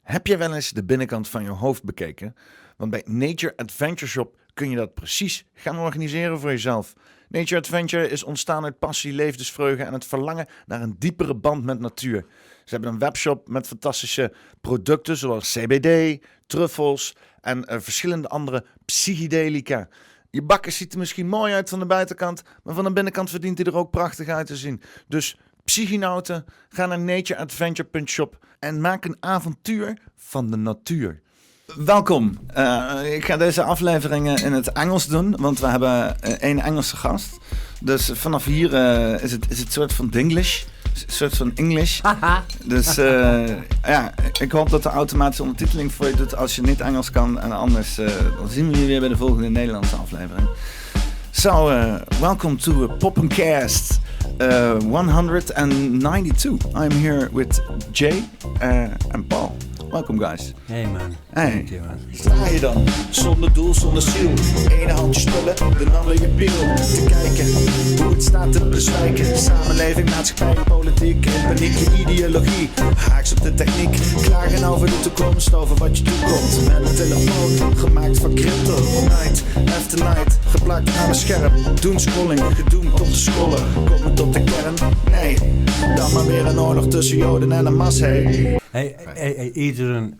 Heb je wel eens de binnenkant van je hoofd bekeken? Want bij Nature Adventure Shop kun je dat precies gaan organiseren voor jezelf. Nature Adventure is ontstaan uit passie, levensvreugde en het verlangen naar een diepere band met natuur. Ze hebben een webshop met fantastische producten zoals CBD, truffels en verschillende andere psychedelica. Je bakker ziet er misschien mooi uit van de buitenkant, maar van de binnenkant verdient hij er ook prachtig uit te zien. Dus psychinauten, ga naar natureadventure.shop en maak een avontuur van de natuur. Welkom. Ik ga deze afleveringen in het Engels doen, want we hebben één Engelse gast. Dus vanaf hier is het soort van Dinglish. Een soort van English. Dus ik hoop dat de automatische ondertiteling voor je doet als je niet Engels kan. En anders dan zien we je weer bij de volgende Nederlandse aflevering. So, welcome to PoppenCast 192. I'm here with Jay and Paul. Welcome, guys. Hey, man. Hey. Thank you, man. Sta je dan, zonder doel, zonder ziel. Ene handje spullen, de ander je piel. Te kijken hoe het staat te bezwijken. Samenleving, maatschappij, politiek. In paniek, je ideologie. Haaks op de techniek. Klagen over de toekomst, over wat je toekomt. Met een telefoon, gemaakt van crypto. Night after night, geplakt aan een scherm. Doen scrolling, gedoemd tot de scrollen. Komen tot de kern? Nee, dan maar weer een oorlog tussen Joden en een mas, hey. Hey, iedereen,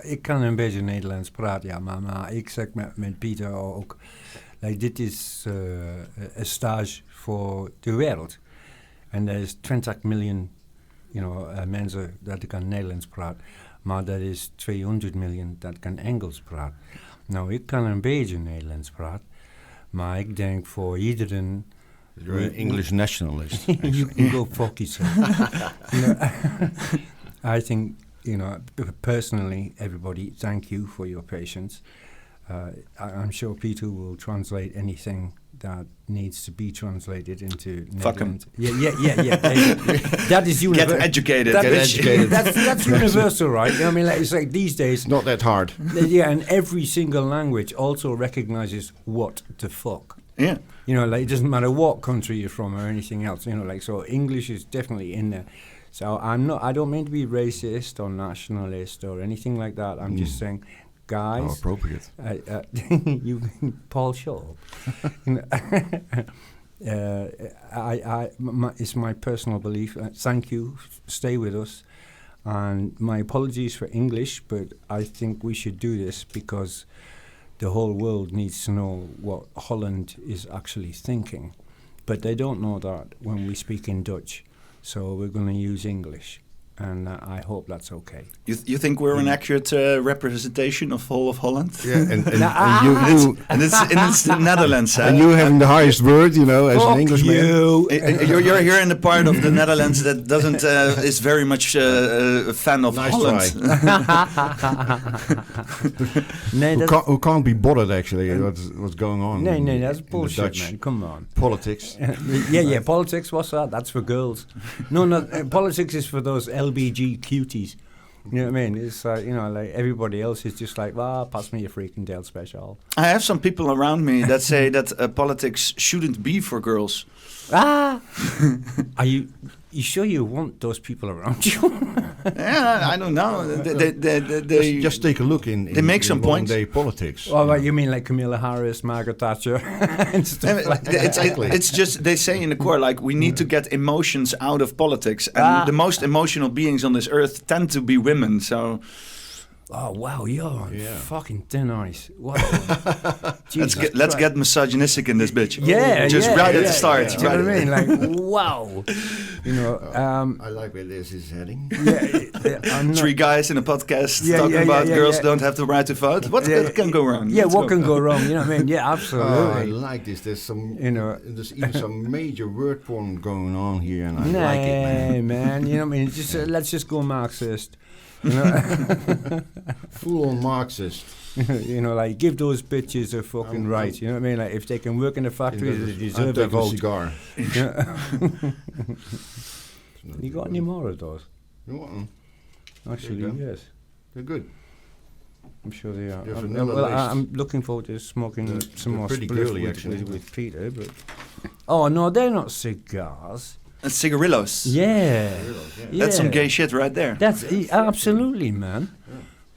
ik kan een beetje Nederlands praten, ja, maar ik zeg met Pieter ook, dit is een stage voor de wereld. En er is 20 miljoen mensen dat kan Nederlands praten, maar er is 200 miljoen dat kan Engels praten. Nou, ik kan een beetje Nederlands praten, maar ik denk voor iedereen... You're an English nationalist. You can go fuck yourself. I think, personally, everybody, thank you for your patience. I'm sure Peter will translate anything that needs to be translated into Netherlands. Yeah. That is universal. Get educated. That's universal, right? I mean, it's like these days. Not that hard. Yeah, and every single language also recognizes what the fuck. Yeah. It doesn't matter what country you're from or anything else. So English is definitely in there. So I don't mean to be racist or nationalist or anything like that. I'm just saying, guys. How appropriate. Paul, shut up. It's my personal belief. Thank you. Stay with us. And my apologies for English, but I think we should do this because the whole world needs to know what Holland is actually thinking. But they don't know that when we speak in Dutch. So we're going to use English. And I hope that's okay. You think we're an accurate representation of whole of Holland? Yeah, and it's the Netherlands. And you having the highest word, as an Englishman. You're here in the part of the Netherlands that doesn't is very much a fan of Holland. Who can't be bothered actually what's going on? No, that's bullshit, man. Come on. Politics. Yeah. Politics. What's that? That's for girls. No. Politics is for those LBG cuties. You know what I mean? It's like everybody else is just like, pass me a freaking Dale special. I have some people around me that say that politics shouldn't be for girls. Are you sure you want those people around you? Yeah, I don't know. They just take a look in they make some points. Day politics. Well, you mean like Camilla Harris, Margaret Thatcher, and stuff like that? Exactly. It's just they say in the core like we need to get emotions out of politics, and the most emotional beings on this earth tend to be women. So. Oh wow, you're fucking thin ice. Wow. Let's get misogynistic in this bitch. Yeah, just right at the start. Yeah. You know what I mean? Like, wow. I like where this is heading. Three guys in a podcast talking about girls don't have the right to vote. What can go wrong? Yeah, what can go wrong? You know what I mean? Yeah, absolutely. I like this. There's some, there's even some major word porn going on here, and I like it, man. You know what I mean? Just let's just go Marxist. Full on Marxist. Like give those bitches a fucking right. You know what I mean? Like if they can work in the factory, they deserve a vote. Cigar. You got any more of those? You want them? Actually, yes. They're good. I'm sure they are. I'm looking forward to smoking some more pretty spliff girly, actually. with Peter. But no, they're not cigars. Cigarillos. Yeah. That's some gay shit right there. That's absolutely, man.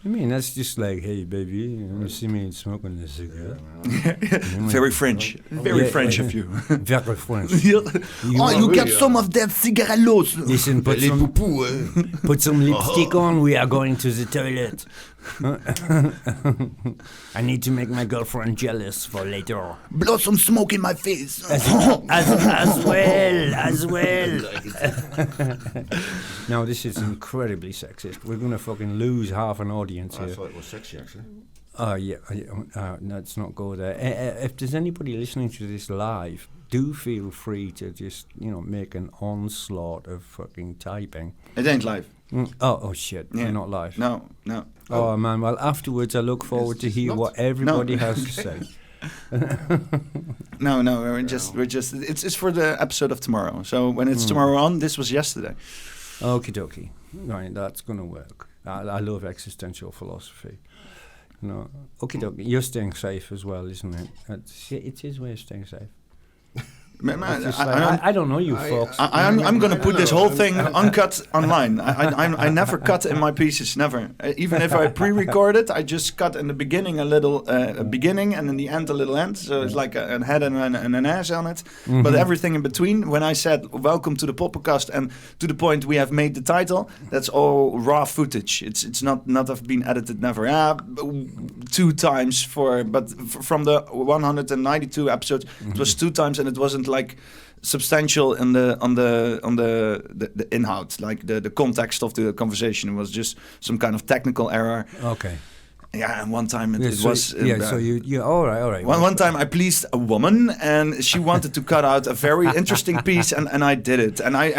I mean, that's just like, hey, baby, you see me smoking a cigarette. Very French. Very French of you. Very French. You get some of that cigarillos. Listen, put some lipstick on. We are going to the toilet. I need to make my girlfriend jealous for later. Blow some smoke in my face. As well. Now, this is incredibly sexist. We're going to fucking lose half an audience here. I thought it was sexy, actually. Oh, yeah. Let's not go there. If there's anybody listening to this live, do feel free to just, make an onslaught of fucking typing. It ain't live. Oh, shit. Yeah. You're not live. No. Oh, man. Well, afterwards, I look forward to hear what everybody has to say. No, we're just. It's for the episode of tomorrow. So when it's tomorrow on, this was yesterday. Okie dokie. Right, that's gonna work. I love existential philosophy. Okie dokie. You're staying safe as well, isn't it? It's his way of staying safe. I don't know you folks. I'm going to put this whole thing uncut online. I never cut in my pieces, never. Even if I pre-record it, I just cut in the beginning a little beginning and in the end a little end. So it's like a head and an ass on it. Mm-hmm. But everything in between, when I said welcome to the PoppenCast and to the point we have made the title, that's all raw footage. It's not have been edited, never. 2 times but from the 192 episodes, it was 2 times and it wasn't like substantial on the inhoud, like the context of the conversation. It was just some kind of technical error. Okay. Yeah, and one time it was... so you all right. One time I pleased a woman and she wanted to cut out a very interesting piece and I did it. And I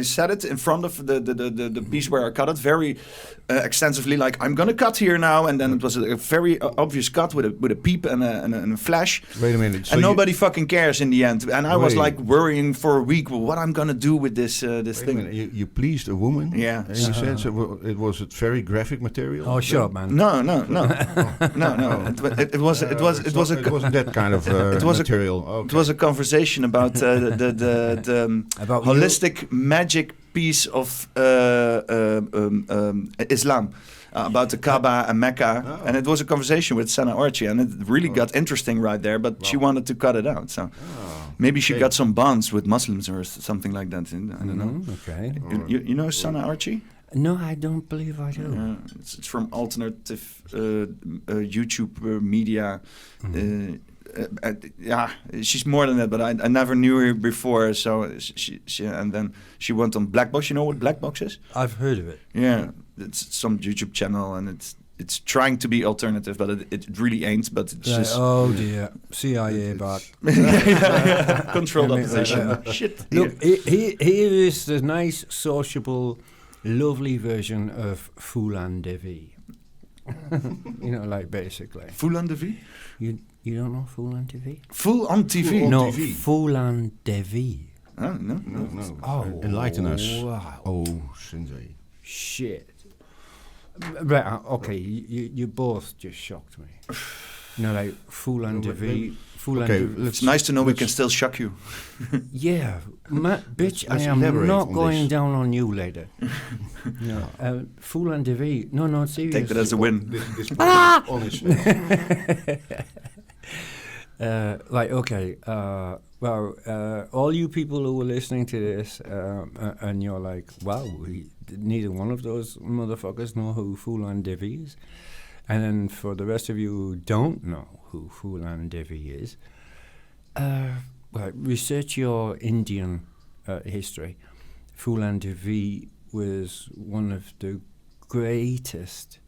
said it in front of the piece where I cut it very extensively, like, I'm going to cut here now. And then it was a very obvious cut with a peep and a flash. Wait a minute. And nobody fucking cares in the end. And I was like worrying for a week, well, what I'm going to do with this thing. You pleased a woman? Yeah. And you said it was very graphic material? Oh, shut up, man. No. It wasn't that kind of material. Okay. It was a conversation about about holistic magic piece of Islam. About the Kaaba and Mecca, and it was a conversation with Sana Archie, and it really got interesting right there. But she wanted to cut it out, so maybe she got some bonds with Muslims or something like that. I don't know. Okay, you know Sana Archie? No, I don't believe I do. It's from alternative YouTube media. She's more than that, but I never knew her before. So she and then she went on Black Box. You know what Black Box is? I've heard of it. Yeah, it's some YouTube channel, and it's trying to be alternative, but it really ain't. But it's just dear, CIA back. Controlled opposition. Shit. Look, here is the nice, sociable, lovely version of Phoolan Devi. Like basically. Phoolan Devi? You don't know Phoolan Devi? Full on TV? No, Phoolan Devi. Oh, no. Oh, enlighten us. Wow. Oh, Sinjay. Shit. Right, okay, you both just shocked me. Like Phoolan Devi. It's nice to know we can still shock you. Yeah, bitch, I am not going down on you later. Phoolan Devi. No, seriously. Take that as a win. This honest. All you people who are listening to this, and you're like, wow, neither one of those motherfuckers know who Phoolan Devi is. And then for the rest of you who don't know who Phoolan Devi is, research your Indian history. Phoolan Devi was one of the greatest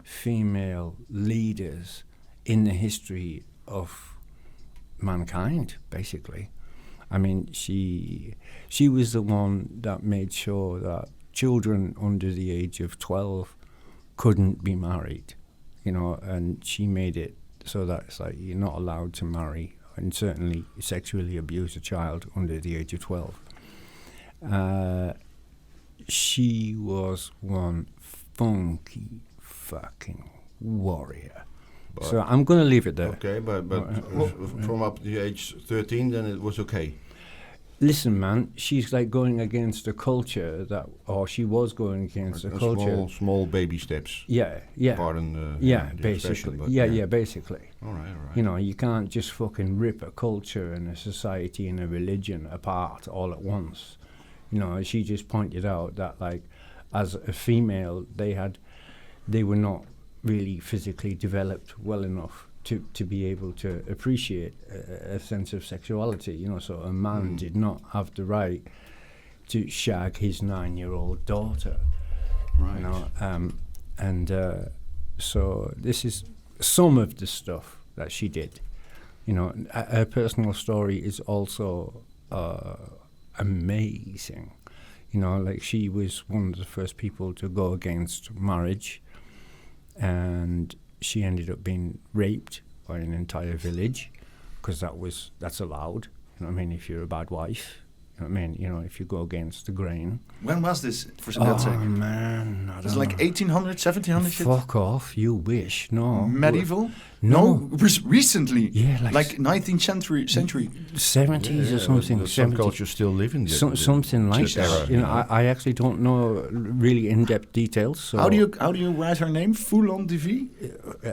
female leaders in the history of mankind, basically. I mean, she was the one that made sure that children under the age of 12 couldn't be married, and she made it so that it's like you're not allowed to marry and certainly sexually abuse a child under the age of 12. She was one funky fucking warrior. So I'm going to leave it there. Okay, but from up to the age 13, then it was okay. listen, man, she's like going against a culture or she was going against a culture. Small baby steps. Yeah. Pardon the Basically. expression, Basically. All right. You know, you can't just fucking rip a culture and a society and a religion apart all at once. You know, she just pointed out that, like, as a female, they were not really physically developed well enough to be able to appreciate a sense of sexuality, you know, so a man did not have the right to shag his 9-year-old daughter, Right. you know, so this is some of the stuff that she did. You know, her personal story is also amazing. You know, like, she was one of the first people to go against marriage, and she ended up being raped by an entire village, because that's allowed. You know what I mean? If you're a bad wife, you know what I mean? You know, if you go against the grain. When was this? For God's sake. Man, I It's don't like know. 1800, 1700 shit? Fuck off, you wish. No. Medieval? No. Recently. Yeah, like 19th century. 70s or something. Some 70s. cultures still live in Something like that that. era, You know, I actually don't know really in-depth details. So How do you write her name? Phoolan Devi?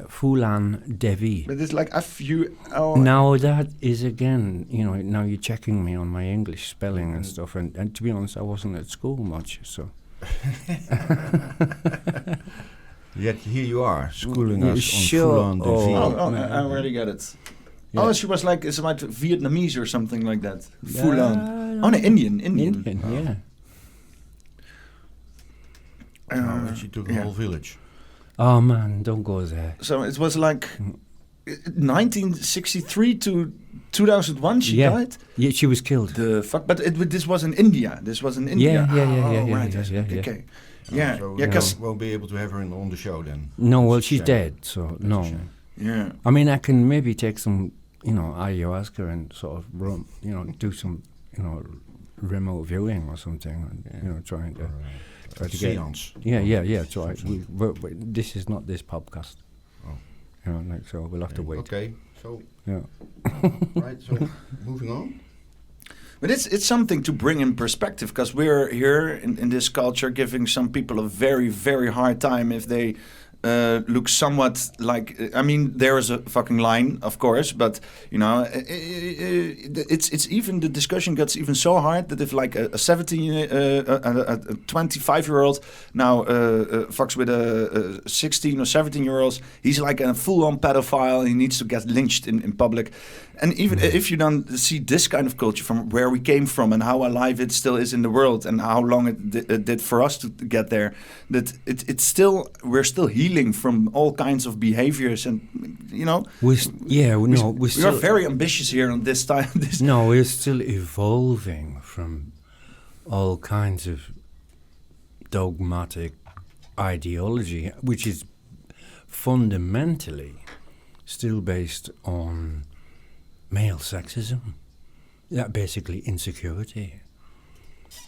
Phoolan Devi. But it's like F-U-L... Now that is, again, you know, now you're checking me on my English spelling and stuff, and to be honest, I wasn't at school much, so. Yet here you are, schooling Yeah, us sure. on Phoolan Devi. I already get it. Yeah. Oh, she was like, it's like Vietnamese or something like that. Yeah, Phoolan. Oh, no, Indian. Yeah. And she took the whole village. Oh man, don't go there. So it was like 1963 to 2001 she died? Yeah, she was killed. The fuck? But this was in India. Yeah. Right. Yeah. Okay. Yeah, So yeah, because... won't be able to have her on the show then. No, well, she's Shame. dead, so That's a no. shame. Yeah. I mean, I can maybe take some, you know, ayahuasca and sort of, do some, you know, remote viewing or something, and, you know, trying to get... Seance. Yeah, try. This is not this podcast. Oh. You know, like, so we'll have to wait. Okay, so Yeah. right, so moving on. But it's something to bring in perspective, because we're here in this culture giving some people a very, very hard time if they look somewhat like... I mean, there is a fucking line, of course, but, you know, it's even... The discussion gets even so hard that if, like, a 25-year-old now fucks with a 16 or 17-year-old, he's like a full-on pedophile, he needs to get lynched in public. And even if you don't see this kind of culture from where we came from and how alive it still is in the world and how long it did for us to get there, that it's still... We're still healing from all kinds of behaviors, and you know, we are very ambitious here on this time. No, we're still evolving from all kinds of dogmatic ideology, which is fundamentally still based on male sexism. Yeah, basically insecurity.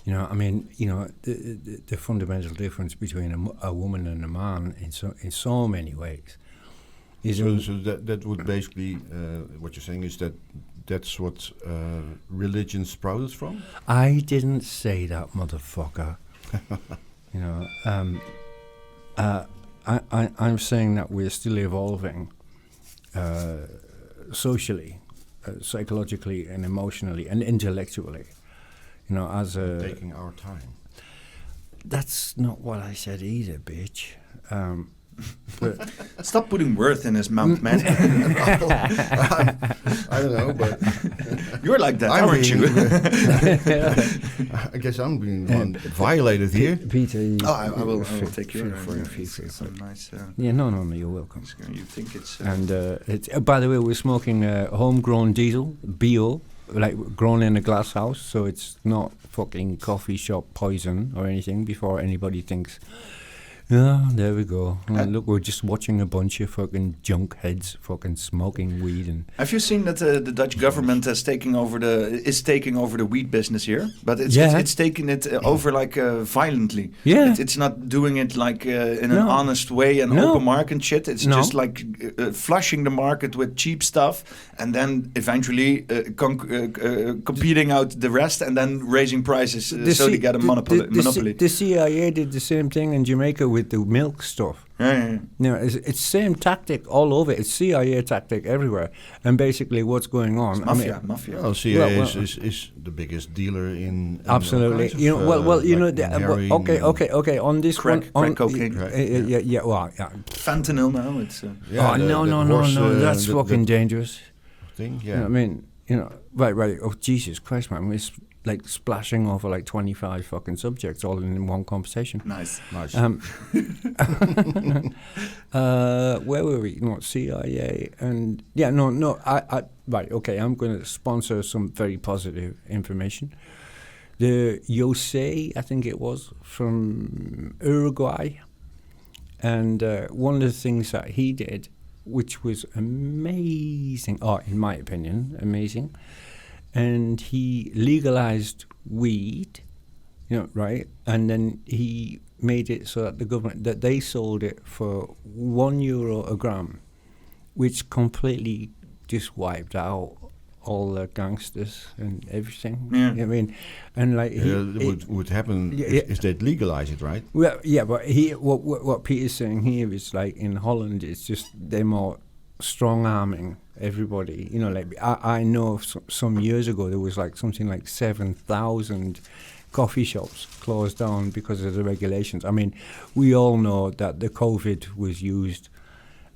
You know, I mean, you know, the fundamental difference between a woman and a man in so many ways is... So that would basically, what you're saying is that's what religion sprouted from? I didn't say that, motherfucker. You know, I'm saying that we're still evolving socially, psychologically and emotionally and intellectually. You know, as a... Taking our time. That's not what I said either, bitch. But Stop putting words in his mouth, man. I don't know, but... You're like that, aren't you? I guess I'm being violated here. Peter, I will take your some nice... Yeah, no, you're welcome. You think it's... And by the way, we're smoking homegrown diesel, bio, like grown in a glass house, so it's not fucking coffee shop poison or anything before anybody thinks Yeah, there we go. Look, we're just watching a bunch of fucking junk heads fucking smoking weed. And have you seen that the Dutch government is taking over the weed business here? But it's taking it over like violently. Yeah. It's not doing it like in an honest way and open market shit. It's just like flushing the market with cheap stuff and then eventually competing out the rest and then raising prices so they get a monopoly. The CIA did the same thing in Jamaica with the milk stuff. Yeah. It's same tactic all over. It's CIA tactic everywhere. And basically, what's going on? It's mafia. Well, CIA is the biggest dealer in absolutely. Okay. On this crack cocaine. Fentanyl now. It's no. That's fucking dangerous. Thing, yeah. You know what I mean, right. Oh, Jesus Christ, man. We're like splashing over like 25 fucking subjects all in one conversation. Nice. Where were we? Not CIA and right. Okay, I'm going to sponsor some very positive information. The Jose, I think it was from Uruguay, and one of the things that he did, which was amazing, in my opinion, amazing. And he legalized weed, right? And then he made it so that the government, that they sold it for €1 a gram, which completely just wiped out all the gangsters and everything. Yeah. I mean, and like would happen if they'd legalize it, right? Well, yeah, but what Peter's saying here is like in Holland, it's just they're more strong arming everybody. Like I know some years ago there was like something like 7,000 coffee shops closed down because of the regulations. I mean, we all know that the COVID was used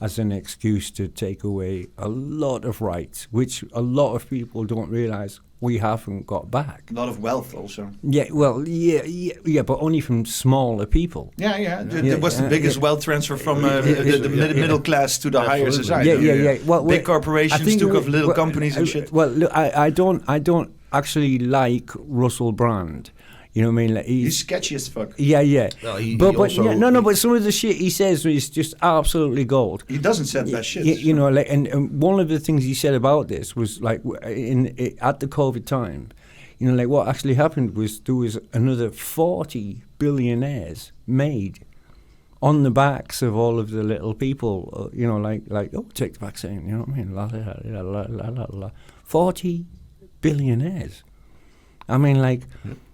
as an excuse to take away a lot of rights, which a lot of people don't realize we haven't got back. A lot of wealth also. Yeah, well, yeah, but only from smaller people. Yeah. It was the biggest wealth transfer from the middle class to the higher society. Yeah. Well, big corporations took off little companies and shit. Well, look, I don't actually like Russell Brand. You know what I mean? Like he's sketchy as fuck. Yeah. Well, but some of the shit he says is just absolutely gold. He doesn't say that shit. And one of the things he said about this was like at the COVID time, like what actually happened was there was another 40 billionaires made on the backs of all of the little people, take the vaccine, you know what I mean? La. 40 billionaires. I mean, like...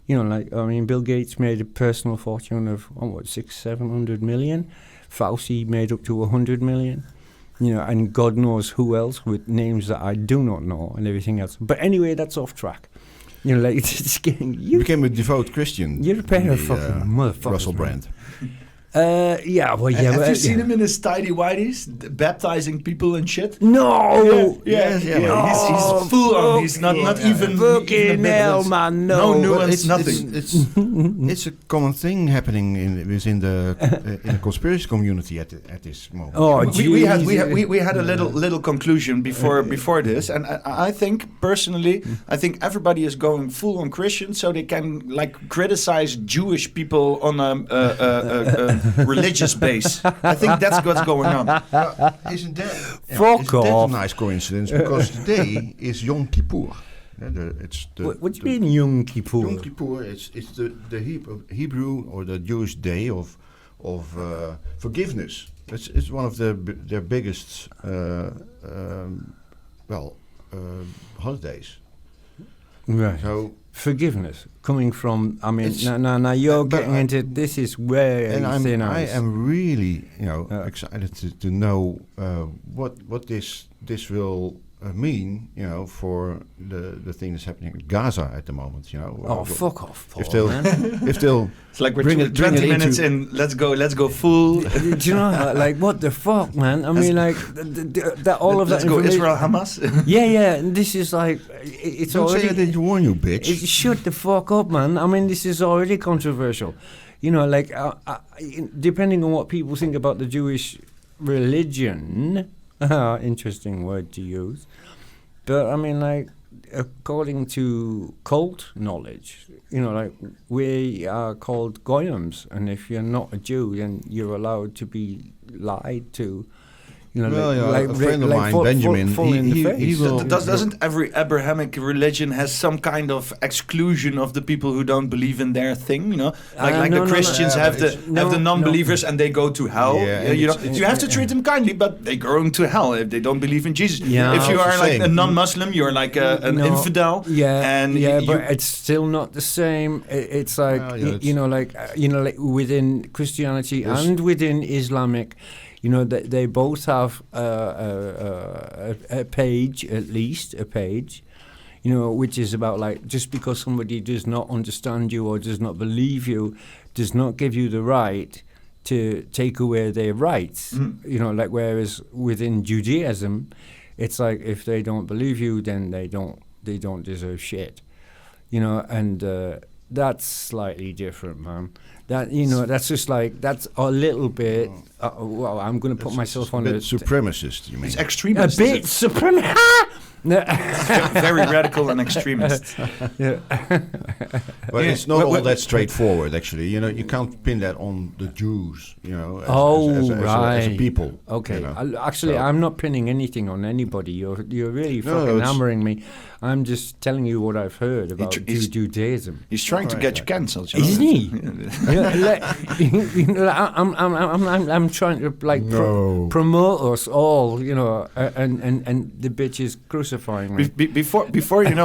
Bill Gates made a personal fortune of, 600-700 million. Fauci made up to 100 million. And God knows who else with names that I do not know and everything else. But anyway, that's off track. It's getting... You became a devout Christian. You're a pair of fucking motherfuckers. Russell Brand. Have you seen him in his tidy whities baptizing people and shit? No. Yeah. He's full on. He's not even fucking hell, man. No nuance, nothing. It's a common thing happening within the conspiracy community at this moment. Oh, we had a little conclusion before this, and I think personally, everybody is going full on Christian so they can like criticize Jewish people on a religious base. I think that's what's going on. Isn't that off. A nice coincidence? Because today is Yom Kippur. What do you mean Yom Kippur? Yom Kippur. It's the Hebrew or the Jewish day of forgiveness. It's one of their biggest holidays. Right. So. Forgiveness coming from. I mean, now you're getting into this is where I am really excited to know what this will mean for the thing that's happening in Gaza at the moment. Fuck off, Paul, if they'll it's like we're 20 minutes in. Let's go full. Do you know like what the fuck, man? I mean, like that all of that. Let's go Israel Hamas. Yeah. And this is like it's don't already. Say I didn't warn you, bitch. Shut the fuck up, man. I mean, this is already controversial. Depending on what people think about the Jewish religion. Interesting word to use. But I mean, like, according to cult knowledge, like we are called goyams, and if you're not a Jew, then you're allowed to be lied to. A friend of mine, Benjamin, he will... Doesn't every Abrahamic religion has some kind of exclusion of the people who don't believe in their thing? Like the Christians have the non-believers and they go to hell. You have to treat them kindly, but they go to hell if they don't believe in Jesus. Yeah. If you are like a non-Muslim, you're like an infidel. But it's still not the same. It's like like within Christianity and within Islamic. They both have a page, at least a page, which is about like just because somebody does not understand you or does not believe you, does not give you the right to take away their rights. Like whereas within Judaism, it's like if they don't believe you, then they don't deserve shit. And that's slightly different, man. That that's just like that's a little bit. Well, I'm going to put myself on a bit supremacist. You mean it's extremist? A bit supremacist. Very radical and extremist. But it's not all that straightforward. Actually, you can't pin that on the Jews. As a people. Okay. I'm not pinning anything on anybody. You're really fucking hammering me. I'm just telling you what I've heard about Judaism. He's trying to get you cancelled, isn't he? I'm trying to promote us all, and the bitch is crucifying me. Before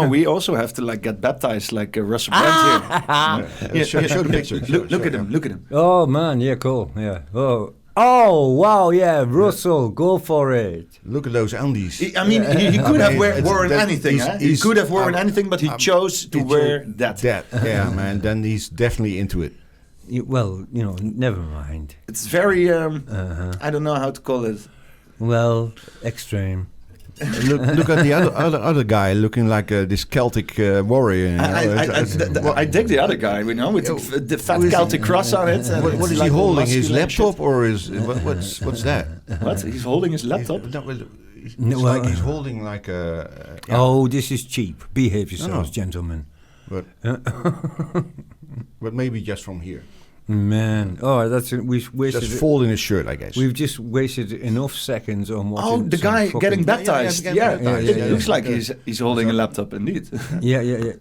we also have to like get baptized like Russell Brand here. Show the picture. Look at him. Oh man, yeah, cool, yeah. Oh wow, yeah, Russell, go for it. Look at those undies. He could have worn anything. He could have worn anything, but he chose to wear that. Yeah, man. Then he's definitely into it. Never mind. It's very, I don't know how to call it. Well, extreme. Look at the other guy looking like this Celtic warrior. I dig the other guy, with the fat Celtic cross on it. What is he holding? His laptop or is what's that? What? He's holding his laptop? He's holding like a. Oh, this is cheap. Behave yourselves, gentlemen. But maybe just from here. Man, we've wasted. Just folding his shirt, I guess. We've just wasted enough seconds on watching. Oh, the guy getting baptized. It looks like he's holding a laptop, indeed. Yeah.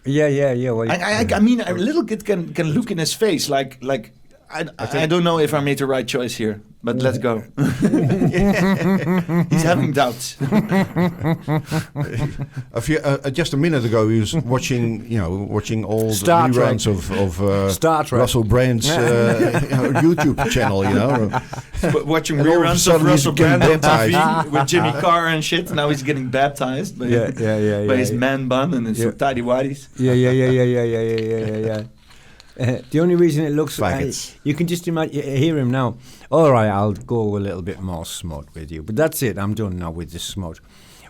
Well, I mean, a little kid can look in his face like I don't know if I made the right choice here, but let's go. He's having doubts. Just a minute ago, he was watching all Star the reruns of Star Trek. Russell Brand's YouTube channel. Watching reruns of Russell Brand on TV with Jimmy Carr and shit. Now he's getting baptized by his man bun and his tidy whities. Yeah. The only reason it looks you can just hear him now. All right, I'll go a little bit more smut with you, but that's it. I'm done now with the smut.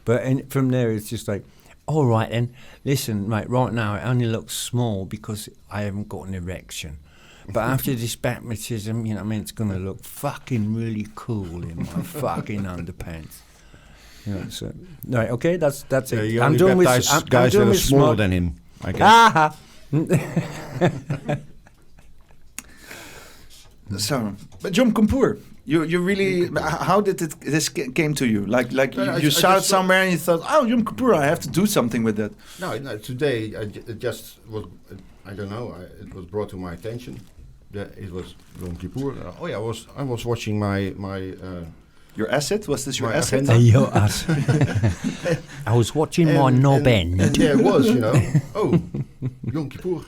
But from there, it's just like, all right, then listen, right now it only looks small because I haven't got an erection. But after this baptism, it's going to look fucking really cool in my fucking underpants. So right, okay, that's it. I'm done with guys that are smaller than him, I guess. So, but Jom Kapoor, you really, how did this came to you? Like you saw it somewhere and you thought, oh, Jom Kapoor, I have to do something with that. No, today it just was, I don't know, it was brought to my attention that it was Jom Kapoor. I was watching my your asset? Was this your asset? Your asset. I was watching my knob end. And there it was, Jom Kapoor.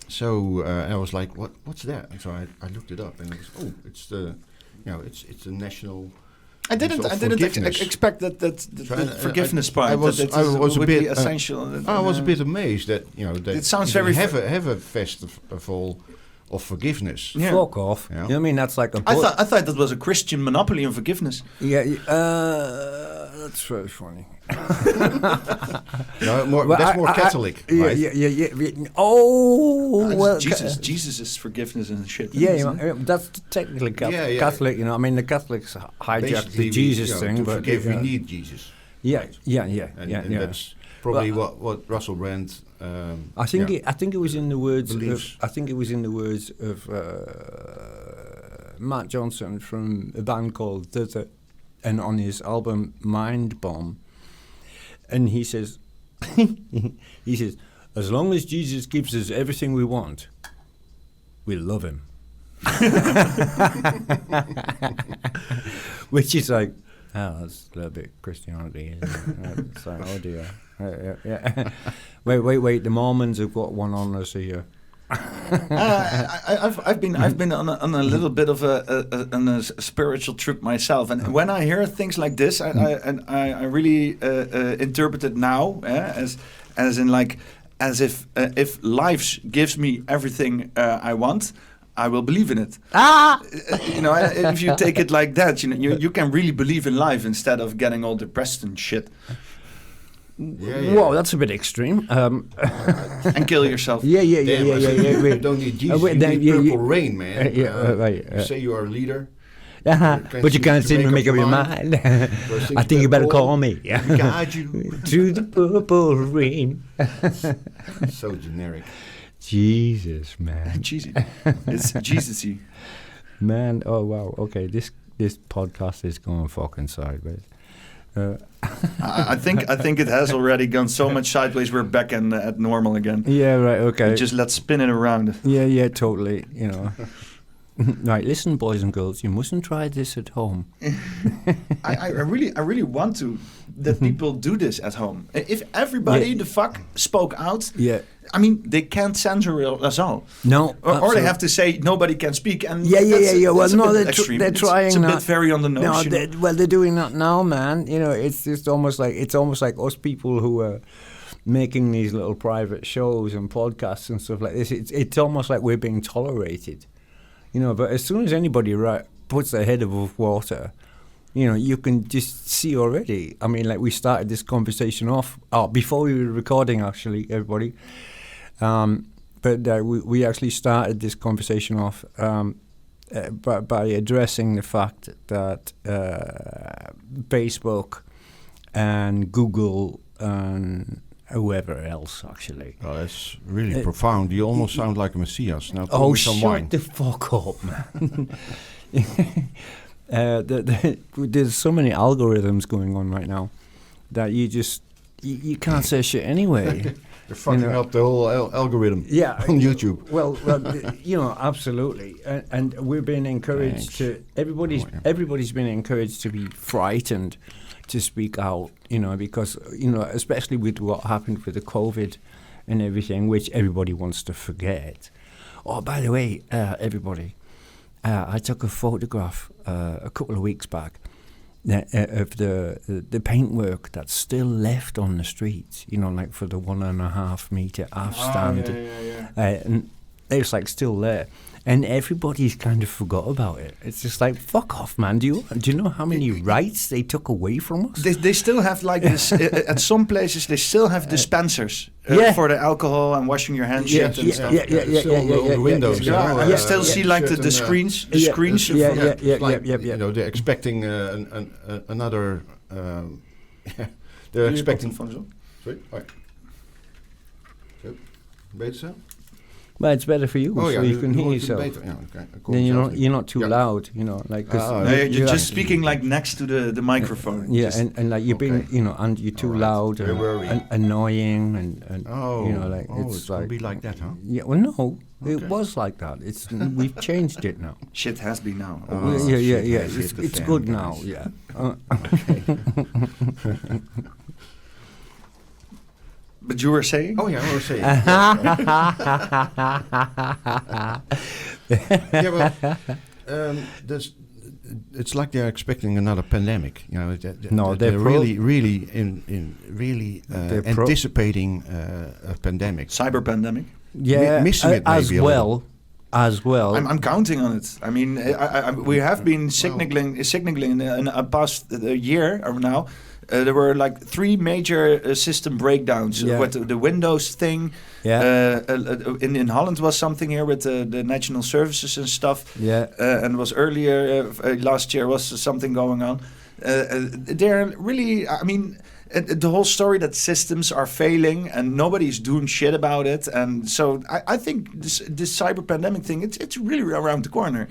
So I was like, what's that? And so I looked it up, and it was, it's the, it's the national. I didn't expect that the forgiveness part. I was a bit essential. I was a bit amazed that that it sounds very have a festival of forgiveness. Yeah. Fuck off. Yeah. You know what I mean? That's like I thought that was a Christian monopoly on forgiveness. Yeah, that's very funny. No, that's more Catholic. Right? Yeah. Oh, Jesus' forgiveness and shit. Yeah, that's technically Catholic. I mean, the Catholics hijacked the Jesus thing, but to forgive, we need Jesus. Yeah. And probably what Russell Brand. I think it was in the words. Beliefs. I think it was in the words of Matt Johnson from a band called Deze, and on his album Mind Bomb, and he says, as long as Jesus gives us everything we want, we love him. Which is like, that's a little bit Christianity, isn't it? It's like, oh dear. Yeah. Wait, the Mormons have got one on us here. I've been on a little bit of a spiritual trip myself, and when I hear things like this, I really interpret it now as in like as if life gives me everything I want, I will believe in it. If you take it like that, you can really believe in life instead of getting all depressed and shit. Yeah. Whoa, that's a bit extreme. And kill yourself. Yeah. You don't need Jesus. You need purple rain, man. Right. You say you are a leader. But you can't seem to make up your mind. I think you better call me. Yeah. Guide you through the purple rain. So generic. Jesus, man. Cheesy. It's Jesus-y. Man, oh wow. Okay, this podcast is going fucking sideways. I think it has already gone so much sideways. We're back at normal again. Yeah, right. Okay. Just let's spin it around. Yeah, totally. Right, listen, boys and girls, you mustn't try this at home. I really want to that people do this at home. If everybody the fuck spoke out, I mean, they can't censor us all. No, or they have to say nobody can speak. And yeah. Well, no, they're trying. It's a bit very on the nose. No, they're doing that now, man. It's just almost like us people who are making these little private shows and podcasts and stuff like this. It's almost like we're being tolerated. But as soon as anybody puts their head above water, you can just see already. I mean, like we started this conversation off before we were recording, actually, everybody. But we actually started this conversation off by addressing the fact that Facebook and Google and whoever else, actually. Oh, that's really profound. You almost sound like a messias. Now, shut wine. the fuck up, man. There's so many algorithms going on right now that you can't say shit anyway. You're fucking up the whole algorithm on YouTube. Well, absolutely. And we're being encouraged to... Everybody's been encouraged to be frightened to speak out, because, especially with what happened with the COVID and everything, which everybody wants to forget. Oh, by the way, everybody, I took a photograph a couple of weeks back of the paintwork that's still left on the streets, like for the 1.5 meter half stand. And it's like still there. And everybody's kind of forgot about it. It's just like, fuck off, man. Do you know how many rights they took away from us? They still have like this, at some places they still have dispensers for the alcohol and washing your hands shit and stuff. The windows. I still see like the screens. They're expecting another. They're expecting. Sorry. Beter zo? Well, it's better for you, so you can hear yourself. Then you're not too loud, you're just speaking like next to the microphone. And like you're being, and you're too loud and annoying and it's like be like that, huh? Yeah, well, no, it was like that. We've changed it now. Shit has been now. It's good now. Yeah. But you were saying? Oh, yeah, I was saying. It's like they're expecting another pandemic. They're really anticipating a pandemic. Cyber pandemic. Yeah, missing it maybe as well. I'm counting on it. I mean, we have been signaling in a past year or now. There were like 3 major system breakdowns with the Windows thing. In Holland was something here with the national services and stuff. And was earlier last year was something going on. They're really, I mean, the whole story that systems are failing and nobody's doing shit about it. And so I think this cyber pandemic thing, it's really around the corner.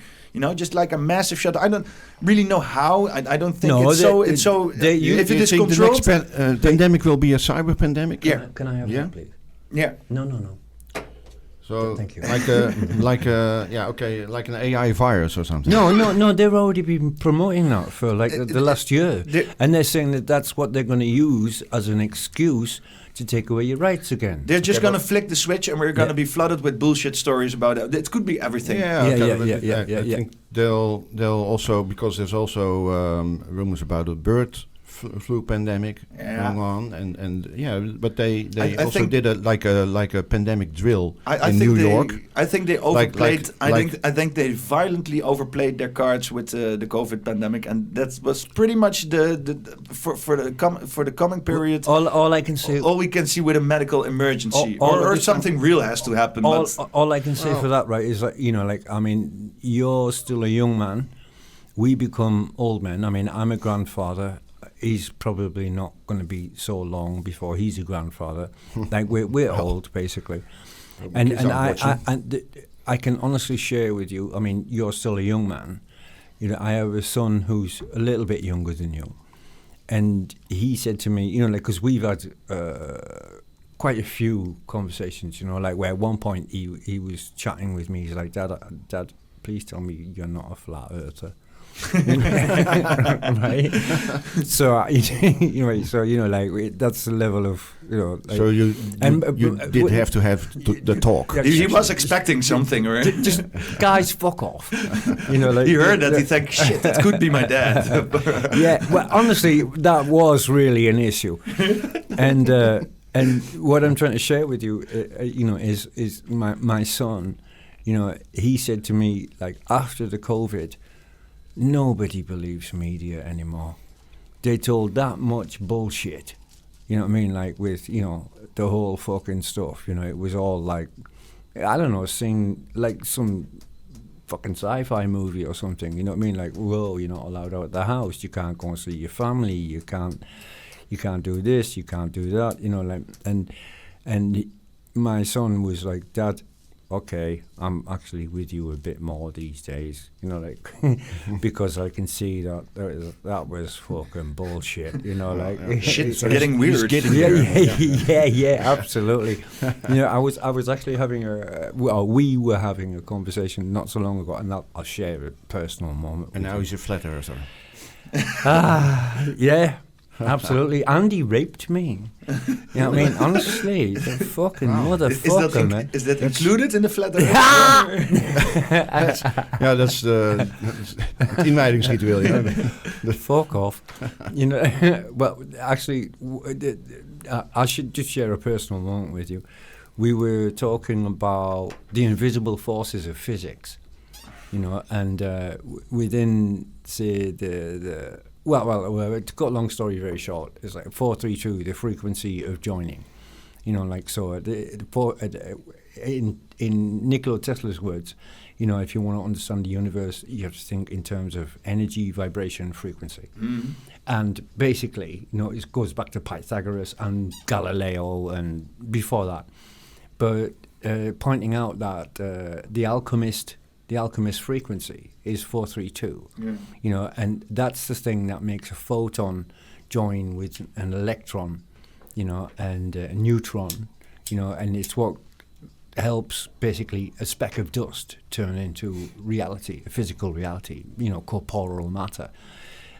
Just like a massive shutdown. I don't really know how. I don't think if it is controlled. The next pandemic will be a cyber pandemic? Can I have that, please? Yeah. No. So thank you. like an AI virus or something. No. They've already been promoting that for the last year, and they're saying that that's what they're going to use as an excuse to take away your rights again. They're just going to flick the switch, and we're going to be flooded with bullshit stories about it. It could be everything. I think they'll also, because there's also rumors about a bird flu pandemic going on, and but they also did a pandemic drill in New York. I think they overplayed. I think they violently overplayed their cards with the COVID pandemic, and that was pretty much for the coming period. All I can say, all we can see with a medical emergency, or something real has to happen. All I can say for that, right, is you're still a young man. We become old men. I mean, I'm a grandfather. He's probably not going to be so long before he's a grandfather. We're old, basically. And I can honestly share with you, I mean, you're still a young man. I have a son who's a little bit younger than you. And he said to me, because we've had quite a few conversations, where at one point he was chatting with me. He's like, Dad, please tell me you're not a flat earther. Right. So that's the level of so you did have to have the talk. He was expecting something, right? Just guys, fuck off. He heard that. He think, shit, that could be my dad. Yeah. Well, honestly, that was really an issue, and what I'm trying to share with you, is my son. He said to me, after the COVID, nobody believes media anymore. They told that much bullshit. You know what I mean? With, the whole fucking stuff. It was all I don't know, seeing some fucking sci-fi movie or something. You know what I mean? Whoa, you're not allowed out of the house. You can't go and see your family. You can't do this. You can't do that. And my son was like, Dad, okay, I'm actually with you a bit more these days, because I can see that was fucking bullshit, shit's getting weird. Yeah, absolutely. I was actually having we were having a conversation not so long ago, and I'll share a personal moment. And now he's a flat earther. Yeah. Absolutely. Andy raped me. You know what I mean? Honestly, the fucking motherfucker, man. Is that included in the flat earth? Ja, dat is de inwijdingsritueel. The fuck off. Well, actually, I should just share a personal moment with you. We were talking about the invisible forces of physics, and within, say, the Well, to cut a long story very short, it's 432, the frequency of joining. In Nikola Tesla's words, if you want to understand the universe, you have to think in terms of energy, vibration, frequency. Mm-hmm. And basically, it goes back to Pythagoras and Galileo and before that. But pointing out that the alchemist frequency is 432, and that's the thing that makes a photon join with an electron, and a neutron, and it's what helps basically a speck of dust turn into reality, a physical reality, corporeal matter.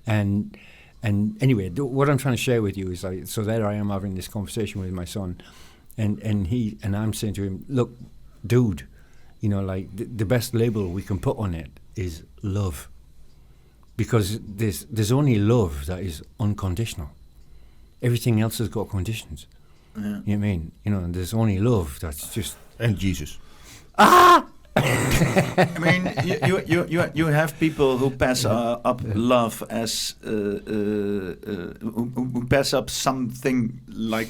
And anyway, what I'm trying to share with you is so there I am having this conversation with my son, and I'm saying to him, look, dude, the best label we can put on it is love, because there's only love that is unconditional. Everything else has got conditions. Yeah. You know what I mean? And there's only love that's just... And Jesus. I mean, you have people who pass up love as who pass up something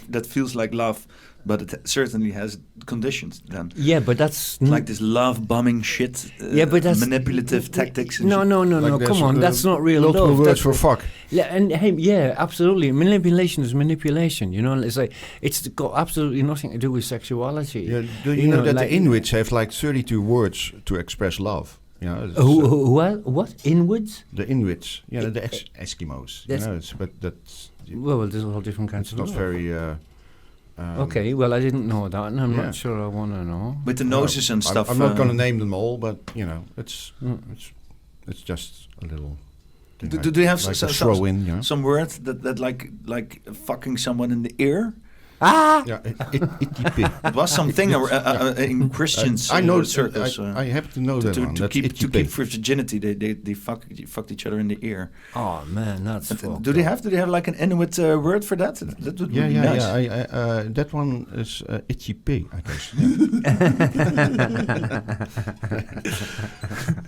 that feels like love but it certainly has conditions then. Yeah, but that's... Like this love bombing shit, but that's... manipulative tactics. No, come on, that's not real love. Multiple words for fuck. Yeah, absolutely. Manipulation is manipulation, It's like, it's got absolutely nothing to do with sexuality. Yeah, do you know that the Inuits have like 32 words to express love? What? Inuits? The Inuits, the Eskimos. But that's... Well, there's all different kinds of love. It's not very... okay, well, I didn't know that, and I'm not sure I want to know. With the noses and stuff. I'm not going to name them all, but, it's just a little... Do they have like some word that like fucking someone in the ear? Ah! Yeah, it was something in Christians circles. I have to know that one. To keep virginity, they fucked each other in the ear. Oh man, that's do they have like an Inuit word for that? That would be nice. Yeah. That one is itchy pig, I guess.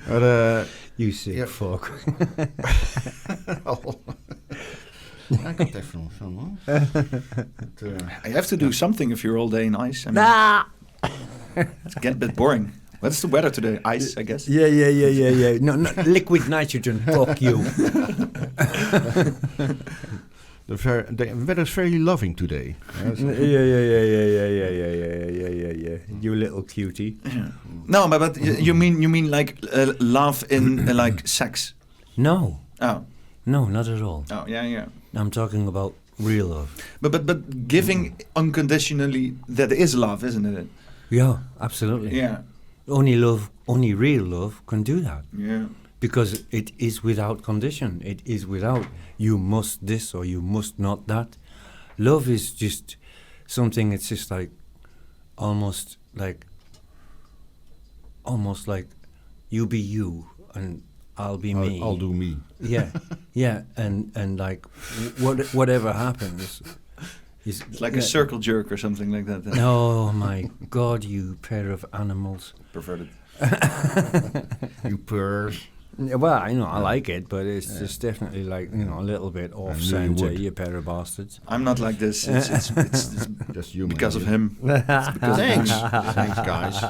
But you sick fuck. I got that from someone. I have to do something if you're all day in ice. It's getting a bit boring. What's the weather today? Ice, I guess. Yeah. No, liquid nitrogen. Fuck you. The weather's very loving today. Yeah. You little cutie. Yeah. No, but you mean like love in like sex? No. Oh. No, not at all. Oh, yeah. I'm talking about real love. But giving unconditionally, that is love, isn't it? Yeah, absolutely. Yeah. Only real love can do that. Yeah. Because it is without condition. It is without you must this or you must not that. Love is just something, it's just like almost like you be you and I'll be me. I'll do me. Yeah, and like whatever happens, it's like a circle jerk or something like that. Oh my God, you pair of animals! Perverted. You purr. Well, I like it, but it's just definitely like a little bit off center. You pair of bastards. I'm not like this. It's just you because of him. Thanks, guys.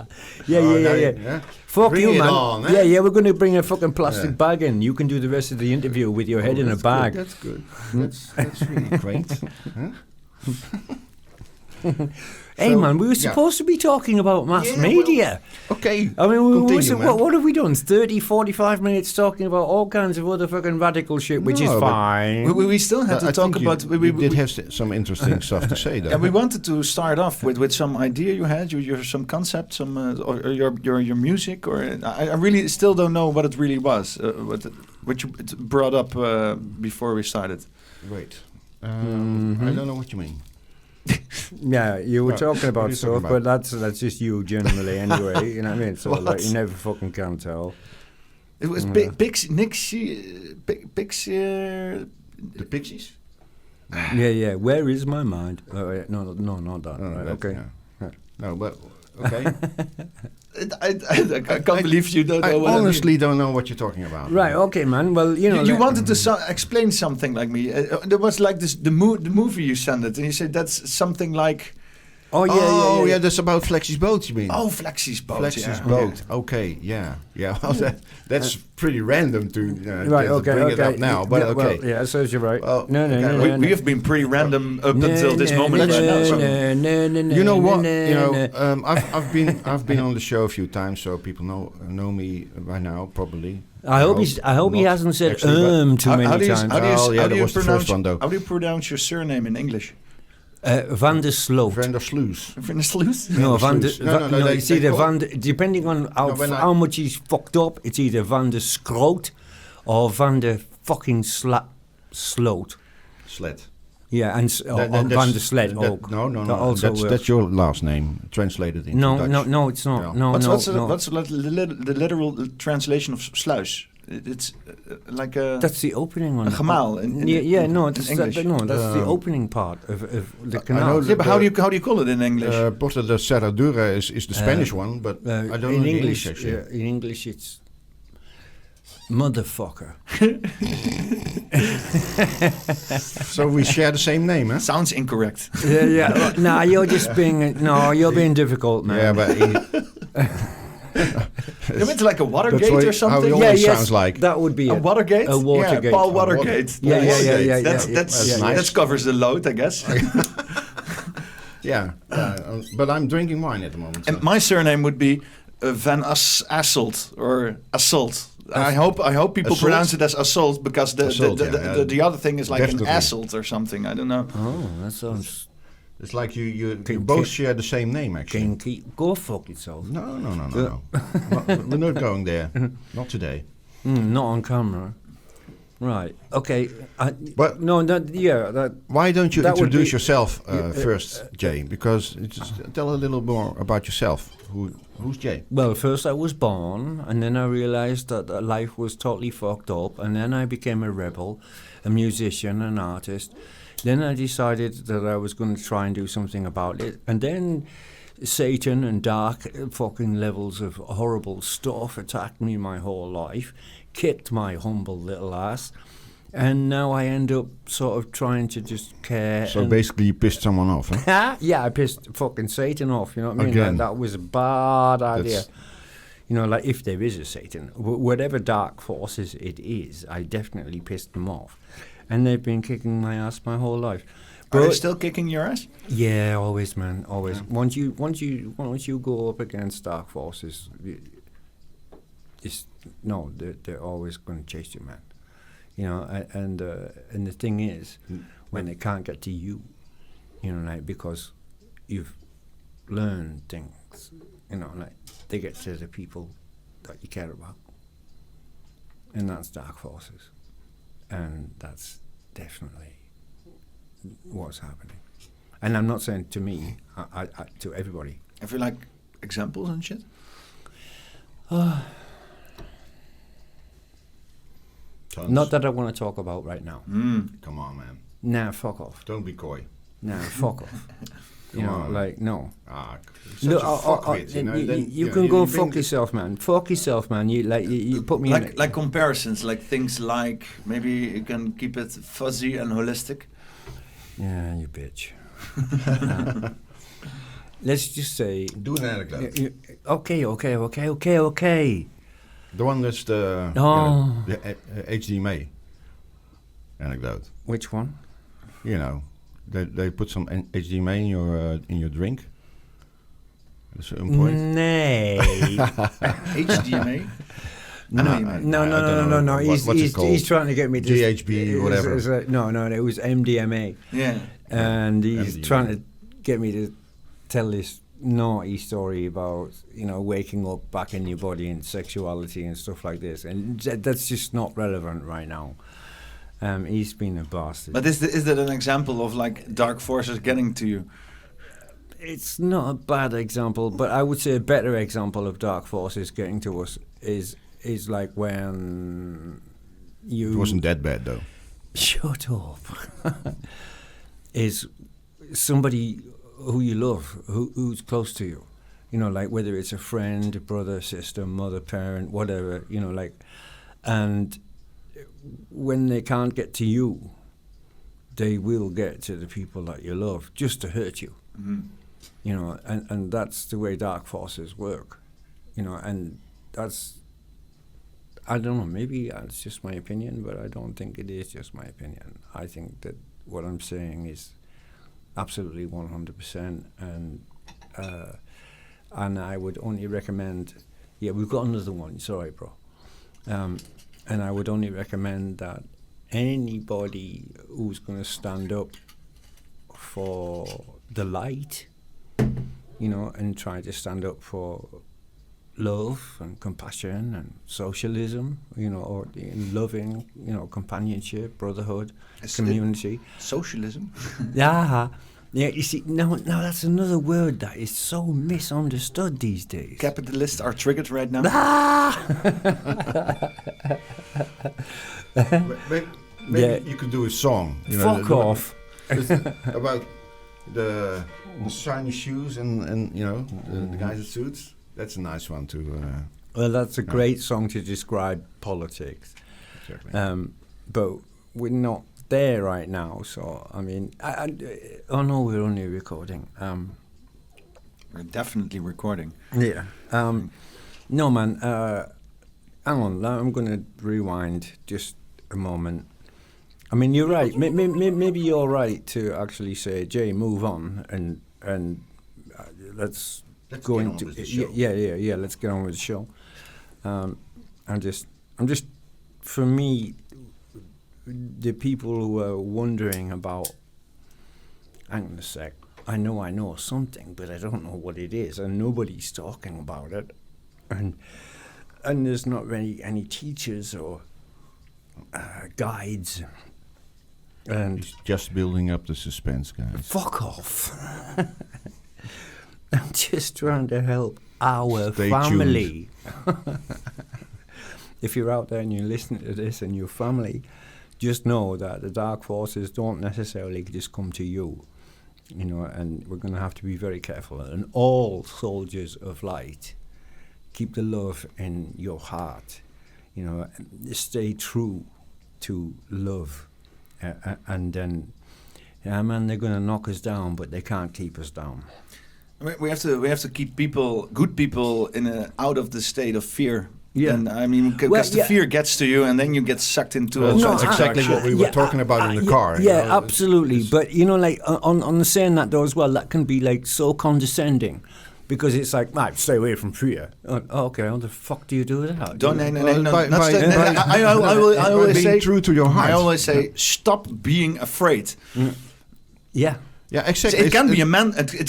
Yeah. Fuck bring you, man. On, eh? Yeah. We're going to bring a fucking plastic bag in. You can do the rest of the interview with your head in a bag. That's good. That's really great. Hey, man, we were supposed to be talking about mass media. Well, okay. I mean, Continue, what have we done? 30, 45 minutes talking about all kinds of other fucking radical shit, which is fine. We still had to talk about... We did have some interesting stuff to say, though. Yeah, we wanted to start off with some idea you had, some concept, or your music, or... I really still don't know what it really was, what you brought up before we started. Wait. I don't know what you mean. Yeah, you were talking about stuff, but that's just you generally anyway. You know what I mean? So like, you never fucking can tell. It was the Pixies. Yeah. Where is my mind? No, not that. Right, okay. Yeah. No, but okay. I can't believe you don't know. I honestly don't know what you're talking about. Right. Okay, man. Well, you wanted to explain something like me. There was like this the movie you sent it, and you said that's something like. Oh yeah. That's about Flexie's boat. You mean? Oh, Flexie's boat. Flexie's boat. Yeah. Okay. Yeah. Well, that's pretty random to bring it up now. But okay. Well, yeah. So you're right. Well, no. We have been pretty random up until this moment. You know what? I've been on the show a few times, so people know me by now probably. I hope he hasn't said too many times. That was the first one though. How do you pronounce your surname in English? Van der Sloot. Van der Sluis. Van der Sluis? No, it's either Van der... Depending on how much he's fucked up, it's either Van der Skroot or Van der fucking Sloot. Sled. Yeah, and Van der Sled ook. No. That's your last name, translated into Dutch. No, it's not. No. What's the literal translation of sluis? It's like a... That's the opening one. A gemaal in that's English. That's the opening part of the canal. But how do you call it in English? Porta de Serradura is the Spanish one, but I don't know in English actually. In English it's motherfucker. So we share the same name, huh? Sounds incorrect. Yeah. No, you're just being... No, you're being difficult, man. Yeah, but... You meant like a Watergate or something? How it sounds like. That would be a Watergate? A Watergate. Yeah, Paul Watergate. Yeah. That's nice. That covers the load, I guess. Yeah, but I'm drinking wine at the moment. And my surname would be Van Asselt or Assault. I hope people Assault? pronounce it as Assault because the other thing is like definitely. an Assault or something. I don't know. Oh, that sounds... It's like you both share the same name, actually. Go fuck yourself. No. We're not going there. Not today. Not on camera. Right. Okay. But why don't you introduce yourself first, Jay? Because tell a little more about yourself. Who's Jay? Well, first I was born, and then I realized that life was totally fucked up, and then I became a rebel, a musician, an artist. Then I decided that I was going to try and do something about it, and then Satan and dark fucking levels of horrible stuff attacked me my whole life, kicked my humble little ass, and now I end up sort of trying to just care. So basically you pissed someone off, huh? Yeah, I pissed fucking Satan off, you know what I mean? Again. That was a bad idea. You know, like if there is a Satan, whatever dark forces it is, I definitely pissed them off. And they've been kicking my ass my whole life. Are they still kicking your ass? Yeah, always, man, always. Yeah. Once you go up against dark forces, they're always going to chase you, man. You know, and the thing is, when they can't get to you, you know, like because you've learned things, you know, like they get to the people that you care about, and that's dark forces. And that's definitely what's happening. And I'm not saying to me, I to everybody. Have you like examples and shit? Not that I want to talk about right now. Come on, man. Nah, fuck off. Don't be coy. Nah, fuck off. You know, on. like, no. Such a fuckwit, you know. You can go fuck yourself, man. Fuck yourself, man. You put me in like comparisons, like things like maybe you can keep it fuzzy and holistic. Yeah, you bitch. Let's just say. Do an anecdote. Okay. The one that's the HDMA anecdote. Which one? You know, they put some HDMA in your drink. At a certain point. Nay. HDMA. No. He's trying to get me to GHB, whatever. It was MDMA. Yeah. And he's MDMA. trying to get me to tell this naughty story about, you know, waking up back in your body and sexuality and stuff like this. And that's just not relevant right now. He's been a bastard. But is that an example of like dark forces getting to you? It's not a bad example, but I would say a better example of dark forces getting to us is like when you... It wasn't that bad, though. Shut up. Is somebody who you love, who's close to you. You know, like whether it's a friend, a brother, sister, mother, parent, whatever, you know, like... And when they can't get to you, they will get to the people that you love just to hurt you. Mm-hmm. You know, and that's the way dark forces work. You know, and that's... I don't know, maybe it's just my opinion, but I don't think it is just my opinion. I think that what I'm saying is absolutely 100%, and I would only recommend... Yeah, we've got another one, sorry, bro. And I would only recommend that anybody who's going to stand up for the light, you know, and try to stand up for love and compassion and socialism, you know, or loving, you know, companionship, brotherhood, community. Socialism? Yeah. Yeah, you see, now that's another word that is so misunderstood these days. Capitalists are triggered right now. Maybe you could do a song. You know, Fuck off. About the shiny shoes and you know, the guys in suits. That's a nice one to... well, that's a great song to describe politics. Exactly. But we're not there right now. So I mean, oh no, we're only recording. We're definitely recording. Yeah. No, man. Hang on. I'm going to rewind just a moment. I mean, you're right. Maybe you're right to actually say, Jay, move on, and let's go into the show. Yeah. Let's get on with the show. I'm just for me, the people who are wondering about, hang on a sec, I know something, but I don't know what it is, and nobody's talking about it, and there's not really any teachers or guides. And he's just building up the suspense, guys. Fuck off. I'm just trying to help our Stay family. If you're out there and you're listening to this and your family, just know that the dark forces don't necessarily just come to you, you know, and we're going to have to be very careful. And all soldiers of light, keep the love in your heart, you know, and stay true to love. And then, yeah, man, they're going to knock us down, but they can't keep us down. We have to keep good people out of the state of fear. Yeah, and I mean, because the fear gets to you, and then you get sucked into. That's exactly what we were talking about in the car. Yeah, absolutely. But you know, like on saying that though as well, that can be like so condescending. Because it's like, stay away from fear. Okay, how the fuck do you do that? I always say, true to your heart. I always say, stop being afraid. Yeah. Yeah, exactly. So it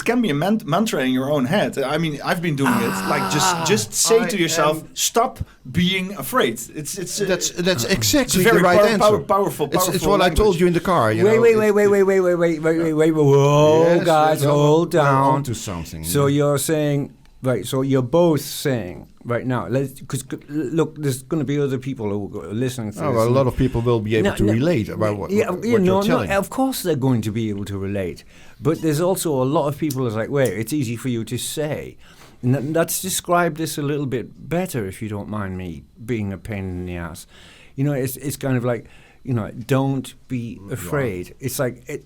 can be a mantra in your own head. I mean, I've been doing it. Like just say to yourself, stop being afraid. That's exactly very the right answer. Powerful. It's what I told you in the car. Wait. Whoa, yes, guys, hold down. On to something. So you're saying, right? So you're both saying right now. Because look, there's going to be other people who are listening to this. Well, a lot of people will be able to relate about what you're telling. Of course, they're going to be able to relate. But there's also a lot of people who's like, wait, it's easy for you to say. And let's describe this a little bit better, if you don't mind me being a pain in the ass. You know, it's kind of like, you know, don't be afraid. It's like,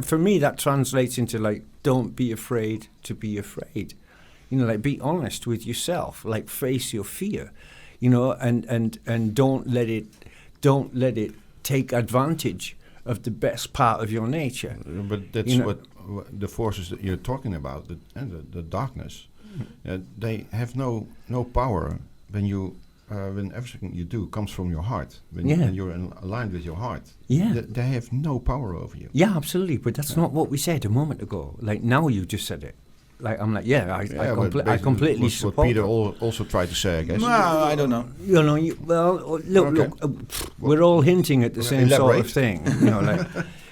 for me, that translates into like, don't be afraid to be afraid. You know, like be honest with yourself, like face your fear, you know, and don't let it take advantage of the best part of your nature. But that's what the forces that you're talking about, the darkness, they have no power when everything you do comes from your heart, when you're aligned with your heart. Yeah, they have no power over you. Yeah, absolutely. But that's not what we said a moment ago. Like now you just said it. Like I'm like, I completely support. What Peter also tried to say, I guess. No, I don't know. You know, look, we're all hinting at the same sort of thing. You know, like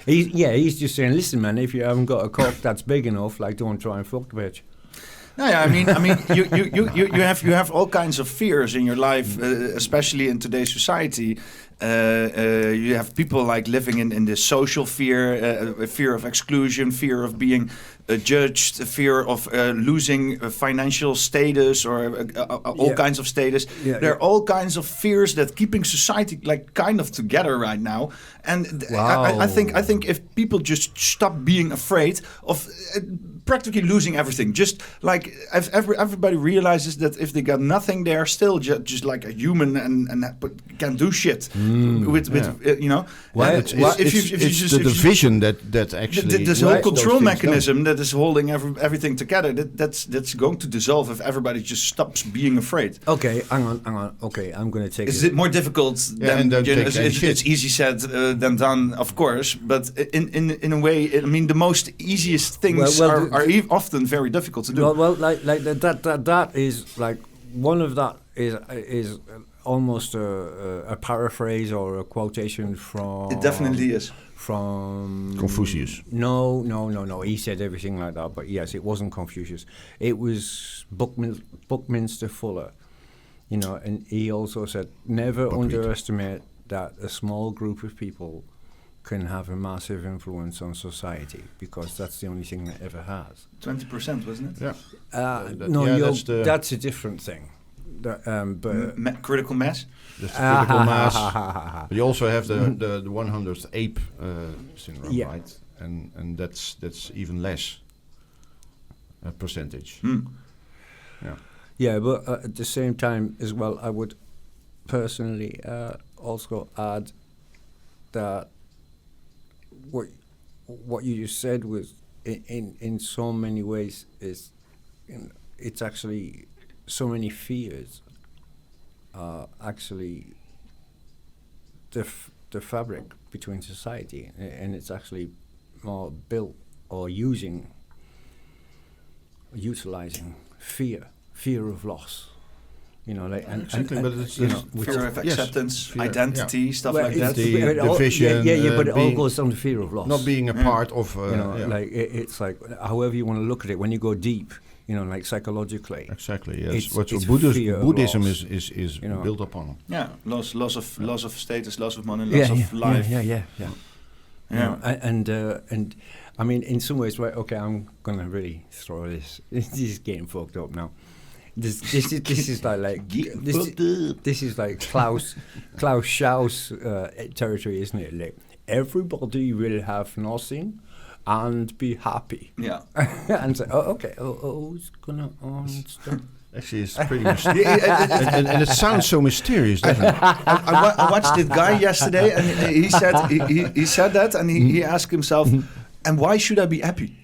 he's just saying, listen, man, if you haven't got a cock that's big enough, like don't try and fuck the bitch. No, yeah, I mean, you have all kinds of fears in your life, especially in today's society. You have people like living in this social fear, fear of exclusion, fear of being judged, fear of losing financial status or all kinds of status. Yeah, there are all kinds of fears that keeping society like kind of together right now. And I think if people just stop being afraid of practically losing everything, just like if everybody realizes that if they got nothing, they're still just like a human and can do shit. With you know, it's the division that actually this whole control mechanism that is holding everything together. That's going to dissolve if everybody just stops being afraid. Okay, hang on. Okay, I'm going to take. Is it more difficult than it's easy said than done, of course, but in a way, I mean, the most easiest things are often very difficult to do. Well, like that is like one of that is almost a paraphrase or a quotation from. It definitely is. From Confucius. No. He said everything like that, but yes, it wasn't Confucius. It was Buckminster Fuller, you know, and he also said, never underestimate that a small group of people can have a massive influence on society, because that's the only thing that ever has. 20%, wasn't it? Yeah. That's a different thing. Critical mass. There's the critical mass. But you also have the 100th ape syndrome, right? And that's even less percentage. Yeah, but at the same time as well, I would personally also add that what you just said was in so many ways is it's actually so many fears are actually the fabric between society, and it's actually more built or utilizing fear of loss. Exactly, but it's fear of acceptance, identity, stuff like that. The vision, but it all goes down to fear of loss. Not being a part of, like it's like however you want to look at it. When you go deep, like psychologically. Exactly. Yes. It's Buddhism is built upon. Yeah, loss of status, loss of money, loss of life. Yeah. And I mean, in some ways, right? Okay, I'm gonna really throw this. This is getting fucked up now. This is like Klaus Schau's territory, isn't it? Like everybody will have nothing and be happy. Yeah. And say, okay, who's gonna own stuff? Actually, it's pretty mysterious. and it sounds so mysterious, doesn't it? I watched this guy yesterday, and he said that, and he asked himself, and why should I be happy?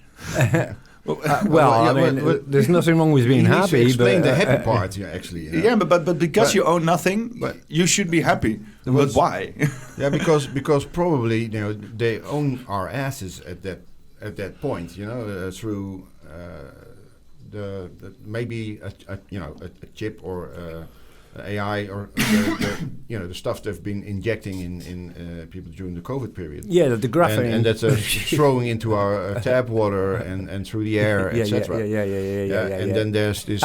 There's nothing wrong with being happy. He explained the happy part, actually. Yeah, but because you own nothing, you should be happy. But why? because probably they own our asses at that point. Through the maybe a chip or AI or the stuff they've been injecting in people during the COVID period. Yeah, the graphene, and that's throwing into our tap water and through the air, etc. Yeah. And then there's this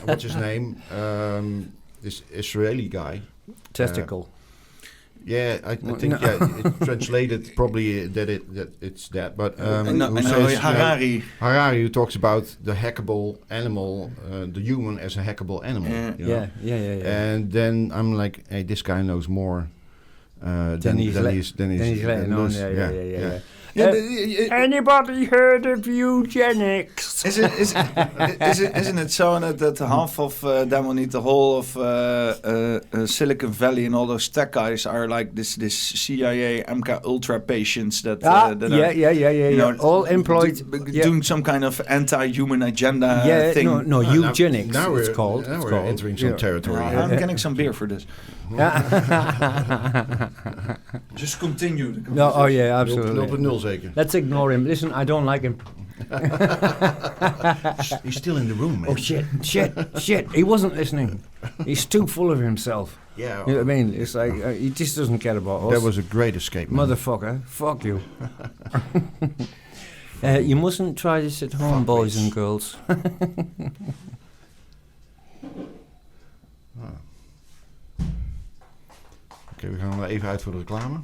what's his name? This Israeli guy. Testicle. I think it translated probably that it's that, but Harari, who talks about the hackable animal, the human as a hackable animal. Yeah. And then I'm like, hey, this guy knows more than he's letting on. Yeah. Anybody heard of eugenics? Isn't it so that half of them will need the whole of Silicon Valley and all those tech guys are like this CIA MK Ultra patients that are all employed doing some kind of anti-human agenda thing. No, eugenics. Now it's called. Now we're entering some territory. I'm getting some beer for this. Just continue. Absolutely. Let's ignore him. Listen, I don't like him. He's still in the room, man. Oh, shit. He wasn't listening. He's too full of himself. Yeah. You know what I mean? It's like, he just doesn't care about us. That was a great escape, man. Motherfucker. Fuck you. You mustn't try this at home, boys and girls. Oké, we gaan er even uit voor de reclame.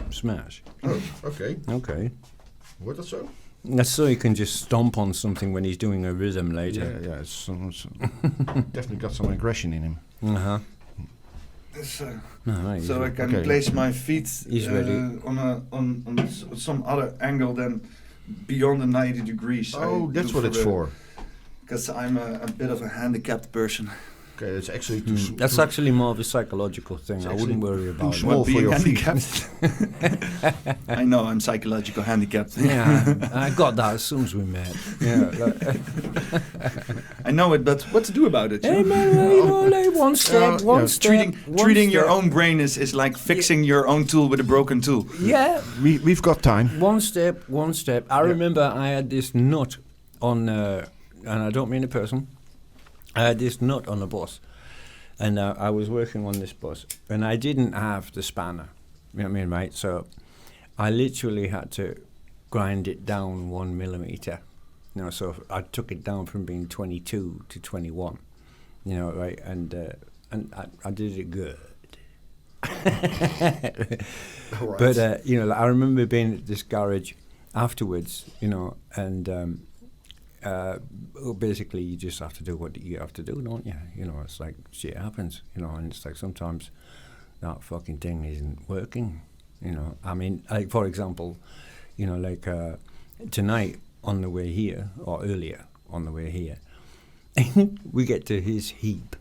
Smash. Oh, oké. Okay. Wordt dat zo? That's so you can just stomp on something when he's doing a rhythm later. Yeah, it's definitely got some aggression in him. Uh-huh. So I can place my feet on some other angle than beyond the 90 degrees. Oh, that's what it's for. Because I'm a bit of a handicapped person. Okay, it's actually that's actually more of a psychological thing. I wouldn't worry about too small for your handicapped. I know I'm psychological handicapped. Yeah, I got that as soon as we met. Yeah, I know it, but what to do about it? Hey man, like one step. Treating your own brain is like fixing your own tool with a broken tool. Yeah, we've got time. One step. I remember I had this nut on, and I don't mean a person. I had this nut on the bus, and I was working on this bus, and I didn't have the spanner, you know what I mean, right? So I literally had to grind it down 1 millimeter, so I took it down from being 22 to 21, right? And I did it good. Right. But, I remember being at this garage afterwards, and basically you just have to do what you have to do, don't you? You know, it's like shit happens, you know, and it's like sometimes that fucking thing isn't working, you know. I mean, like for example, you know, like tonight on the way here, or earlier on the way here, we get to his heap,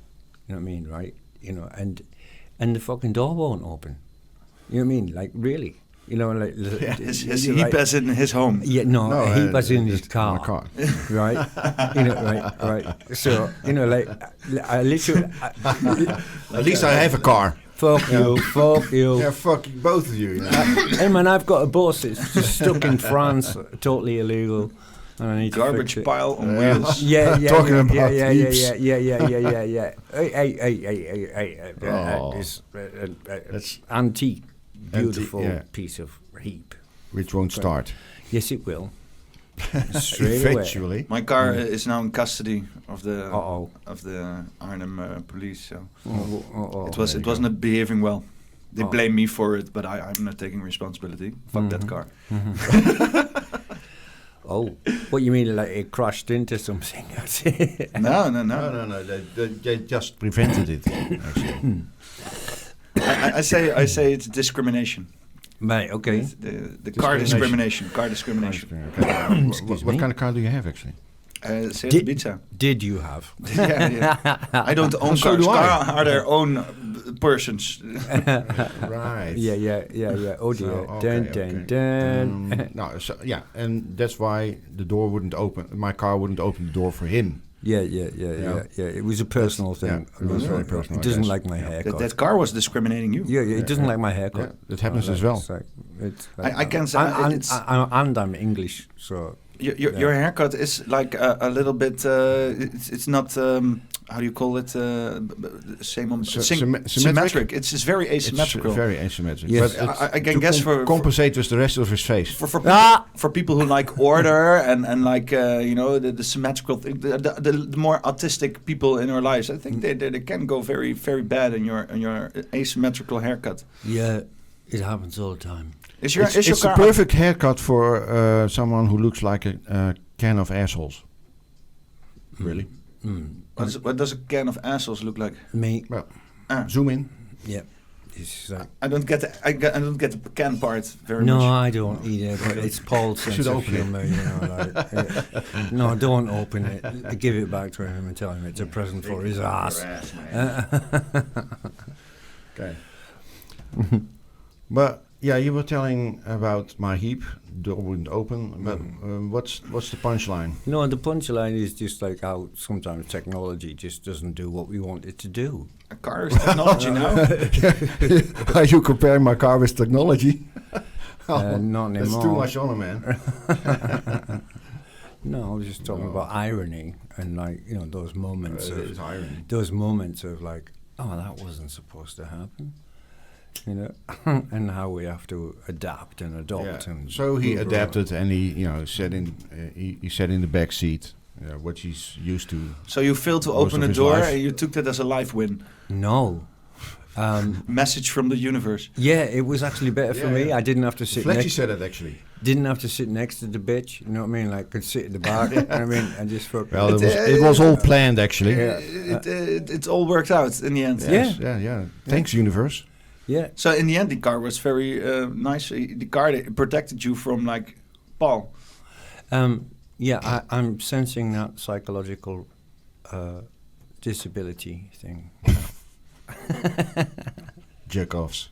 you know what I mean, right? You know, and the fucking door won't open. You know what I mean? Like, really? You know, like... his heap as in his home. Yeah, no heap as in his car. My car. Right? You know, right. So, you know, like, I literally... At least I have a car. Fuck you. Yeah, fuck you, both of you. Hey, man, I've got a bus. It's just stuck in France, totally illegal. And I need Garbage to fix it. pile on wheels. Yeah. Talking about heaps. Yeah. Hey. That's Antique, beautiful piece of heap. which won't start. Yes, it will. Straight away. Eventually. My car is now in custody of the Arnhem police. So it wasn't behaving well. They blame me for it, but I'm not taking responsibility. Fuck that car. Oh, what you mean? Like it crashed into something? No. They just prevented it. Actually. I say it's discrimination. Right. Okay. The car discrimination. Car discrimination. Okay. What kind of car do you have actually? Seat Ibiza. Did you have? Yeah. I don't own So cars. do I. Cars are their own persons. Right. Yeah. Oh dear. Okay. Dun. No, so, yeah, and that's why the door wouldn't open. My car wouldn't open the door for him. Yeah. It was a personal thing. Yeah, it was very personal. It doesn't like my haircut. That car was discriminating you. Yeah. It doesn't like my haircut. Yeah, that happens as well. It's like, I can say and I'm English, so your haircut is like a little bit. It's not. How do you call it? Symmetric. It's very asymmetrical. It's very asymmetric. Yes. But I can guess for compensate with the rest of his face. For people who like order and like the symmetrical thing, the more autistic people in our lives, I think they can go very very bad in your asymmetrical haircut. Yeah, it happens all the time. Is your It's car the perfect haircut for someone who looks like a can of assholes. Really? What does a can of assholes look like? Me. Well, zoom in. Yeah. It's like, I don't get the can part very no, much. I don't either. But it's Paul's sense Should of open it. humor, you know. Like, no, don't open it. Give it back to him and tell him it's a present for his ass. Okay. But yeah, you were telling about my heap. Door wouldn't open. But what's the punchline? No, the punchline is just like how sometimes technology just doesn't do what we want it to do. A car is technology now. Are you comparing my car with technology? Not anymore. That's too much on a man. No, I was just talking about irony and like those moments. It's irony. Those moments of like, oh, that wasn't supposed to happen. And how we have to adapt and adopt. Yeah. And So he adapted and he sat in he sat in the back seat, what he's used to. So you failed to Most open of a his door life. and you took that as a life win. No. Message from the universe. Yeah, it was actually better for me. Yeah. I didn't have to sit Fletchy next. said it actually. Didn't have to sit next to the bitch. You know what I mean? Like could sit at the back. You know what I mean? And just for Well, it was all planned actually. It all worked out in the end. Yes, yeah. Thanks, universe. yeah. So in the end, the car was very nice. The car protected you from like Paul. Yeah, I'm sensing that psychological disability thing. Jerk-offs.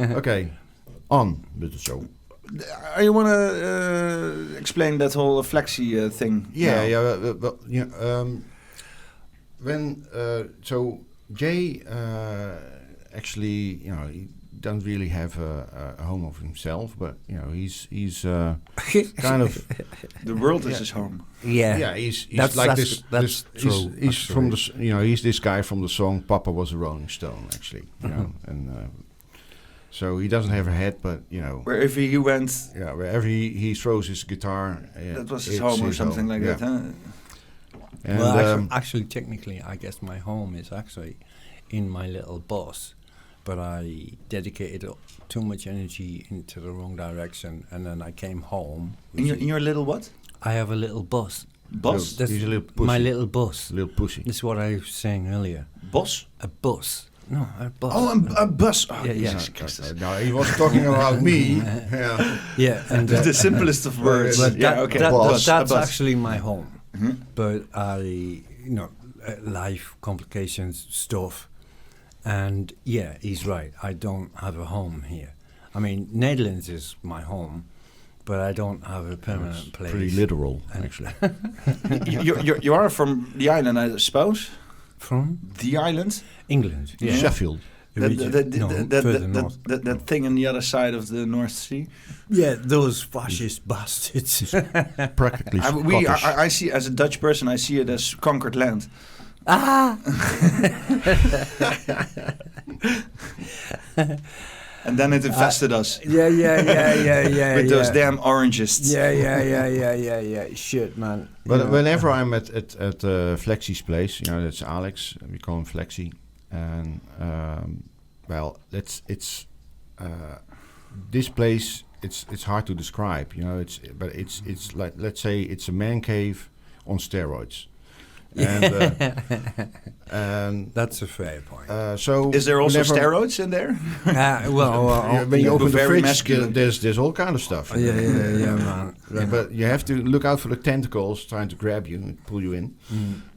Okay, on with the show. You want to explain that whole flexi thing? Yeah. When so Jay actually, he doesn't really have a home of himself, but he's kind of The world is his home. Yeah. he's That's- like that's- this. that's true, He's actually. from the he's this guy from the song "Papa Was a Rolling Stone," actually, and so he doesn't have a head, but Wherever he went, wherever he throws his guitar, that was his it's home or his something home. like that. Huh? And Well, actually, technically, I guess my home is actually in my little bus, but I dedicated too much energy into the wrong direction, and then I came home. In your little what? I have a little bus Bos? That's he's a little pussy. my little bus. Little pussy. That's what I was saying earlier. Bos? A bus. No, a bus. Oh, a bus. Oh, Yeah, Jesus Christus. No, he was talking about me. Yeah. Yeah, and The simplest of words. but Yeah, that, okay. that- Bus. that's A bus. actually my home. Mhm. But life complications stuff, and yeah, he's right. I don't have a home here. I mean, Netherlands is my home, but I don't have a permanent place. Pretty literal, And- actually. You are from the island, I suppose? From The island? England. Yeah. Sheffield. The That, region- that, no, that, further that, north. that thing on the other side of the North Sea? Yeah, those fascist bastards. Practically I Scottish. I see, as a Dutch person, I see it as conquered land. Ah! And then it infested us Yeah. with those damn orangists. Yeah. Shit, man. But You know, whenever I'm at Flexi's place, that's Alex. We call him Flexi, and it's this place. It's hard to describe, It's like, let's say it's a man cave on steroids, and that's a fair point. so Is there also whenever- steroids in there? when you open the very fridge, masculine. there's all kind of stuff. Yeah, man. Yeah, but you have to look out for the tentacles trying to grab you and pull you in.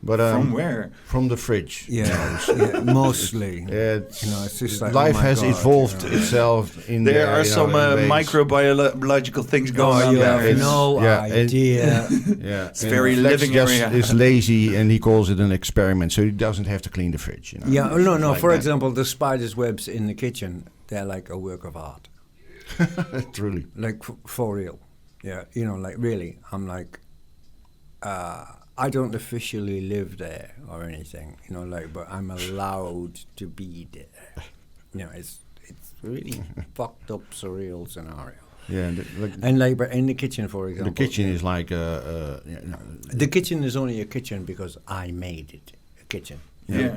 But From where? From the fridge. Yeah, mostly. It's, It's just like, life oh my has God, evolved itself in There are some in ways. microbiological things going Oh, on you there. have no idea. Yeah, It's very Flex living just area. is lazy and he calls it an experiment, so he doesn't have to clean the fridge. Yeah, It's no. like For that. example, the spider's webs in the kitchen, they're like a work of art. Truly. Like, for real. Yeah, really. I'm like, I don't officially live there or anything, but I'm allowed to be there. It's really fucked up, surreal scenario. Yeah, And but in the kitchen, for example. the kitchen is like The kitchen is only a kitchen because I made it a kitchen.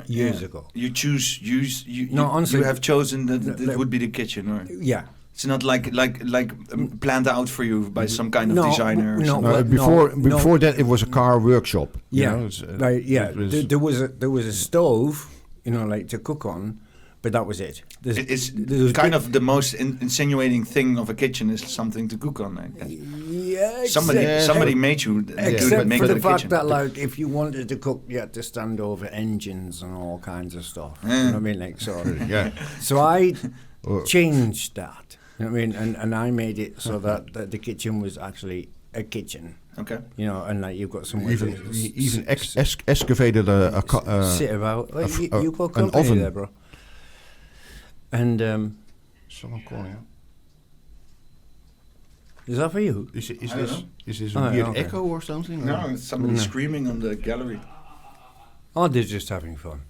Years ago. You choose. No, honestly, you have chosen that it like- would be the kitchen, or Yeah. it's not like planned out for you by some kind of No, designer. Or no, something. well, before that it was a car workshop. Yeah, right. Yeah, it was- there was a stove, to cook on, but that was it. It's kind of the most insinuating thing of a kitchen is something to cook on. I guess. Yeah, Somebody made you do Except make for it the a fact kitchen. that, if you wanted to cook, you had to stand over engines and all kinds of stuff. You know what I mean? Yeah. So I changed that. You know what I mean? And I made it so that the kitchen was actually a kitchen. Okay. And you've got somewhere Even excavated a sit about. Well, you got an company oven. there, bro. And Someone calling out. is that for you? Is I don't this know. is this Oh, a weird okay. echo or something? No, Or- it's somebody No. screaming on the gallery. Oh, they're just having fun.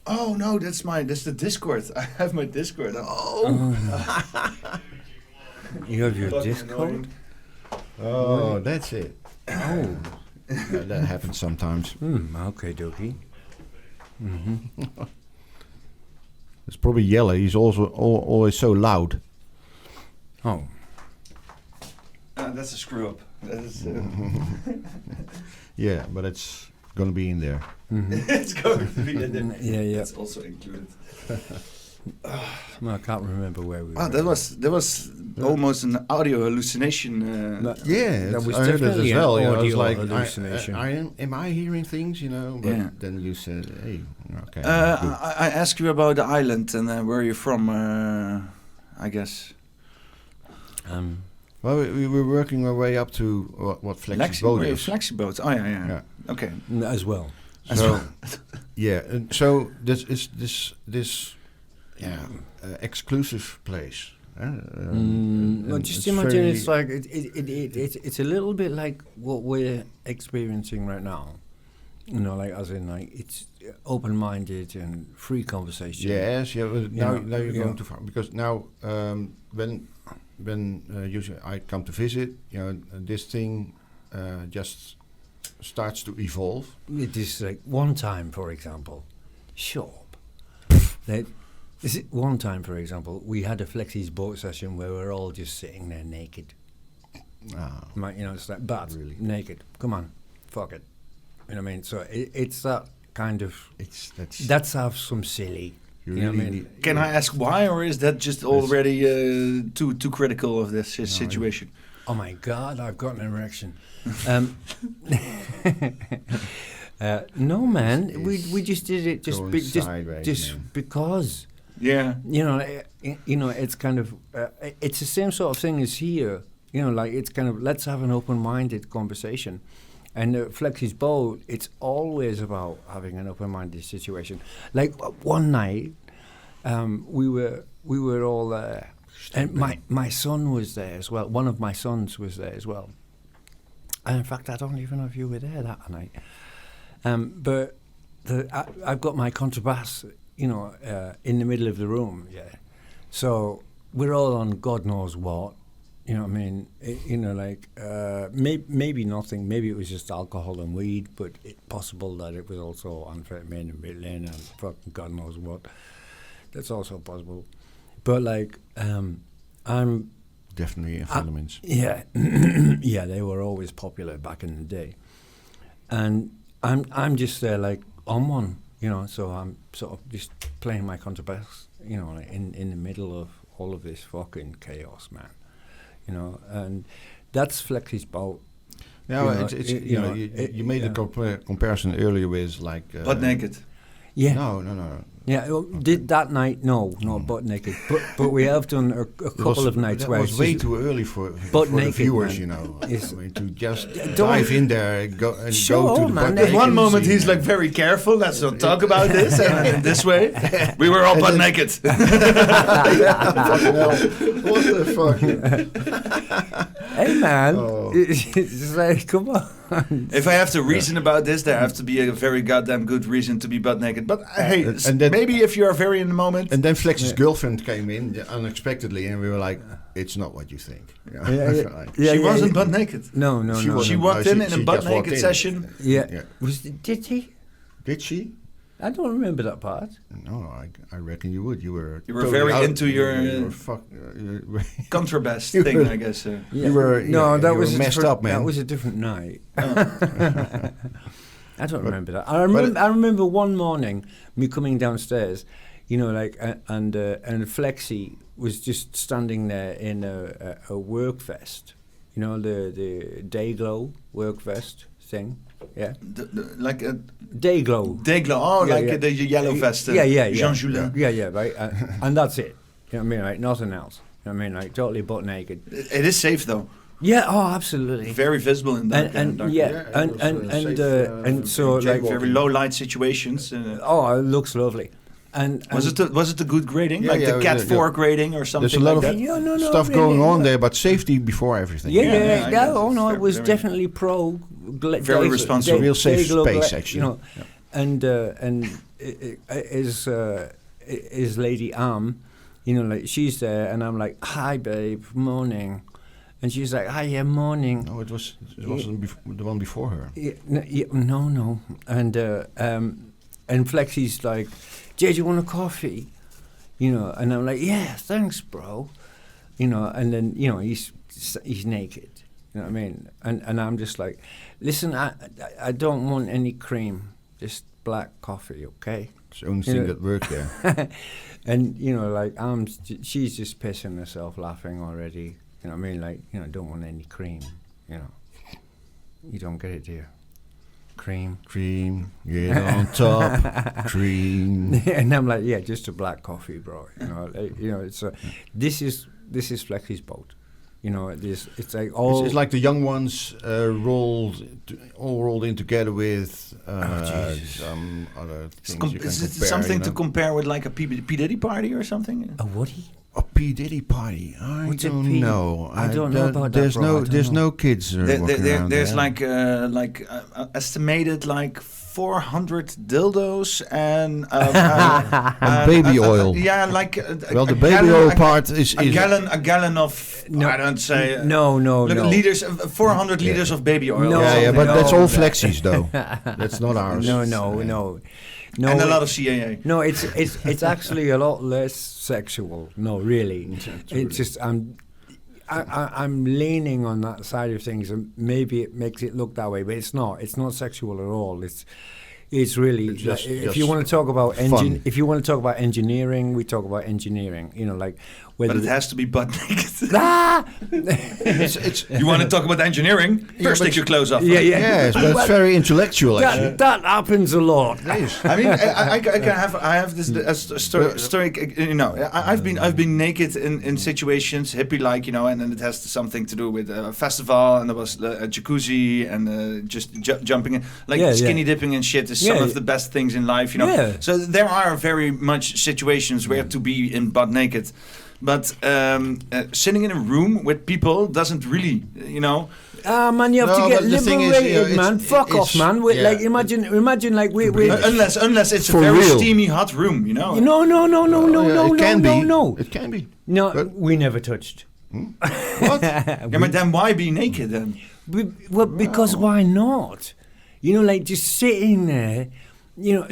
Oh no, that's the Discord. I have my Discord. You have your Fucking Discord? annoying. Oh, that's it. Oh. That happens sometimes. Okay, dokie. It's probably Jelle. He's also always so loud. Oh. That's a screw up. That is, Yeah, but it's gonna be in there. it's going to be in there. Yeah. That's also included. No, I can't remember where we were. Oh, that was almost an audio hallucination. Yeah, that was I heard it definitely as well. an I was audio like, hallucination. am I hearing things? But Yeah. then you said, hey, okay. good. I asked you about the island and where you're from. I guess. Well, we were working our way up to what Flexi's boat is. Flexiboat. Oh yeah. Yeah. Okay. As well. So, yeah, and so this is this exclusive place. Well, just imagine it's like it's a little bit like what we're experiencing right now. As in it's open-minded and free conversation. Yes, yeah. But now you're yeah. going too far because now when usually I come to visit, this thing just starts to evolve. It is like one time, for example, one time, for example, we had a Flexi's boat session where we're all just sitting there naked. It's like, but really naked. Come on, fuck it. You know what I mean? So it's that kind of. That's some silly. You know what I mean? Can I ask why, or is that just already too critical of this situation? Oh my God, I've got an erection. No, man, we just did it just because. Yeah. It's kind of it's the same sort of thing as here. It's kind of let's have an open-minded conversation. And Flexi's boat, it's always about having an open-minded situation. Like one night, we were all there, and my son was there as well. One of my sons was there as well. And in fact, I don't even know if you were there that night. But I've got my contrabass, in the middle of the room. Yeah, so we're all on God knows what. You know what I mean? Maybe nothing. Maybe it was just alcohol and weed, but it's possible that it was also amphetamine and Ritalin and fucking God knows what. That's also possible. But I'm definitely amphetamines. Yeah, yeah, they were always popular back in the day, and I'm just there on one, So I'm sort of just playing my contrabass, in the middle of all of this fucking chaos, man. And that's Flexi's boat. Yeah, you made a comparison earlier with butt naked. Yeah. No. Yeah, did that night? No, not butt naked. But we have done a couple of nights where it was way too early for the viewers, to just dive in there and go to the butt naked. At one moment he's very careful. Let's not talk about this. And in this way, we were all butt naked. Fucking hell! What the fuck? Hey man, it's like, come on. If I have to reason about this, there have to be a very goddamn good reason to be butt naked. But hey, and then, maybe if you are very in the moment. And then Flex's girlfriend came in unexpectedly, and we were like, "It's not what you think." She wasn't butt naked. No. She walked in a butt naked session. Yeah. Did she? Did she? I don't remember that part. No, I reckon you would. You were totally very into your contrabass thing, I guess. You were that was messed up, man. That was a different night. I don't remember that. I remember one morning me coming downstairs, and Flexi was just standing there in a work vest, the day glow work vest thing. Yeah, like a day glow. Day glow. Oh, the yellow vest. Jean Julien. Yeah, right. And that's it. You know what I mean? Like nothing else. You know what I mean? Like totally butt naked. It is safe though. Yeah. Oh, absolutely. Very visible in that. And so very low light situations. It looks lovely. And was it a good grading, the Cat 4 grading or something? There's a lot of stuff going on there, but safety before everything. Yeah. It was definitely pro. Very responsible, real safe space, actually. And is Lady Am, she's there, and I'm like, "Hi, babe, morning," and she's like, "Hi, yeah, morning." No, it wasn't the one before her. No, and Flexi's like, "Jay, do you want a coffee?" And I'm like, "Yeah, thanks, bro." And then he's naked. You know what I mean? And I'm just like, "Listen, I don't want any cream, just black coffee, okay?" It's the only thing that worked there. And she's just pissing herself laughing already. You know what I mean? Don't want any cream. You don't get it, dear. Cream, get on top, cream. And I'm like, yeah, just a black coffee, bro. It's this is Flexi's boat. It's like all. It's like the young ones rolled in together with some other things. Is it something to compare with like a P. Diddy party or something? A woody? A P. Diddy party? I don't know. I don't know about there's that. There's no kids walking around There's there. estimated 400 dildos and baby oil. The baby oil part is a gallon of. No, I don't say no. Liters, 400 liters of baby oil. But that's all Flexi's though. That's not ours. No. And a lot of CAA. No, it's actually a lot less sexual. No, really. It's just I'm leaning on that side of things, and maybe it makes it look that way, but it's not. It's not sexual at all. It's really if you want to talk about engineering, we talk about engineering. You know, like whether but it has to be butt naked. it's you want to talk about engineering? First, take your clothes off. Yeah. Yes, but it's very intellectual. That happens a lot. I mean, I have this story. You know, I've been naked in situations hippie like, you know, and then it has something to do with a festival, and there was a jacuzzi and just jumping in, like skinny dipping and shit is some of the best things in life, you know. Yeah. So there are very much situations where to be in butt naked. But sitting in a room with people doesn't really, you know. Man, you have to get liberated, man. Fuck off, man. Like imagine, like we unless it's a very steamy, hot room, you know. No. It can be. No, we never touched. What? But then why be naked then? Because why not? You know, like just sitting there. You know,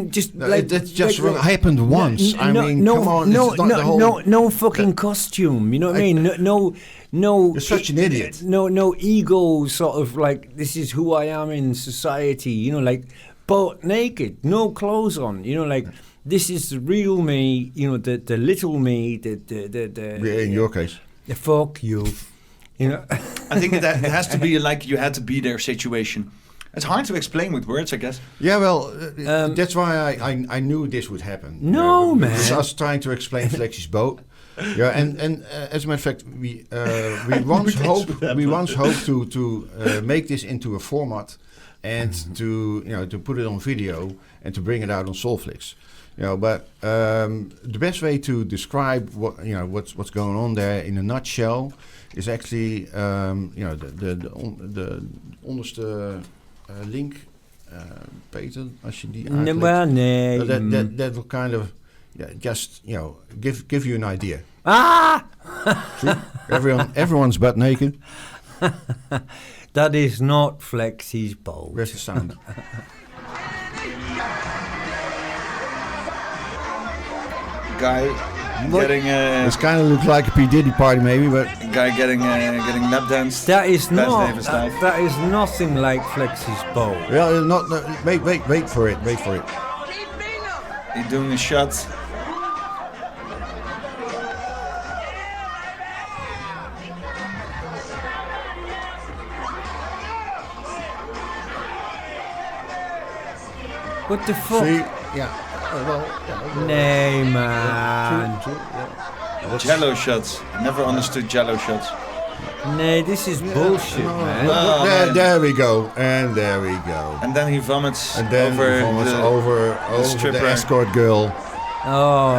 just that's just happened once. Come on, no fucking costume. You know what I mean? No. You're such an idiot. No ego. Sort of like this is who I am in society. You know, like butt naked, no clothes on. You know, like this is the real me. You know, the little me. The in your case, the fuck you. You know, I think that it has to be like you had to be there situation. It's hard to explain with words, I guess. Yeah, well, that's why I knew this would happen. No, man. Because I was trying to explain Flexie's boat. Yeah, and as a matter of fact, we once hoped to make this into a format and to put it on video and to bring it out on Soulflix. You know, but the best way to describe what's going on there in a nutshell is actually the onderste link, Peter, als je die uitlegt. Nee. That will kind of just give you an idea. See? Everyone's butt naked. That is not Flexie's boat. Where's the sound? Guy getting this kind of looks like a P Diddy party, maybe, but guy getting lap danced. That is nothing like Flexie's bow. Well, wait for it. He's doing a shot. What the fuck? See, Nee, man. Jello shots. Never understood Jello shots. Nee, this is bullshit, man. There we go. And there we go. And then he vomits over the escort girl. Oh,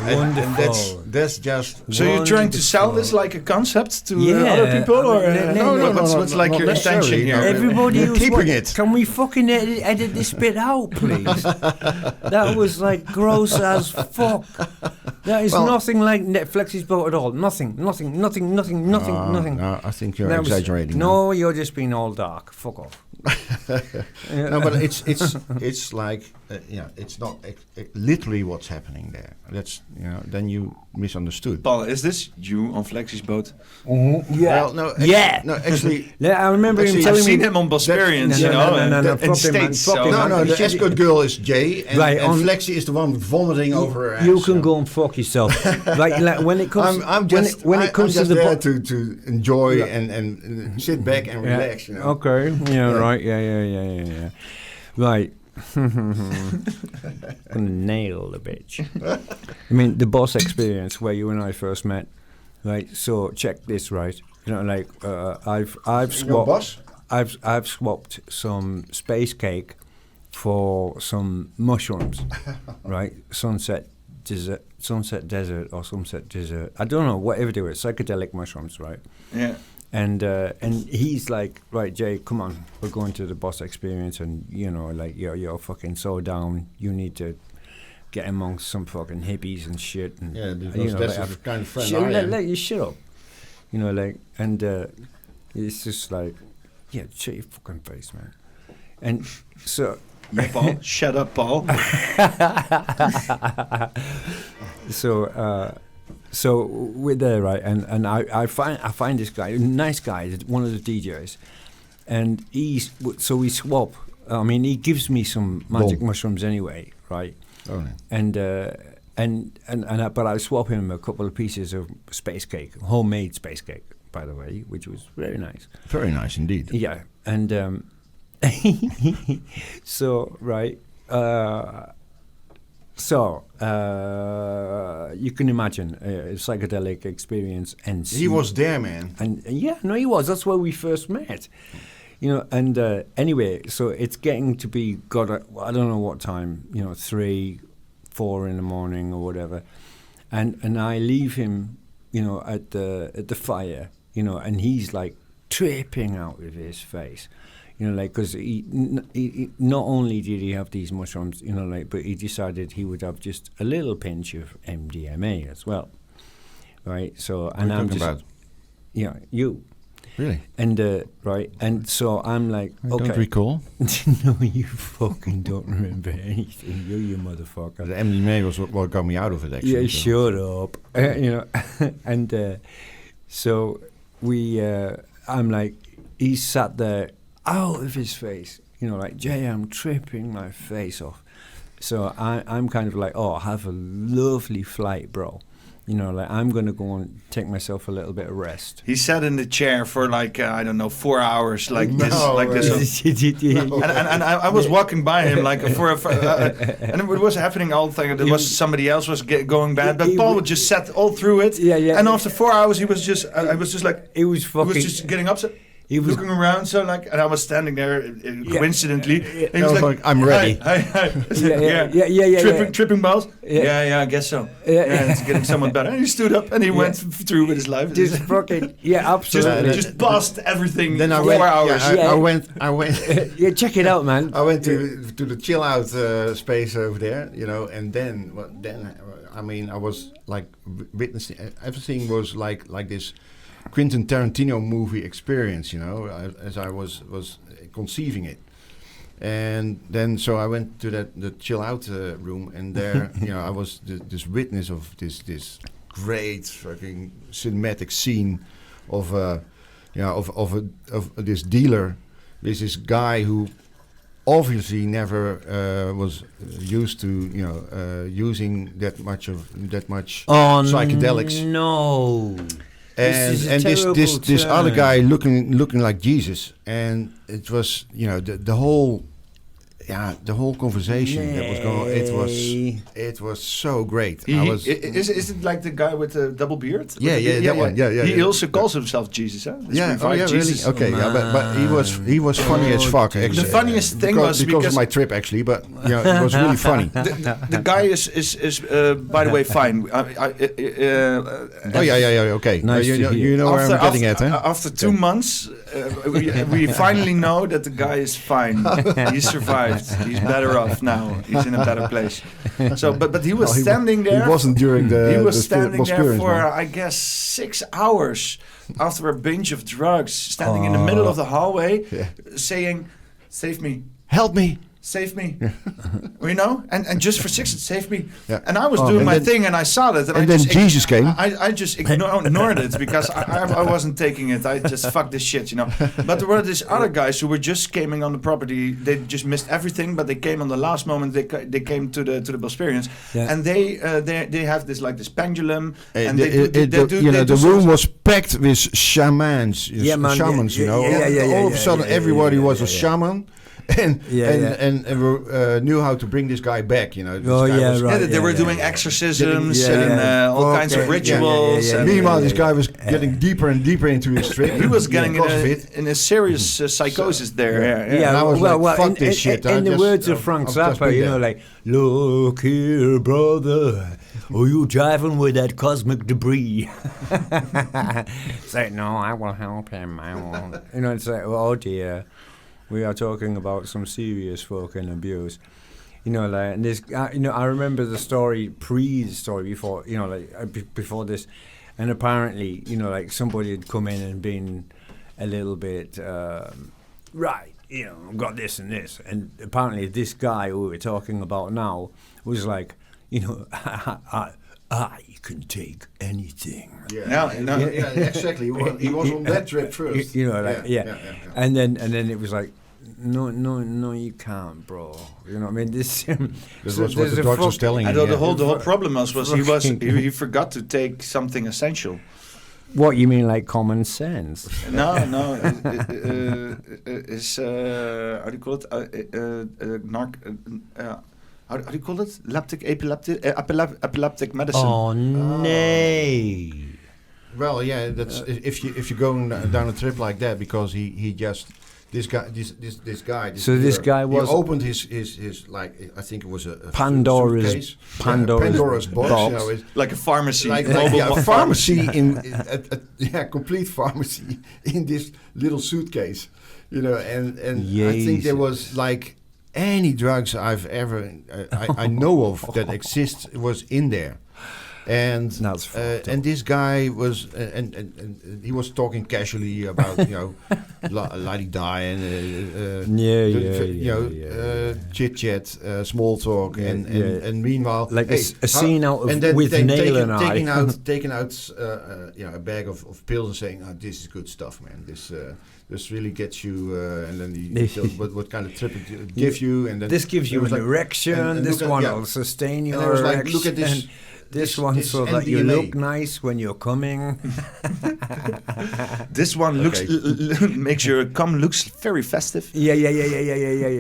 wonderful. And that's just. So you're trying to sell this like a concept to other people, or no, what's like your intention here? Everybody who's keeping it. Can we fucking edit this bit out, please? That was like gross as fuck. That is nothing like Netflix's boat at all. Nothing. No, I think you're exaggerating. No, you're just being all dark. Fuck off. No, but it's like it's not literally what's happening there. That's then you misunderstood. Paul, is this you on Flexie's boat? Mm-hmm. Yeah. Well, no, actually. I remember him telling me. I've seen him on Bosperience, in States. No, the escort girl is Jay, and Flexie is the one vomiting over her ass. You can go and fuck yourself. like when it comes, I'm just to the there to enjoy and sit back and relax. You know. Okay. Yeah. Right. Yeah. Right. Gonna nail the bitch. I mean, the boss experience where you and I first met, right? So check this, right? You know, like I've swapped some space cake for some mushrooms, right? Sunset desert or sunset desert. I don't know, whatever they were, psychedelic mushrooms, right? Yeah. And he's like, right, Jay, come on, we're going to the boss experience, and like you're fucking so down. You need to get amongst some fucking hippies and shit. And because that's the kind of friend I am. Let you shut up. And it's just like, shut your fucking face, man. And so, Paul, shut up, Paul. So So we're there, right? And I find this guy, a nice guy, one of the DJs, and so we swap. I mean, he gives me some magic mushrooms anyway, right? Oh, but I swap him a couple of pieces of space cake, homemade space cake, by the way, which was very nice. Very nice indeed. Yeah, and so right. You can imagine a psychedelic experience, and he was there, man. And he was. That's where we first met. And anyway, so it's getting to be I don't know what time. 3, 4 in the morning or whatever, and I leave him, at the fire, and he's like tripping out of his face. Because he not only did he have these mushrooms, but he decided he would have just a little pinch of MDMA as well, right? So, and I'm just, about? Yeah, you. Really? And right, and so I'm like, I don't recall. No, you fucking don't remember anything. You motherfucker. The MDMA was what got me out of it, actually. Yeah, shut up. And so I'm like, he sat there. Out of his face, Jay, I'm tripping my face off. So I'm kind of like, have a lovely flight, bro. I'm going to go and take myself a little bit of rest. He sat in the chair for 4 hours, this. No. And I was walking by him and it was happening all the time. There was somebody else was going bad, but Paul would just sat all through it. Yeah. And after 4 hours, he was just, I was just like, he was just getting upset. He was looking around, and I was standing there coincidentally. And he was like, I'm ready. Hi. Tripping balls? Yeah, I guess so. Yeah, it's getting somewhat better. And he stood up and he went through with his life. Just fucking, absolutely. Just passed everything then for 4 hours. I went. Yeah, check it out, man. I went to the chill out space over there, and then I was like witnessing, everything was like this Quentin Tarantino movie experience, as I was conceiving it. And then so I went to the chill out room, and there I was this witness of this great fucking cinematic scene of this dealer, this guy who obviously never was used to using that much psychedelics. No. And this other guy looking like Jesus, and it was the whole conversation that was going on. It was so great. Is it like the guy with the double beard? That one. He also calls himself Jesus, huh? Jesus. Really? Okay, but he was funny as fuck. Actually. The funniest thing was because of my trip, actually, but it was really funny. The guy is by the way fine. Okay. Nice you know where I'm getting at, huh? After 2 months, we finally know that the guy is fine. He survived. He's better off now. He's in a better place. So, but he was standing there. He wasn't during the. He was standing there for man. I guess 6 hours after a binge of drugs, standing in the middle of the hallway, saying, "Save me, help me." Save me, and just for 6 seconds, save me. Yeah. And I was doing my thing, and I saw that. And then Jesus came. I just ignored it because I wasn't taking it. I just fuck this shit, But there were these other guys who were just coming on the property. They just missed everything, but they came on the last moment. They came to the Bosperience, and they have this pendulum, and the room was packed with shamans. Shamans, all of a sudden, everybody was a shaman. And knew how to bring this guy back, They were doing exorcisms and all kinds of rituals. Meanwhile, this guy was getting deeper and deeper into his trip. He was getting in a serious psychosis there. And I was fuck this shit. In the words of Frank Zappa, look here, brother. Are you driving with that cosmic debris? Say, no, I will help him. I won't. It's like, oh dear. We are talking about some serious fucking abuse, and this. I remember the story before, before this, and apparently, somebody had come in and been a little bit right, got this and this, and apparently this guy who we're talking about now was like, I can take anything. Exactly. He was on that trip first. And then it was like, no, you can't, bro. You know what I mean? This was what the doctor was telling him. The whole problem was he forgot to take something essential. What, you mean like common sense? No. It's how do you call it? How do you call it? Epileptic medicine. Oh, nay. Well, yeah, that's if you're going down a trip like that, because he just this guy. So this guy was he opened his like, I think it was a Pandora's box, like a pharmacy, a pharmacy complete pharmacy in this little suitcase, and I think there was like any drugs I've ever I know of that exist was in there. And this guy was and he was talking casually about la-di-da and chit chat, small talk, and meanwhile like a scene out of With Nail and I taking out a bag of pills and saying, oh, this is good stuff, man, this really gets you, and then he tells what kind of trip it gives you, and then this gives you an erection, this one will sustain your erection. Like, look at this. This one so that you look nice when you're coming. This one makes your cum looks very festive. Yeah.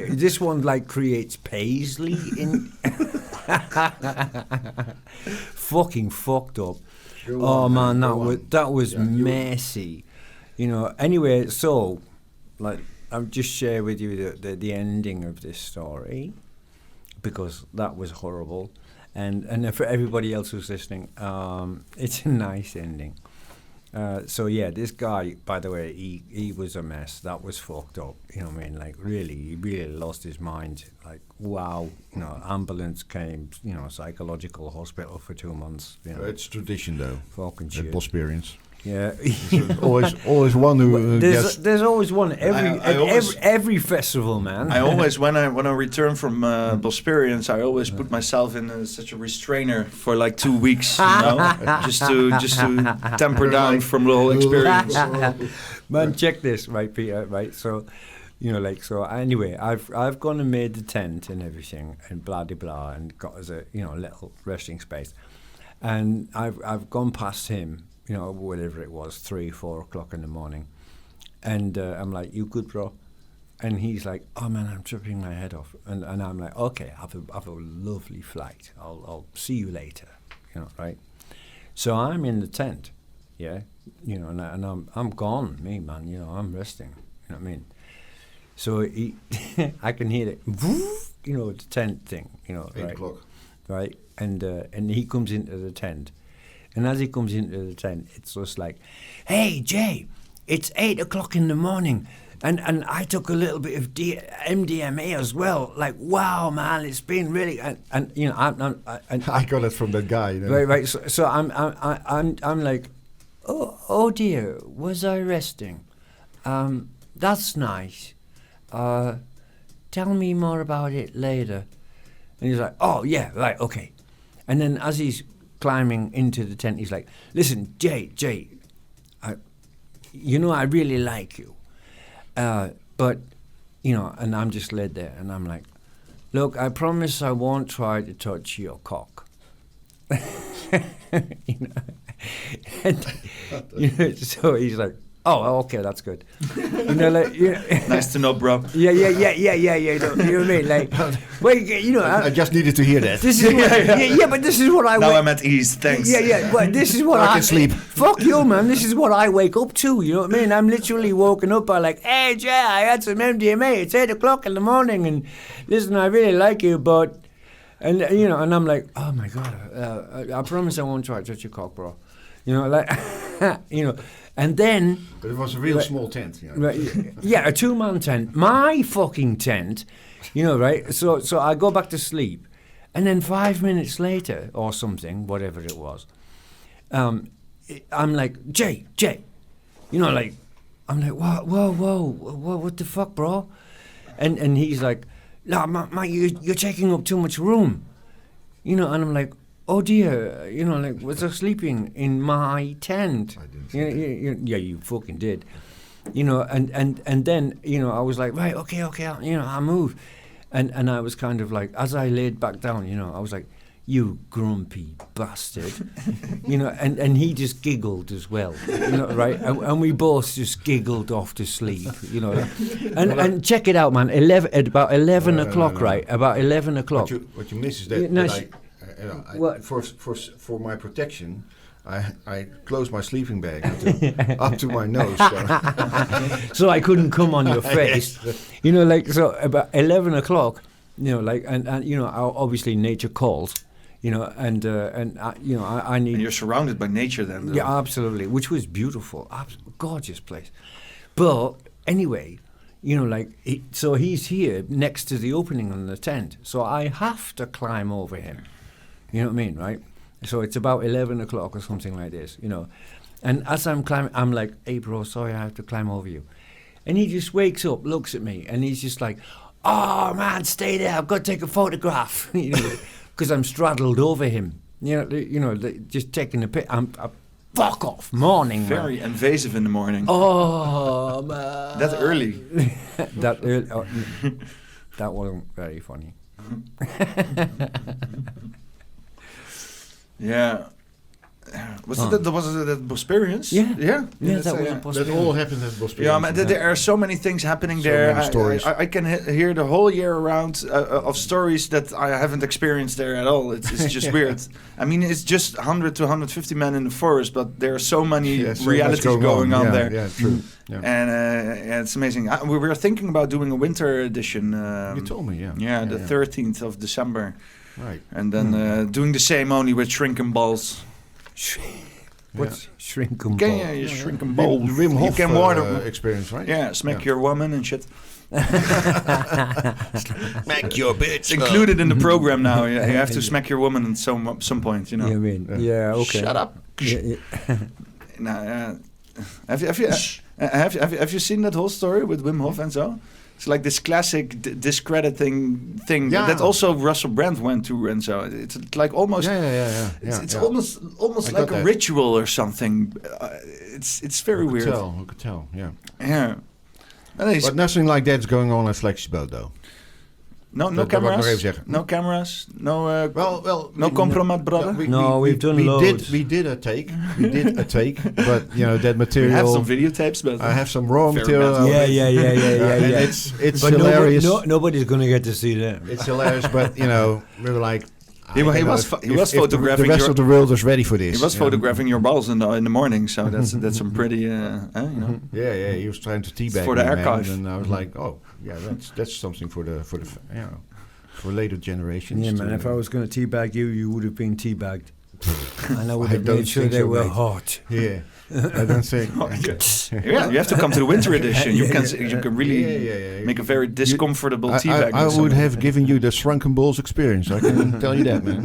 This one like creates paisley in. Fucking fucked up. Man, that was messy. Anyway, so like I'll just share with you the ending of this story, because that was horrible. And for everybody else who's listening, it's a nice ending. So this guy, by the way, he was a mess. That was fucked up. You know what I mean? Like really, he really lost his mind. Like wow, ambulance came. Psychological hospital for 2 months. It's tradition though. Fucking shit. Bosperience. Yeah, always one who. There's always one every festival, man. I always when I return from Bosperience, I always put myself in such a restrainer for like 2 weeks, just to temper down from the whole experience. Man, check this, right, Peter? Right, so. So anyway, I've gone and made the tent and everything and blah de blah and got us a little resting space, and I've gone past him. Whatever it was, 3-4 o'clock in the morning. And I'm like, you good, bro? And he's like, oh, man, I'm tripping my head off. And I'm like, okay, have a lovely flight. I'll see you later, right? So I'm in the tent, and I'm gone, me, man, I'm resting, you know what I mean? So I can hear it, the tent thing, 8 right? o'clock. Right? And he comes into the tent. And as he comes into the tent, it's just like, hey, Jay, it's 8 o'clock in the morning. And I took a little bit of MDMA as well. Like, wow, man, it's been really... And I got it from that guy. Right. So I'm like, oh dear, was I resting? That's nice. Tell me more about it later. And he's like, oh, yeah, right, okay. And then as he's climbing into the tent, he's like, listen, Jay, I really like you. But, and I'm just led there, and I'm like, look, I promise I won't try to touch your cock. So he's like, oh, okay, that's good. Nice to know, bro. Yeah. You know what I mean? Like, well, I just needed to hear that. This is what, but this is what I. Now I'm at ease. Thanks. Yeah. Well, this is what I can sleep. Fuck you, man. This is what I wake up to. You know what I mean? I'm literally woken up by like, hey, Jay, I had some MDMA. It's 8 o'clock in the morning, and listen, I really like you, but, and I'm like, oh my god, I promise I won't try to touch your cock, bro. And then... But it was a real small tent, Right, yeah, a 2-man tent. My fucking tent, right? So I go back to sleep. And then 5 minutes later, or something, whatever it was, I'm like, Jay. I'm like, whoa, what the fuck, bro? And he's like, no, man, you're taking up too much room. And I'm like, oh dear, was I sleeping in my tent? I didn't say Yeah, you fucking did. And then, I was like, right, okay, I move. And I was kind of like, as I laid back down, I was like, you grumpy bastard. And he just giggled as well, right? And we both just giggled off to sleep, And check it out, man, at about 11 o'clock, right? About 11 o'clock. What you miss is that, for my protection, I closed my sleeping bag up to my nose. So I couldn't come on your face. So about 11 o'clock, and obviously nature calls, I need... And you're surrounded by nature then. Though. Yeah, absolutely, which was beautiful, gorgeous place. But anyway, so he's here next to the opening on the tent, so I have to climb over him. You know what I mean, right? So it's about 11 o'clock or something like this, And as I'm climbing, I'm like, hey, bro, sorry, I have to climb over you. And he just wakes up, looks at me, and he's just like, oh, man, stay there. I've got to take a photograph, because I'm straddled over him. Just taking a pic. I'm fuck off, morning, Very man. invasive in the morning. Oh, man. That early. That early. Oh, that wasn't very funny. Yeah. Was it that Bosperience? Yeah. Yeah. That was a that Bosperience. all happened at Bosperience. Yeah, man, there are so many things happening So there. many stories. I can hear the whole year around of stories that I haven't experienced there at all. It's just weird. I mean, it's just 100 to 150 men in the forest, but there are so many realities going on there. Yeah, true. Yeah. And it's amazing. We were thinking about doing a winter edition. You told me, yeah. Yeah, the 13th of December. Right. And then doing the same only with shrinking balls. What's shrinking Okay, ball? yeah, you shrink balls. The Wim Hof you can water. experience, right? Yeah, smack your woman and shit. Smack your bitch. It's included in the program now. You have to smack your woman at some point, Yeah, I mean, yeah, okay. Shut up. Yeah. No, have you seen that whole story with Wim Hof and so? It's like this classic discrediting thing that also Russell Brand went through, and so it's like almost it's almost like a ritual or something. It's very weird. Who could tell? Yeah. Yeah. But nothing like that's going on at Flexibelt, though. No cameras. No cameras. No. No compromat, brother. We've done loads. We did a take. But that material. We have some videotapes, but I have some raw material. Yeah. And it's but hilarious. Nobody's going to get to see that. It's hilarious, but we were like. He was photographing. The rest of the world is ready for this. He was photographing your balls in the morning, so that's some pretty. Yeah. He was trying to teabag for the me, archive, man, and I was like, oh, yeah, that's something for later generations. Yeah, man. If I was going to teabag you, you would have been teabagged, and I would have made sure they were hot. Yeah, I don't think. Yeah, you have to come to the winter edition. You can really make a very discomfortable teabag. I would have given you the shrunken balls experience. I can tell you that, man.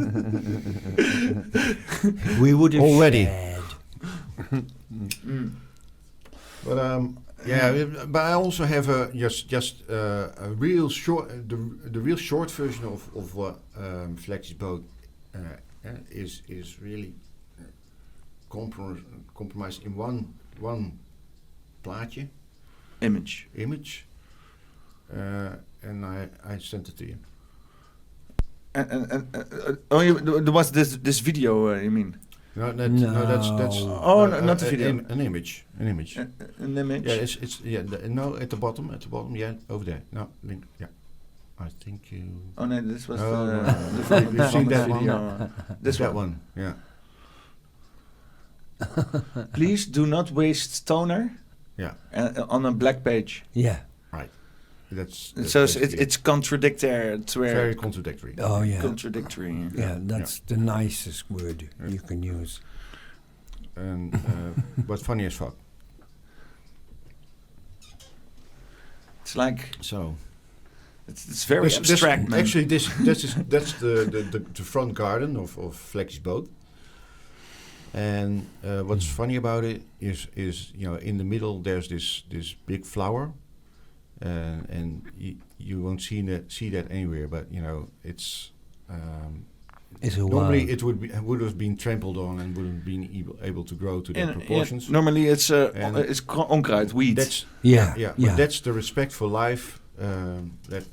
We would have already. But but I also have a real short, the real short version of what Flexibelt is really compromised in one plaatje image, and I sent it to you. And there was this video. You mean? No, that's. Not the video. An image. An image. Yeah, it's at the bottom. Yeah, over there. No, link. Yeah, I think you. Oh no, this was you've seen that video. One? This one. Yeah. Please do not waste toner. Yeah. On a black page. Yeah. Right. That's it's contradictory. Very contradictory. Oh yeah. Contradictory. Yeah, that's the nicest word you can use. And but funny as fuck. It's like so. It's very abstract. Man. Actually, that's the front garden of Flexibelt. And what's funny about it is in the middle there's this big flower, and you won't see that anywhere. But it's Normally it would have been trampled on and wouldn't been able to grow to their proportions. Normally it's onkruid, weed. But that's the respect for life that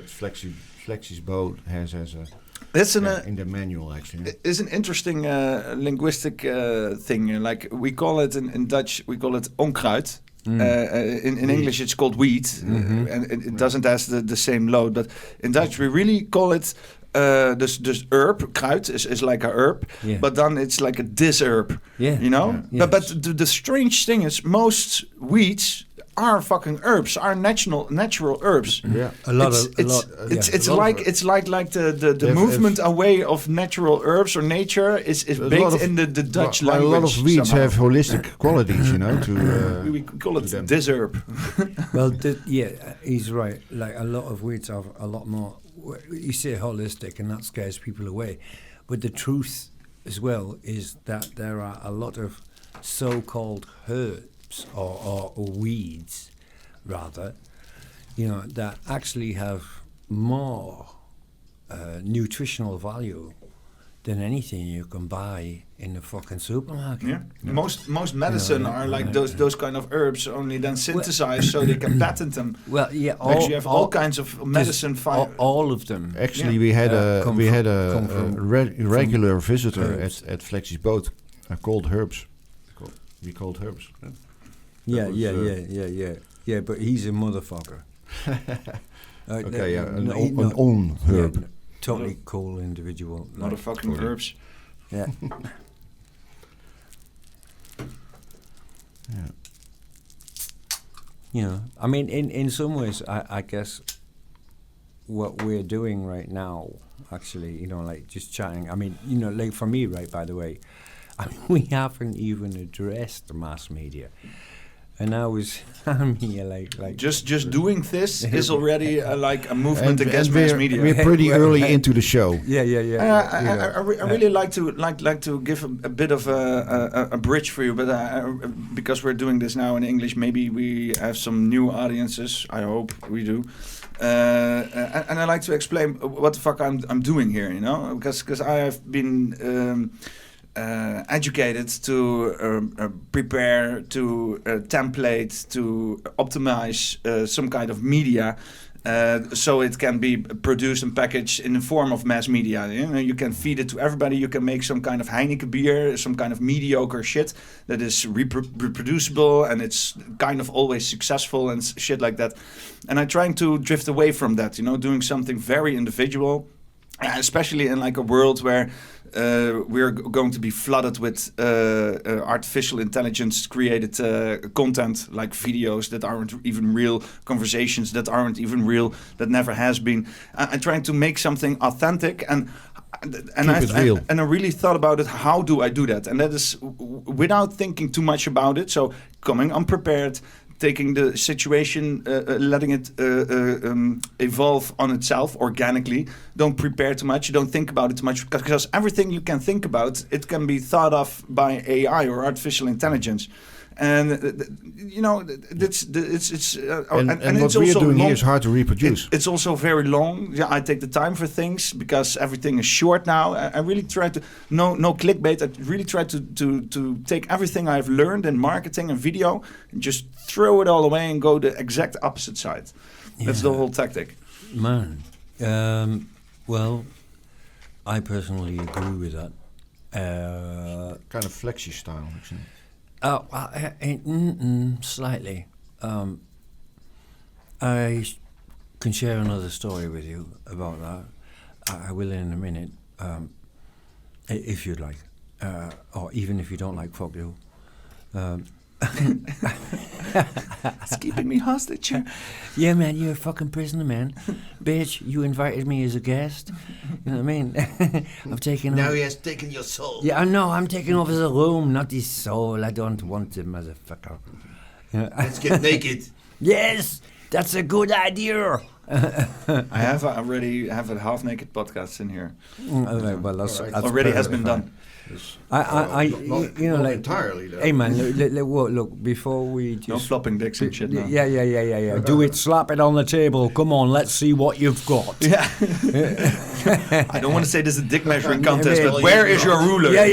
Flexi's boat has as a. That's in the manual actually. It's an interesting linguistic thing. Like we call it in Dutch, we call it onkruid. In English it's called weed, and it doesn't have the same load. But in Dutch we really call it this herb. Kruid is like a herb, but then it's like a disherb. You know. Yeah. But the strange thing is most weeds are fucking herbs, are natural herbs. Yeah, it's like the movement away of natural herbs or nature is baked in the Dutch language. A lot of weeds have holistic qualities, you know. We call it disherb. Well, he's right. Like a lot of weeds are a lot more. You say holistic, and that scares people away. But the truth, as well, is that there are a lot of so-called herbs or weeds, rather, that actually have more nutritional value than anything you can buy in the fucking supermarket. Yeah. Most medicine are like those kind of herbs, only then synthesized so they can patent them. Well, yeah, you have all kinds of medicine. All of them. Actually, we had a regular visitor at Flexi's boat. Called Herbs. We called Herbs. Yeah, but he's a motherfucker. An own herb. Yeah, totally cool individual. Motherfucking herbs. Yeah. I mean, in some ways, I guess what we're doing right now, actually, like just chatting. I mean, like for me, right, by the way, we haven't even addressed the mass media. And I was like just doing this is already like a movement against mass media. We're pretty early into the show. Yeah. I really like to give a bit of a bridge for you, but because we're doing this now in English, maybe we have some new audiences. I hope we do. And I like to explain what the fuck I'm doing here, because I have been. Educated to prepare, to template, to optimize some kind of media so it can be produced and packaged in the form of mass media. You can feed it to everybody. You can make some kind of Heineken beer, some kind of mediocre shit that is reproducible and it's kind of always successful and shit like that. And I'm trying to drift away from that, doing something very individual, especially in like a world where we're going to be flooded with artificial intelligence created content, like videos that aren't even real, conversations that aren't even real, that never has been. I'm trying to make something authentic and I really thought about it. How do I do that? And that is without thinking too much about it. So coming unprepared, taking the situation, letting it evolve on itself organically. Don't prepare too much. You don't think about it too much because everything you can think about, it can be thought of by AI or artificial intelligence. And it's what we're doing here is hard to reproduce. It's also very long. Yeah, I take the time for things because everything is short now. I really try to no clickbait. I really try to take everything I've learned in marketing and video and just throw it all away and go the exact opposite side. That's the whole tactic. Man, well, I personally agree with that. Kind of Flexi style, actually. Slightly. I can share another story with you about that. I will in a minute, if you'd like, or even if you don't like, fuck you. It's keeping me hostage. Yeah, man, you're a fucking prisoner, man. Bitch, you invited me as a guest. You know what I mean? I'm taking now he has taken your soul. Yeah, I know. I'm taking over the room, not his soul. I don't want him, motherfucker. Let's get naked. Yes, that's a good idea. I have already have a half-naked podcast in here. Well, that's already has been done. Not like entirely. Though. Hey man, look. Before we just no flopping dicks and shit. No. Yeah. Do it. Slap it on the table. Come on, let's see what you've got. Yeah. I don't want to say this is a dick measuring contest, but where is your ruler? Yeah.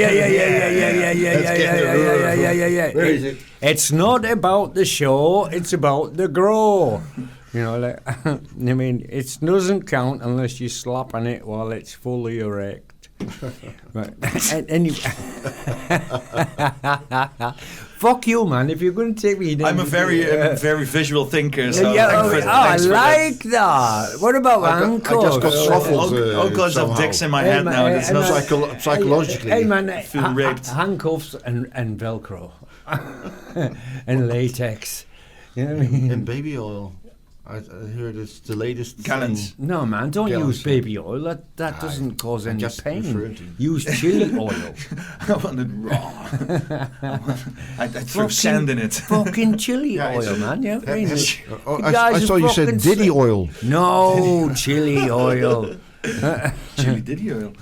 Where is it? It's not about the show. It's about the grow. I mean, it doesn't count unless you're slapping it while it's fully erect. Right. Anyway. Fuck you, man. If you're going to take me... I'm a very visual thinker, so... I like that. What about handcuffs? I just got shuffled all kinds of dicks in my head now. It's not psychologically. Hey, man. I feel raped. Handcuffs and Velcro. And latex. You know what I mean? And baby oil. I heard it's the latest Gallons. thing. No, man, don't use baby oil. That doesn't cause any pain. Use chili oil. I want it raw. I threw sand in it. Fucking chili oil, man. Yeah, I saw you said Diddy oil. No, chili oil. Chili Diddy oil.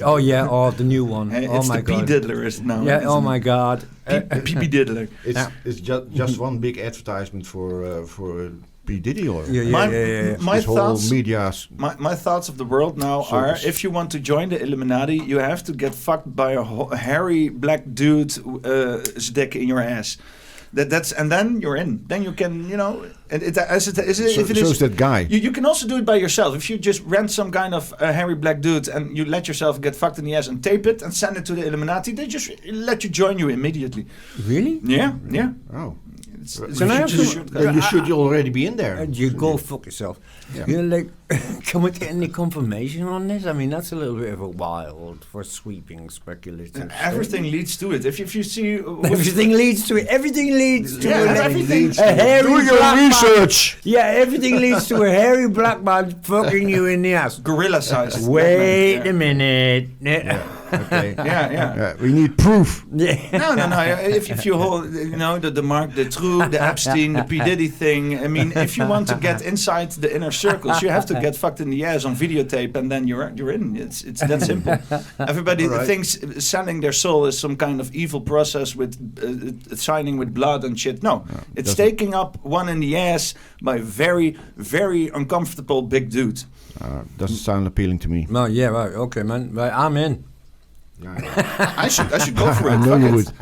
Oh, the new one. It's my the God. P-diddler is now. Yeah, oh my God. P-diddler. It's just one big advertisement for P. Diddy oil. My thoughts, media. My thoughts of the world now are: if you want to join the Illuminati, you have to get fucked by a hairy black dude dick in your ass. And then you're in. Then you can, if it is that guy. You can also do it by yourself. If you just rent some kind of hairy black dude and you let yourself get fucked in the ass and tape it and send it to the Illuminati, they just let you join you immediately. Really? Yeah. Oh. You should already be in there. You go fuck yourself. Yeah. Can we get any confirmation on this? I mean, that's a little bit of a wild for sweeping speculative. Everything leads to it. If you see... Everything leads to it. Everything leads to it. Everything. Do your research. Yeah, everything leads to a hairy black man fucking you in the ass. Gorilla size. Wait a minute. Okay. Yeah. We need proof. Yeah. No. If you hold, the Mark, the True, the Epstein, the P. Diddy thing. I mean, if you want to get inside the inner circles, you have to get fucked in the ass on videotape, and then you're in. It's that simple. Everybody thinks selling their soul is some kind of evil process with signing with blood and shit. No, it's taking up one in the ass by a very, very uncomfortable big dude. Doesn't sound appealing to me. No, yeah, right, okay, man. Right, I'm in. I should go for it. I know you would.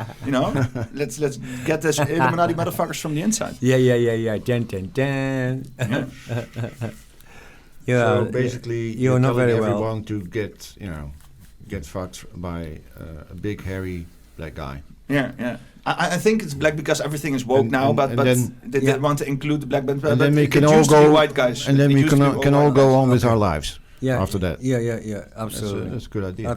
Let's get this Illuminati motherfuckers from the inside. Yeah. Dun. So basically, you're not telling very everyone to get fucked by a big hairy black guy. Yeah. I think it's black because everything is woke now, but they want to include the black, but then we can all all go white guys, and then we can all go on with our lives. Yeah. After that. Yeah. Absolutely. That's a good idea.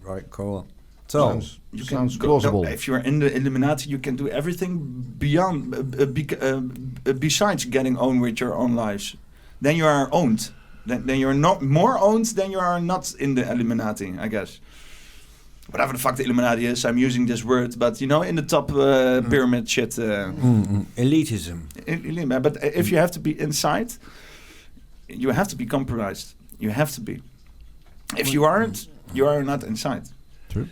Right. Cool. So sounds plausible. If you're in the Illuminati, you can do everything beyond, besides getting on with your own lives. Then you are owned. Then you're not more owned than you are not in the Illuminati, I guess. Whatever the fuck the Illuminati is, I'm using this word, but in the top pyramid shit. Elitism. But if you have to be inside, you have to be compromised. You have to be. If you aren't, you are not inside. True.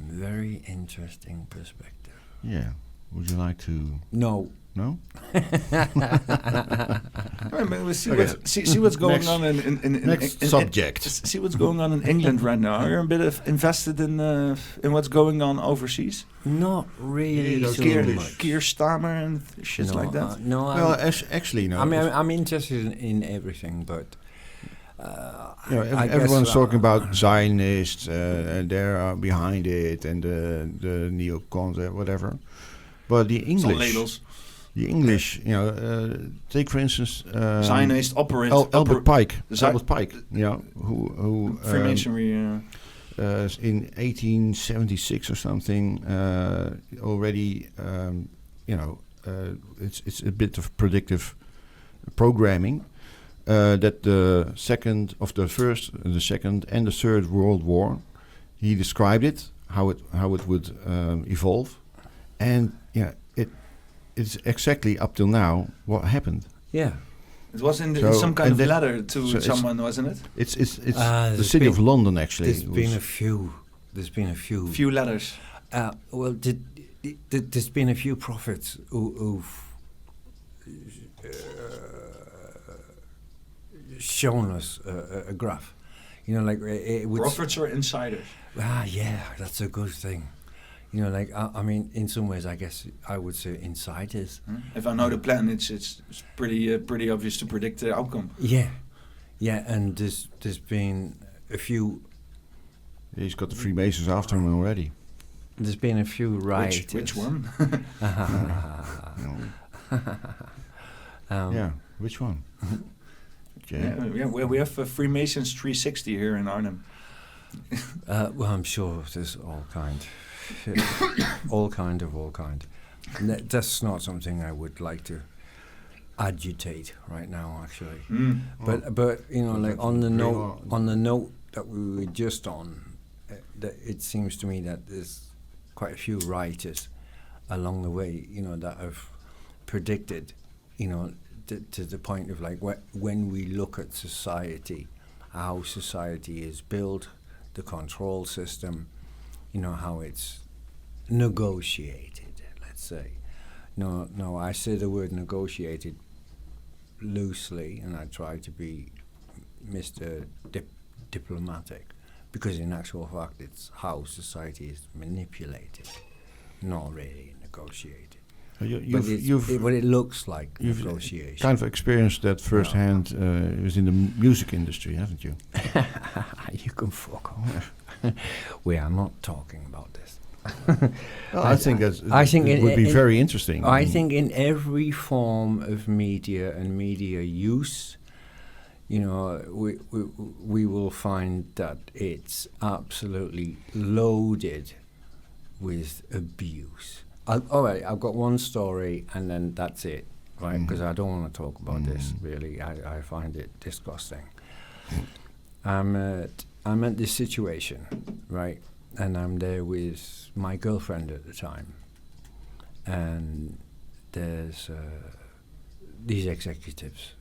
Very interesting perspective. Yeah. Would you like to? No. No? See what's going on in subject. See what's going on in England right now. Are you a bit invested in what's going on overseas? Not really. Keir Starmer and shit like that. No. Well, actually, no. I mean, I'm interested in everything, but everyone's talking about Zionists, and they're behind it, and the neocons, whatever. But the English. The English, take for instance Zionist operator Albert Pike. Albert Pike, who Freemasonry. In 1876 or something, already, it's a bit of predictive programming that the second, and the Third World War, he described it how it would evolve, and it's exactly up till now what happened. Yeah. It was in some kind of letter to someone, wasn't it? It's the city of London, actually. There's been a few. Few letters. Well, there's been a few prophets who've shown us a graph. You know, like prophets or insiders. Yeah, that's a good thing. You know, like I mean, in some ways, I guess I would say insiders. If I know the plan, it's pretty obvious to predict the outcome. Yeah, and there's been a few. He's got the Freemasons after him already. There's been a few writers. Which one? Yeah, which one? Yeah, we have Freemasons 360 here in Arnhem. Well, I'm sure there's all kind. all kind. That's not something I would like to agitate right now, actually. But you know, like on the note that we were just on, that it seems to me that there's quite a few writers along the way, you know, that have predicted, you know, to the point of like when we look at society, how society is built, the control system, you know, how it's negotiated, let's say. No, I say the word negotiated loosely, and I try to be Mr. Diplomatic, because in actual fact it's how society is manipulated, not really negotiated. But it looks like negotiation. Kind of experienced that firsthand. It was in the music industry, haven't you? You can fuck off. We are not talking about this. I think it would be very interesting. I think in every form of media and media use, you know, we will find that it's absolutely loaded with abuse. All right, I've got one story, and then that's it, right? Because I don't want to talk about this, really. I find it disgusting. I'm at this situation, right? And I'm there with my girlfriend at the time. And there's these executives,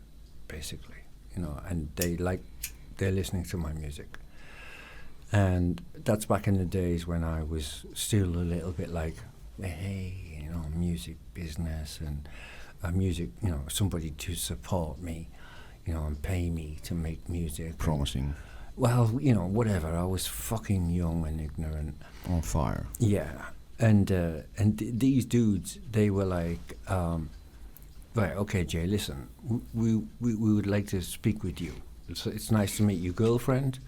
basically, you know, and they're listening to my music. And that's back in the days when I was still a little bit like, hey, you know, music business and music, you know, somebody to support me, you know, and pay me to make music. Promising. Well, you know, whatever. I was fucking young and ignorant. On fire. Yeah. And these dudes, they were like, right, okay, Jay, listen, we would like to speak with you. It's nice to meet your girlfriend,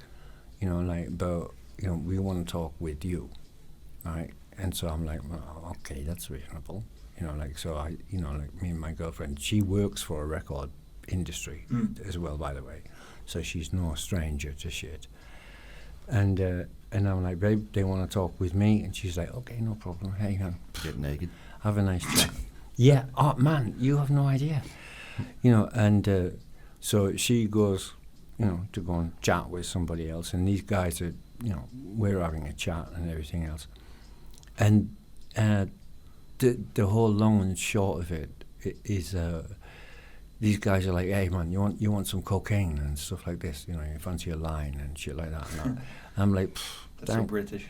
you know, like, but, you know, we want to talk with you, right? And so I'm like, well, okay, that's reasonable. You know, like, so I, you know, like me and my girlfriend, she works for a record industry as well, by the way. So she's no stranger to shit. And I'm like, babe, they want to talk with me. And she's like, okay, no problem. Hey, get naked. Have a nice chat. Yeah, oh, man, you have no idea. You know, and so she goes, you know, to go and chat with somebody else. And these guys are, you know, we're having a chat and everything else. And the whole long and short of it is these guys are like, hey man, you want some cocaine and stuff like this, you know, you fancy a line and shit like that. And I'm like, that's so British.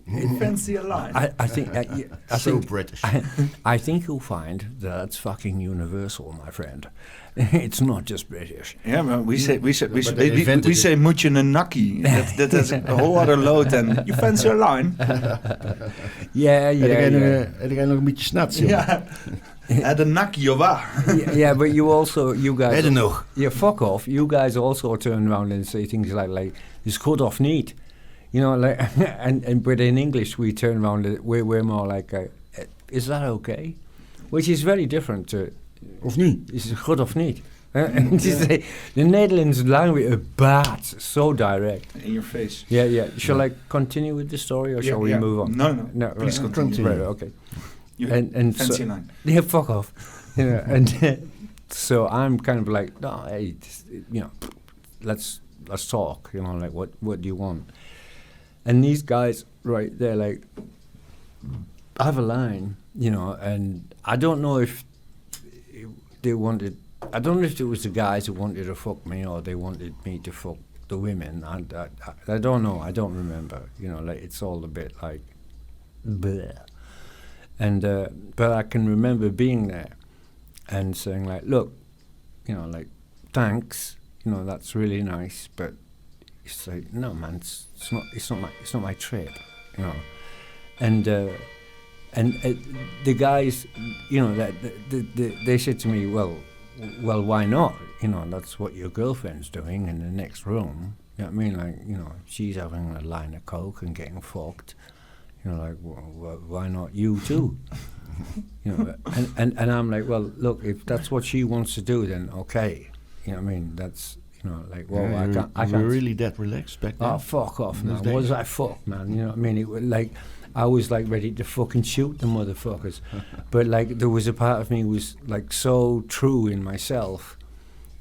You fancy a line. I think so British. I think you'll find that's fucking universal, my friend. It's not just British. Yeah, but we say moetje en nakkie. That has a whole other load than you fancy a line. Yeah. Heb jij nog een beetje snats, joh? Ja. De nakkie, of waar? Yeah, but you guys. Heb je nog? Yeah, fuck off. You guys also turn around and say things like it's cut off neat. You know, like, and but in English we turn around, we're more like, is that okay? Which is very different to... Of niet? Is het goed of niet? The Netherlands language is bad, so direct. In your face. Yeah. Shall I continue with the story, or shall we move on? No. Please continue. Right, okay. And fancy so, line. Yeah, fuck off. You know, and so I'm kind of like, no, hey, you know, let's talk. You know, like, what do you want? And these guys, right, they're like, I have a line, you know, and I don't know if they wanted. I don't know if it was the guys who wanted to fuck me or they wanted me to fuck the women. I don't know. I don't remember. You know, like it's all a bit like, bleh. And but I can remember being there and saying like, look, you know, like, thanks. You know, that's really nice, but it's like, no, man, it's not my trip. You know, and the guys, you know, that they said to me, well, why not? You know, that's what your girlfriend's doing in the next room. You know what I mean? Like, you know, she's having a line of coke and getting fucked. You know, like, well, why not you too? You know, and I'm like, well, look, if that's what she wants to do, then okay. You know what I mean? That's, you know, like, well, I can't. Were really that relaxed back then? Oh, fuck off, man. What was I fuck, man? You know what I mean? It was like, I was like ready to fucking shoot the motherfuckers. But like, there was a part of me was like so true in myself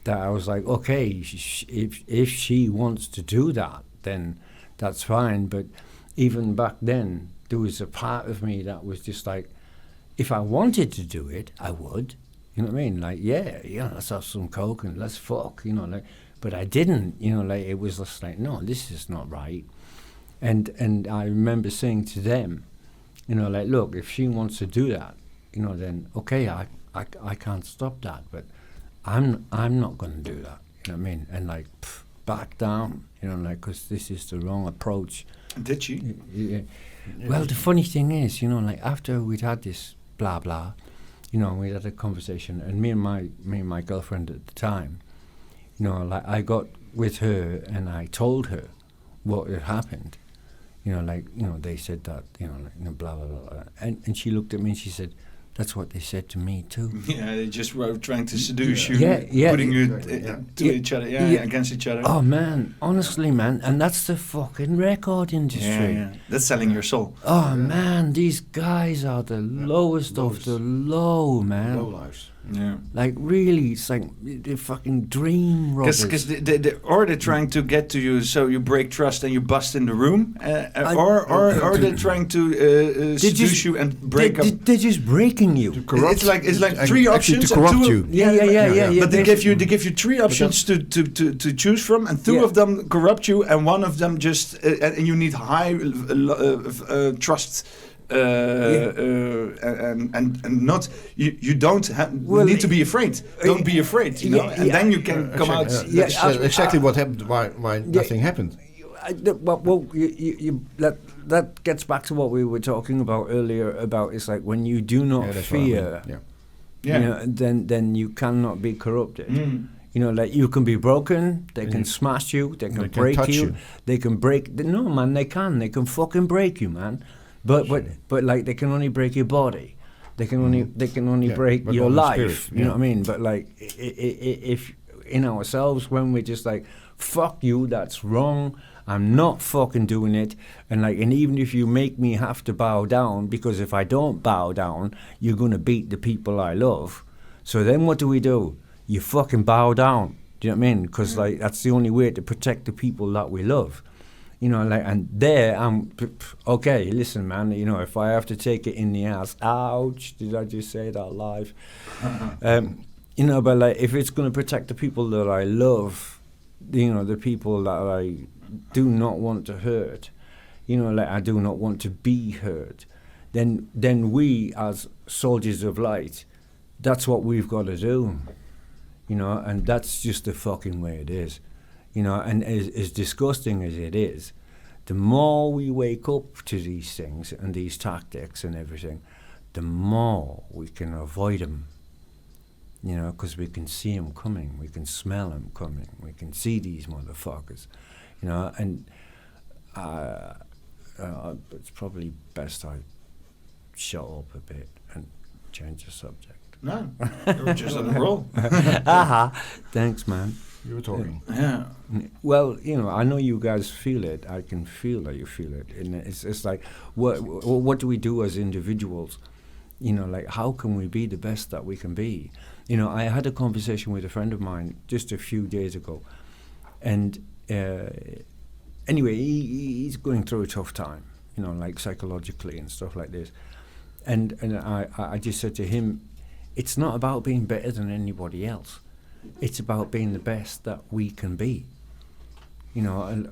that I was like, okay, if she wants to do that, then that's fine. But even back then, there was a part of me that was just like, if I wanted to do it, I would. You know what I mean? Like, yeah, let's have some coke and let's fuck, you know, like, but I didn't, you know, like, it was just like, no, this is not right. And I remember saying to them, you know, like, look, if she wants to do that, you know, then okay, I can't stop that, but I'm not going to do that. You know what I mean? And like, back down, you know, like, because this is the wrong approach. Did she? Yeah. Well, the funny thing is, you know, like, after we'd had this blah blah, you know, we had a conversation, and me and my girlfriend at the time, you know, like, I got with her and I told her what had happened. You know, like, you know, they said that, you know, like, you know, blah, blah, blah. And she looked at me and she said, that's what they said to me too. Yeah, they just were trying to seduce you, putting you to each other, against each other. Oh, man, honestly, man, and that's the fucking record industry. Yeah. That's selling your soul. Oh, man, these guys are the lowest of the low, man. Low lives. Yeah. Like, really, it's like the fucking dream robbers. Because they're trying to get to you, so you break trust and you bust in the room, or they're trying to seduce you and break up. They're just breaking you. It's like three options to corrupt you. Yeah. But they give you three options to choose from, and two of them corrupt you, and one of them just and you need high trust. And not you don't need to be afraid. Don't be afraid, you know, and then you can come out. That's exactly what happened. Why nothing happened. That gets back to what we were talking about earlier. About it's like when you do not fear, you know, then you cannot be corrupted. You know, like, you can be broken, they can smash you, they can break you, they can break. No, man, they can fucking break you, man. But like, they can only break your body. They can only break your life. Spirit, you know what I mean? But like, if in ourselves, when we're just like, fuck you, that's wrong, I'm not fucking doing it, and even if you make me have to bow down, because if I don't bow down, you're gonna beat the people I love. So then what do? You fucking bow down. Do you know what I mean? Because like, that's the only way to protect the people that we love. You know, like, and there I'm, okay, listen, man, you know, if I have to take it in the ass, ouch, did I just say that live? You know, but like, if it's going to protect the people that I love, you know, the people that I do not want to hurt, you know, like, I do not want to be hurt, then we as soldiers of light, that's what we've got to do, you know, and that's just the fucking way it is. You know, and as disgusting as it is, the more we wake up to these things and these tactics and everything, the more we can avoid them. You know, because we can see them coming, we can smell them coming, we can see these motherfuckers. You know, and it's probably best I shut up a bit and change the subject. No, you were just on a roll. Thanks, man. You were talking. Yeah. Well, you know, I know you guys feel it. I can feel that you feel it. And it's like, what do we do as individuals? You know, like, how can we be the best that we can be? You know, I had a conversation with a friend of mine just a few days ago. And anyway, he's going through a tough time, you know, like, psychologically and stuff like this. And I just said to him, it's not about being better than anybody else. It's about being the best that we can be. You know,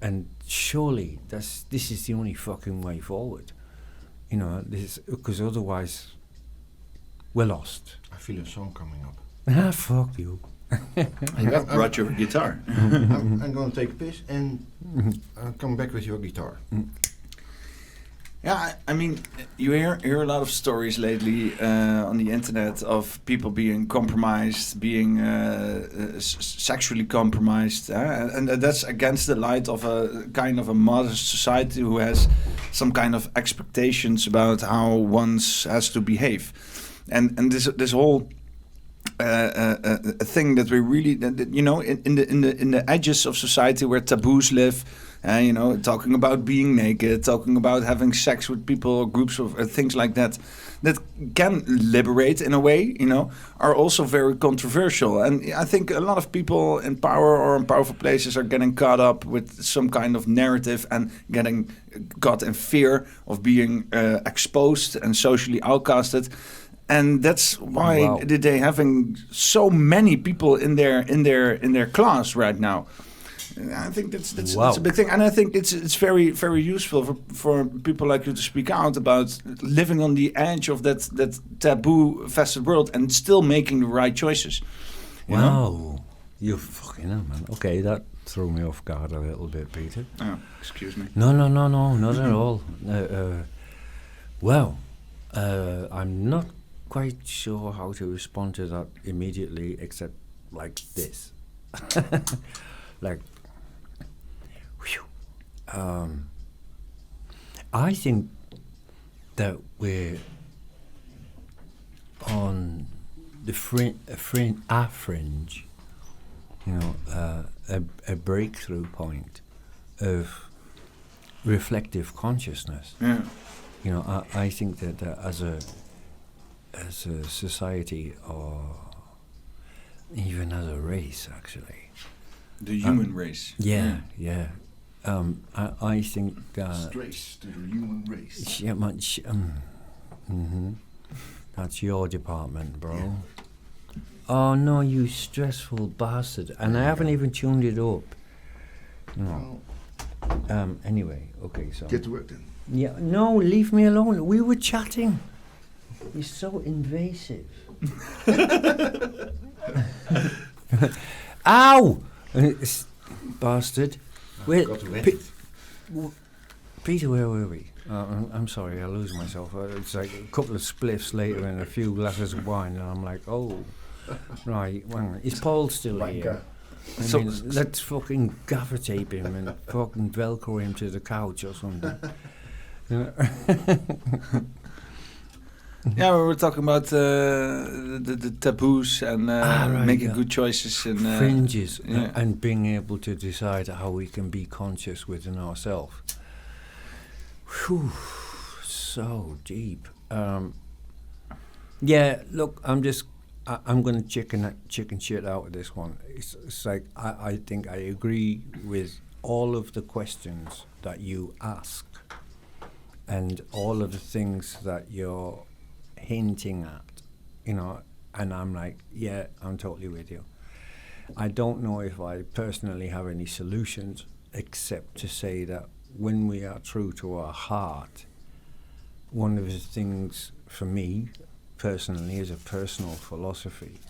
and surely this is the only fucking way forward. You know, because otherwise we're lost. I feel a song coming up. Ah, fuck you. You brought your guitar. I'm going to take a piss and come back with your guitar. Yeah, I mean, you hear a lot of stories lately on the internet of people being compromised, being sexually compromised, and that's against the light of a kind of a modest society who has some kind of expectations about how one has to behave, and this whole a thing that we really, you know, in the edges of society where taboos live. You know, talking about being naked, talking about having sex with people or groups of things like that can liberate in a way, you know, are also very controversial. And I think a lot of people in power or in powerful places are getting caught up with some kind of narrative and getting caught in fear of being exposed and socially outcasted. And that's why they're having so many people in their class right now. I think that's a big thing, and I think it's very, very useful for people like you to speak out about living on the edge of that taboo-infested world and still making the right choices. You know? You fucking hell, man. Okay, that threw me off guard a little bit, Peter. Oh, excuse me. No, not at all. I'm not quite sure how to respond to that immediately, except like this, like. I think that we're on the fringe, you know, a breakthrough point of reflective consciousness. Yeah. You know, I think that as a society, or even as a race, actually, the human race. Yeah. I think Strays to the human race. Yeah, much. That's your department, bro. Yeah. Oh no, you stressful bastard! And I haven't even tuned it up. No. Anyway, okay, so. Get to work then. Yeah. No, leave me alone. We were chatting. You're so invasive. Ow! Bastard. Peter, where were we? I'm sorry, I lose myself. It's like a couple of spliffs later and a few glasses of wine, and I'm like, oh, right. Well, is Paul still here? I mean, let's fucking gaffer tape him and fucking Velcro him to the couch or something. Yeah, we were talking about the taboos and making good choices and fringes, and being able to decide how we can be conscious within ourselves. Whew, so deep. Yeah, look, I'm going to chicken shit out of this one. It's like I think I agree with all of the questions that you ask and all of the things that you're hinting at, you know, and I'm like, yeah, I'm totally with you. I don't know if I personally have any solutions, except to say that when we are true to our heart, one of the things for me personally, as a personal philosophy,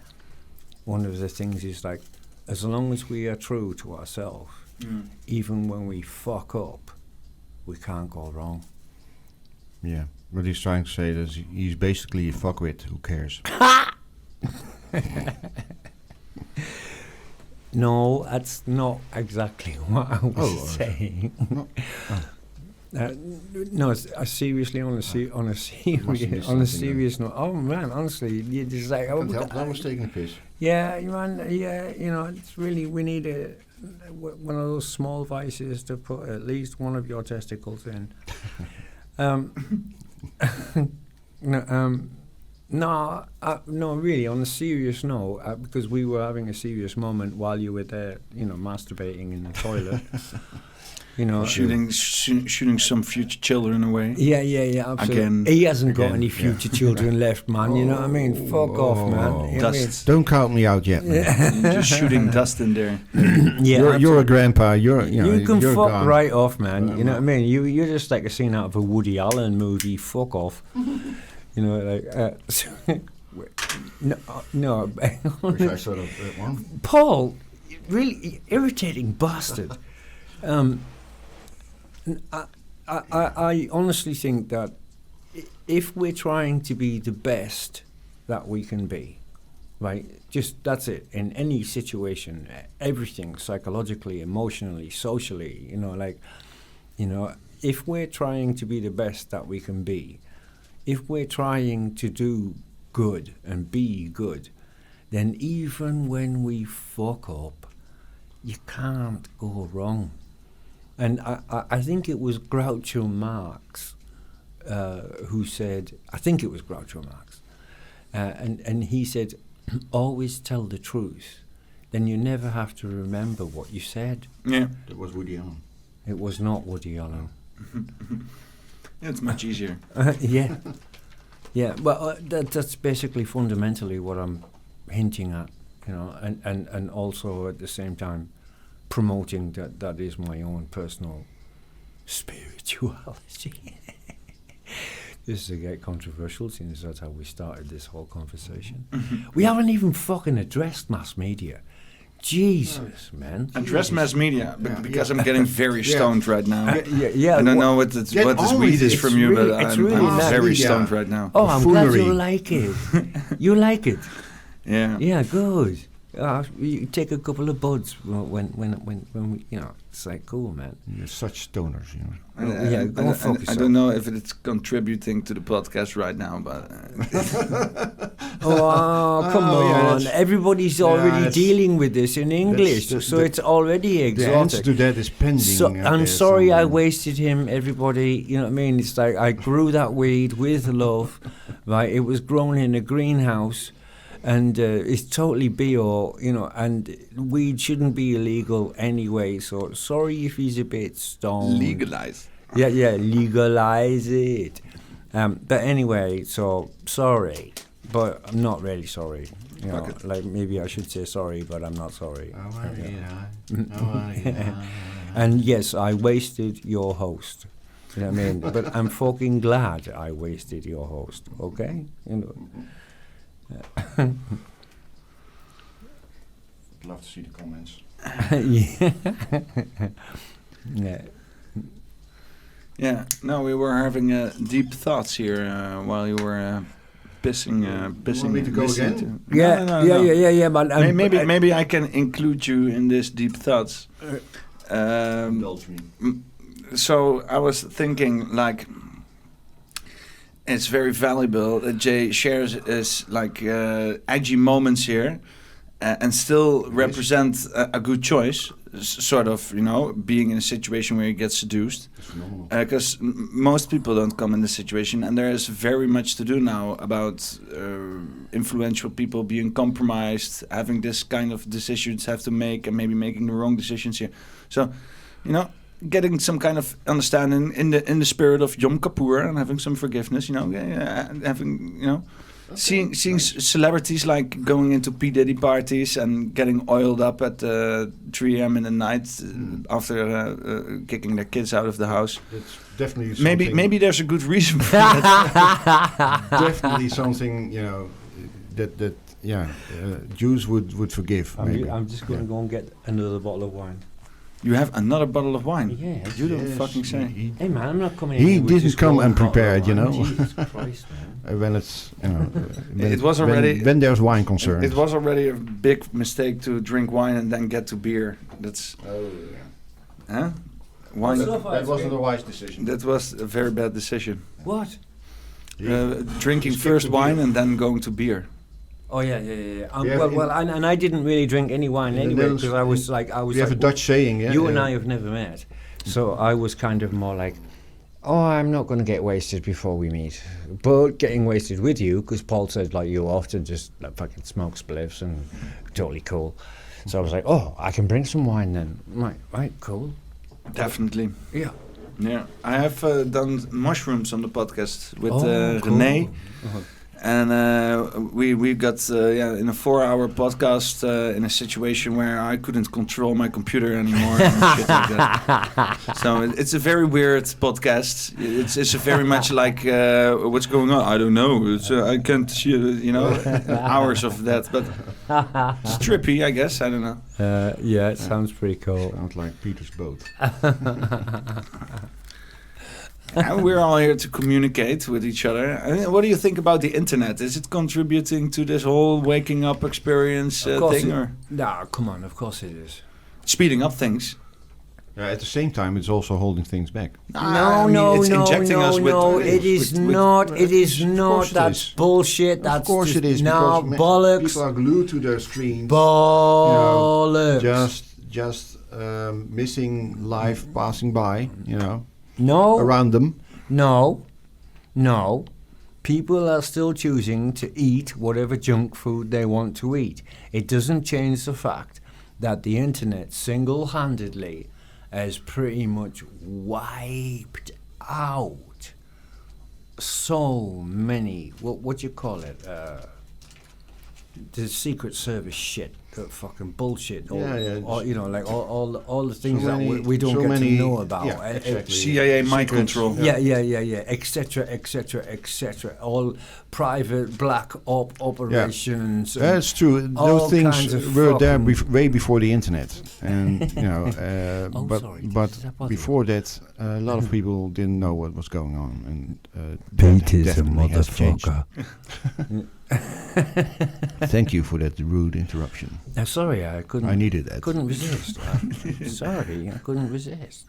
one of the things is like, as long as we are true to ourselves, even when we fuck up, we can't go wrong. Yeah. What he's trying to say is he's basically a fuckwit. Who cares? No, that's not exactly what I was saying. No, seriously, on a serious note. Oh man, honestly, you just like. I was taking a piss. Yeah, man. Yeah, you know, it's really, we need one of those small vices to put at least one of your testicles in. No, really, on a serious note, because we were having a serious moment while you were there, you know, masturbating in the toilet. shooting some future children away. Yeah, absolutely. Again, he hasn't got any future children left, man. You know what I mean? Fuck off, man. You know what I mean? Don't count me out yet, man. You're just shooting dust in there. You're a grandpa. You can you're fuck gone. right off, man. You know what I mean? You're just like a scene out of a Woody Allen movie. Fuck off. You know, like no. Wish I sort of one. Paul, really irritating bastard. I honestly think that if we're trying to be the best that we can be, right, just that's it, in any situation, everything, psychologically, emotionally, socially, if we're trying to be the best that we can be, if we're trying to do good and be good, then even when we fuck up, you can't go wrong. And I think it was Groucho Marx who said, I think it was Groucho Marx, and he said, always tell the truth, then you never have to remember what you said. Yeah. That was Woody Allen. It was not Woody Allen. It's much easier. Yeah, well, that's basically fundamentally what I'm hinting at, and also at the same time promoting that is my own personal spirituality. This is to get controversial, since that's how we started this whole conversation. We haven't even fucking addressed mass media. Jesus, man. Address mass media, because I'm getting very stoned right now. Yeah. I don't know what this weed is from you, really, but it's I'm really very stoned right now. Oh, I'm glad you like it. You like it? Yeah. Yeah, good. You take a couple of buds when we, it's like, cool, man. You're such stoners, Go I don't know if it's contributing to the podcast right now, but... come on. Everybody's already dealing with this in English, so it's already exotic. The answer to that is pending. So, I'm sorry I wasted him, everybody. You know what I mean? It's like I grew that weed with love, right? It was grown in a greenhouse. And it's totally bio, and weed shouldn't be illegal anyway. So sorry if he's a bit stoned. Legalize. Yeah, legalize it. But anyway, so sorry, but I'm not really sorry. Like maybe I should say sorry, but I'm not sorry. And yes, I wasted your host. You know what I mean? But I'm fucking glad I wasted your host. Okay, I'd love to see the comments. Yeah. No, we were having deep thoughts here while you were pissing. You want me to go again? Yeah. But maybe I can include you in this deep thoughts. Indulge me. So I was thinking, like, it's very valuable that Jay shares his edgy moments here, and still represent a good choice. Sort of, being in a situation where he gets seduced. Because most people don't come in this situation, and there is very much to do now about influential people being compromised, having this kind of decisions have to make, and maybe making the wrong decisions here. So, getting some kind of understanding in the spirit of Yom Kippur and having some forgiveness, having seeing celebrities like going into P. Diddy parties and getting oiled up at 3 a.m. in the night after kicking their kids out of the house. It's definitely something. Maybe there's a good reason for that. Definitely something that Jews would forgive. I'm just going to go and get another bottle of wine. You have another bottle of wine? Yeah. You don't fucking say. Hey man, I'm not coming. He didn't come unprepared, Jesus Christ, man. When it's it was already when there's wine concerned. It was already a big mistake to drink wine and then get to beer. That's huh? Wine. That wasn't a wise decision. That was a very bad decision. What? Drinking first wine and then going to beer. Oh yeah. And I didn't really drink any wine anyway because I was. We have a Dutch saying, yeah. You and I have never met, so I was kind of more like, oh, I'm not going to get wasted before we meet, but getting wasted with you because Paul said you often just fucking smoke spliffs and totally cool. So I was like, oh, I can bring some wine then. Right, cool. Definitely. Yeah. Yeah, I have done mushrooms on the podcast with cool. René, and we got in a 4-hour podcast in a situation where I couldn't control my computer anymore and shit like that. So it's a very weird podcast. It's very much like what's going on. I don't know. It's I can't see hours of that, but it's trippy, I guess. I don't know. Yeah, it sounds pretty cool. Sounds like Peter's boat. And we're all here to communicate with each other. I mean, what do you think about the internet? Is it contributing to this whole waking up experience thing? No, come on, of course it is. Speeding up things. At the same time, it's also holding things back. It's injecting us with... It is not. That's bullshit. That's of course it is. No, bollocks. People are glued to their screen. Bollocks. Just missing life passing by, No. around them. No. People are still choosing to eat whatever junk food they want to eat. It doesn't change the fact that the internet single-handedly has pretty much wiped out so many, what do you call it? The Secret Service shit, fucking bullshit. All the things that we don't get to know about. Yeah, exactly. CIA mind control. etc. All private black operations. Yeah. That's true. Those things were there way before the internet, and but before that, a lot of people didn't know what was going on, and Elitism, motherfucker. Thank you for that rude interruption. Sorry, I couldn't. I needed that. Couldn't resist. Sorry, I couldn't resist.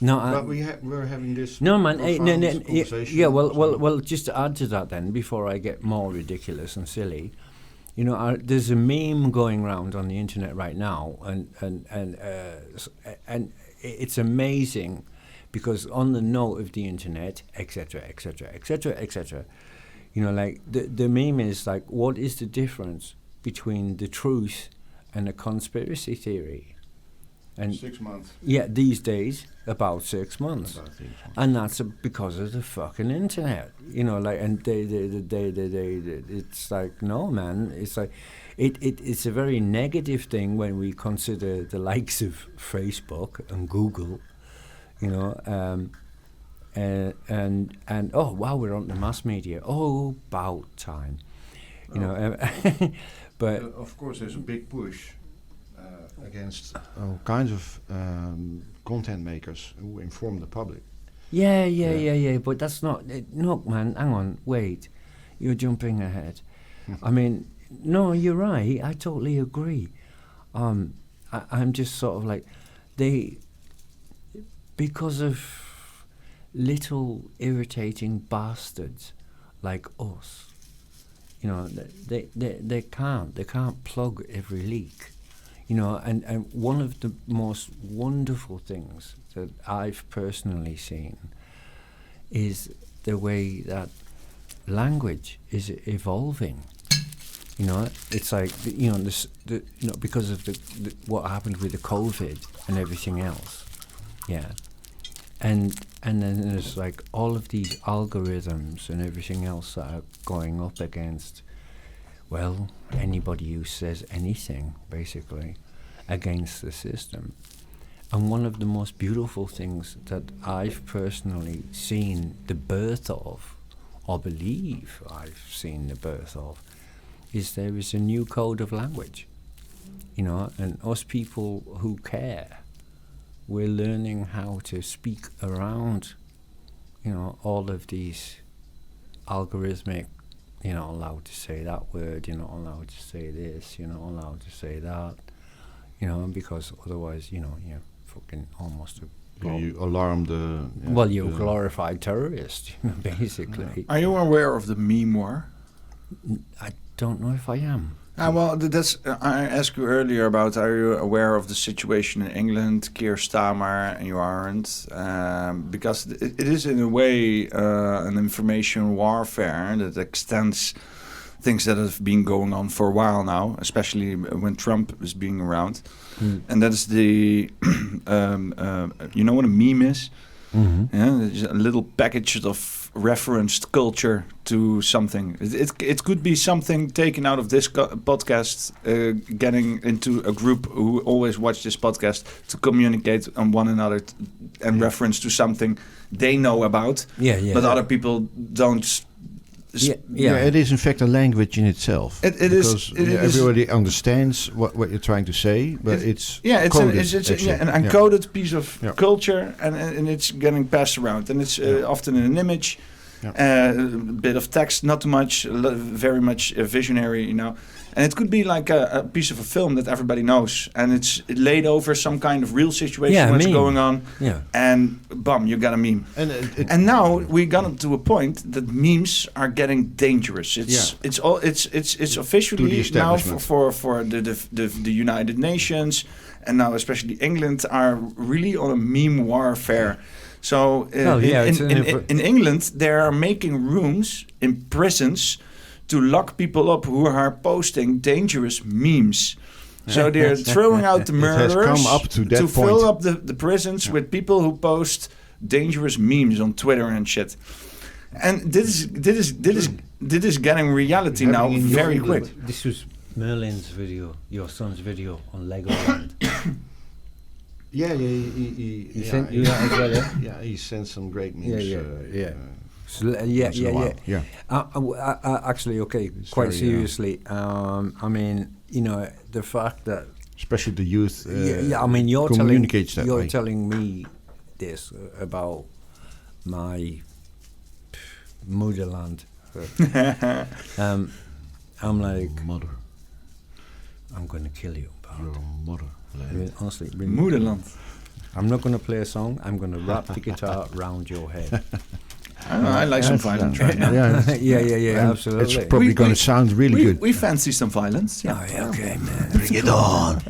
No, but we're having this. No, man. Conversation. Yeah. Well. Just to add to that, then, before I get more ridiculous and silly, there's a meme going around on the internet right now, and it's amazing. Because on the note of the internet, etc., the meme is like, what is the difference between the truth and a conspiracy theory? And 6 months. Yeah, these days, about 6 months. And that's because of the fucking internet. And they it's like, no, man. It's like, it's a very negative thing when we consider the likes of Facebook and Google. And oh wow, we're on the mass media. Oh, about time, but of course, there's a big push against all kinds of content makers who inform the public. Yeah. But that's not. No, man. Hang on. Wait. You're jumping ahead. I mean, no, you're right. I totally agree. I'm just sort of like because of little irritating bastards like us, they can't plug every leak, and one of the most wonderful things that I've personally seen is the way that language is evolving. It's like because of what happened with the COVID and everything else. Yeah, and then there's like all of these algorithms and everything else that are going up against, well, anybody who says anything, basically, against the system. And one of the most beautiful things that I've personally seen the birth of, or believe I've seen the birth of, is there is a new code of language, and us people who care, we're learning how to speak around, all of these algorithmic, you're not allowed to say that word, you're not allowed to say this, you're not allowed to say that, because otherwise, you're fucking almost you alarm the... you're a glorified terrorist, basically. Are you aware of the meme war? I don't know if I am. That's. I asked you earlier about, are you aware of the situation in England, Keir Starmer, and you aren't? Because it is in a way an information warfare that extends things that have been going on for a while now, especially when Trump is being around. And that is the, you know what a meme is? Yeah, it's a little package of referenced culture to something. It could be something taken out of this podcast, getting into a group who always watch this podcast to communicate on one another and reference to something they know about, but other people don't. It is in fact a language in itself. It is. Everybody understands what you're trying to say, but it's an encoded piece of culture, and it's getting passed around, and it's often in an image, a bit of text, not too much, very much visionary, you know. And it could be like a piece of a film that everybody knows, and it's laid over some kind of real situation what's going on, and bam, you got a meme. And now we got to a point that memes are getting dangerous. It's officially now for the United Nations, and now especially England are really on a meme warfare. So in England, they are making rooms in prisons to lock people up who are posting dangerous memes. So they're throwing out the murderers to fill up the prisons with people who post dangerous memes on Twitter and shit. And this is getting reality now very quick. This was Merlin's video, your son's video on Legoland. He sent you that as well, yeah, he sent some great memes. Actually, okay, it's quite seriously. I mean, you know, the fact that especially the youth. I mean, you're telling me this about my motherland. I'm like, mother. I'm gonna kill you. Your motherland. I mean, honestly, Motherland. I'm not gonna play a song. I'm gonna wrap the guitar round your head. I like some violence right now. Yeah, absolutely. It's probably going to sound really good. We fancy some violence. Yeah. Oh, okay, man. Bring it on.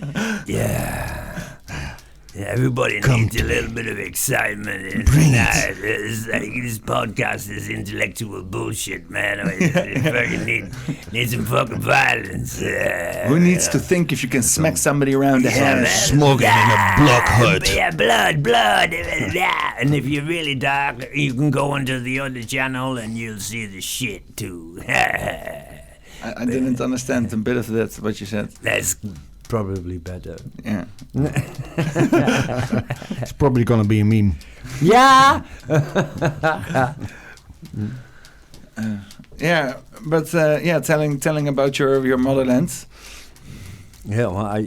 Everybody needs a little bit of excitement. This podcast is intellectual bullshit, man. Fucking need some fucking violence. Who needs to think if you can smack somebody around the head? Smoking in a block hut. Yeah, blood. And if you're really dark, you can go into the other channel and you'll see the shit too. I didn't understand a bit of that, what you said. That's probably better. Yeah. It's probably going to be a meme. Yeah. Telling about your motherland. Yeah, well,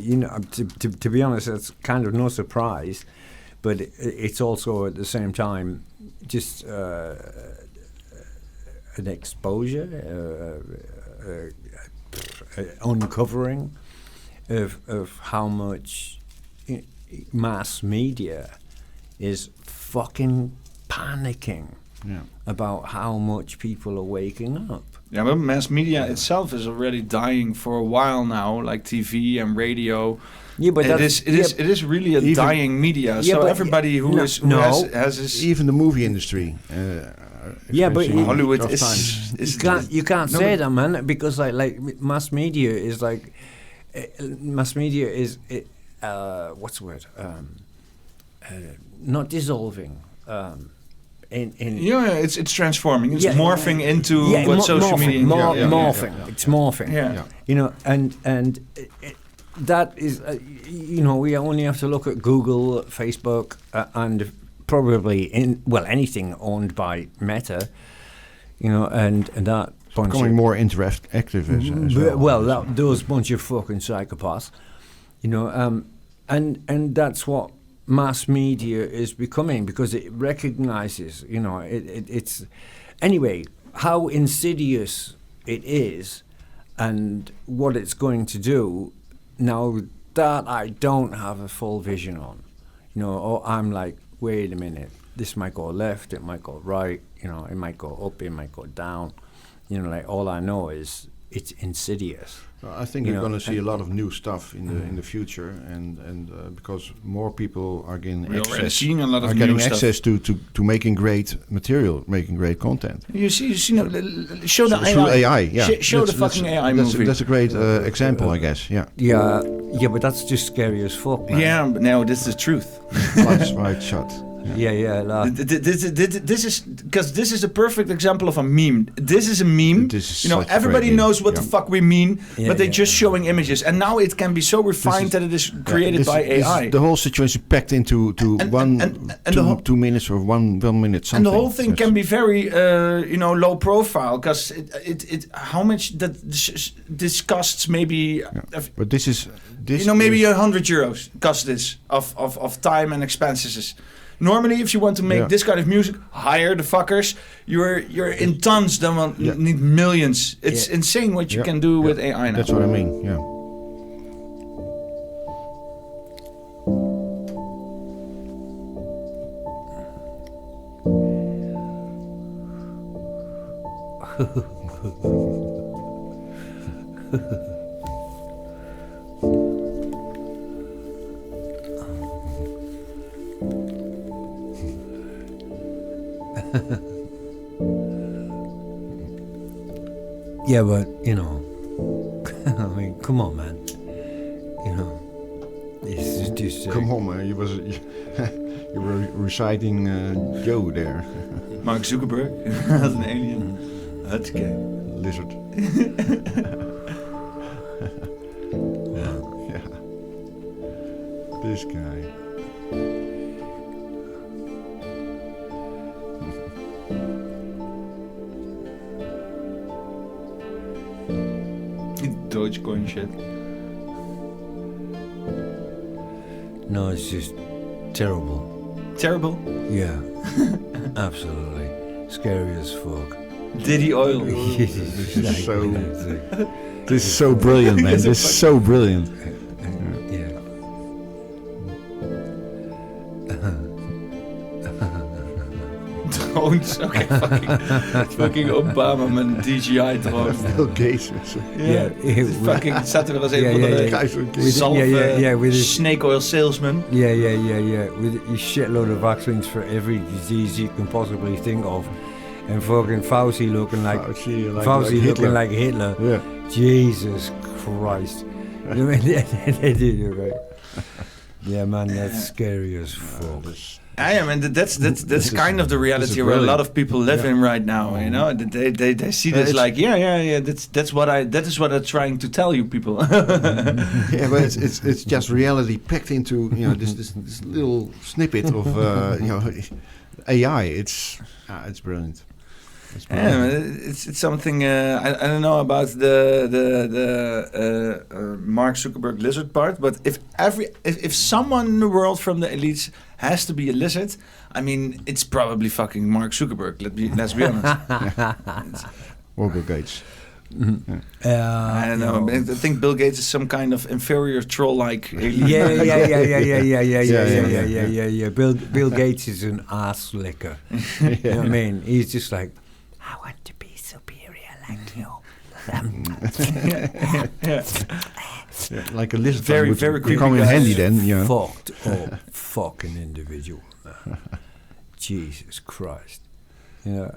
to be honest, it's kind of no surprise, but it's also at the same time just an exposure, uncovering of how much mass media is fucking panicking about how much people are waking up. Yeah, but mass media itself is already dying for a while now, like TV and radio. Yeah, but it is really a dying media. So everybody who has this, even the movie industry. Hollywood you can't say that, man, because like mass media is like. Mass media is what's the word? Not dissolving. It's transforming. It's morphing into what social media. Morphing. It's morphing. Yeah. You know, and that is we only have to look at Google, Facebook, and probably anything owned by Meta. You know, and that. Becoming more interactive as well. Those bunch of fucking psychopaths, you know, and that's what mass media is becoming, because it recognizes, you know, it's anyway how insidious it is and what it's going to do. Now that I don't have a full vision on, you know, or I'm like, wait a minute, this might go left, it might go right, you know, it might go up, it might go down. You know, like all I know is it's insidious. I think you're going to see a lot of new stuff in the future, and because more people are getting access to making great material, making great content. You see, show the AI. Through AI, yeah. Show the fucking AI movie. That's a great example, I guess. Yeah. Yeah, but that's just scary as fuck, man. Yeah, but no, this is the truth. Right shot. Yeah. This is because this is a perfect example of a meme. This is a meme. Everybody knows what the fuck we mean, but they're just showing images. And now it can be so refined that it is created by AI. The whole situation packed into 2 minutes or one minute something. And the whole thing can be very low profile because it how much that this costs maybe. But this is maybe €100 costs this of time and expenses. Normally, if you want to make this kind of music, hire the fuckers. You're in tons, then need millions. It's insane what you can do with AI now. That's what I mean, yeah. Yeah, but I mean, come on, man. This is just. Come on, man. You were reciting Joe there. Mark Zuckerberg as an alien. That's gay. Lizard. Yeah. This guy. Dogecoin shit. No, it's just terrible. Terrible? Yeah. Absolutely. Scary as fuck. Diddy Oil. This is so brilliant, man. This is so brilliant. Yeah. Drones. Oké, fucking Obama met een DJI-drone. Bill Gates. Fucking zat er wel eens een van de snake oil salesman. Yeah. With a shitload of vaccines for every disease you can possibly think of. And fucking Fauci looking like Hitler. Yeah. Jesus Christ. They do, right? Yeah, man, that's scary as fuck. I mean, that's kind of the reality where a lot of people live in right now. They see this like that is what I'm trying to tell you, people. Yeah, but it's just reality packed into this little snippet of AI. It's brilliant. It's something I don't know about the Mark Zuckerberg lizard part, but if someone in the world from the elites has to be a lizard, I mean, it's probably fucking Mark Zuckerberg. Let's be honest. Or Bill Gates. Mm-hmm. I don't know. I think Bill Gates is some kind of inferior troll-like alien. Yeah. Bill Gates is an ass licker. You know what I mean? He's just like, I want to be superior like you. Like a lizard. Very creepy. Come in handy then. Fucked up fucking individual. Jesus Christ. Yeah.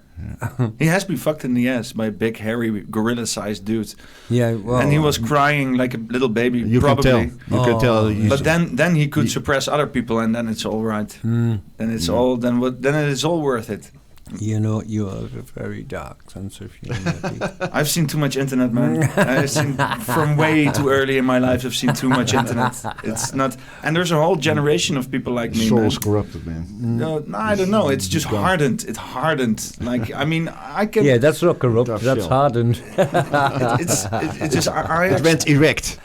He has been fucked in the ass by a big, hairy, gorilla-sized dude. Yeah, well, and he was crying like a little baby. You probably. Can tell. But then he could suppress other people, and then it's all right. Then it's all. Then it is all worth it. You know, you have a very dark sense of humanity. I've seen too much internet, man. I've seen from way too early in my life. I've seen too much internet. It's not, and there's a whole generation of people like me. Soul's corrupted, man. No, I don't know. It's just hardened. It hardened. Like, I mean, I can. Yeah, that's not corrupt. That's hardened. It's just. It went erect.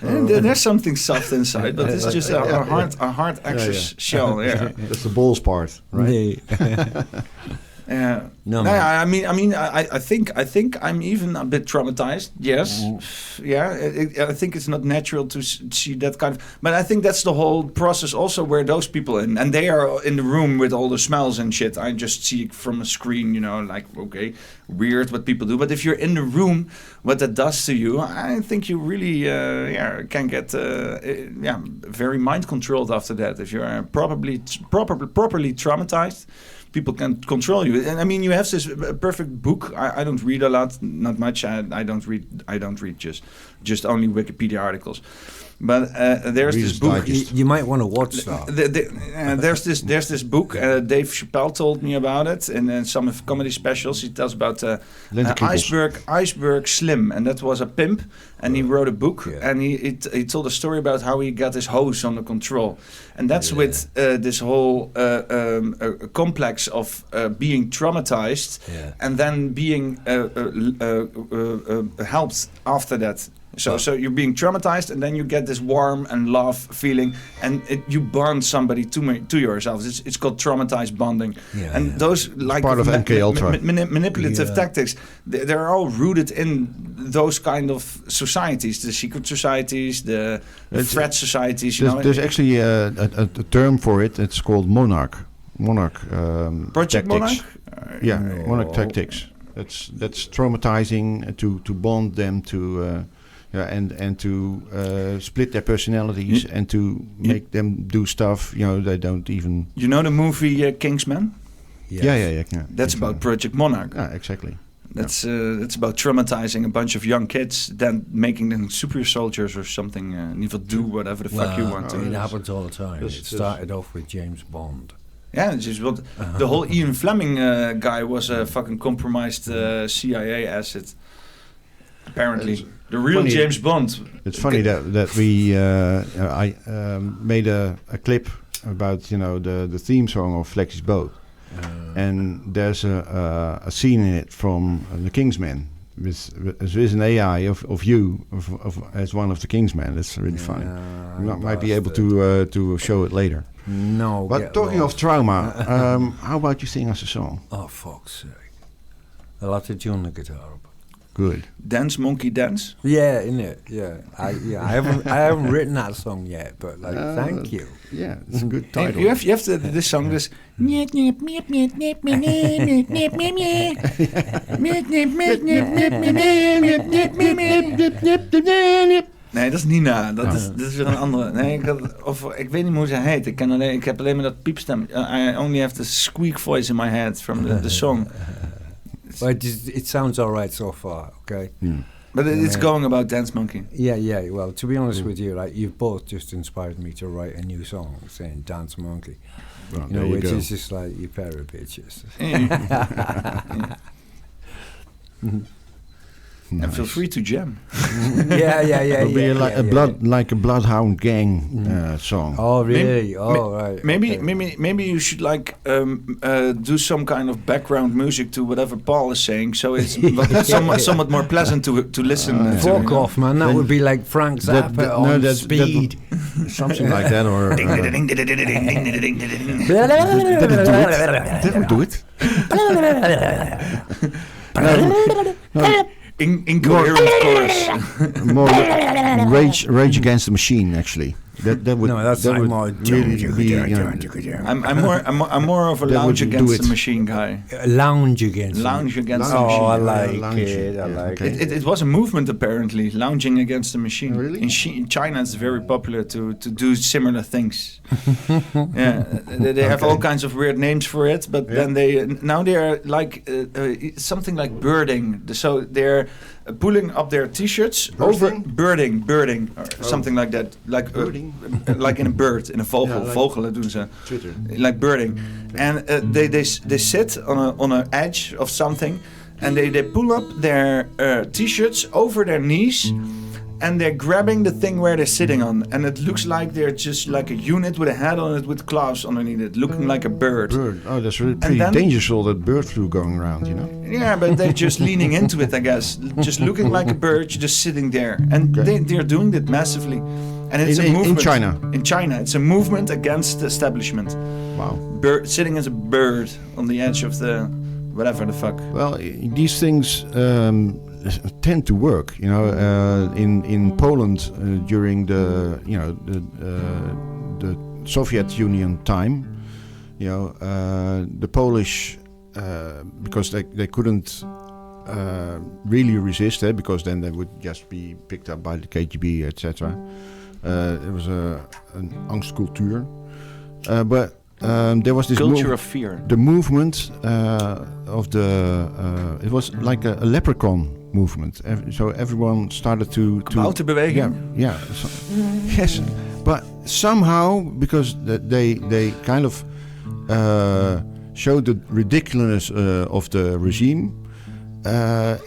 There's something soft inside, but it's just a hard shell. Yeah, that's the balls part, right? I think I'm even a bit traumatized. Yes, I think it's not natural to see that kind of. But I think that's the whole process, also, where those people and they are in the room with all the smells and shit. I just see it from a screen, like, okay, weird what people do. But if you're in the room, what that does to you, I think you really can get very mind controlled after that. If you're properly traumatized, people can control you. And I mean, you have this perfect book. I don't read a lot, not much. I don't read just only Wikipedia articles. But there's this book. You might want to watch that. There's this book. Dave Chappelle told me about it in some of comedy specials. He tells about Iceberg Slim, and that was a pimp, and he wrote a book, and he told a story about how he got his hose under control, and that's with this whole complex of being traumatized and then being helped after that. So you're being traumatized, and then you get this warm and love feeling, and you bond somebody to yourself. It's called traumatized bonding, those like part of MK Ultra manipulative tactics. They're all rooted in those kind of societies, the secret societies, the threat societies. There's actually a term for it. It's called monarch Project tactics. Monarch. Monarch tactics. That's traumatizing to bond them to. And to split their personalities and to make them do stuff, they don't even... You know the movie Kingsman? Yes. Yeah. That's about Project Monarch. Yeah, exactly. That's about traumatizing a bunch of young kids, then making them super soldiers or something, and you do whatever the fuck you want to. It happens all the time. It started off with James Bond. Yeah, it's just the whole Ian Fleming guy was a fucking compromised CIA asset, apparently. The real funny, James Bond. It's funny that we I made a clip about the theme song of Flex's Boat, and there's a scene in it from The Kingsman with an AI of you as one of the Kingsmen. That's really funny. You might be able to show it later. No, but talking of trauma, how about you sing us a song? Oh, fuck's sake! I'll have to tune the guitar up. Good. Dance Monkey Dance? Yeah, innit? Yeah. I haven't written that song yet, but thank you. Yeah, it's a good title. You have this song this Nee, dat is Nina. Dat is weer een andere. Nee, ik weet niet hoe ze heet. Ik heb alleen maar dat piepstem. I only have the squeak voice in my head from the song. But it sounds all right so far, okay? But it's going about Dance Monkey. Yeah. Well, to be honest with you, you've both just inspired me to write a new song saying Dance Monkey. Well, which is just like you pair of bitches. Nice. And feel free to jam. It'll be like a bloodhound gang song. Oh really? Right. Maybe you should do some kind of background music to whatever Paul is saying, so it's somewhat more pleasant to listen. Fuck off, man! That would be like Frank Zappa on Speed, something like that, or. That would do it. Incoherent chorus. More Rage Against the Machine, actually. That would. No, that's that would more. Really be. I'm more of a Lounge Against the Machine guy. Lounge Against the Machine. Oh, I like it. I like it. It was a movement apparently, lounging against the machine. Oh, really? In China, it's very popular to do similar things. Yeah, they have all kinds of weird names for it, but then they are like something like birding. So they're pulling up their T-shirts over birding, or something like that, like like in a bird, in a vogel. Vogelen doen ze. Twitter. Like birding, and they sit on an edge of something, and they pull up their T-shirts over their knees. And they're grabbing the thing where they're sitting on, and it looks like they're just like a unit with a head on it with claws underneath it, looking like a bird. Oh, that's really pretty dangerous, all that bird flu going around, Yeah, but they're just leaning into it, I guess. Just looking like a bird, just sitting there. And they're doing it massively. And it's a movement. In China? In China. It's a movement against the establishment. Wow. Sitting as a bird on the edge of the whatever the fuck. Well, these things tend to work. In Poland during the Soviet Union time, the Polish because they couldn't really resist it, because then they would just be picked up by the KGB, etc. It was an angstcultuur, but there was this culture of fear. The movement of the it was like a leprechaun movement. So everyone started to Kabouterbeweging. Yeah. So, yes, but somehow, because they kind of showed the ridiculousness of the regime,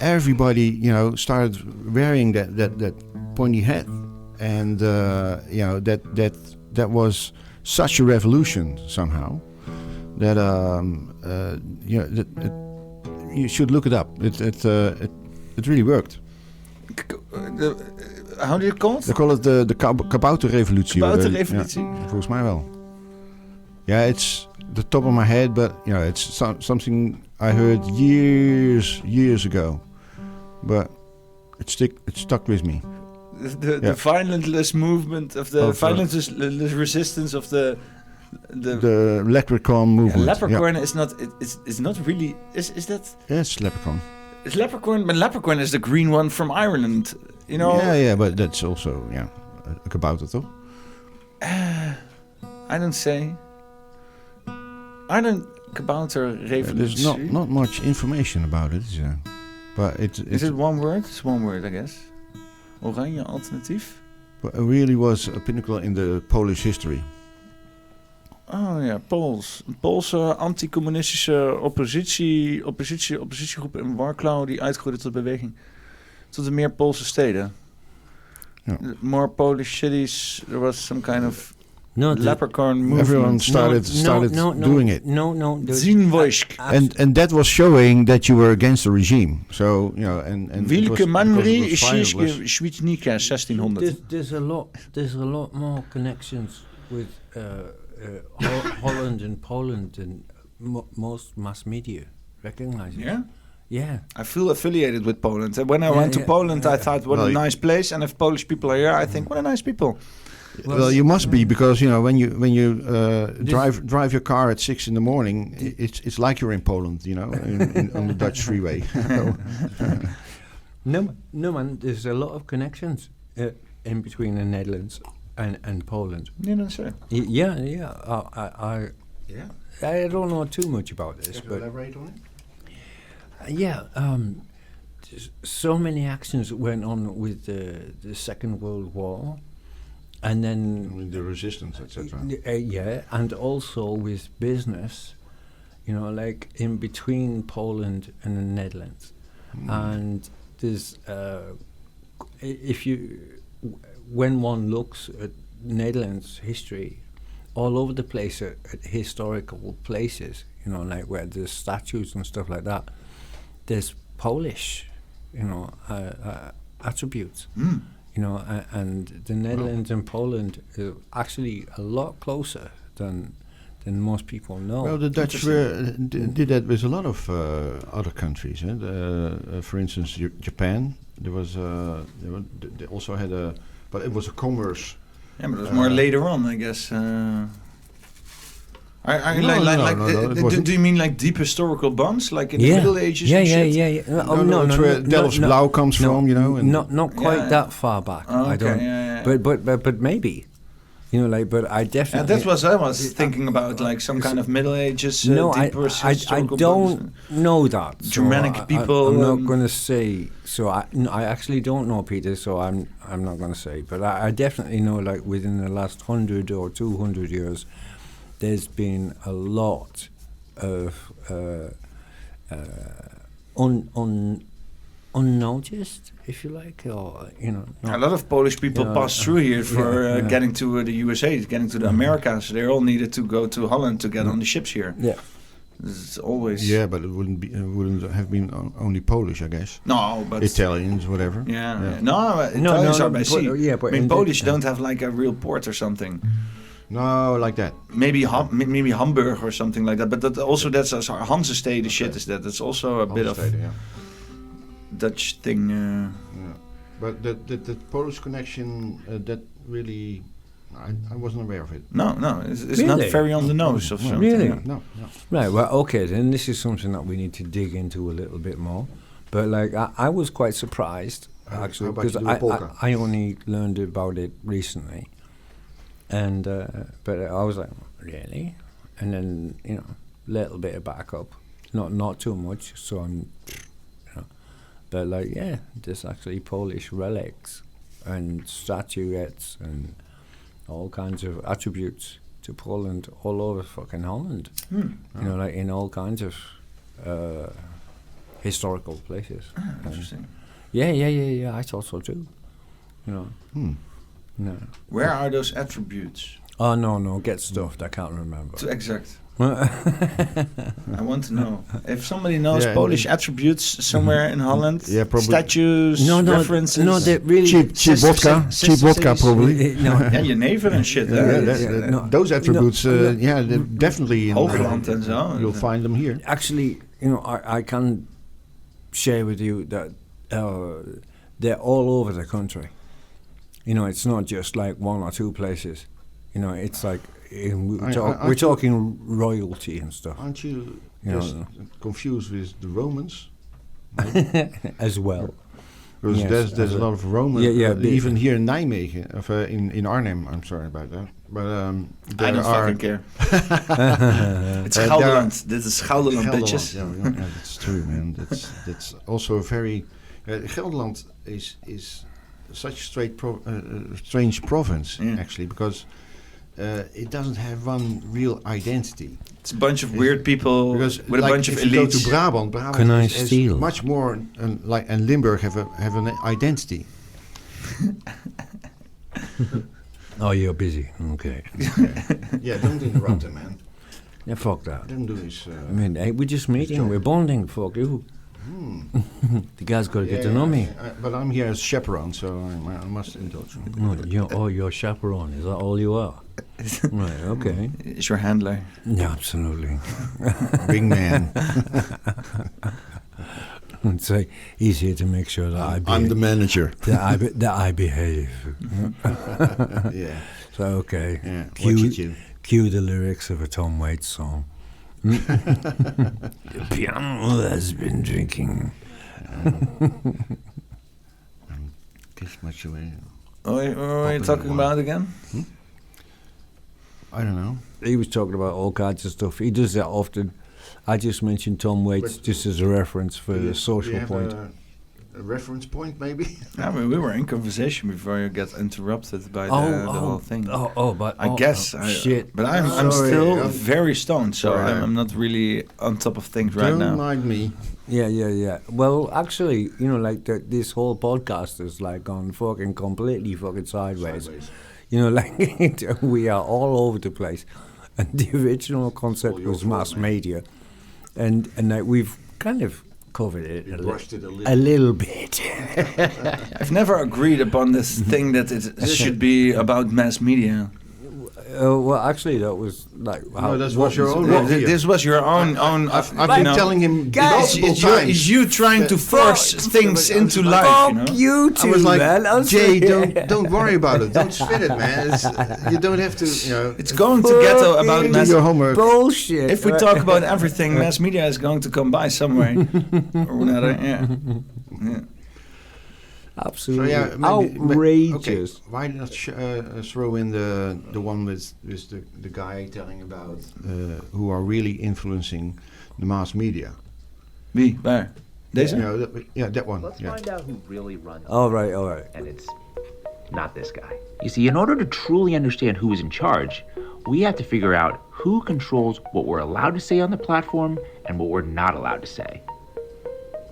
everybody started wearing that pointy hat, and that was such a revolution somehow that you should look it up. It really worked. How do you call it? They call it de kabouterrevolutie. Kabouterrevolutie? Volgens mij wel. Yeah, it's the top of my head, but it's something I heard years ago, but it stuck with me. The violentless movement of the violentless resistance of the leprechaun movement. Yeah, leprechaun is not. It's not really. Is that? Yes, leprechaun. It's leprechaun, but leprechaun is the green one from Ireland. Yeah, but that's also a kabouter, though. I don't say. I don't kabouter revolutie. There's not much information about it, but is it one word? It's one word, I guess. Oranje alternatief. But it really was a pinnacle in the Polish history. Oh ja, Poolse anticommunistische oppositiegroep in Warklaw die uitgroeide tot beweging. Tot de meer Poolse steden. Yeah. More Polish cities. There was some kind of leprechaun movement. Everyone started doing it. Zinwojsk. And that was showing that you were against the regime. So and Wilke Manri Świetnika 1600. There's a lot more connections with Holland and Poland than most mass media recognize. Yeah. Yeah, I feel affiliated with Poland. And when I went to Poland, I thought, what a nice place. And if Polish people are here, I think, what a nice people. Well, you must be, because when you drive your car at 6 in the morning, it's like you're in Poland, on the Dutch freeway. No, man. There's a lot of connections in between the Netherlands and Poland. Yeah, that's right. Yeah. I don't know too much about this, but elaborate on it. So many actions went on with the Second World War, and then the resistance, etc. And also with business, like in between Poland and the Netherlands, and there's when one looks at Netherlands history, all over the place at historical places, like where there's statues and stuff like that, there's Polish, attributes, and the Netherlands and Poland are actually a lot closer than most people know. Well, the Dutch did that with a lot of other countries. For instance, Japan. There was they also had but it was a commerce. Yeah, but it was more later on, I guess. Do you mean like deep historical bonds, like in the Middle Ages? Yeah. That's where Delfts Blauw comes from, And not quite that far back. I don't. Yeah. But maybe, But I definitely. That's what I was thinking about, like some kind of Middle Ages. I don't know that. Germanic people. I'm not going to say. So I actually don't know, Peter. So I'm not going to say. But I definitely know, like within the last 100 or 200 years, there's been a lot of unnoticed, if you like, or a lot of Polish people passed through here for getting to the USA, getting to the Americas. They all needed to go to Holland to get on the ships here. Yeah, It's always but it wouldn't have been only Polish, I guess. No, but Italians, whatever. No, Italians are by sea. But Polish don't have like a real port or something. No, like that. Maybe Hamburg or something like that. But that's Hansestede shit. Is that? That's also a bit of Dutch thing. But the Polish connection that really, I wasn't aware of it. No, it's really? Not very on the nose of something. Really? No. Right. Well, okay. Then this is something that we need to dig into a little bit more. But like, I was quite surprised actually because I only learned about it recently. And but I was like, really? And then little bit of backup, not too much. So I'm, but like there's actually Polish relics and statuettes and all kinds of attributes to Poland all over fucking Holland. Like in all kinds of historical places. Interesting. Yeah. I thought so too. No. Where are those attributes? Oh, no, get stuffed. I can't remember. Exact. I want to know. If somebody knows Polish attributes somewhere in Holland, probably. Statues, references. No, they're really... Cheap vodka, probably. Jenever and shit. Those attributes, they're definitely in Hoogland and so. You'll find them here. Actually, I can share with you that they're all over the country. It's not just like one or two places. It's like we're talking royalty and stuff. Aren't you just confused with the Romans? As well. Because there's a lot of Romans, even here in Nijmegen, in Arnhem. I'm sorry about that. But I don't fucking care. It's Gelderland. This is Gelderland, bitches. Yeah, that's true, man. That's also a very... Gelderland is such a strange province, actually, because it doesn't have one real identity. It's a bunch of weird people with a bunch of elites. If you go to Brabant Can I is steal? Much more, and Limburg have an identity. Oh, you're busy. Okay. Yeah, don't interrupt him, man. Yeah, fuck that. Don't do this. Hey, we're just meeting. We're bonding. Fuck you. The guy's got to get to know me. But I'm here as chaperone, so I must indulge him. You're chaperone. Is that all you are? Right, okay. Is your handler? Yeah, absolutely. Wingman. It's like easier to make sure that I behave. I'm the manager. That I behave. Yeah. So, okay. Yeah. Cue the lyrics of a Tom Waits song. The piano has been drinking. This much away. What are you talking about again? I don't know. He was talking about all kinds of stuff. He does that often. I just mentioned Tom Waits just as a reference for the social point. A reference point, maybe? I mean, we were in conversation before you get interrupted by the whole thing. But I guess. Shit. But I'm still very stoned, so I'm not really on top of things right now. Don't mind me. Yeah. Well, actually, like this whole podcast is like gone fucking completely fucking sideways. Like we are all over the place. And the original concept was mass media, and like we've kind of covered it a little bit. I've never agreed upon this thing that it should be about mass media. Well, actually, that was like... this was your own idea. This was your own... I've been telling him multiple times. It's you trying to force things into life, you two, I was like, man. Jay, don't worry about it. Don't spin it, man. You don't have to, It's going to get about mass... Do your homework. Bullshit. If we talk about everything, mass media is going to come by somewhere. Or another, yeah. Absolutely. So outrageous. Okay. Why not throw in the one with the guy telling about who are really influencing the mass media? Wie? Waar? Deze? That one. Let's find out who really runs. All right. And it's not this guy. You see, in order to truly understand who is in charge, we have to figure out who controls what we're allowed to say on the platform and what we're not allowed to say.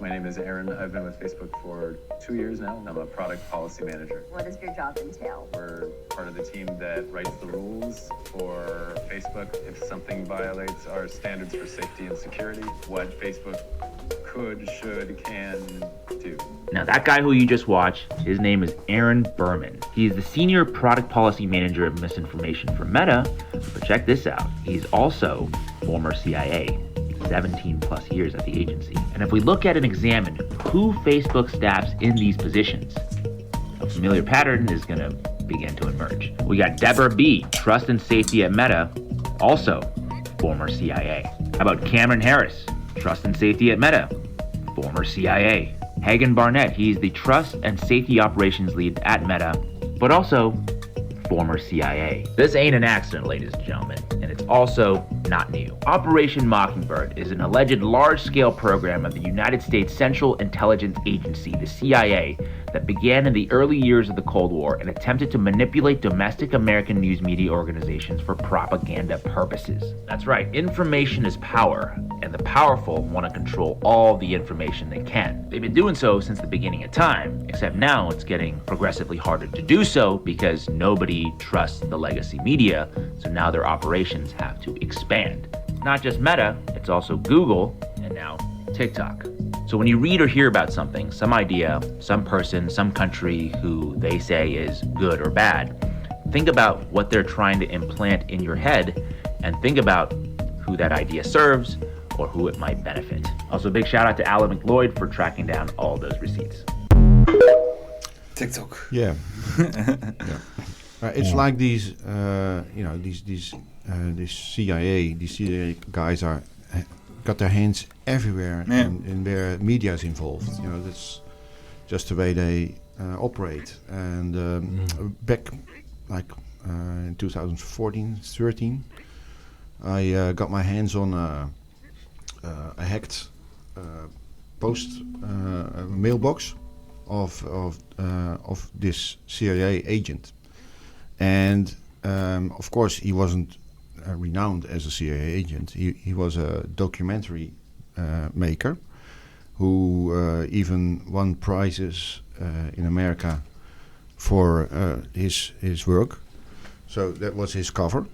My name is Aaron. I've been with Facebook for 2 years now. I'm a product policy manager. What does your job entail? We're part of the team that writes the rules for Facebook if something violates our standards for safety and security. What Facebook could, should, can do. Now, that guy who you just watched, his name is Aaron Berman. He is the Senior Product Policy Manager of Misinformation for Meta, but check this out. He's also former CIA, 17 plus years at the agency. And if we look at and examine who Facebook staffs in these positions, a familiar pattern is going to begin to emerge. We got Deborah B., Trust and Safety at Meta, also former CIA. How about Cameron Harris, Trust and Safety at Meta, former CIA. Hagen Barnett, he's the Trust and Safety Operations Lead at Meta, but also former CIA. This ain't an accident, ladies and gentlemen, and it's also not new. Operation Mockingbird is an alleged large-scale program of the United States Central Intelligence Agency, the CIA, that began in the early years of the Cold War and attempted to manipulate domestic American news media organizations for propaganda purposes. That's right, information is power, and the powerful want to control all the information they can. They've been doing so since the beginning of time, except now it's getting progressively harder to do so because nobody trusts the legacy media, so now their operations have to expand. It's not just Meta, it's also Google, and now TikTok. So when you read or hear about something, some idea, some person, some country who they say is good or bad, think about what they're trying to implant in your head and think about who that idea serves or who it might benefit. Also, big shout out to Alan McLeod for tracking down all those receipts. TikTok. Yeah. It's like these, these CIA guys are got their hands everywhere in where media is involved. You know, that's just the way they operate. And back, like in 2014-13, I got my hands on a hacked mailbox of this CIA agent, and of course he wasn't renowned as a CIA agent. He was a documentary maker who even won prizes in America for his work. So that was his cover,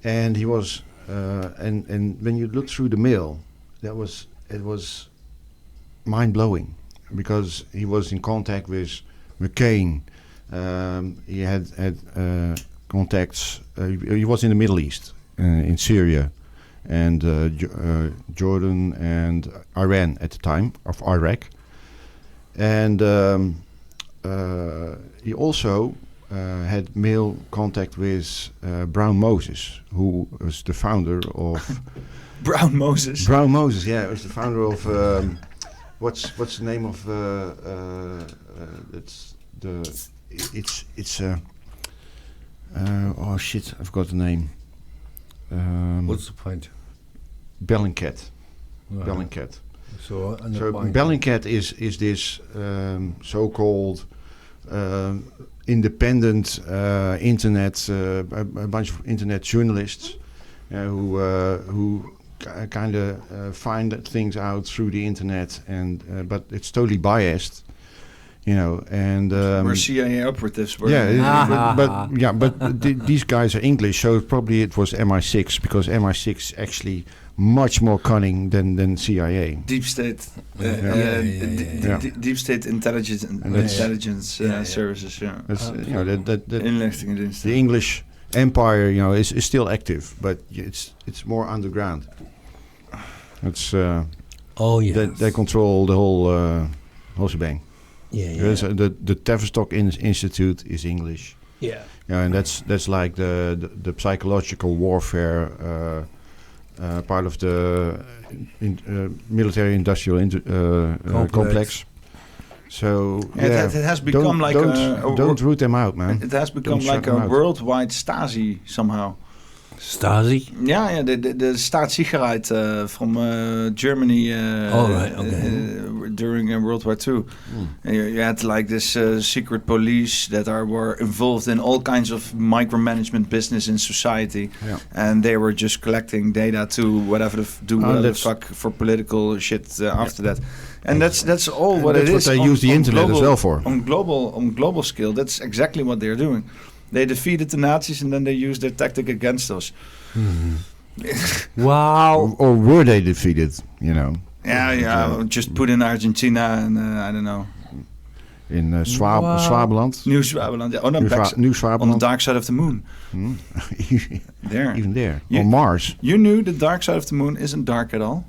and he was and when you look through the mail, it was mind blowing because he was in contact with McCain. He had contacts. He was in the Middle East, in Syria, and Jordan and Iran at the time of Iraq, and he also had mail contact with Brown Moses, who was the founder of Brown Moses. Brown Moses, yeah, was the founder of what's the name of oh shit, I've got the name. What's the point? Bellingcat. Right. Bellingcat. So Bellingcat is this so-called independent internet, a bunch of internet journalists who kind of find things out through the internet, and but it's totally biased, you know. And where CIA operatives were. Yeah, but these guys are English, so probably it was MI6, because MI6 actually much more cunning than CIA. Deep state, deep state intelligence services. Yeah, that's, you know, that inlichtingendiensten. the English empire, you know, is still active, but it's more underground. It's they control the whole shebang. The Tavistock Institute is English. Yeah, and that's like the psychological warfare part of the military-industrial complex. So it has become don't root them out, man. It has become like a worldwide Stasi somehow. Stasi? Yeah, the Staatssicherheit from Germany during World War II. You had like this secret police that were involved in all kinds of micromanagement business in society, and they were just collecting data to whatever the fuck for political shit after that. And that's all what it is. That's what they use the internet as well for. On global scale, that's exactly what they're doing. They defeated the Nazis and then they used their tactic against us. Wow. Or were they defeated, you know? Yeah, just put in Argentina and I don't know. In Swabeland. New Swabeland. Yeah. New Swabeland. On the dark side of the moon. There. Even there. On Mars. You knew the dark side of the moon isn't dark at all?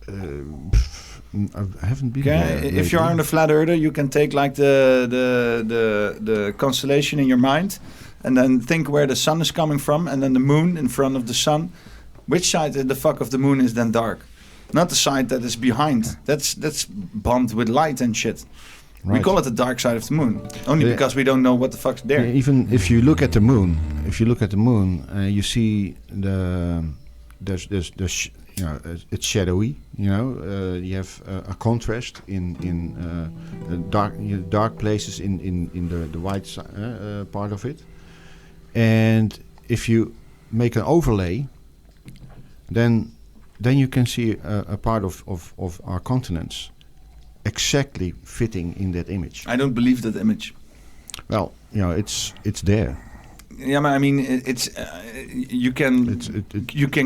I haven't been there. If you're on the flat earther, you can take like the constellation in your mind and then think where the sun is coming from and then the moon in front of the sun. Which side of the fuck of the moon is then dark? Not the side that is behind. That's bombed with light and shit. Right. We call it the dark side of the moon, only because we don't know what the fuck's there. Even if you look at the moon, you see it's shadowy. You have a contrast in dark places in the white part of it, and if you make an overlay, then you can see a part of our continents exactly fitting in that image. I don't believe that image. Well, it's there. Yeah, but I mean, it's you can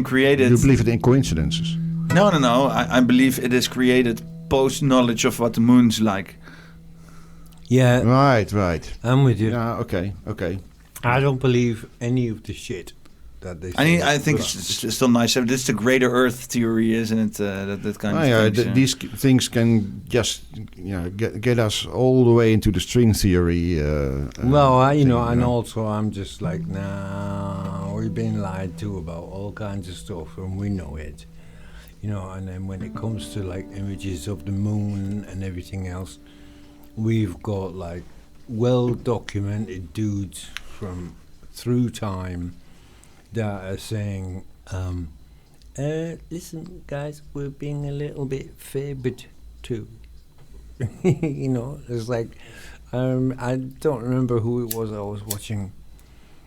create it. You believe it in coincidences? No. I believe it is created post knowledge of what the moon's like. Yeah. Right. I'm with you. Yeah. Okay. I don't believe any of the shit that they say. I think it's still nice. This is the greater Earth theory, isn't it? That kind of thing. These things can just get us all the way into the string theory. And also I'm just like, nah, we've been lied to about all kinds of stuff, and we know it. And then when it comes to like images of the moon and everything else, we've got like well-documented dudes from through time that are saying, listen, guys, we're being a little bit favored too. It's like, I don't remember who it was I was watching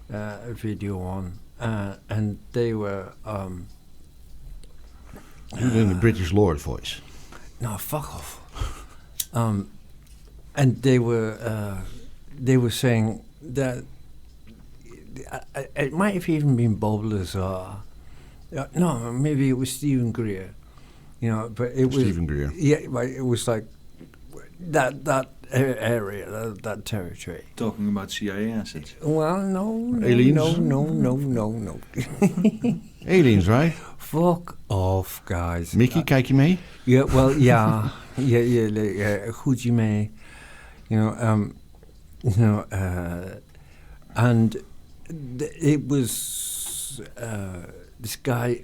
a video on, and they were... in the British Lord voice. No, fuck off. And they were saying that it might have even been Bob Lazar. No, maybe it was Stephen Greer. But it was Stephen Greer. Yeah, but it was like that area, that territory. Talking about CIA assets. Well, no. Aliens? No. Aliens, right? Fuck off, guys. Mickey, kijk je mee? Yeah, well, yeah. Goed je mee. And it was this guy.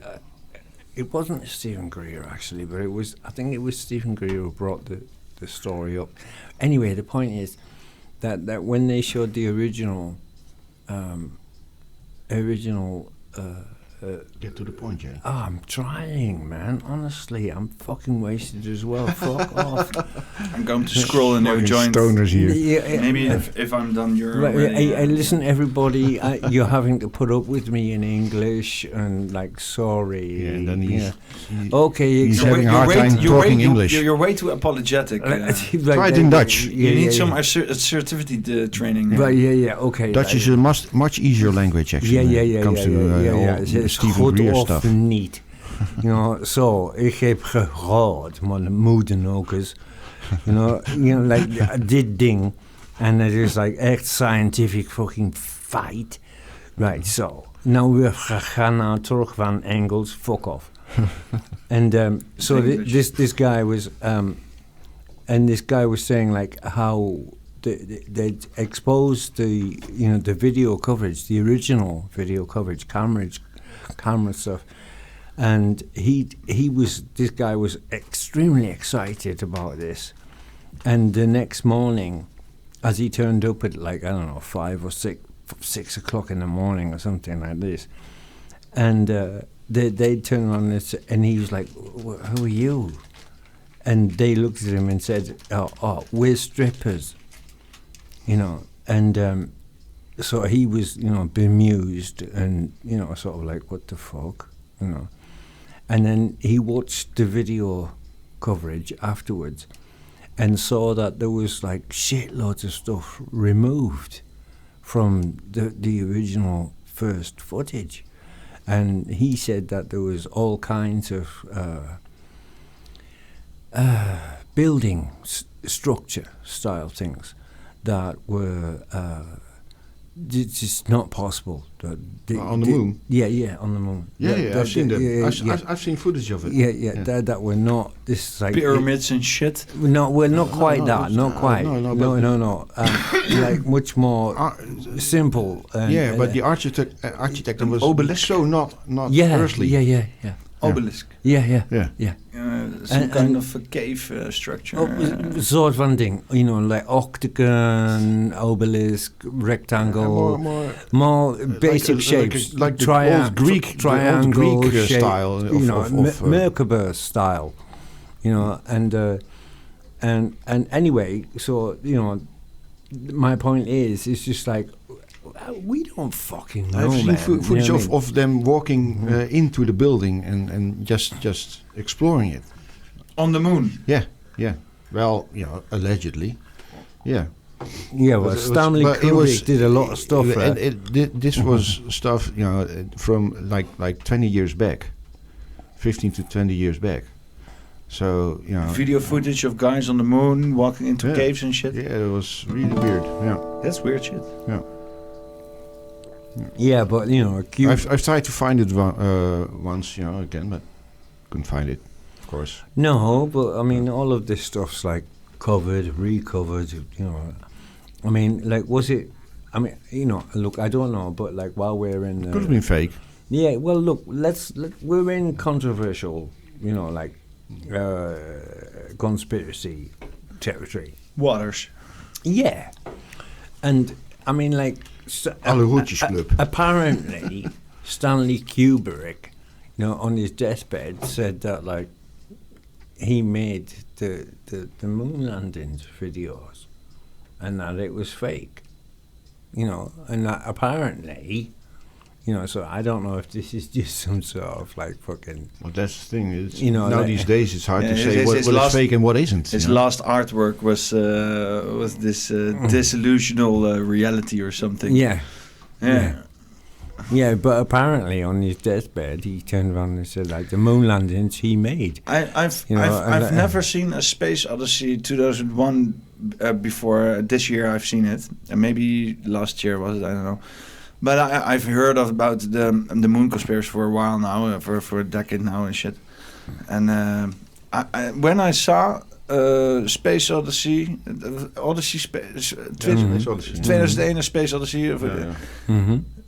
It wasn't Stephen Greer actually, but I think it was Stephen Greer who brought the story up. Anyway, the point is that when they showed the original. Get to the point, yeah. Oh, I'm trying, man. Honestly, I'm fucking wasted as well. Fuck off. I'm going to scroll a new joint. Stoners here. Yeah, maybe if I'm done, you're right, already... listen, everybody, you're having to put up with me in English and like, sorry. Yeah, and then he's he's having a hard time talking English. You're way too apologetic. Try it in Dutch. You need some assertivity training. Right, yeah, okay. Dutch is a much easier language, actually. Yeah. Comes to Stephen Greer stuff. Niet. So, ik heb gehoord, maar de moeder ook eens. Like dit ding. And it is like echt scientific fucking fight. Right, so. Nou, we gaan nou terug van Engels. Fuck off. And so this guy was, and this guy was saying like how they'd exposed the video coverage, the original video coverage, camera stuff, and this guy was extremely excited about this, and the next morning, as he turned up at like, I don't know, 5 or 6 o'clock in the morning or something like this, and they turned on this, and he was like, who are you? And they looked at him and said, oh, we're strippers, and so he was, bemused and, sort of like, what the fuck, And then he watched the video coverage afterwards and saw that there was like shitloads of stuff removed from the original first footage. And he said that there was all kinds of building structure style things that were just not possible. On the moon? Yeah, on the moon. Yeah, I've seen that. I've seen footage of it. Yeah. That were not this like pyramids and shit. No, we're not quite that. Not quite. No. Like much more simple. And, but the architect was obelisk, so not earthly. Yeah. Obelisk. Yeah. Some kind of a cave structure. Soort van ding. You know, like octagon, obelisk, rectangle, more basic shapes. Like the old Greek shape, style. You know, Merkaba style. You know, and anyway, so, you know, my point is, it's just like, we don't fucking know, I've seen footage of them walking into the building and just exploring it. On the moon? Yeah. Well, you know, allegedly. Yeah. Yeah, well, Stanley Kubrick did a lot of stuff. This was stuff, you know, from like 20 years back. 15 to 20 years back. So, you know... Video footage of guys on the moon walking into caves and shit? Yeah, it was really weird. Yeah. That's weird shit. Yeah. Yeah, but, you know... I've tried to find it once, you know, again, but couldn't find it, of course. No, but, I mean, all of this stuff's, like, covered, recovered, you know. I mean, like, was it... I mean, you know, look, I don't know, but, like, while we're in... Could have been fake. Yeah, well, look, we're in controversial, you know, like, conspiracy territory. Waters. Yeah. And, I mean, like... apparently, Stanley Kubrick, you know, on his deathbed, said that like he made the moon landings videos, and that it was fake, you know, and that apparently, you know, so I don't know if this is just some sort of like fucking. Well, that's the thing. Is, you know, now like, these days it's hard to say what is fake and what isn't. His last artwork was this disillusional reality or something. Yeah, but apparently on his deathbed he turned around and said like the moon landings he made. I've never seen a Space Odyssey 2001 before. This year I've seen it, and maybe last year was it, I don't know. But I've heard about the moon conspiracy for a while now, for a decade now and shit. And when I saw Space Odyssey, 2001 Space Odyssey,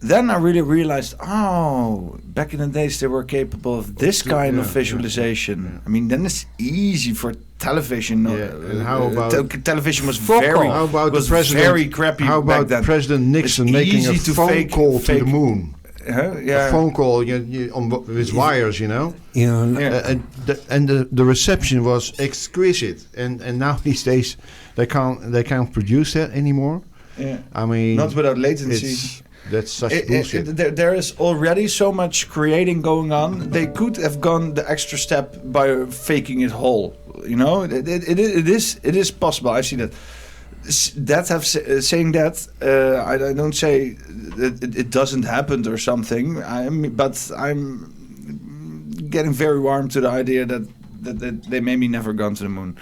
then I really realized, back in the days they were capable of this kind of visualization. Yeah. I mean, then it's easy for television. And how about television was very crappy. How about back then. President Nixon making a phone call to the moon? A phone call with wires, you know. And the reception was exquisite. And now these days they can't produce that anymore. Yeah. I mean, not without latency. That's such bullshit. There is already so much creating going on. They could have gone the extra step by faking it whole. You know, it is possible. I see that. Saying that, I don't say that it doesn't happen or something. But I'm getting very warm to the idea that they maybe never gone to the moon.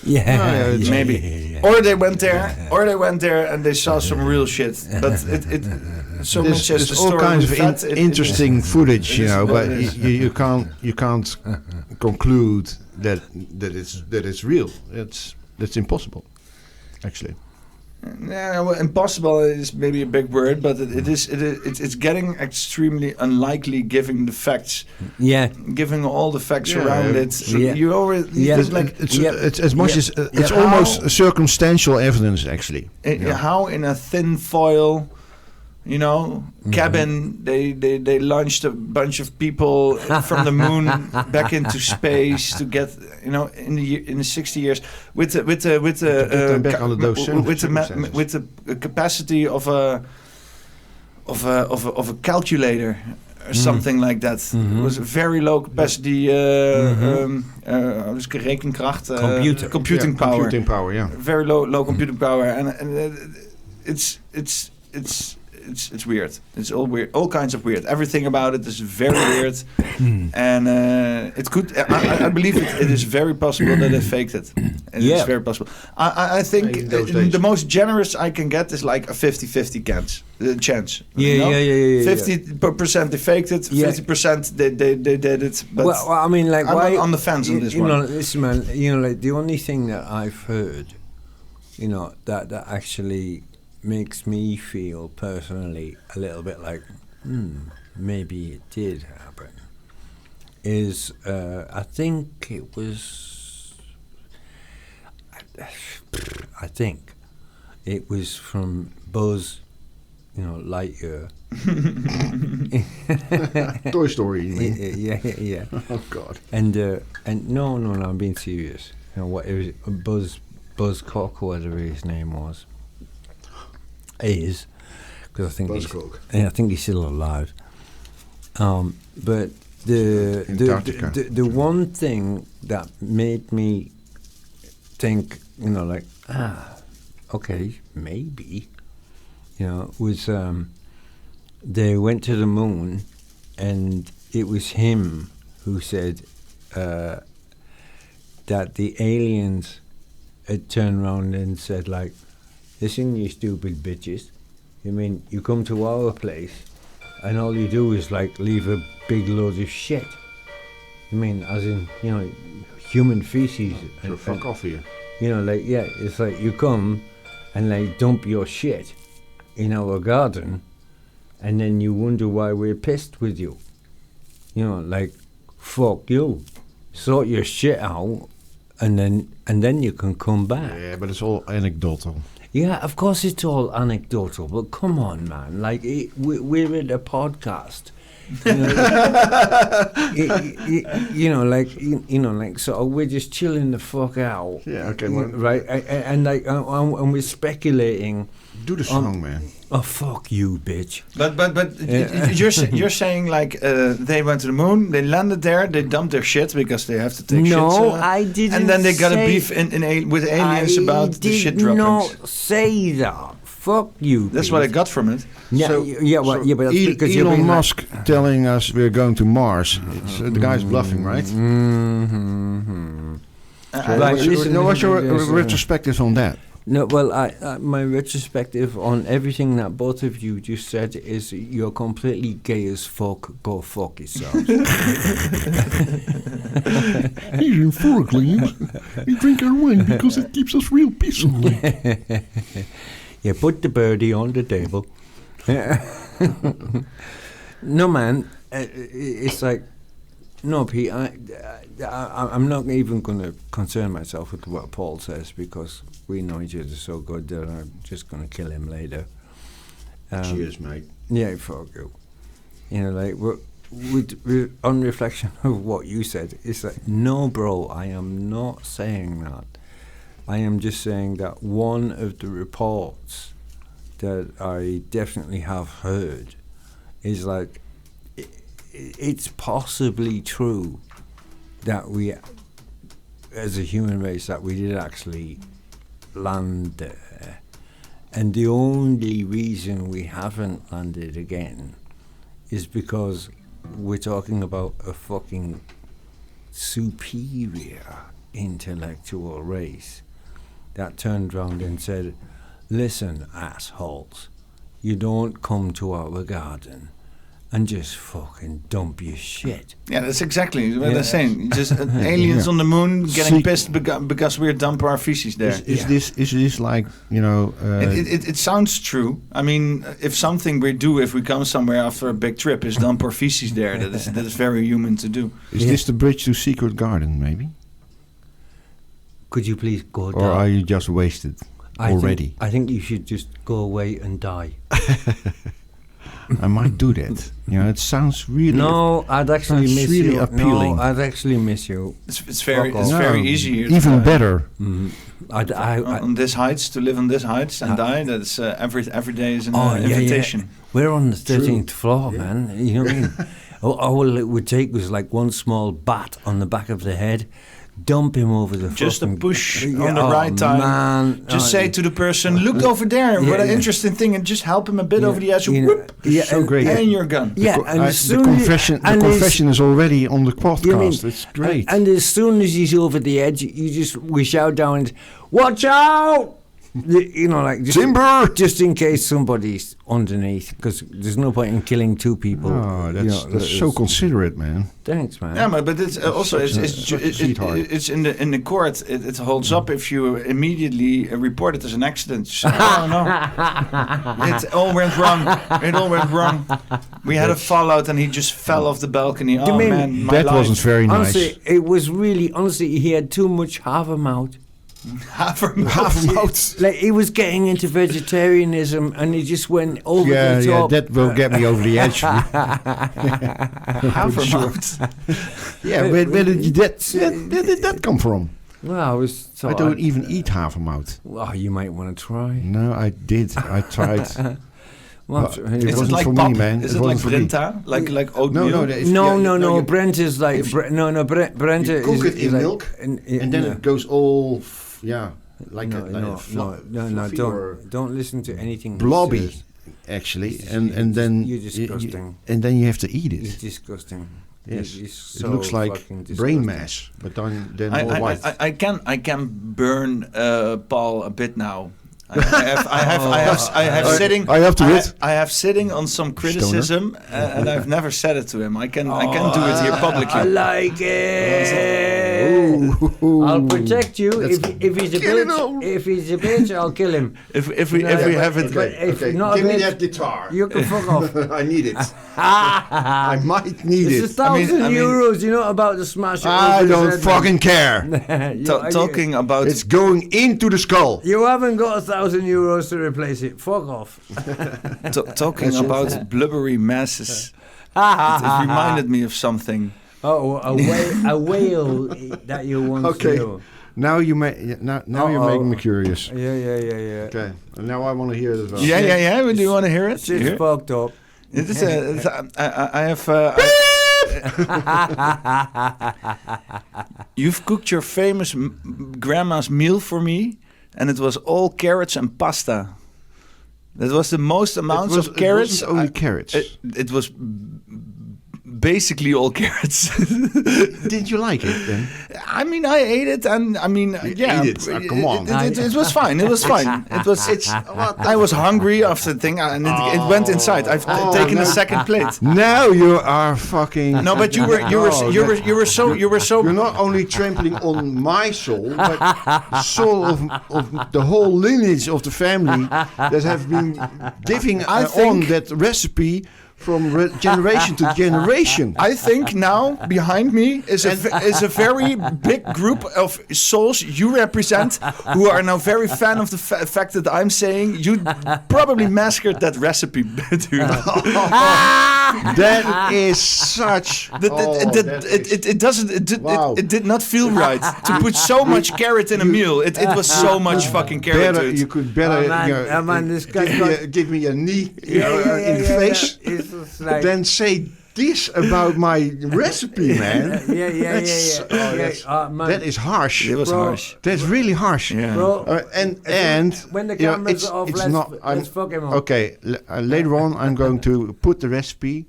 Maybe. Yeah. Or they went there, and they saw some real shit. But there's all kinds of interesting footage, you know. But you can't conclude that it's real. That's impossible, actually. Yeah, well, impossible is maybe a big word, but it's getting extremely unlikely given the facts. Yeah, giving all the facts around it. So you already it's as much as it's almost circumstantial evidence, actually. How in a tin foil, you know, cabin they launched a bunch of people from the moon back into space to get, you know, in the 60 years with the capacity of a calculator or something like that. It was a very low capacity rekenkracht, computing power. Yeah. Very low computing power, and it's weird. It's all weird. All kinds of weird. Everything about it is very weird. And it could. I believe it is very possible that they faked it. It's very possible. I think the most generous I can get is like a 50-50 chance. Yeah. 50% they faked it. 50% they did it. But well, I mean, like, I'm why on the fence on this one. Listen, man. Like the only thing that I've heard, that actually makes me feel personally a little bit like, maybe it did happen, is I think it was from Buzz, Lightyear. Toy Story, you mean? Yeah. Oh God. And no, I'm being serious. What it was, Buzz Cock, whatever his name was. Is because I think he's still alive. But the one thing that made me think, okay, maybe, was they went to the moon, and it was him who said that the aliens had turned around and said, like, listen, you stupid bitches. You come to our place and all you do is, like, leave a big load of shit. As in, human feces. So fuck off here. It's like you come and, like, dump your shit in our garden and then you wonder why we're pissed with you. Fuck you. Sort your shit out and then you can come back. Yeah, but it's all anecdotal. Yeah, of course it's all anecdotal, but come on, man. Like, we're in a podcast. So we're just chilling the fuck out. Yeah, okay, well, right? And we're speculating. Do the song, man. Oh, fuck you, bitch. But you're saying, like, they went to the moon, they landed there, they dumped their shit because they have to take shit. No, I didn't. And then they got a beef with aliens about the shit droppings. I did not say that. Fuck you. That's what I got from it. Yeah, but that's because Elon Musk telling us we're going to Mars. The guy's bluffing, right? Mm-hmm. What's your retrospective on that? No, well, my retrospective on everything that both of you just said is you're completely gay as fuck. Go fuck yourselves. He's euphorically. We drink our wine because it keeps us real peaceful. Yeah, put the birdie on the table. No, man, it's like, no, Pete, I'm not even going to concern myself with what Paul says because we know each other so good that I'm just going to kill him later. Cheers, mate. Yeah, fuck you. We're on reflection of what you said, it's like, no, bro, I am not saying that. I am just saying that one of the reports that I definitely have heard is like, it's possibly true that we, as a human race, that we did actually land there. And the only reason we haven't landed again is because we're talking about a fucking superior intellectual race that turned around and said, listen, assholes, you don't come to our garden and just fucking dump your shit. Yeah, that's exactly what they're saying. Just aliens on the moon getting pissed because we're dumping our feces there. Is this like, It sounds true. I mean, if something we do if we come somewhere after a big trip is dump our feces there, that is very human to do. Is this the bridge to Secret Garden, maybe? Could you please go down? Or are you just wasted already? I think you should just go away and die. I might do that. It sounds really. No, I'd actually miss really you. Appealing. No, I'd actually miss you. It's very easy here. Even better. On this heights, to live on this heights and die. That's every day is an invitation. Yeah. We're on the 13th floor, man. You know what I mean? All it would take was like one small bat on the back of the head, dump him over the just a fucking... push on the right time. Man. Just say to the person, look over there, what an interesting thing, and just help him a bit over the edge. Whoop, so great. And you're gone. Yeah, the confession is already on the podcast. It's great. And as soon as he's over the edge, we shout down, and, watch out! Just in case somebody's underneath, because there's no point in killing two people. Oh, that's so considerate, man. Thanks, man. Yeah, but it's also it's in the court. It holds up if you immediately report it as an accident. So, no, it all went wrong. We had a fallout, and he just fell off the balcony. Oh man, that wasn't very nice. Honestly, it was really. Honestly, he had too much havermouth. Havermouth. Like he was getting into vegetarianism, and he just went over the top. Yeah, that will get me over the edge. Havermouth. Where did that come from? Well, I don't even eat havermouth. Well, you might want to try. No, I did. I tried. It wasn't like for pop? me, man. Is it like Brenta? Like oatmeal? No. Brent is like Brent is cook it in like, milk, and then it goes all don't listen to anything blobby, actually, and then you're disgusting. And then you have to eat it. It's disgusting. Yes, it looks like brain mass, but then more white. I can burn Paul a bit now. I have sitting on some criticism, and I've never said it to him. I can do it here publicly. I like it. I'll protect you. If he's a bitch, I'll kill him. If we have it, give me that guitar. You can fuck off. I need it. I might need it. It's 1,000 euros. You know about the smash. I don't fucking care. Talking about it's going into the skull. You haven't got 1,000 euros to replace it. Fuck off. Talking about blubbery masses. It reminded me of something. Oh, a whale that you want to know. Now you're making me curious. Yeah. Okay, and now I want to hear it as well. Yeah. Do you want to hear it? It's fucked up. It is I have. You've cooked your famous grandma's meal for me, and it was all carrots and pasta. That was the most amounts of carrots. It wasn't only carrots. It was basically all carrots. Did you like it then? I mean, I ate it, and I mean, ate it. Come on. It was fine. It was fine. I was hungry after the thing, and it went inside. I've taken a second plate. Now you are fucking. No, but you were so. You're not only trampling on my soul, but soul of the whole lineage of the family that have been giving on that recipe. From generation to generation. I think now behind me is a very big group of souls you represent who are now very fan of the fact that I'm saying you probably massacred that recipe. That is such. It did not feel right to put so much carrot in a meal. It was so much fucking carrot. You could better this guy give me a knee in the face. Then say this about my recipe, man. That is harsh. It was harsh. That's really harsh. Yeah. And when the cameras are off, let's fuck him up. Okay, later on I'm going to put the recipe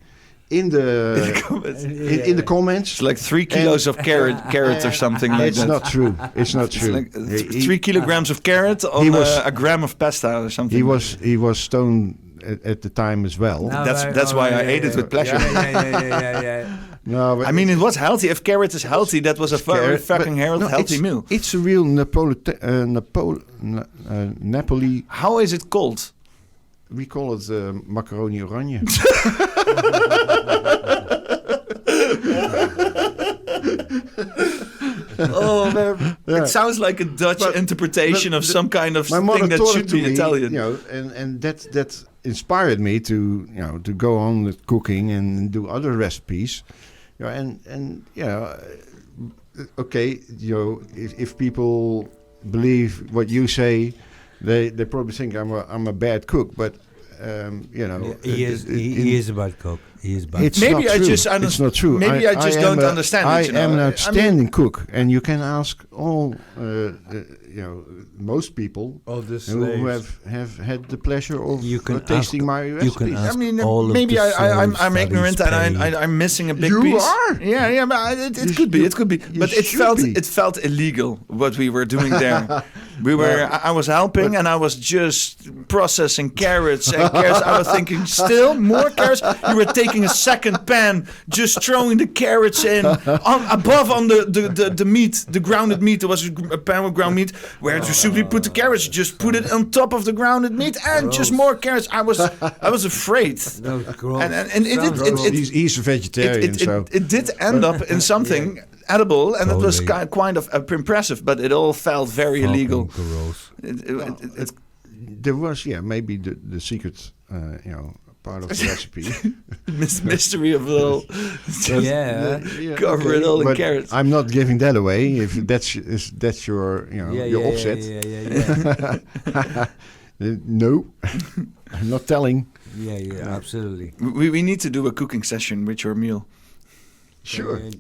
in the comments. It's like 3 kilos of carrot or something like it's that. It's not true. Like 3 kilograms of carrot on a gram of pasta or something. He was stoned at the time as well. No, that's why I ate it with pleasure. Yeah. No, but I mean, it was healthy. If carrot is healthy, that was a very fucking healthy meal. It's a real Napoli. How is it called? We call it macaroni oranje. Oh man, it sounds like a Dutch interpretation of some kind of thing that should be Italian. And that inspired me to go on with cooking and do other recipes. Okay, if people believe what you say, they probably think I'm a bad cook, but he is a bad cook. It's not true. Maybe I just don't understand it. I am an outstanding cook, and you can ask all, most people who have had the pleasure of tasting my recipes. You can ask maybe I'm ignorant and I'm missing a big piece. You are. Yeah, but it could be. But it felt illegal what we were doing there. I was helping and I was just processing carrots. I was thinking, still more carrots. You were taking a second pan, just throwing the carrots in above on the meat, the grounded meat. There was a pan with ground meat. Where you simply put the carrots, just put it on top of the grounded meat and just more carrots. I was afraid. He's a vegetarian, so it did end up in something edible, and it was kind of impressive, but it all felt very illegal. There was, maybe the secret, part of the recipe. Mystery of it all. Cover it all in carrots. I'm not giving that away. If that's your your offset. No, I'm not telling. Yeah, absolutely. We need to do a cooking session with your meal. Sure. I'm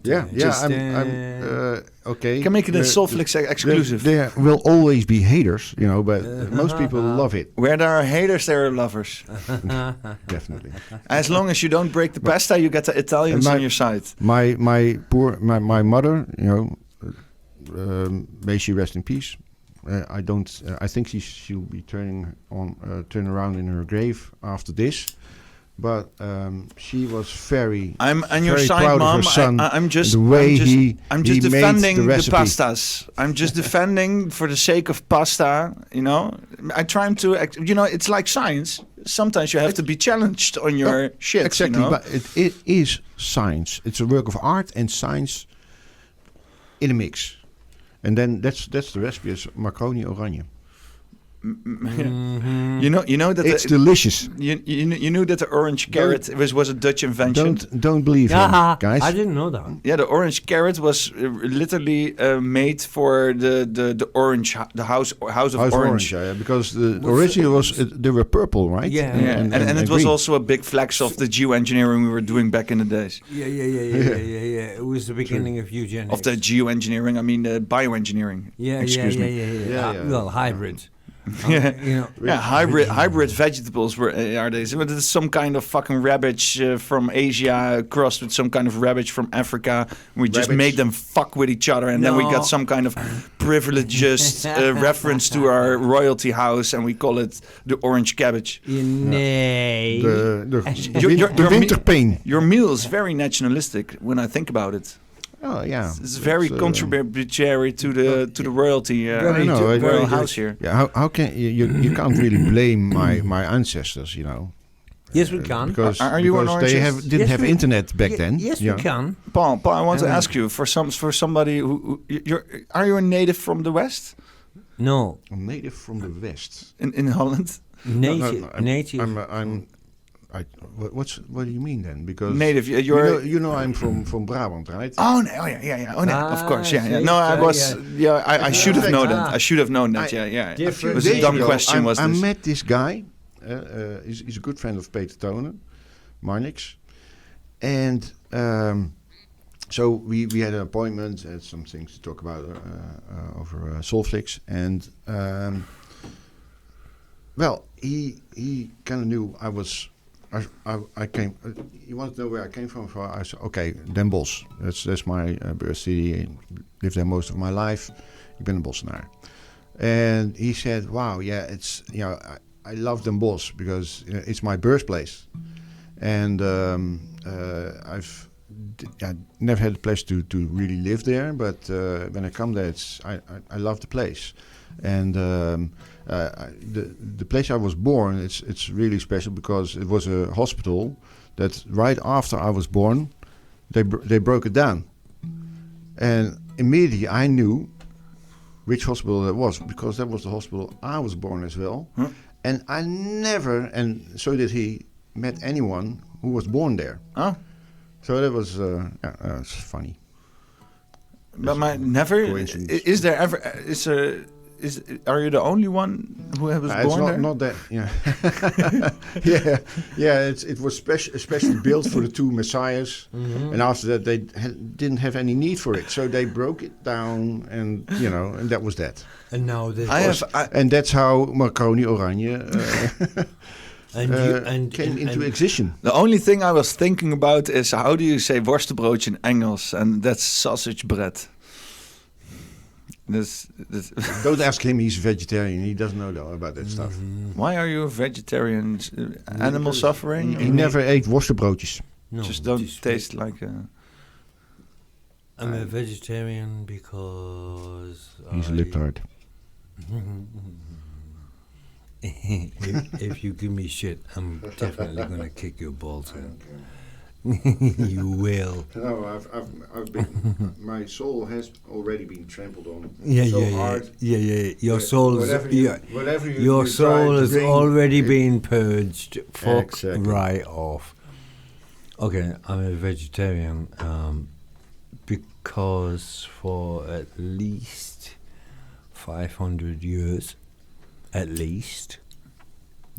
okay. Can make it a Soulflix exclusive. There will always be haters, but most people love it. Where there are haters, there are lovers. Definitely. As long as you don't break the pasta, you get the Italians on your side. My mother, may she rest in peace. I think she'll be turn around in her grave after this. But she was very. I'm on your very side, proud Mom. Of her son, I'm just defending the pastas. I'm just defending for the sake of pasta. I try to. It's like science. Sometimes you have to be challenged on your shit. Exactly, but it is science. It's a work of art and science in a mix, and then that's the recipe. Is macaroni oranje. Mm-hmm. You know that it's delicious. You knew that the orange carrot was a Dutch invention. Don't believe him, guys. I didn't know that. Yeah, the orange carrot was literally made for the orange, the house of orange. Because the original they were purple, right? Yeah. And it was also a big flex of the geoengineering we were doing back in the days. Yeah. It was the beginning of eugenics. Of the geoengineering, I mean the bioengineering. Excuse me. Well, hybrid. Hybrid vegetables are these. But it's some kind of fucking rabbage from Asia crossed with some kind of rabbage from Africa. We just made them fuck with each other, and then we got some kind of privileged reference to our royalty house, and we call it the orange cabbage. Nee. The winter pain. Your meal is very nationalistic when I think about it. Oh yeah, it's very contributory to the royalty royal house here. Yeah, how can you can't really blame my ancestors, Yes, we can. Because are you an they didn't have internet back then. Yes, we can. Paul, I want to ask you for somebody who are you a native from the West? No, a native from the West in Holland. Native. What do you mean then? Because native, I'm from Brabant, right? Oh no, yeah. Oh no, of course, yeah. No, I was, I should have known that. I should have known that. It was a dumb question. I met this guy. He's a good friend of Peter Tonen, Marnix, and so we had an appointment and some things to talk about over Soulflix, and he kind of knew I was. I came. You want to know where I came from? I said, okay, Den Bosch. That's my birth city. I lived there most of my life. Ik ben een Bossenaar. And he said, wow, it's I love Den Bosch because it's my birthplace, and I've never had the pleasure to really live there. But when I come there, I love the place, and. The place I was born, it's really special because it was a hospital that right after I was born, they broke it down, and immediately I knew which hospital that was because that was the hospital I was born as well, and I never, and so did he, met anyone who was born there. Oh, so that was it's funny. But never is there ever Are you the only one who was born there? Not that. Yeah, yeah. It was especially built for the two messiahs, and after that they didn't have any need for it, so they broke it down, and and that was that. And now and that's how macaroni oranje came into existence. The only thing I was thinking about is how do you say worstenbroodje in Engels, and that's sausage bread. Don't ask him, he's a vegetarian. He doesn't know about that stuff. Why are you a vegetarian? Animal suffering? He never ate worstenbroodjes. No, just don't taste like a... I'm a vegetarian because... He's a libtard. If you give me shit, I'm definitely going to kick your balls in. You will. No, I've been. My soul has already been trampled on. Hard. Yeah. Your soul is. Your soul has already been purged. Fuck right off. Okay, I'm a vegetarian because for at least 500 years, at least,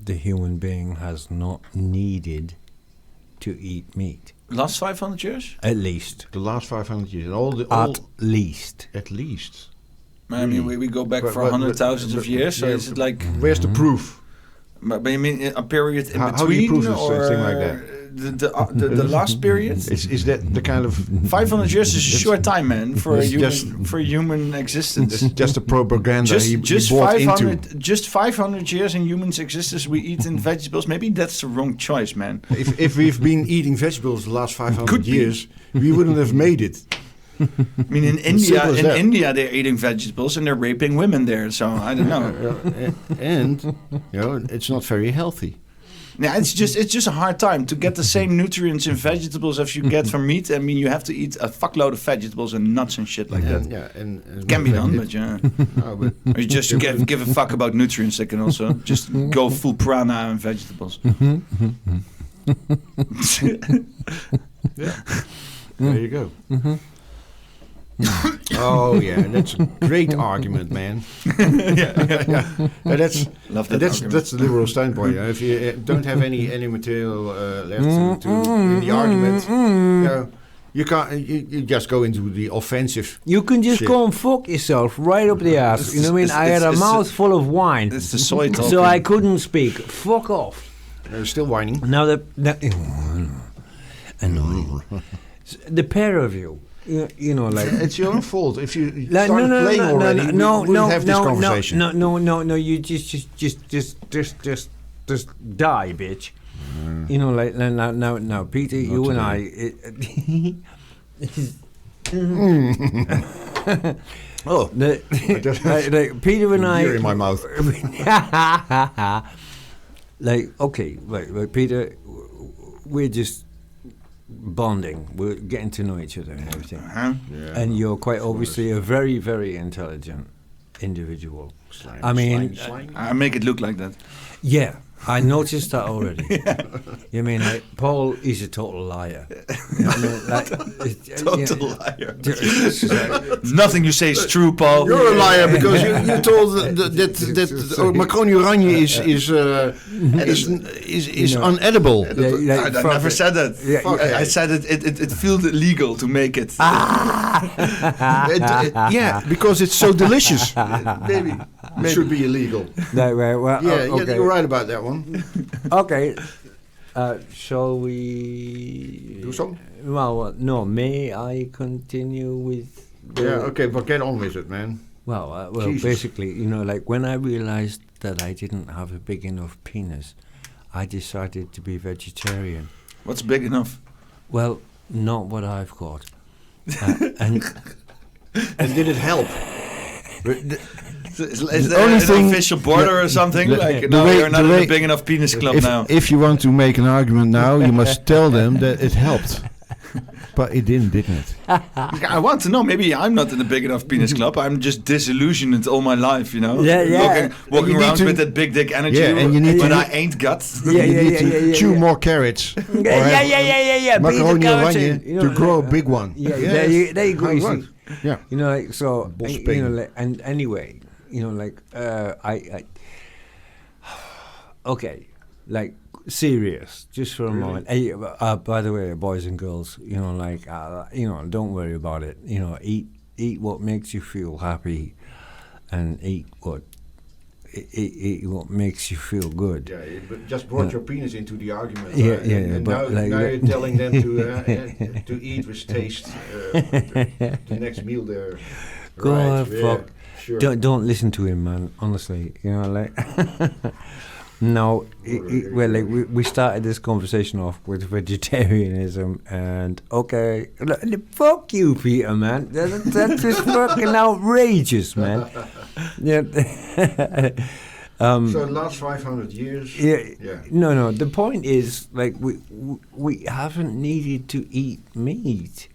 the human being has not needed to eat meat. Last 500 years? At least. The last 500 years. At least. At least. I mean, we go back for hundreds of years, so is it like... Where's the proof? But you mean a period in between? How do you prove this thing like that? The last period? Is that the kind of... 500 years is a short time, man, for a human existence. It's just a propaganda he bought into. Just 500 years in human's existence, we eat in vegetables. Maybe that's the wrong choice, man. If we've been eating vegetables the last 500 years, we wouldn't have made it. I mean, in India, they're eating vegetables and they're raping women there. So I don't know. And it's not very healthy. Yeah, it's just a hard time to get the same nutrients in vegetables as you get from meat. I mean, you have to eat a fuckload of vegetables and nuts and shit like that. Yeah, and can be done, but yeah. No, but or you just give a fuck about nutrients. They can also just go full prana and vegetables. Yeah. There you go. Oh yeah, that's a great argument, man. yeah. That's the liberal standpoint. If you don't have any material left to in the argument, you can't. You just go into the offensive. You can just shit. go and fuck yourself right up the ass. You know what I mean? I had a mouth full of wine, it's the soy talking. so I couldn't speak. Fuck off. Still whining. Now annoying. The pair of you. You know, like it's your own fault if you started playing already. We wouldn't have this conversation. No. You just die, bitch. You know, like now, Peter, not you today. And I. Oh, like Peter and I. Beer in my mouth. Like okay, right, Peter, we're just bonding, we're getting to know each other and everything. Yeah. And you're quite obviously a very, very intelligent individual. I make it look like that. Yeah, I noticed that already. You mean like Paul is a total liar. Total liar. Nothing you say is true, Paul. You're a liar because you told that macaroni oranje is unedible. I never said that. I said it feels illegal to make it. Yeah, because it's so delicious. Maybe. It should be illegal. Right, well, okay. You're right about that one. Okay. Shall we do so? Well, no. May I continue with? Okay, but get on with it, man. Well, basically, you know, like when I realized that I didn't have a big enough penis, I decided to be vegetarian. What's big enough? Well, not what I've got. And did it help? Is there an official border or something? You're not in a big enough penis club now. If you want to make an argument now, you must tell them that it helped. But it didn't it? I want to know. Maybe I'm not in a big enough penis club. I'm just disillusioned all my life, you know? Yeah. Walking around with that big dick energy and you need I ain't got. You need to chew more carrots. Yeah. Macaroni oranje to grow a big one. There you go. Yeah. You know, like, so, you know, like, and anyway, Okay, like serious, just for a moment. Hey, by the way, boys and girls, don't worry about it. Eat what makes you feel happy, and eat what makes you feel good. Yeah, but just brought your penis into the argument. And now you're telling them to eat with taste. The next meal there. God, right, fuck. Sure. Don't listen to him, man. Honestly, No, we started this conversation off with vegetarianism, and okay, fuck you, Peter, man. That's just fucking outrageous, man. Yeah. So the last 500 years. Yeah. No. The point is, we haven't needed to eat meat.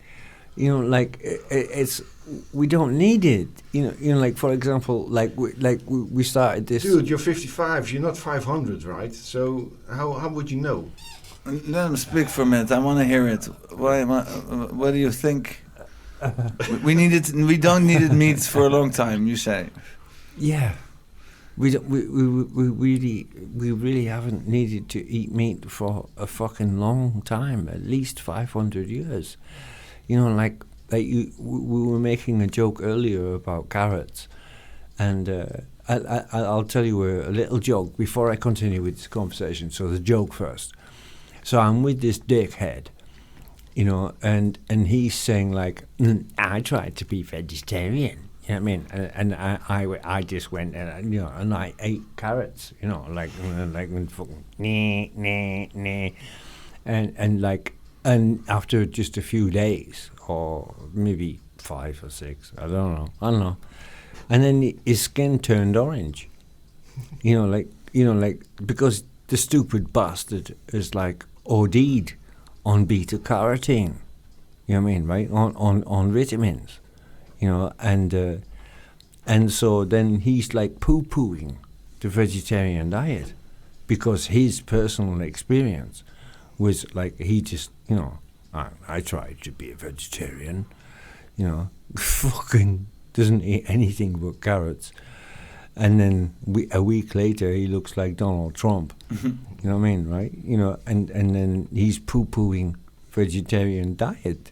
We don't need it. For example, we started this. Dude, you're 55. You're not 500, right? So how would you know? Let him speak for a minute. I want to hear it. What do you think? We don't need meat for a long time. You say? Yeah, we really haven't needed to eat meat for a fucking long time. At least 500 years. We were making a joke earlier about carrots, and I'll tell you a little joke before I continue with this conversation. So the joke first. So I'm with this dickhead, and he's saying I tried to be vegetarian. You know what I mean? And I just went and I ate carrots. When fucking and after just a few days, or maybe 5 or 6, I don't know. And then his skin turned orange. Because the stupid bastard is OD'd on beta carotene. You know what I mean, right? On vitamins. And so then he's poo-pooing the vegetarian diet, because his personal experience was he just, I tried to be a vegetarian, fucking doesn't eat anything but carrots. And then a week later, he looks like Donald Trump. You know what I mean, right? And then he's poo-pooing vegetarian diet,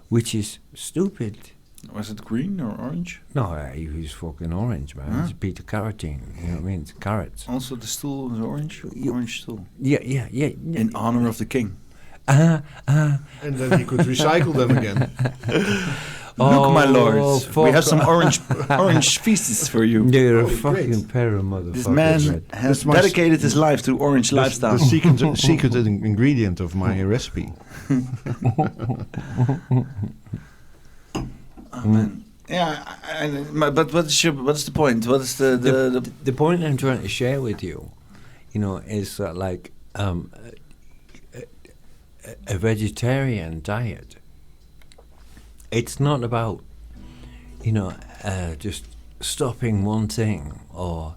which is stupid. Was it green or orange? No, he was fucking orange, man. Huh? It's beta carotene. You know what I mean? It's carrots. Also, the stool was orange. Orange stool. Yeah. In honor of the king. And then he could recycle them again. Look, my lords, we have some orange feasts for you. You're a fucking pair of motherfuckers. This man has dedicated his life to orange lifestyle. The secret ingredient of my recipe. Man. Yeah, but what's the point? What is the point I'm trying to share with you? Is that a vegetarian diet. It's not about just stopping one thing or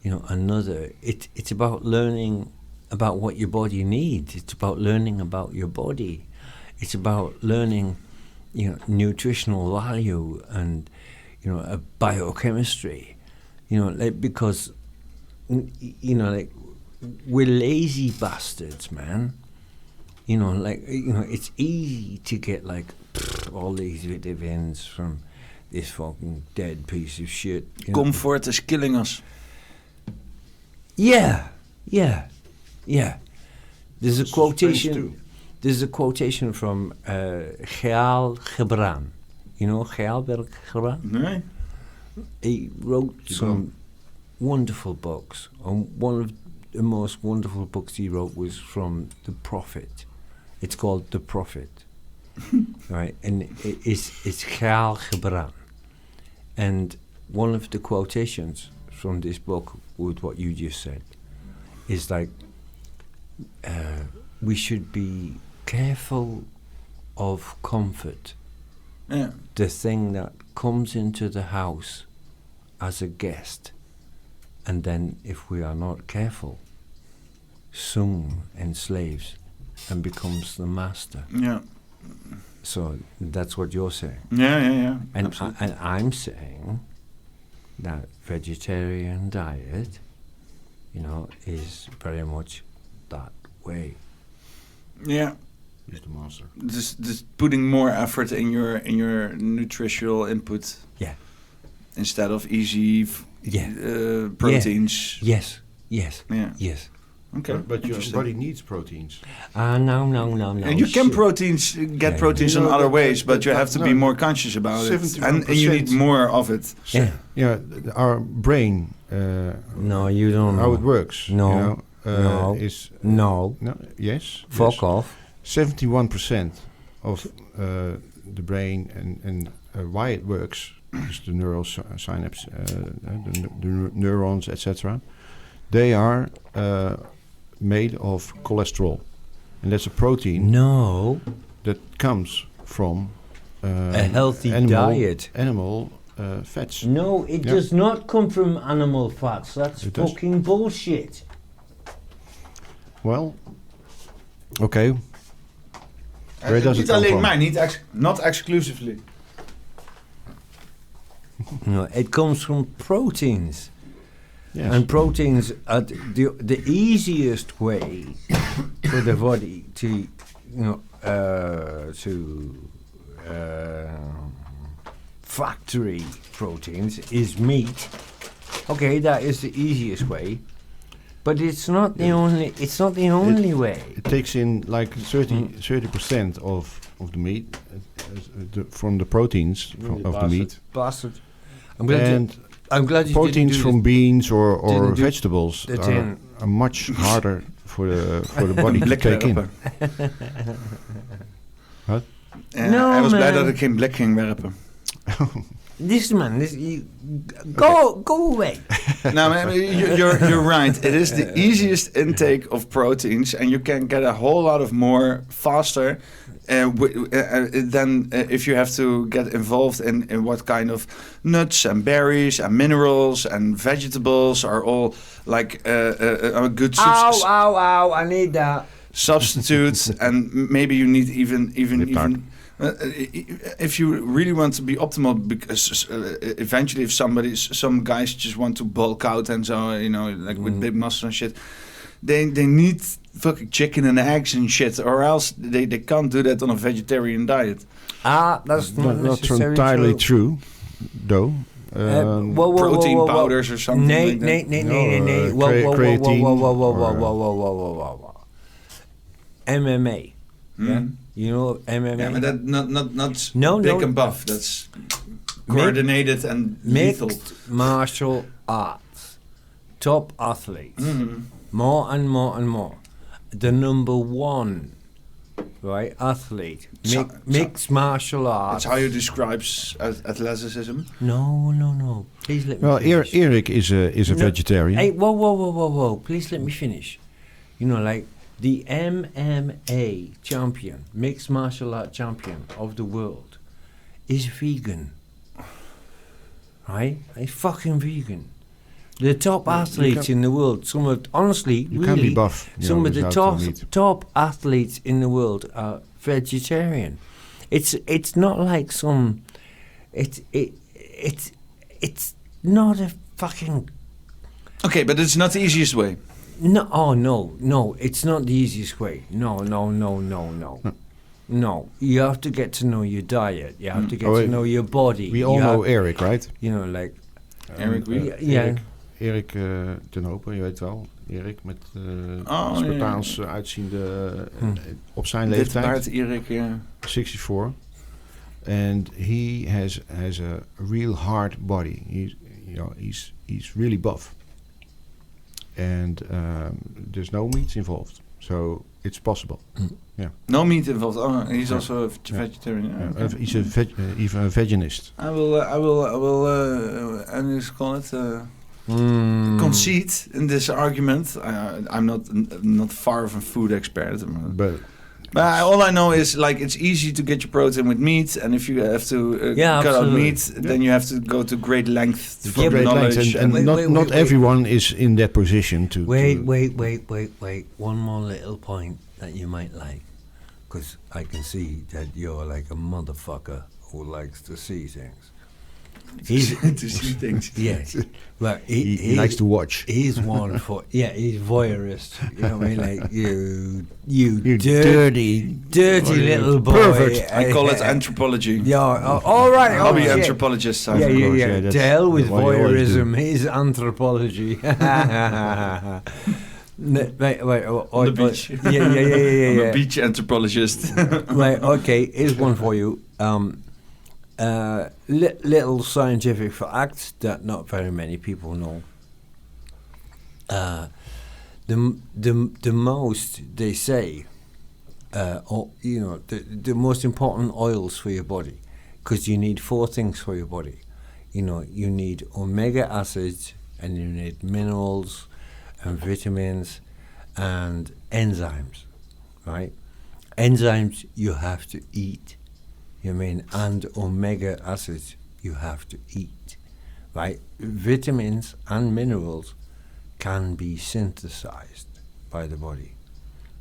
another. It's about learning about what your body needs. It's about learning about your body. It's about learning nutritional value and biochemistry. Because we're lazy bastards, man. It's easy to get all these vitamins from this fucking dead piece of shit. Comfort is killing us. Yeah. There's a quotation. There's a quotation from Khayyal Gibran. Khayyal Gibran? No. He wrote some wonderful books. And one of the most wonderful books he wrote was from The Prophet. It's called The Prophet. Right? And it's Khayyal Gibran. And one of the quotations from this book with what you just said is we should be careful of comfort. Yeah. The thing that comes into the house as a guest, and then if we are not careful, soon enslaves and becomes the master. Yeah. So that's what you're saying. Yeah. And I'm saying that vegetarian diet, is very much that way. Yeah. He's the master. Just putting more effort in your nutritional input. Yeah. Instead of easy proteins. Yeah. Yes. Yeah. Yes. Okay. But your body needs proteins. No. And you can get proteins in other ways, but you have to be more conscious about it. And you need more of it. Yeah. Yeah, our brain. No, you don't know how it works. No. Is no. Yes. Fuck off. 71% of the brain and why it works is the neural synapse, the neurons, etc. They are made of cholesterol, and that's a protein. No. That comes from a healthy diet. Animal fats. No, it does not come from animal fats. That's fucking bullshit. Well, okay. Where does it come from? Not exclusively. No, it comes from proteins. Yes. And proteins are the easiest way for the body to, factory proteins is meat. Okay, that is the easiest way, but it's not the only. It's not the only way. It takes in like 30% of the meat from the proteins of the meat. Bastard. I'm glad you proteins from beans or vegetables are much harder for the body to take in. What? No, I was blij dat ik geen blik ging werpen. Go away. No, you're right. It is the easiest intake of proteins, and you can get a whole lot of more faster than if you have to get involved in what kind of nuts and berries and minerals and vegetables are all like a good Ow! I need that. Substitutes, and maybe you need even if you really want to be optimal, because eventually if some guys just want to bulk out and so, like with big muscle and shit, they need fucking chicken and eggs and shit, or else they can't do that on a vegetarian diet. That's not entirely true, though. Protein powders or something. Nee. Whoa. MMA. Yeah. You know MMA? Yeah, but that not big and buff. That's coordinated and lethal. Mixed martial arts. Top athletes. More and more. The number one, right, athlete. Mixed martial arts. That's how you describe athleticism? No. Please let me finish. Eric is a vegetarian. Hey, whoa. Please let me finish. Like the MMA champion, mixed martial art champion of the world, is vegan. Right? He's fucking vegan. The top athletes in the world, some of the top athletes in the world are vegetarian. It's not like some. It's not a fucking. Okay, but it's not the easiest way. No, it's not the easiest way. No. No, you have to get to know your diet. You have to get to know your body. We all know Eric, right? Like... Eric, Erik ten Hopen, je weet wel. Erik met Spartaans uitziende op zijn leeftijd. Baard Erik, 64. And he has a real hard body. He's really buff. And there's no meat involved, so it's possible. Yeah. No meat involved. Oh, he's also a vegetarian. Yeah. Okay. He's even a veganist. I will. How do you call it? Concede in this argument. I'm not far of a food expert, but all I know is like it's easy to get your protein with meat, and if you have to cut out meat, then you have to go to great length for knowledge. And not everyone is in that position to. Wait. One more little point that you might like, because I can see that you're like a motherfucker who likes to see things. to see things. Yes. Well, he likes to watch. He's one for he's voyeurist. You know what I mean? Like you dirty little boy. Perfect. I call it anthropology. Yeah. All right. Hobby anthropologist. Yeah. To hell with voyeurism. He's anthropology. Wait. On the beach. Yeah. I'm a beach anthropologist. Right. Okay. Here's one for you. Little scientific fact that not very many people know. The most they say, the most important oils for your body, because you need 4 things for your body. You need omega acids, and you need minerals, and vitamins, and enzymes, right? Enzymes you have to eat. And omega acids you have to eat, right? Vitamins and minerals can be synthesized by the body,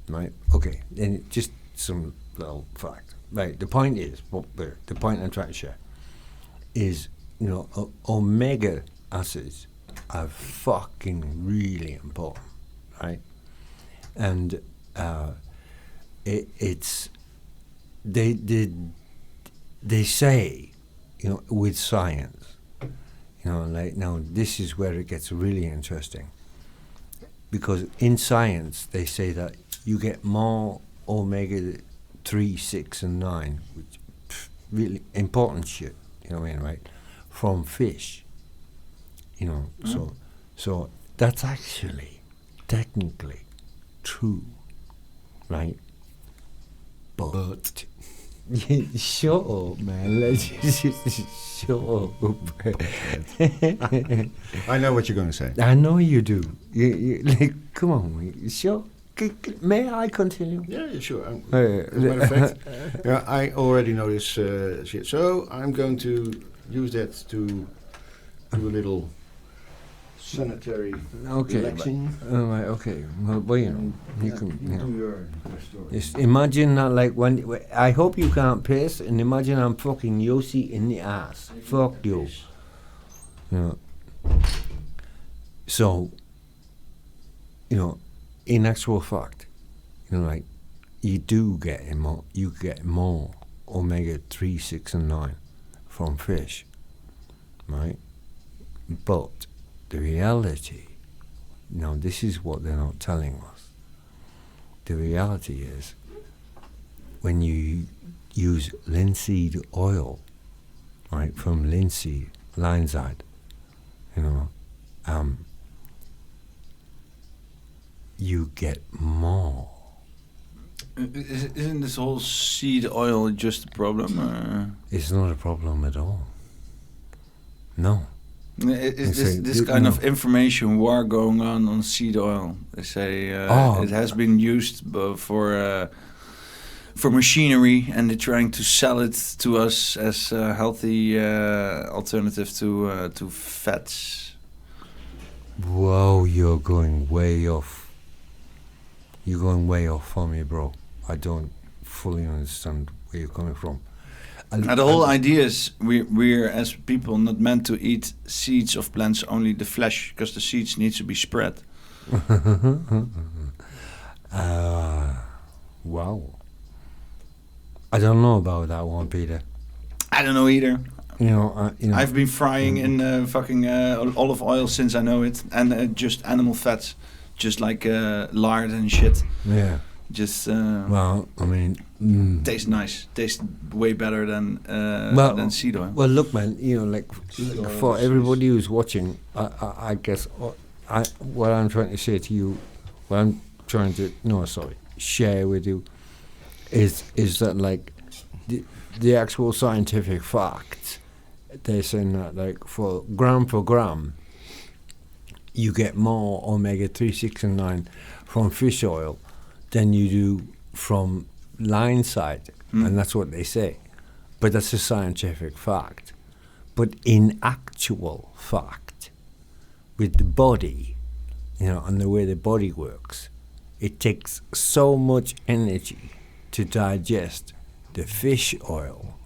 right? Okay, then just some little fact, right? The point is, the point I'm trying to share is, omega acids are fucking really important, right? And they say, with science, now this is where it gets really interesting, because in science they say that you get more omega 3, 6, and 9, which really important shit, right, from fish, so that's actually technically true, right? But shut up, man. Let's just shut up. I know what you're going to say. I know you do. You come on, sure. May I continue? Yeah, sure. As a matter of fact, I already know this shit. So I'm going to use that to do a little sanitary relaxing. Right, okay. Well, you can do your story. Just imagine that, like, when I hope you can't piss, and imagine I'm fucking Yossi in the ass. Fuck you. So, in actual fact, like, you do get more omega 3, 6, and 9 from fish, right? But the reality, now this is what they're not telling us. The reality is, when you use linseed oil, right, from linseed, you get more. Isn't this whole seed oil just a problem? It's not a problem at all. No. Is this kind of information war going on seed oil? They say it has been used for machinery, and they're trying to sell it to us as a healthy alternative to fats. Whoa, you're going way off. You're going way off for me, bro. I don't fully understand where you're coming from. The whole idea is we're as people not meant to eat seeds of plants, only the flesh, because the seeds need to be spread. Wow. I don't know about that one, Peter. I don't know either. I've been frying in fucking olive oil since I know it, and just animal fats, just like lard and shit. Yeah. Just well, I mean, tastes nice. Tastes way better than seed oil. Well, look, man. For everybody who's watching, I guess what I'm trying to say to you, what I'm trying to share with you, is that, like, the actual scientific facts. They're saying that, like, for gram, you get more omega 3, 6, and 9 from fish oil than you do from linseed, and that's what they say. But that's a scientific fact. But in actual fact, with the body, and the way the body works, it takes so much energy to digest the fish oil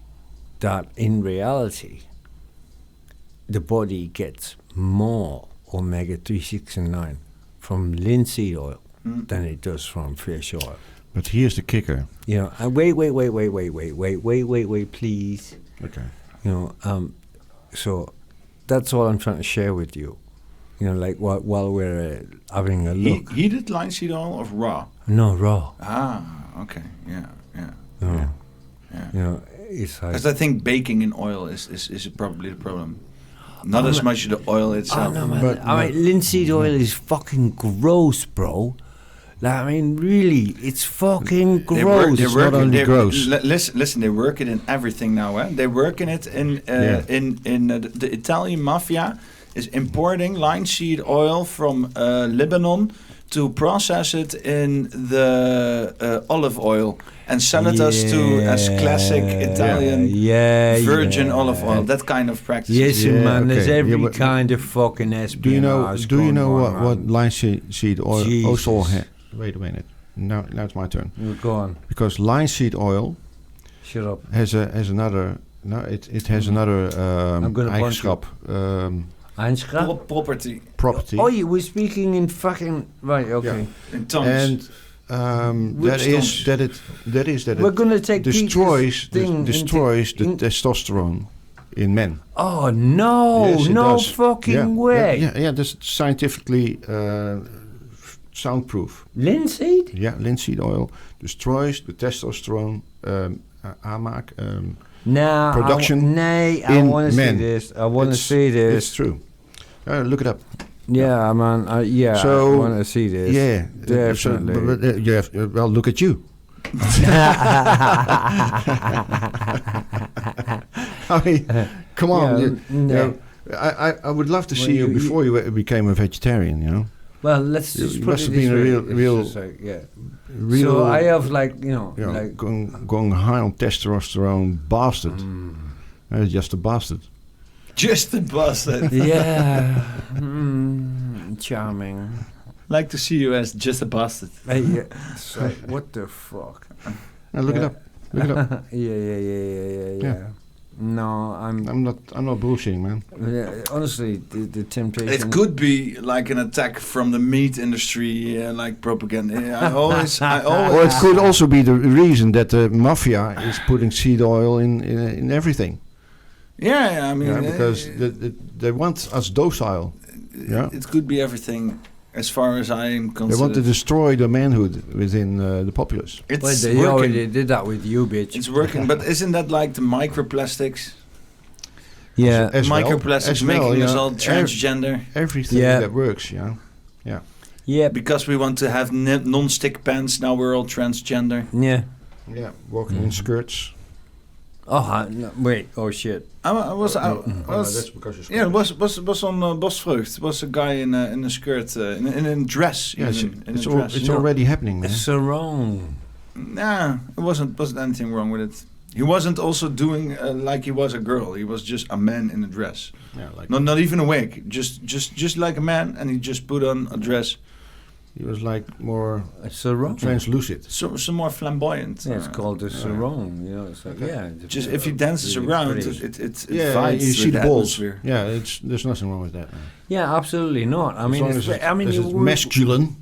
that in reality, the body gets more omega-3, 6, and 9 from linseed oil than it does from fish oil. But here's the kicker. You know, wait, please. Okay. You know, so that's all I'm trying to share with you. You know, like while we're having a look. Heated linseed oil or raw? No, raw. Ah, okay, yeah. No. Yeah. You know, it's like... Because I think baking in oil is probably the problem. Not as much the oil itself. No, man. I mean, linseed oil is fucking gross, bro. Like, I mean, really, it's fucking gross. It's not only gross. Listen, they work it in everything now. They work in it in the Italian mafia is importing linseed oil from Lebanon to process it in the olive oil and sell it as classic Italian virgin olive oil. That kind of practice. Yes, man. There's every kind of fucking espionage. Do you know what linseed oil also has? Wait a minute. Now it's my turn. Go on. Because linseed oil Shut up. has another. No, it has another eigenschap. Property. Oh, you were speaking in fucking right. Okay. Yeah. In tongues. And that is that we're gonna take destroys the testosterone in men. Oh no! Yes, no does. fucking way. Yeah. That's scientifically soundproof. Linseed? Yeah, linseed oil destroys the testosterone aanmaak. Production I want to see this. I want to see this. It's true. Look it up. Yeah, man. So, I want to see this. Yeah, definitely. Well, look at you. I mean, come on. I would love to see you before you became a vegetarian. You know. Well, let's just you put must it have been real. So I have like like going high on testosterone bastard. Just a bastard. Just a bastard. Yeah. Charming. Like to see you as just a bastard. So, what the fuck? Look it up. Look it up. Yeah. No, I'm not bullshitting, man. Yeah, honestly, the temptation. It could be like an attack from the meat industry, like propaganda. I always. Or it could also be the reason that the mafia is putting seed oil in everything. Yeah, I mean, because they want us docile. Yeah, it could be everything. As far as I am concerned, they want to destroy the manhood within the populace. They already did that with you, bitch. It's working, but isn't that like the microplastics? Yeah, microplastics making us all transgender. Everything that works, yeah. Because we want to have non-stick pants, now we're all transgender. Yeah, walking in skirts. Oh no, wait! Oh shit! That's because you're was on Bosvrucht. Was a guy in a skirt, in a dress. Yeah, dress. It's already happening, man. It's so wrong. Nah, it wasn't anything wrong with it. He wasn't also doing like he was a girl. He was just a man in a dress. Yeah, like not even a wig. Just like a man, and he just put on a dress. He was like more sarong, translucid. So more flamboyant. Yeah, it's called a sarong. You know, it's like just if he dances around, it fights you see the balls. Atmosphere. Yeah, there's nothing wrong with that. Man. Yeah, absolutely not. I mean, it's masculine.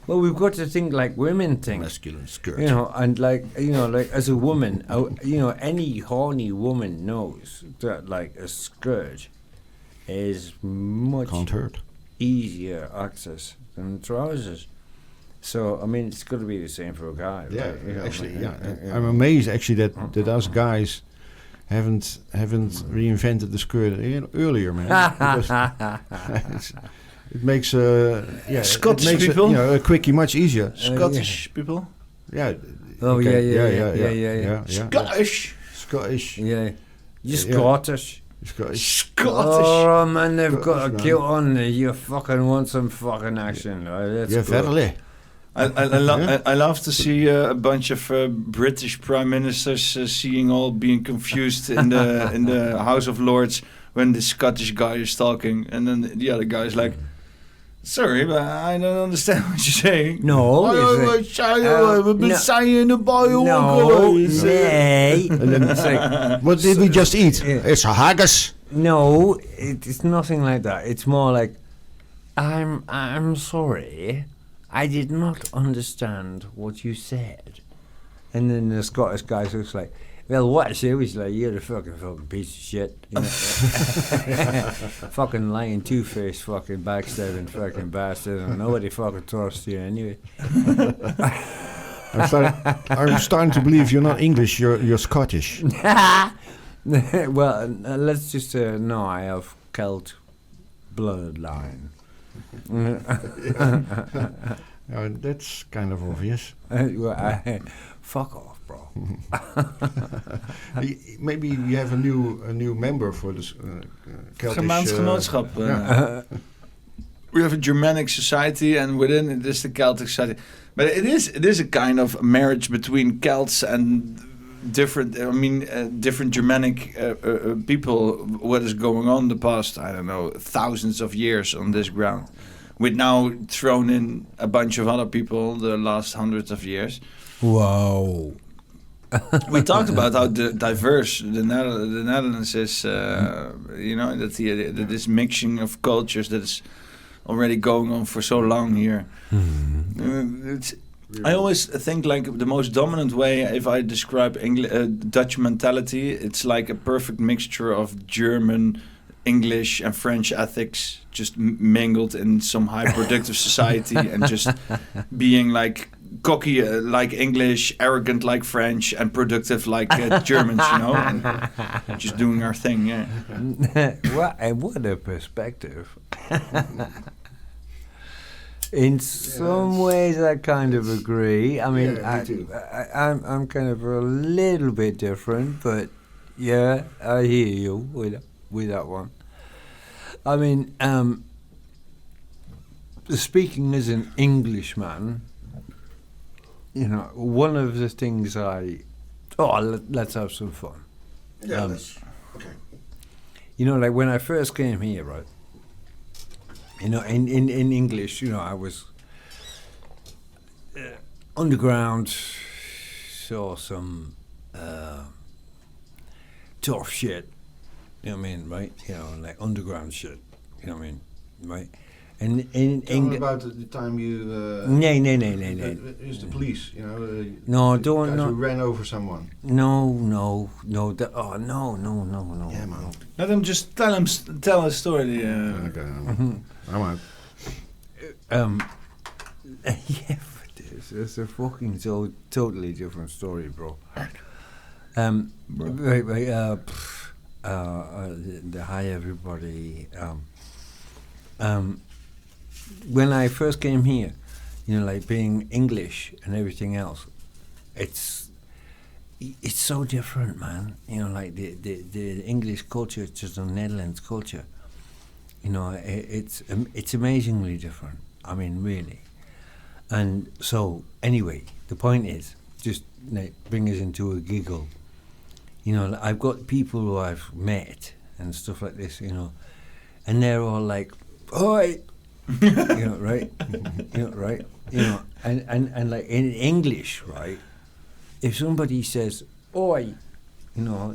Well, we've got to think like women think. Masculine skirt. You know, and like as a woman, any horny woman knows that like a skirt is much easier access than trousers. So I mean, it's got to be the same for a guy. Yeah, right? actually, I'm amazed actually that us guys haven't reinvented the skirt earlier, man. It makes Scottish people, a quickie much easier. Scottish people. Yeah. Oh okay. yeah. Scottish. Yeah. You're Scottish. Scottish. Oh man, they've got a kilt on. You fucking want some fucking action, right? Verily. I love to see a bunch of British prime ministers being confused in the House of Lords when the Scottish guy is talking, and then the other guy is like, Sorry, but I don't understand what you're saying. No. I've been saying the bio. Nee. And then it's like, what did we just eat? It's haggis. No, it's nothing like that. It's more like, I'm sorry, I did not understand what you said. And then the Scottish guy's just like, well, what I say was like, you're a fucking piece of shit. You know? Fucking lying, two-faced, fucking backstabbing fucking bastard, and nobody fucking trusts you anyway. I'm starting to believe you're not English, you're Scottish. Well, let's just say, no, I have Celt bloodline. That's kind of obvious. Fuck off, bro. Maybe you have a new member for this Celtic... Germaans genootschap. We have a Germanic society, and within it is the Celtic society. But it is a kind of marriage between Celts and different Germanic people. What is going on the past, I don't know, thousands of years on this ground. With now thrown in a bunch of other people the last hundreds of years. Wow. We talked about how diverse the Netherlands is, that this mixing of cultures that is already going on for so long here. I always think like the most dominant way, if I describe Dutch mentality, it's like a perfect mixture of German, English and French ethics just mingled in some high productive society and just being like cocky like English, arrogant like French and productive like Germans, and just doing our thing. Yeah. What a perspective. In some ways I kind of agree. I mean, I'm kind of a little bit different, but yeah, I hear you with that one. I mean, speaking as an Englishman, one of the things let's have some fun. Yeah, okay. Like when I first came here, right? In English, I was underground, saw some tough shit. You know what I mean, right? Like underground shit. You know what I mean, right? And in English, about the time you. No. It's the police, No, don't. Guys who ran over someone. No. No. Yeah, man. Let him just tell a story. Okay, I'm out. Yeah, it's a fucking totally different story, bro. Hi everybody. When I first came here, like being English and everything else, it's so different, man. Like the English culture is just the Netherlands culture. It's amazingly different. I mean, really. And so, anyway, the point is, just like, bring us into a giggle. I've got people who I've met and stuff like this, and they're all like, "Oi," right? Right? And like in English, right? If somebody says "Oi,"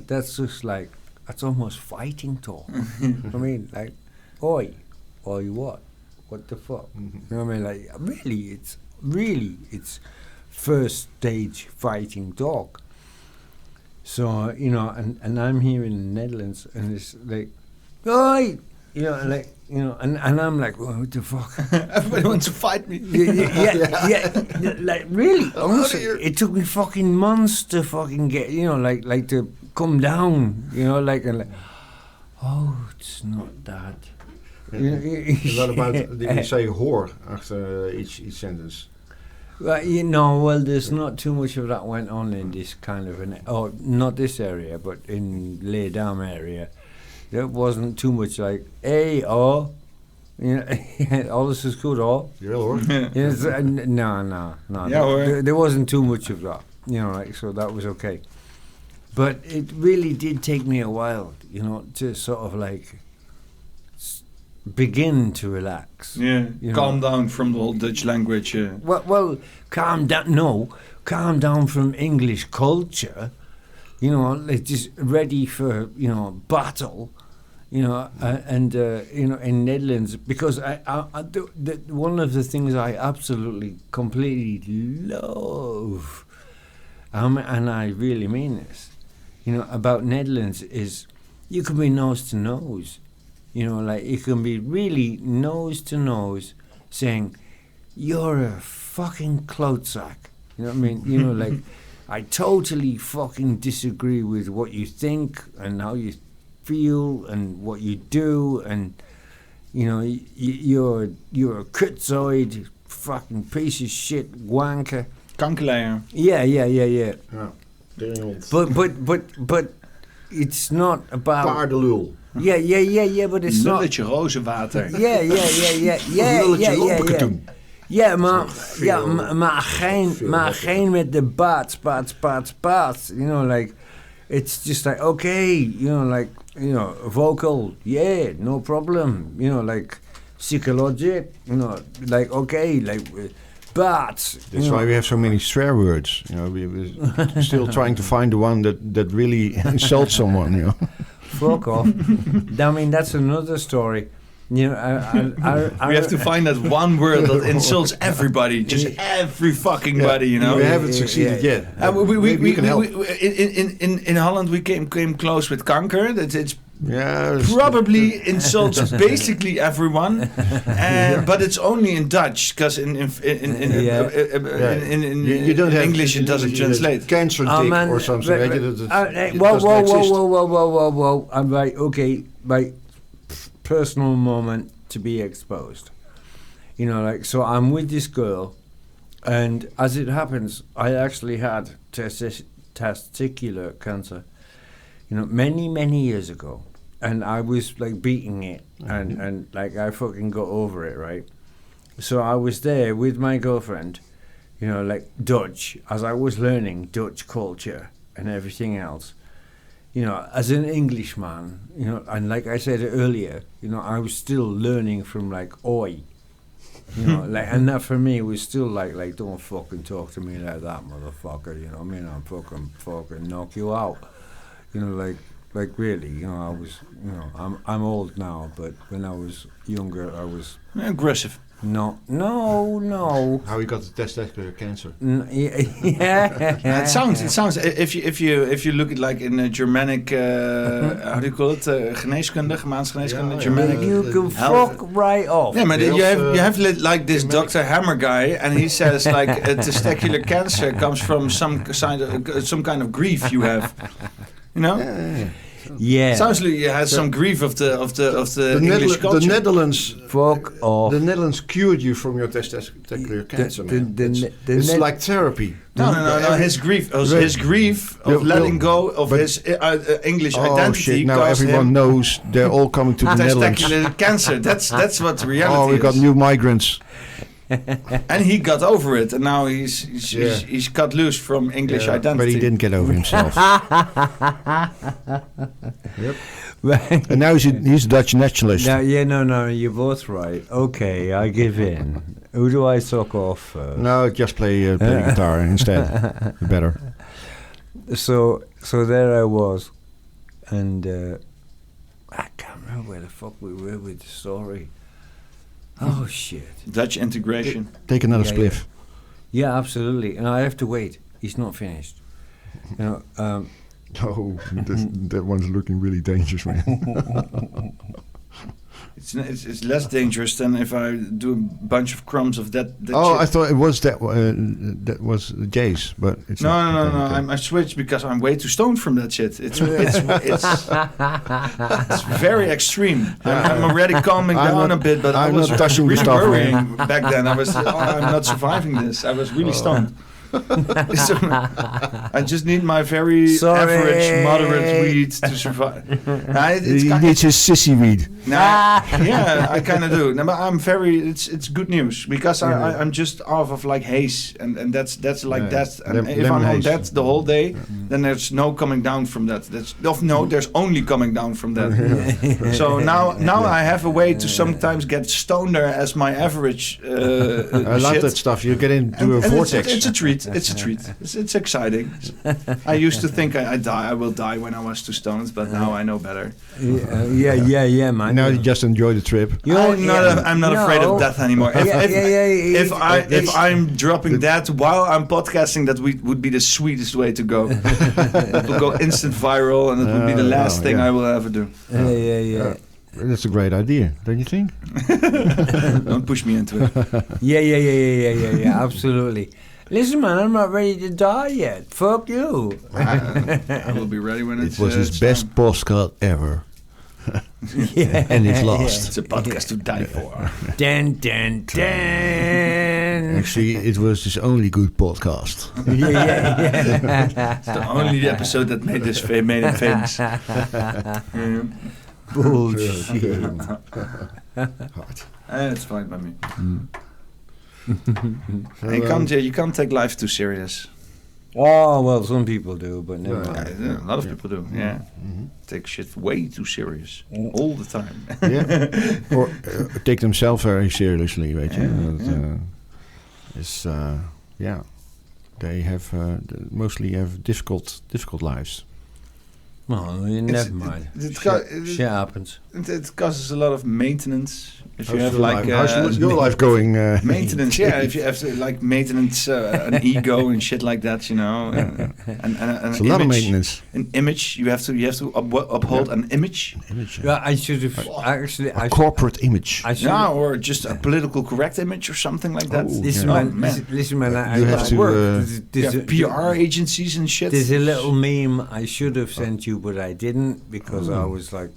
that's just like, that's almost fighting talk. I mean, like, "Oi," "Oi what? What the fuck?" You know what I mean? Like, it's first stage fighting talk. So, and I'm here in the Netherlands, and it's like, "Oi!" and I'm like, what the fuck? Everybody wants to fight me. Yeah, like, really, honestly, it took me fucking months to fucking get, like to come down, oh, it's not that. What about, did you say whore after each sentence? Well, there's not too much of that went on in this kind of not this area, but in Leerdam area. There wasn't too much like, hey, all this is good, Yeah, or? No. Yeah, there wasn't too much of that, so that was okay. But it really did take me a while, to sort of like begin to relax. Yeah, calm down from the whole Dutch language. Well, calm down. No, calm down from English culture. Like just ready for battle. In Netherlands, because one of the things I absolutely, completely love, and I really mean this, about Netherlands is you can be nose to nose, like you can be really nose to nose saying, you're a fucking clothsack, you know what I mean? Like, I totally fucking disagree with what you think and how you feel and what you do, and you're a kutzoid, fucking piece of shit wanker. Kankerleier. Yeah. But But it's not about paardenlul. Yeah, but it's not. Lulletje rozenwater. Ja, maar geen met de baats. Like, it's just like, okay, vocal, yeah, no problem. Like, psychologic, like, okay, like, baats. That's why we have so many swear words. We're still trying to find the one that really insults someone, Fuck off. I mean, that's another story. We have to find that one word that insults everybody, just every fucking body, We haven't succeeded yet. We can help. In Holland, we came close with kanker. It's Yeah, probably insults basically everyone, but it's only in Dutch because in English it doesn't translate. Cancer dick or something. Whoa! I'm like, okay, my personal moment to be exposed. You know, like, so I'm with this girl, and as it happens, I actually had testicular cancer. You know, many years ago. And I was like beating it, and like I fucking got over it, right? So I was there with my girlfriend, you know, like Dutch, as I was learning Dutch culture and everything else. You know, as an Englishman, you know, and like I said earlier, you know, I was still learning from like oi. You know, like, and that for me was still like don't fucking talk to me like that, motherfucker, you know what I mean? I'm fucking knock you out. You know, like really, you know, I was, you know, I'm old now, but when I was younger, I was aggressive. No. How you got the testicular cancer? It sounds. If you look at like in the Germanic, how do you call it? Geneeskunde, Germaans geneeskunde, Germanic. You can fuck right off. Yeah, but you have like this Dr. Hammer guy, and he says like testicular cancer comes from some kind of grief you have. You know? Yeah. Sounds like you had some grief of the English culture. The Netherlands. Fuck off. The Netherlands cured you from your testicular cancer, man. It's like therapy. No. His grief of letting go of his English identity. Oh shit! Now everyone knows they're all coming to the Netherlands. Testicular cancer. That's what the reality is. Oh, we got new migrants. And he got over it, and now he's cut loose from English identity. But he didn't get over himself. Yep. And now he's a Dutch nationalist. No, you're both right. Okay, I give in. Who do I suck off first? No, just play guitar instead. Better. So there I was, and I can't remember where the fuck we were with the story. Oh shit! Dutch integration. Take another spliff. Yeah, absolutely. And I have to wait. He's not finished. You know. Oh, that one's looking really dangerous, man. It's less dangerous than if I do a bunch of crumbs of that shit. I thought it was that was Jay's, but it's not. No. I switched because I'm way too stoned from that shit. It's very extreme. I'm already calming down a bit, but I was not touching really the stuff, worrying back then. I was I'm not surviving this. I was really stoned. So, I just need my very average, moderate weed to survive. You need your sissy weed. Yeah, I kind of do. No, but I'm very. It's good news because I'm just off of like haze, and that's like that. And if I'm on that the whole day, then there's no coming down from that. There's only coming down from that. So now I have a way to sometimes get stoner as my average. I love that stuff. You get into a vortex. It's a treat. It's exciting. I used to think I will die when I was too stoned, but now I know better. Yeah, man. Now you just enjoy the trip. I'm not afraid of death anymore. If I'm dropping that while I'm podcasting, that would be the sweetest way to go. It will go instant viral, and it would be the last thing I will ever do. That's a great idea, don't you think? Don't push me into it. Yeah, absolutely. Listen, man, I'm not ready to die yet. Fuck you. I will be ready when it's. It was his best postcard ever. And it's lost. It's a podcast to die for. Dun, dun, dun. Actually, it was his only good podcast. Yeah. It's the only episode that made him famous. Bullshit. Hard. It's fine by me. You can't take life too serious. Oh, well, some people do, but never mind. A lot of people do, Take shit way too serious. All the time. Or take themselves very seriously, weet je. They have mostly have difficult lives. Well, never mind. Shit happens. It causes a lot, of maintenance. If How's you have how's your life going? Maintenance, if you have to maintenance an ego and shit like that, and it's a lot of maintenance. An image you have to uphold an image. Yeah, I should have actually a corporate image. Or just a political correct image or something like that. Listen, man. You have to have PR agencies and shit. There's a little meme I should have sent you, but I didn't because I was like,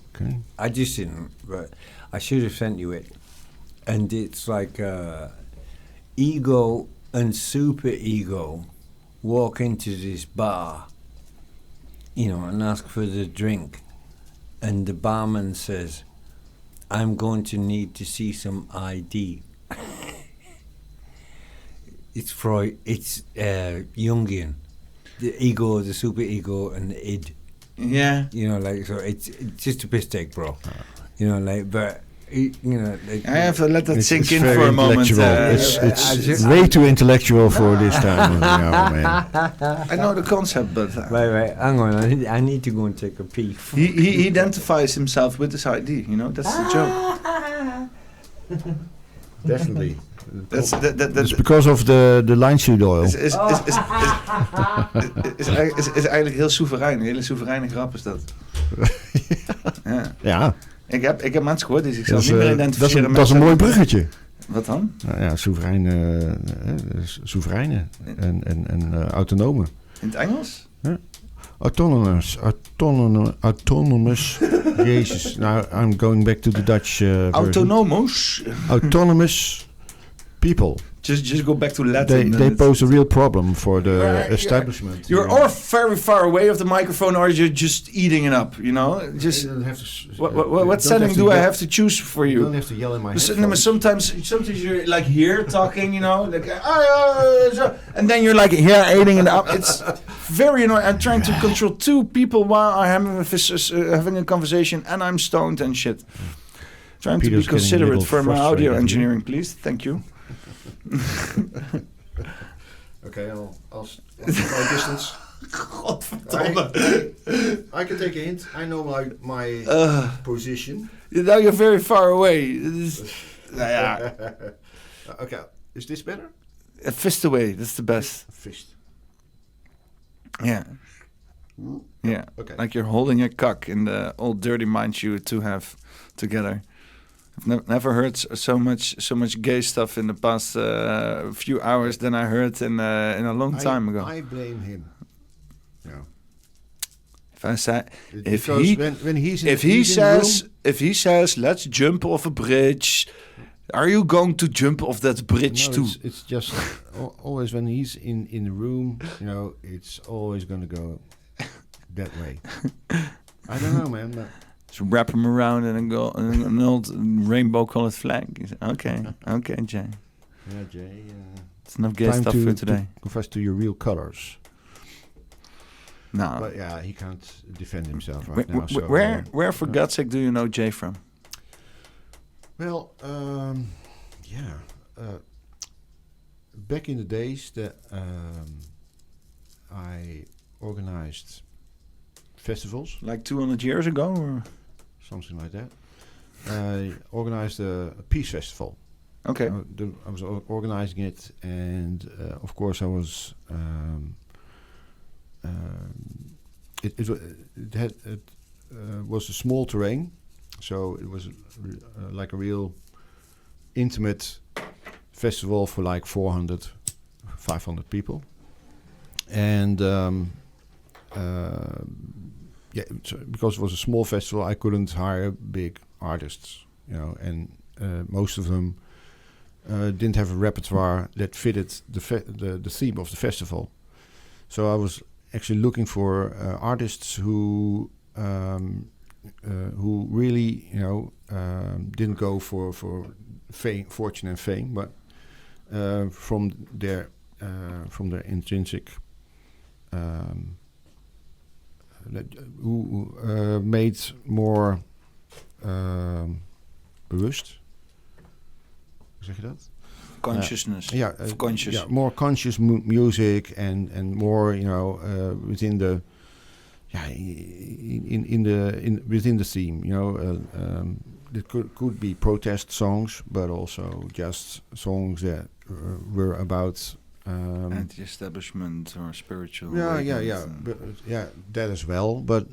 I just didn't. But I should have sent you it. And it's like ego and super ego walk into this bar, and ask for the drink. And the barman says, I'm going to need to see some ID. It's Freud, it's Jungian. The ego, the super ego, and the id. Yeah. So it's just a piss take, bro. But... I have to let that sink in for a moment. It's way too intellectual for this time. Man. I know the concept, but wait, hang on. I need to go and take a pee. He identifies himself with his ID. That's the joke. Definitely. That's because of the linseed oil. Is eigenlijk heel soeverein. Een hele soevereine grap is dat. Ja. Ik heb mensen gehoord die zichzelf niet meer identificeren. Dat is een mooi bruggetje. Wat dan? Soevereine en autonome. In het Engels? Ja. Autonomous. Jezus. Now I'm going back to the Dutch Autonomous people. Just go back to Latin. They pose a real problem for the establishment. You're or very far away of the microphone, or you're just eating it up. Just what setting do I have to choose for you? You don't have to yell in my headphones. Sometimes you're like here talking, and then you're like here eating it up. It's very annoying. I'm trying to control two people while I'm having a conversation, and I'm stoned and shit. Trying to be considerate for my audio engineering, please. Thank you. Okay, I'll my distance. Godverdomme. I can take a hint. I know my position. Now you're very far away. Okay, is this better? A fist away. That's the best. Fist. Yeah. Yeah. Okay. Like you're holding a cock in the old dirty minds you two have together. I've never heard so much gay stuff in the past few hours than I heard in a long time ago. I blame him. Yeah. If he says let's jump off a bridge, Are you going to jump off that bridge too? It's just always when he's in the room, it's always going to go that way. I don't know, man. But So wrap him around in an old rainbow-colored flag. Okay, Jay. Yeah, Jay. It's enough gay stuff for today. To confess to your real colors. No. But yeah, he can't defend himself right now. So where for God's sake do you know Jay from? Well, back in the days that I organized festivals. Like 200 years ago? Or? Something like that. I organized a peace festival. Okay. I was organizing it, and of course I was... It was a small terrain, so it was like a real intimate festival for like 400, 500 people. And so because it was a small festival, I couldn't hire big artists, and most of them didn't have a repertoire that fitted the theme of the festival. So I was actually looking for artists who really, didn't go for fame, fortune and fame, but from their intrinsic, who made more bewust. Hoe zeg je dat? Consciousness. Conscious. Yeah, more conscious music and more, within the, within the theme. It could be protest songs, but also just songs that were about anti-establishment or spiritual. But, that as well. But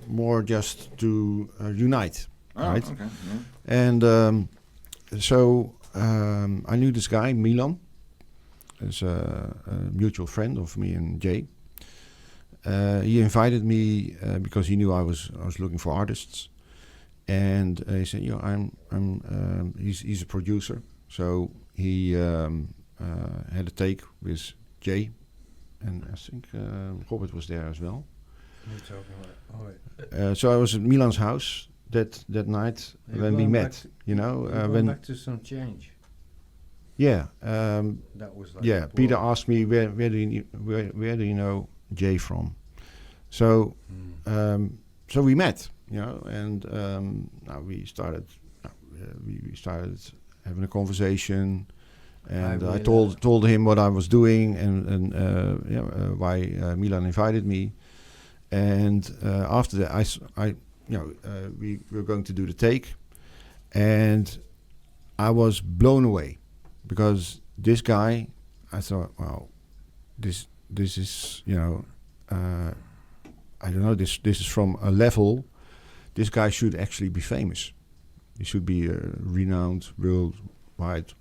more just to unite, right? Okay. Yeah. And so. I knew this guy, Milan, as a mutual friend of me and Jay. He invited me because he knew I was looking for artists, and he said, he's a producer, so he had a take with Jay, and I think Robert was there as well. So I was at Milan's house that night when we met, when back to some change. Yeah, that was like Peter asked me where do you know Jay from? So so we met, and we started having a conversation, and I told him what I was doing and why Milan invited me, and after that we were going to do the take, and I was blown away because this guy, I thought, wow, this is I don't know, this is from a level. This guy should actually be famous. He should be a renowned worldwide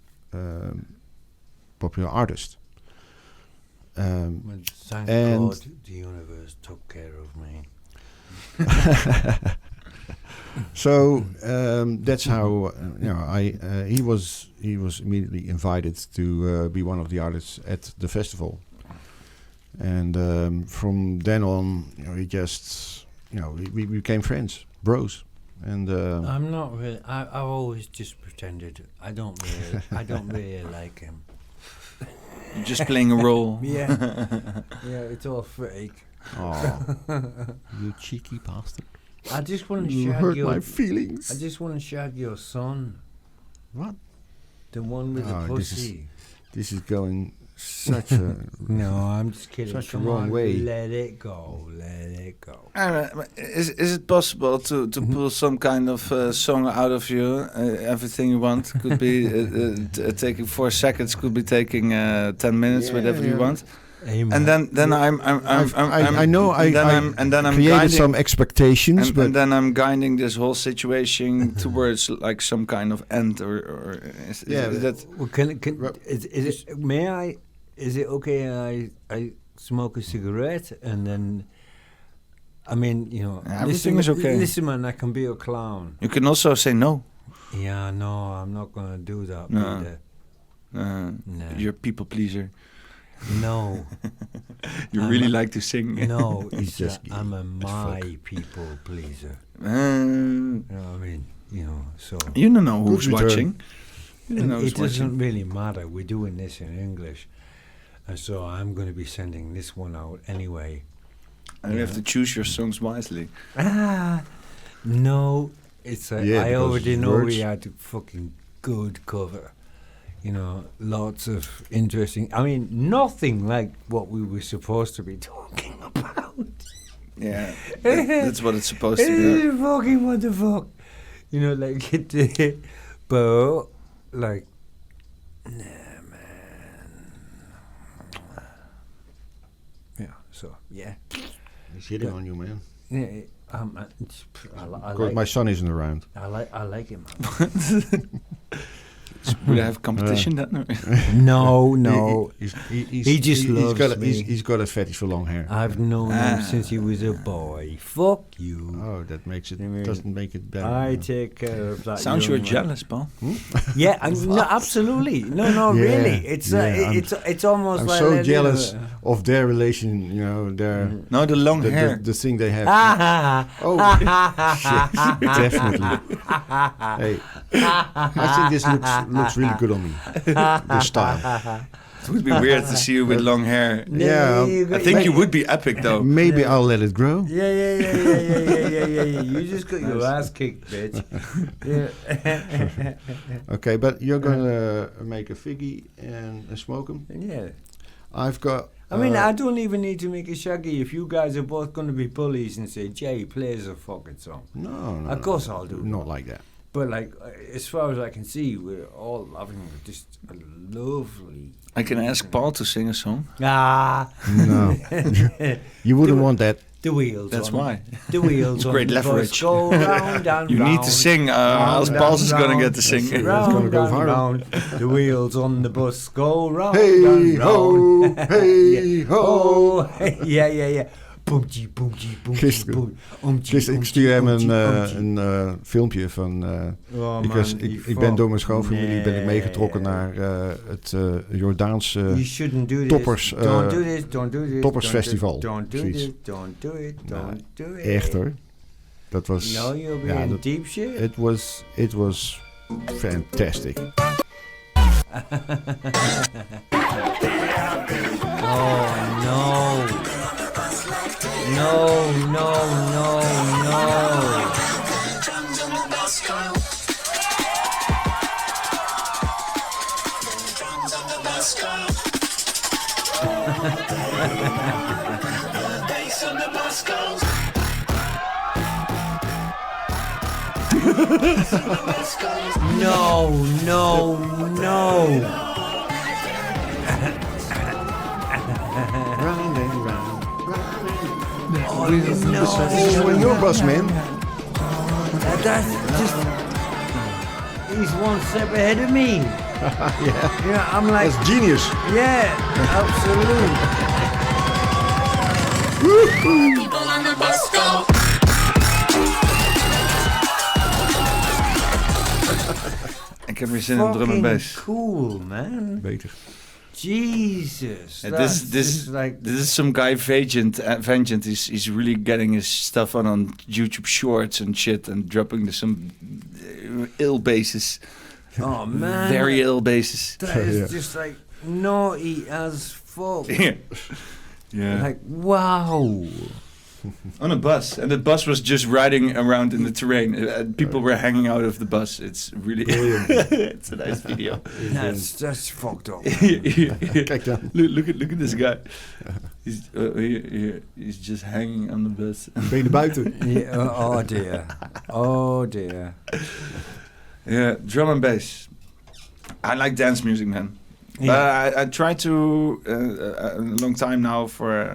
popular artist. Thank God the universe took care of me. So that's how he was immediately invited to be one of the artists at the festival, and from then on, he just we became friends, bros, and I'm not really. I've always just pretended. I don't really like him. You're just playing a role. Yeah, it's all fake. Oh, you cheeky bastard! I just want to you shag hurt your. my feelings. I just want to shag your son. What? The one with the pussy. This is going such a no. I'm just kidding. Such Come a wrong on, way. Let it go. Let it go. Is it possible to pull some kind of song out of you? Everything you want could be taking 4 seconds. Could be taking 10 minutes. Whatever you want. Amen. And then I'm created guiding some expectations, but and then I'm guiding this whole situation towards like some kind of end, or is that? Well, is it okay? I smoke a cigarette and then. I mean, everything is okay. Listen, man, I can be a clown. You can also say no. Yeah, no, I'm not gonna do that, No. Peter. No. You're a people pleaser. No. You really like to sing. No, it's just I'm a as my fuck. people pleaser. Uh, You know what I mean? You know, so... you don't know who's Good return. watching. You don't know who's It doesn't watching. really matter. We're doing this in English. And so I'm going to be sending this one out anyway. And you have to choose your songs wisely. No, it's a, Yeah, I because already know words- we had a fucking good cover. You know, lots of interesting... I mean, nothing like what we were supposed to be talking about. Yeah, that's what it's supposed to be. Fucking what the fuck? You know, like it... but, like... Nah, man. Yeah, so, yeah. He's hitting on you, man. Yeah, I Because like my son isn't around. I like him. Man. Would I have competition that? No. He just loves me. He's got a fetish for long hair. I've known him since he was a boy. Fuck you. Oh, that makes it I mean, doesn't make it better. I take care of that. Sounds young you're man. jealous, Paul. Yeah, no, absolutely. No, Yeah, really. It's yeah, it's almost I'm like so letting jealous a- of their relation. You know, their No, the long hair. the thing they have. Ah, Oh, shit, definitely. Hey, I think this looks really good on me. This style. It would be weird to see you with long hair. Yeah, I think you would be epic, though. Maybe I'll let it grow. Yeah. You just got your ass kicked, bitch. Yeah. Okay, but you're gonna make a figgy and smoke them. Yeah. I've got. I mean, I don't even need to make a shaggy if you guys are both going to be bullies and say, Jay, play us a fucking song. No. Of course I'll do. Not like that. But, like, as far as I can see, we're all having just a lovely... I can ask Paul to sing a song. Ah! No. You wouldn't want that. The wheels That's on, why. The wheels It's on great the bus leverage. go round and You round. need to sing, else Round Paul's and is going to round. get to sing. That's Round gonna go and viral. round. The wheels on the bus go round Hey and ho, round. hey ho. Oh, yeah. Boomtje, Gisteren, boom. ik stuur hem een filmpje van... because ik ben door mijn schoonfamilie ben ik meegetrokken naar het Jordaanse You shouldn't do this. toppers, Don't do this. Don't do this. toppersfestival. Don't do Zoiets. this. Don't do it. Don't do it. Echt hoor. Dat was... No, you'll be ja, in dat- deep shit. It was fantastic. Oh no. No. No. Round and round. Oh This is when your bus, man. That's just... He's one step ahead of me. Yeah, I'm like... That's genius. Yeah, absolutely. People on the bus go. Ik heb weer zin in drum en bass. Cool, man. Beter. Jesus. This is some guy Vagent. He's really getting his stuff on YouTube Shorts and shit and dropping some ill basses. Oh man. Very ill basses. That is just like naughty as fuck. Yeah. Like, wow. On a bus, and the bus was just riding around in the terrain. People were hanging out of the bus. It's really, it's a nice video. That's fucked up. Kijk dan. Look at this guy. He's just hanging on the bus. Benen buiten. Yeah, oh dear. Yeah, drum and bass. I like dance music, man. Yeah. I try to a long time now for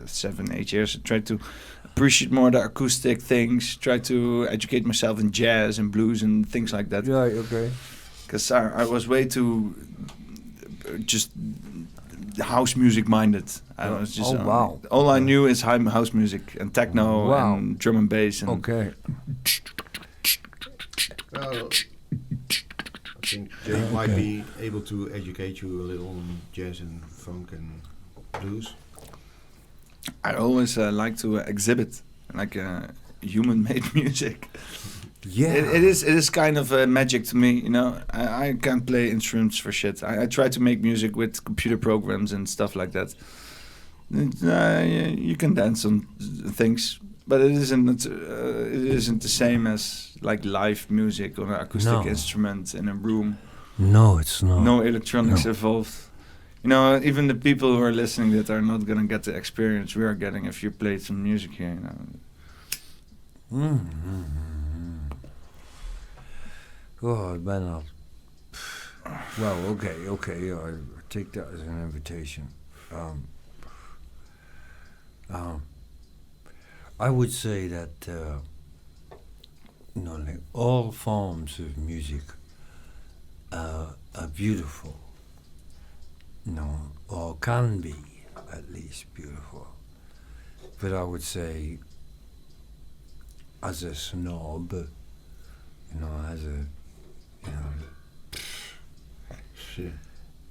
7-8 years. I try to appreciate more the acoustic things. Try to educate myself in jazz and blues and things like that. Right, okay. Because I was way too just house music minded. I was just wow. all I knew is house music and techno Wow. and drum and bass and Okay. I think Jake might be able to educate you a little on jazz and funk and blues. I always like to exhibit like human-made music. Yeah, it is kind of magic to me. You know, I can't play instruments for shit. I try to make music with computer programs and stuff like that. You can dance on things, but it isn't the same as like live music on an acoustic instrument in a room. No, it's not. No electronics involved. You know, even the people who are listening that are not gonna get the experience we are getting if you played some music here. You know. God, man. Well, okay. I take that as an invitation. I would say that like all forms of music are beautiful, or can be at least beautiful. But I would say, as a snob,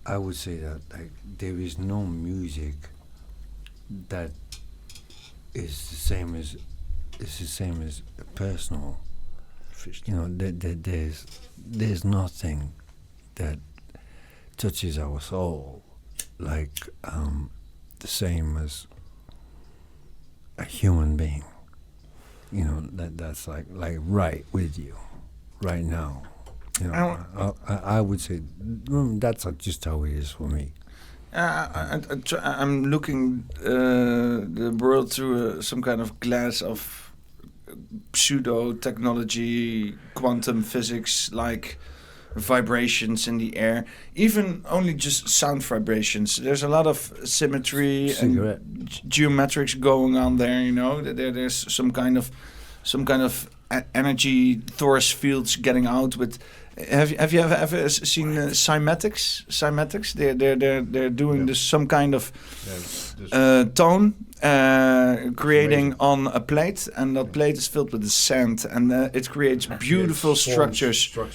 I would say that like there is no music that is the same as personal. There's nothing that touches our soul like the same as a human being. That's like right with you, right now. I would say that's just how it is for me. I'm looking the world through some kind of glass of pseudo technology, quantum physics, like vibrations in the air, even only just sound vibrations. There's a lot of symmetry and geometrics going on there. You know, there's some kind of energy force fields getting out with. Have you ever seen cymatics? Cymatics, they're doing some kind of tone creating on a plate, and that plate is filled with the sand, and it creates beautiful structures. But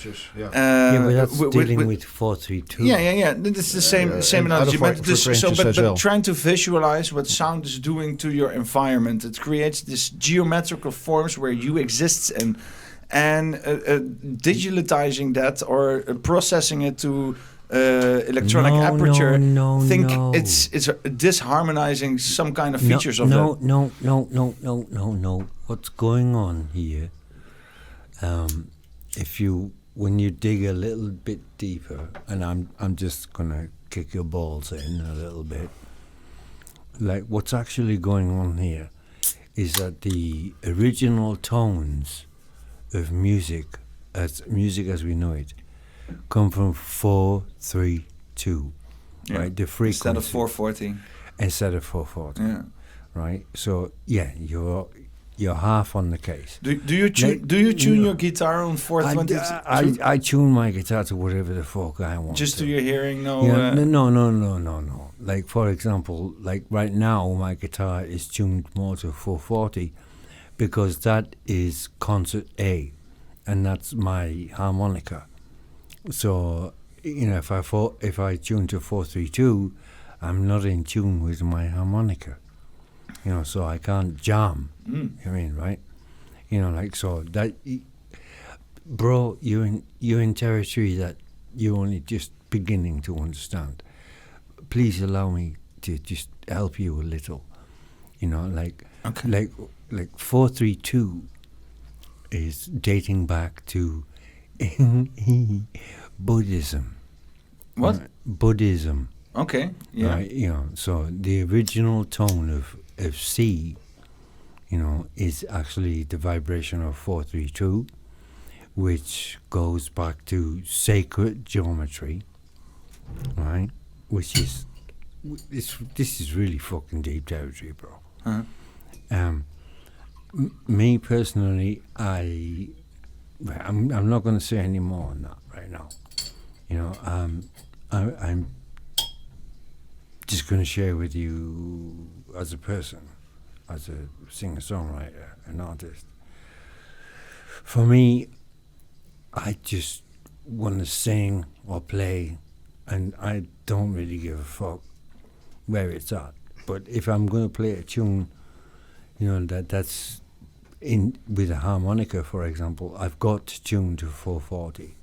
that's dealing with 432. Yeah. It's the same analogy. But trying to visualize what sound is doing to your environment, it creates this geometrical forms where you exist in. And digitalizing that or processing it to electronic aperture, it's disharmonizing some kind of features of that. No. What's going on here? When you dig a little bit deeper, and I'm just gonna kick your balls in a little bit. Like what's actually going on here is that the original tones of music as we know it come from 432, right? The frequency instead of 440. Yeah. Right. So you're half on the case. Do you tune your guitar on 420? I tune my guitar to whatever the fuck I want. Just to your hearing, No. Like for example, like right now my guitar is tuned more to 440. Because that is concert A, and that's my harmonica. So, if I tune to 432, I'm not in tune with my harmonica. So I can't jam. Right? So that, bro, you're in territory that you're only just beginning to understand. Please allow me to just help you a little. Like 432 is dating back to Buddhism. What? Buddhism. Okay. Yeah. Right, so the original tone of C, is actually the vibration of 432, which goes back to sacred geometry, right? Which is this is really fucking deep territory, bro. Uh-huh. Me personally, I'm not going to say any more on that right now. I'm just going to share with you as a person, as a singer-songwriter, an artist. For me, I just want to sing or play, and I don't really give a fuck where it's at. But if I'm going to play a tune, that's in with a harmonica, for example, I've got to tune to 440.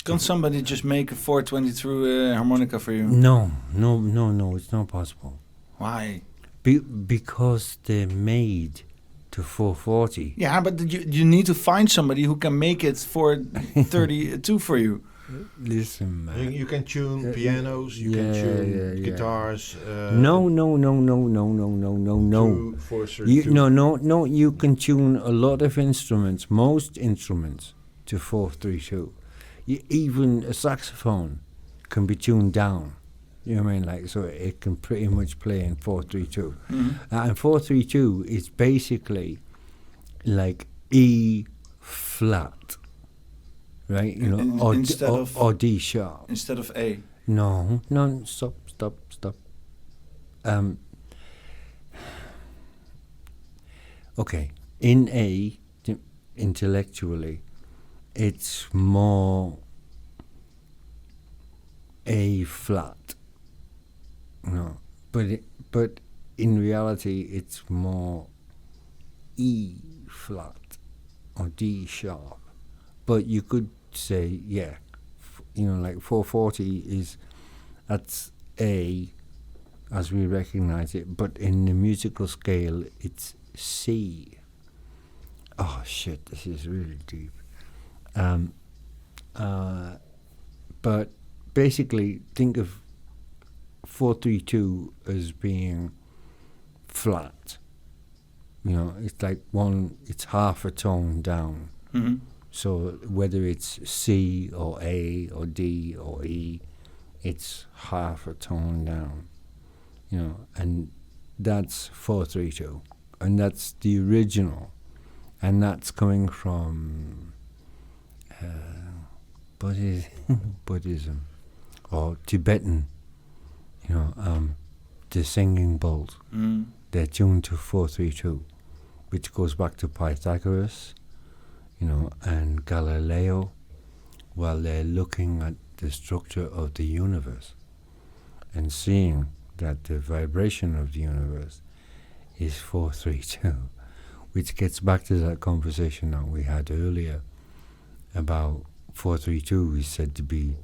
Can't somebody just make a 420 through harmonica for you? No, it's not possible. Why? Because they're made to 440. Yeah, but you need to find somebody who can make it 432 for you. Listen, man. You can tune pianos, you can tune guitars. No. You can tune a lot of instruments, most instruments, to 432. Even a saxophone can be tuned down. You know what I mean? Like, so it can pretty much play in 432. Mm-hmm. And 432 is basically like E flat, right? Or D sharp instead of A. No, stop. Okay, in A, intellectually, it's more A flat. No, but in reality, it's more E flat or D sharp. But you could say, like 440 that's A as we recognize it, but in the musical scale, it's C. Oh shit, this is really deep. But basically, think of 432 as being flat. It's like it's half a tone down. Mm-hmm. So whether it's C or A or D or E, it's half a tone down. And that's 432. And that's the original. And that's coming from Buddhism or Tibetan, the singing bowls. Mm. They're tuned to 432, which goes back to Pythagoras, and Galileo, while they're looking at the structure of the universe and seeing that the vibration of the universe is 432, which gets back to that conversation that we had earlier about 432 is said to be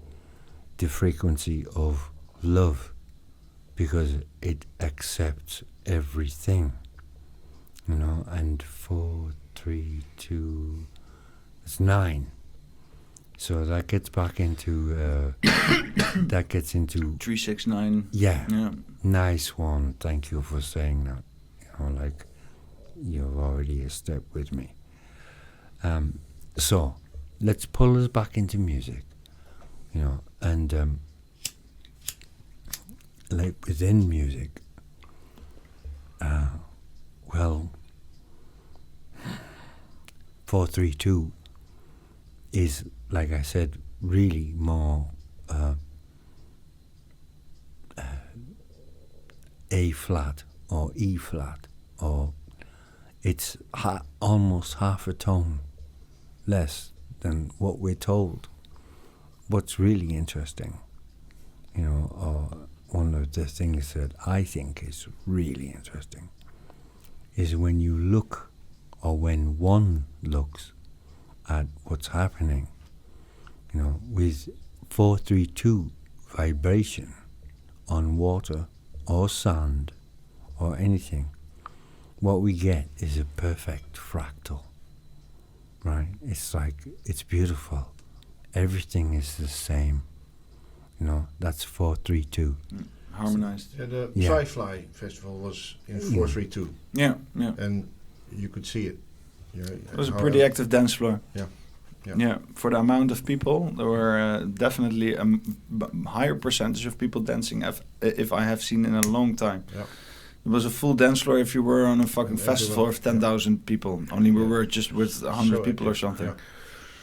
the frequency of love because it accepts everything, and 432, it's 9. So that gets back into, 369. Yeah. Nice one. Thank you for saying that. Like you're already a step with me. So let's pull us back into music, and like within music, 432 is, like I said, really more A flat or E flat, or it's almost half a tone less than what we're told. What's really interesting, or one of the things that I think is really interesting, is when you look, or when one looks at what's happening, with 432 vibration on water or sand or anything, what we get is a perfect fractal, right? It's like, it's beautiful. Everything is the same. That's 432. Harmonized. Yeah, the Sci-Fly Festival was in 432. Yeah. And you could see it. It was a pretty active dance floor. Yeah. For the amount of people, there were definitely a higher percentage of people dancing if I have seen in a long time. Yeah. It was a full dance floor if you were on a fucking festival of 10,000 people. Only we were just with 100 people or something.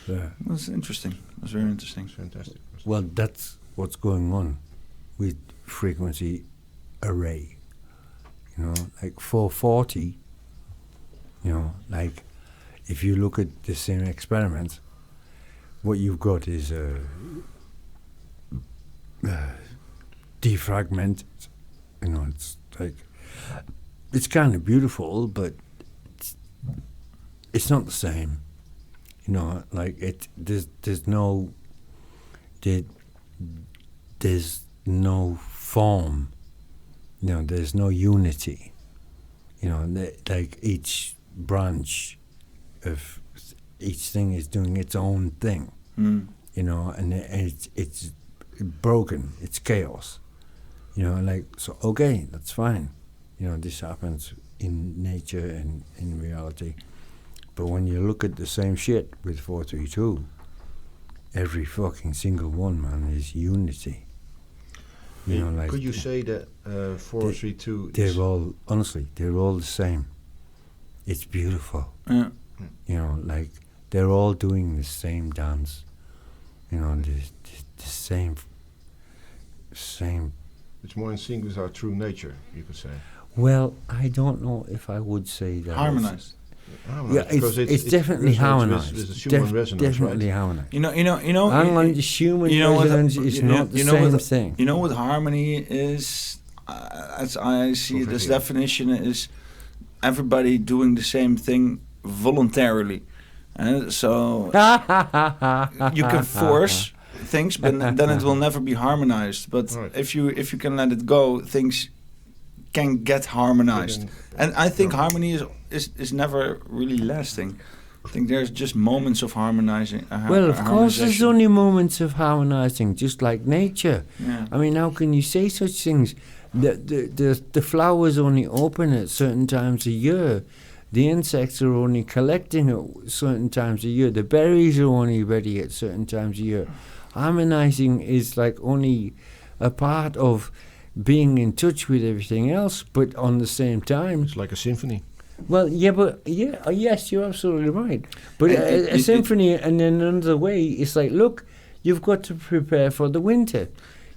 Yeah. It was interesting. It was very interesting. Fantastic. Well, that's what's going on with frequency array. Like 440, like if you look at the same experiments, what you've got is defragmented. You know, it's like it's kind of beautiful, but it's not the same. You know, like there's no form. You know, there's no unity. You know, like each branch of each thing is doing its own thing. You know, and it's broken. It's chaos. You know, like, so okay, that's fine. You know, this happens in nature and in reality. But when you look at the same shit with 432, every fucking single one, man, is unity. You know, like, could you say that 432? They're all, honestly, they're all the same. It's beautiful. Yeah. You know, like they're all doing the same dance. You know, the same. It's more in sync with our true nature, you could say. Well, I don't know if I would say that. Harmonized. Yeah, it's definitely harmonized. It's human resonance, definitely right? harmonized. You know. And the human resonance is not the same thing. You know what harmony is? As I see it, this definition is everybody doing the same thing voluntarily. So you can force things, but then it will never be harmonized. But if you can let it go, things can get harmonized. And I think harmony is never really lasting. I think there's just moments of harmonizing. Well, of course, there's only moments of harmonizing, just like nature. Yeah. I mean, how can you say such things? The flowers only open at certain times a year. The insects are only collecting at certain times a year. The berries are only ready at certain times a year. Harmonizing is like only a part of being in touch with everything else, but on the same time, it's like a symphony. Well, yes, you're absolutely right. But a symphony, and in another way, it's like, look, you've got to prepare for the winter.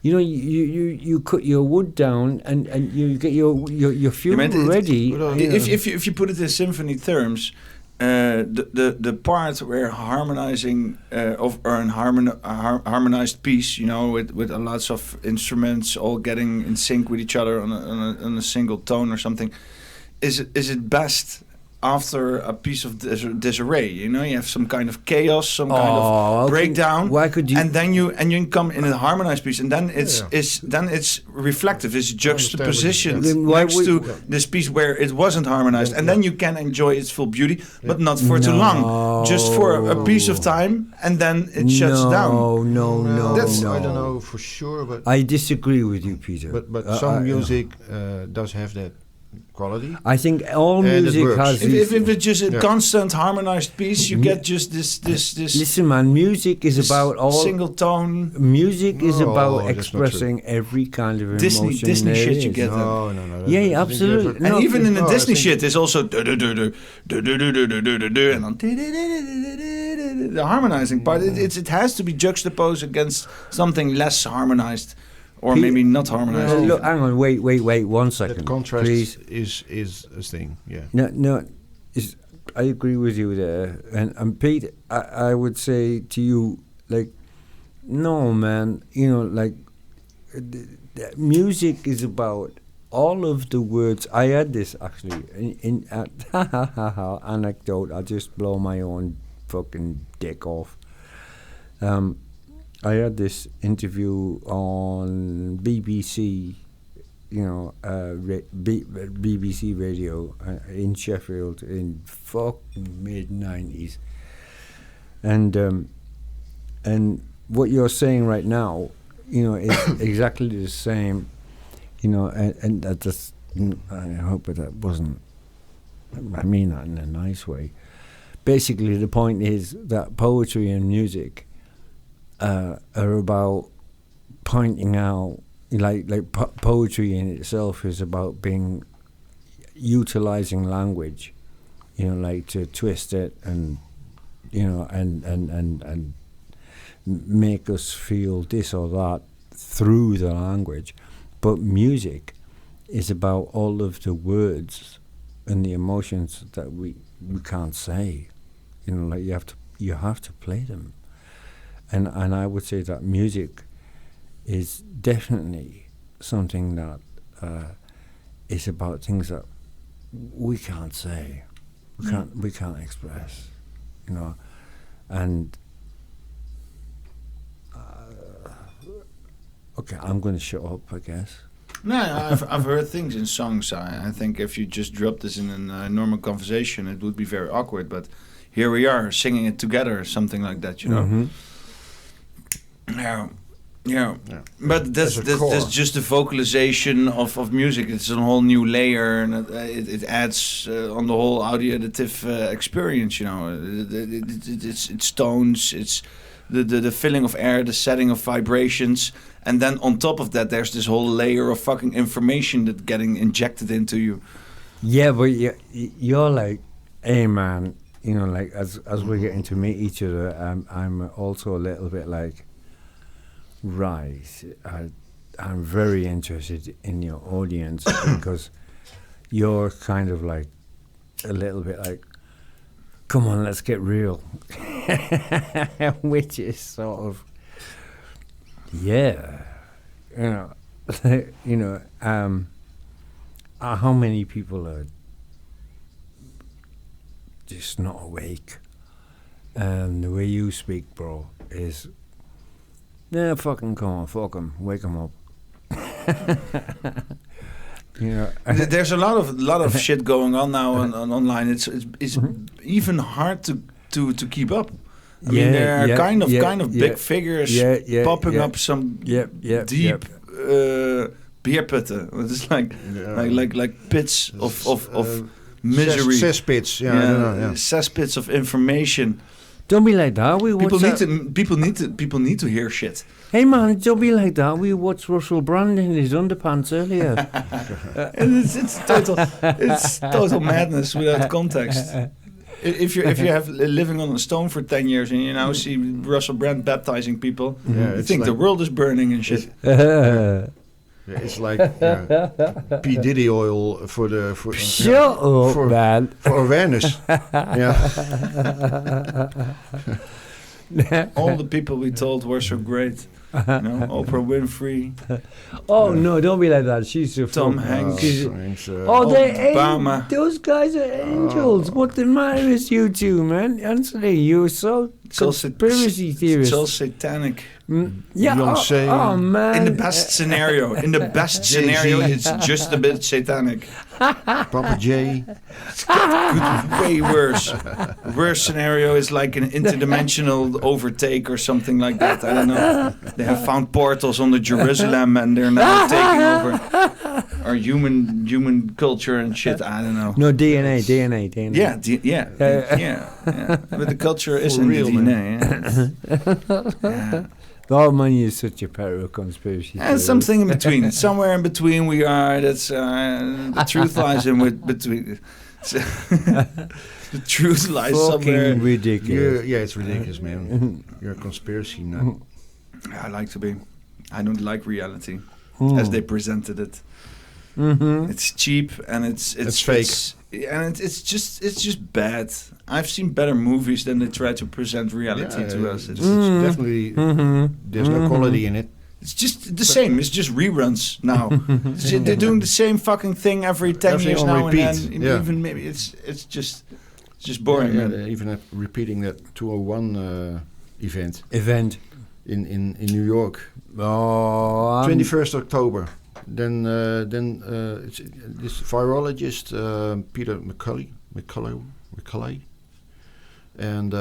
You know, you cut your wood down and you get your fuel ready. If you put it in symphony terms, the part where harmonizing or an harmonized piece, you know, with lots of instruments all getting in sync with each other on a single tone or something, is it best after a piece of disarray? You know, you have some kind of chaos, some kind of breakdown. Why could you? And then you come in a harmonized piece, and then it's reflective. It's juxtapositioned next to this piece where it wasn't harmonized, and then you can enjoy its full beauty, but not for too long, just for a piece of time, and then it shuts down. No. I don't know for sure, but I disagree with you, Peter. But some music does have that quality. I think all music has. If it's just a constant harmonized piece, you get just this. Listen, man, music is about all single tone. Music is about expressing every kind of emotion. Disney shit, you get No. Yeah, absolutely. And even in the Disney shit, there's also and then the harmonizing part. It has to be juxtaposed against something less harmonized. Or maybe not harmonized. Look, hang on, wait 1 second. That contrast please. is a thing, yeah. No, I agree with you there. And Pete, I would say to you, like, no, man, you know, like, music is about all of the words. I had this, actually, in anecdote. I'll just blow my own fucking dick off. I had this interview on BBC, you know, BBC Radio in Sheffield in fucking mid-90s. And what you're saying right now, you know, is exactly the same, you know, and that just, I hope that wasn't, I mean that in a nice way. Basically, the point is that poetry and music are about pointing out, like poetry in itself is about utilizing language, you know, like to twist it and, you know, and make us feel this or that through the language. But music is about all of the words and the emotions that we can't say, you know, like you have to play them. And I would say that music is definitely something that is about things that we can't say, we can't express, and okay, I'm going to shut up, I guess. No, I've heard things in songs. I think if you just drop this in a normal conversation, it would be very awkward. But here we are singing it together, something like that, Mm-hmm. Yeah. But that's just the vocalization of music. It's a whole new layer, and it adds on the whole audio-additive experience. It's tones, it's the filling of air, the setting of vibrations, and then on top of that, there's this whole layer of fucking information that's getting injected into you. Yeah, but you're like, hey man, like as we're getting to meet each other, I'm also a little bit like, right, I'm very interested in your audience because you're kind of like a little bit like, come on, let's get real, which is sort of, how many people are just not awake, and the way you speak, bro, is, yeah, fucking come on, fuck 'em, wake 'em up. There's a lot of shit going on now on online. It's even hard to keep up. I mean, there are kind of big figures popping up some deep beer putten. It's like pits of misery. Cesspits, Cesspits of information. Don't be like that. People need to hear shit. Hey man, don't be like that. We watched Russell Brand in his underpants earlier. It's total madness without context. If you have living on a stone for 10 years and you now see Russell Brand baptizing people, you think the world is burning and shit. It's like P. Diddy oil for Shut up, man. For awareness. All the people we told were so great. Oprah Winfrey. No, don't be like that. She's so Tom Hanks. Obama. Those guys are angels. What the matter is you two, man? Honestly, you're so conspiracy theorists. It's all satanic. Yeah. Beyonce. Oh man. In the best scenario, it's just a bit satanic. Papa J. Could way worse. Worst scenario is like an interdimensional overtake or something like that. I don't know. They have found portals on the Jerusalem and they're now taking over our human culture and shit. I don't know. No, DNA. Yeah. But the culture is in the DNA. Yeah. All money is such a parallel conspiracy. And something in between. Somewhere in between we are. That's the truth lies in between. The truth lies somewhere. Ridiculous. It's ridiculous, man. You're a conspiracy nut. I like to be. I don't like reality as they presented it. Mm-hmm. It's cheap and it's fake. It's just bad. I've seen better movies than they try to present reality to us. It's definitely there's no quality in it. It's just the same. It's just reruns now. They're doing the same fucking thing every 10 years now repeat. And then. Even maybe it's just boring. They're even repeating that 201 event in New York. 21st October. Then it's this virologist Peter McCullough and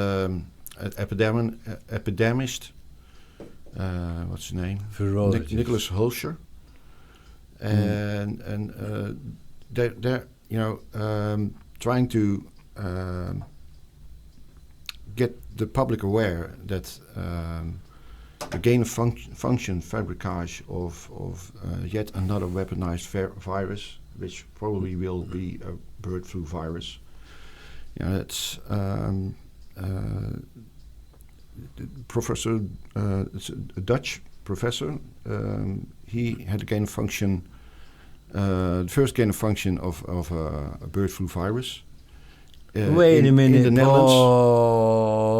epidemist. What's his name? Nicholas Hulscher. And they're trying to get the public aware that the gain of function fabricage of yet another weaponized virus, which probably will be a bird flu virus. It's professor, it's a Dutch professor. He had a gain of function, the first gain of function of a bird flu virus. Wait a minute. In the Netherlands.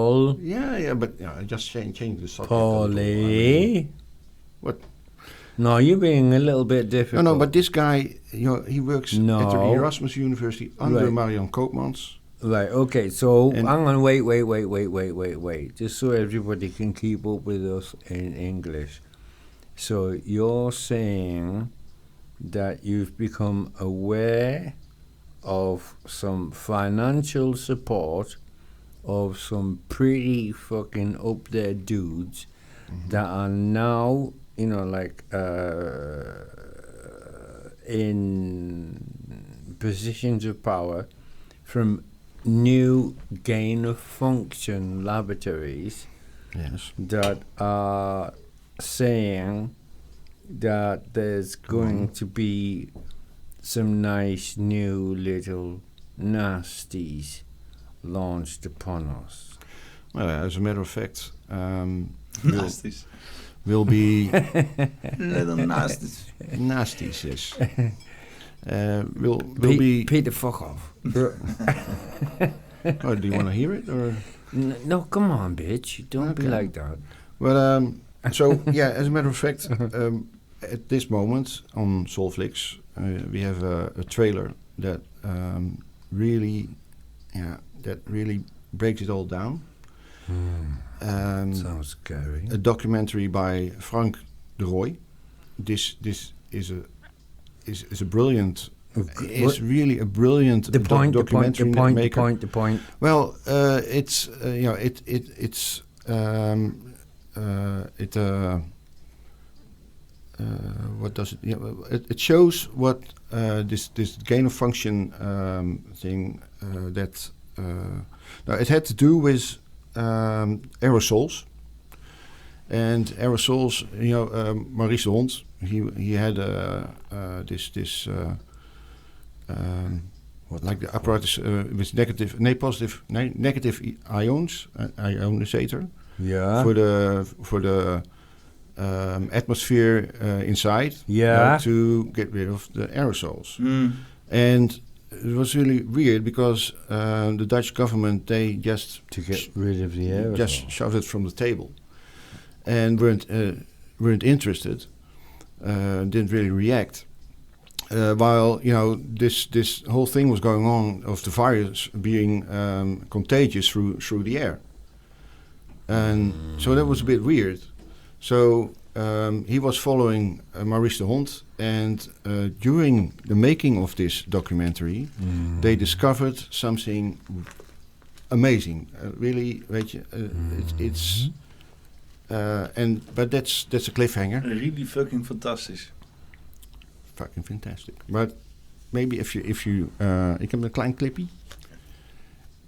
Paul. Yeah, but I just change the subject. Paulie. What? No, you're being a little bit difficult. No, but this guy, he works at the Erasmus University under Marian Koopmans. Right, okay, so hang on, wait. Just so everybody can keep up with us in English. So you're saying that you've become aware of some financial support of some pretty fucking up there dudes that are now, in positions of power from new gain-of-function laboratories that are saying that there's going to be some nice new little nasties launched upon us. Well, as a matter of fact, Nasties. will be Little nasties. nasties, yes. Will be. Pay the fuck off. Oh, do you want to hear it or? No, come on, bitch. Don't be like that. Well, so yeah, as a matter of fact, at this moment on Soulflix, we have a trailer that really breaks it all down. Sounds scary. A documentary by Frank de Rooij. This is a brilliant. It's really a brilliant documentary maker. The point. Well, it's what does it? It shows what this gain of function thing that. Now it had to do with aerosols, and aerosols. Maurice de Hond. He had this. Like the apparatus with negative ions, ionisator. Yeah. For the atmosphere inside. Yeah. To get rid of the aerosols. And it was really weird because the Dutch government they just to get rid of the aerosols just shoved it from the table, and weren't interested. Didn't really react. While this whole thing was going on of the virus being contagious through the air, and so that was a bit weird. So he was following Maurice de Hond, and during the making of this documentary, they discovered something amazing. Really, it's but that's a cliffhanger. Really fucking fantastisch. Fucking fantastic. But maybe if you ik heb een klein clipje.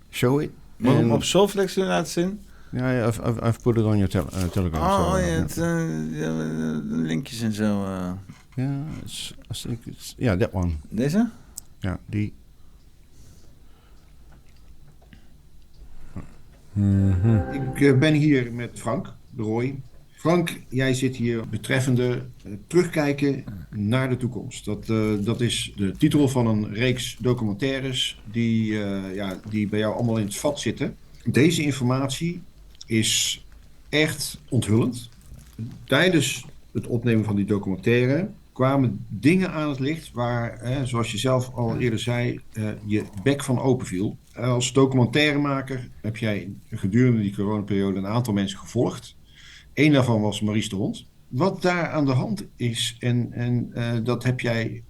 Show it. Mag ik hem op Soulflix laten zien? Yeah, I've put it on your Telegram. Oh, de linkjes en zo. Yeah, I think it's that one. Deze? Ja, die. Ik ben hier met Frank de Rooij. Frank, jij zit hier betreffende terugkijken naar de toekomst. Dat is de titel van een reeks documentaires die bij jou allemaal in het vat zitten. Deze informatie is echt onthullend. Tijdens het opnemen van die documentaire kwamen dingen aan het licht waar, zoals je zelf al eerder zei, je bek van open viel. Als documentairemaker heb jij gedurende die coronaperiode een aantal mensen gevolgd. Eén daarvan was Maurice de Hond. Wat daar aan de hand is, en dat heb jij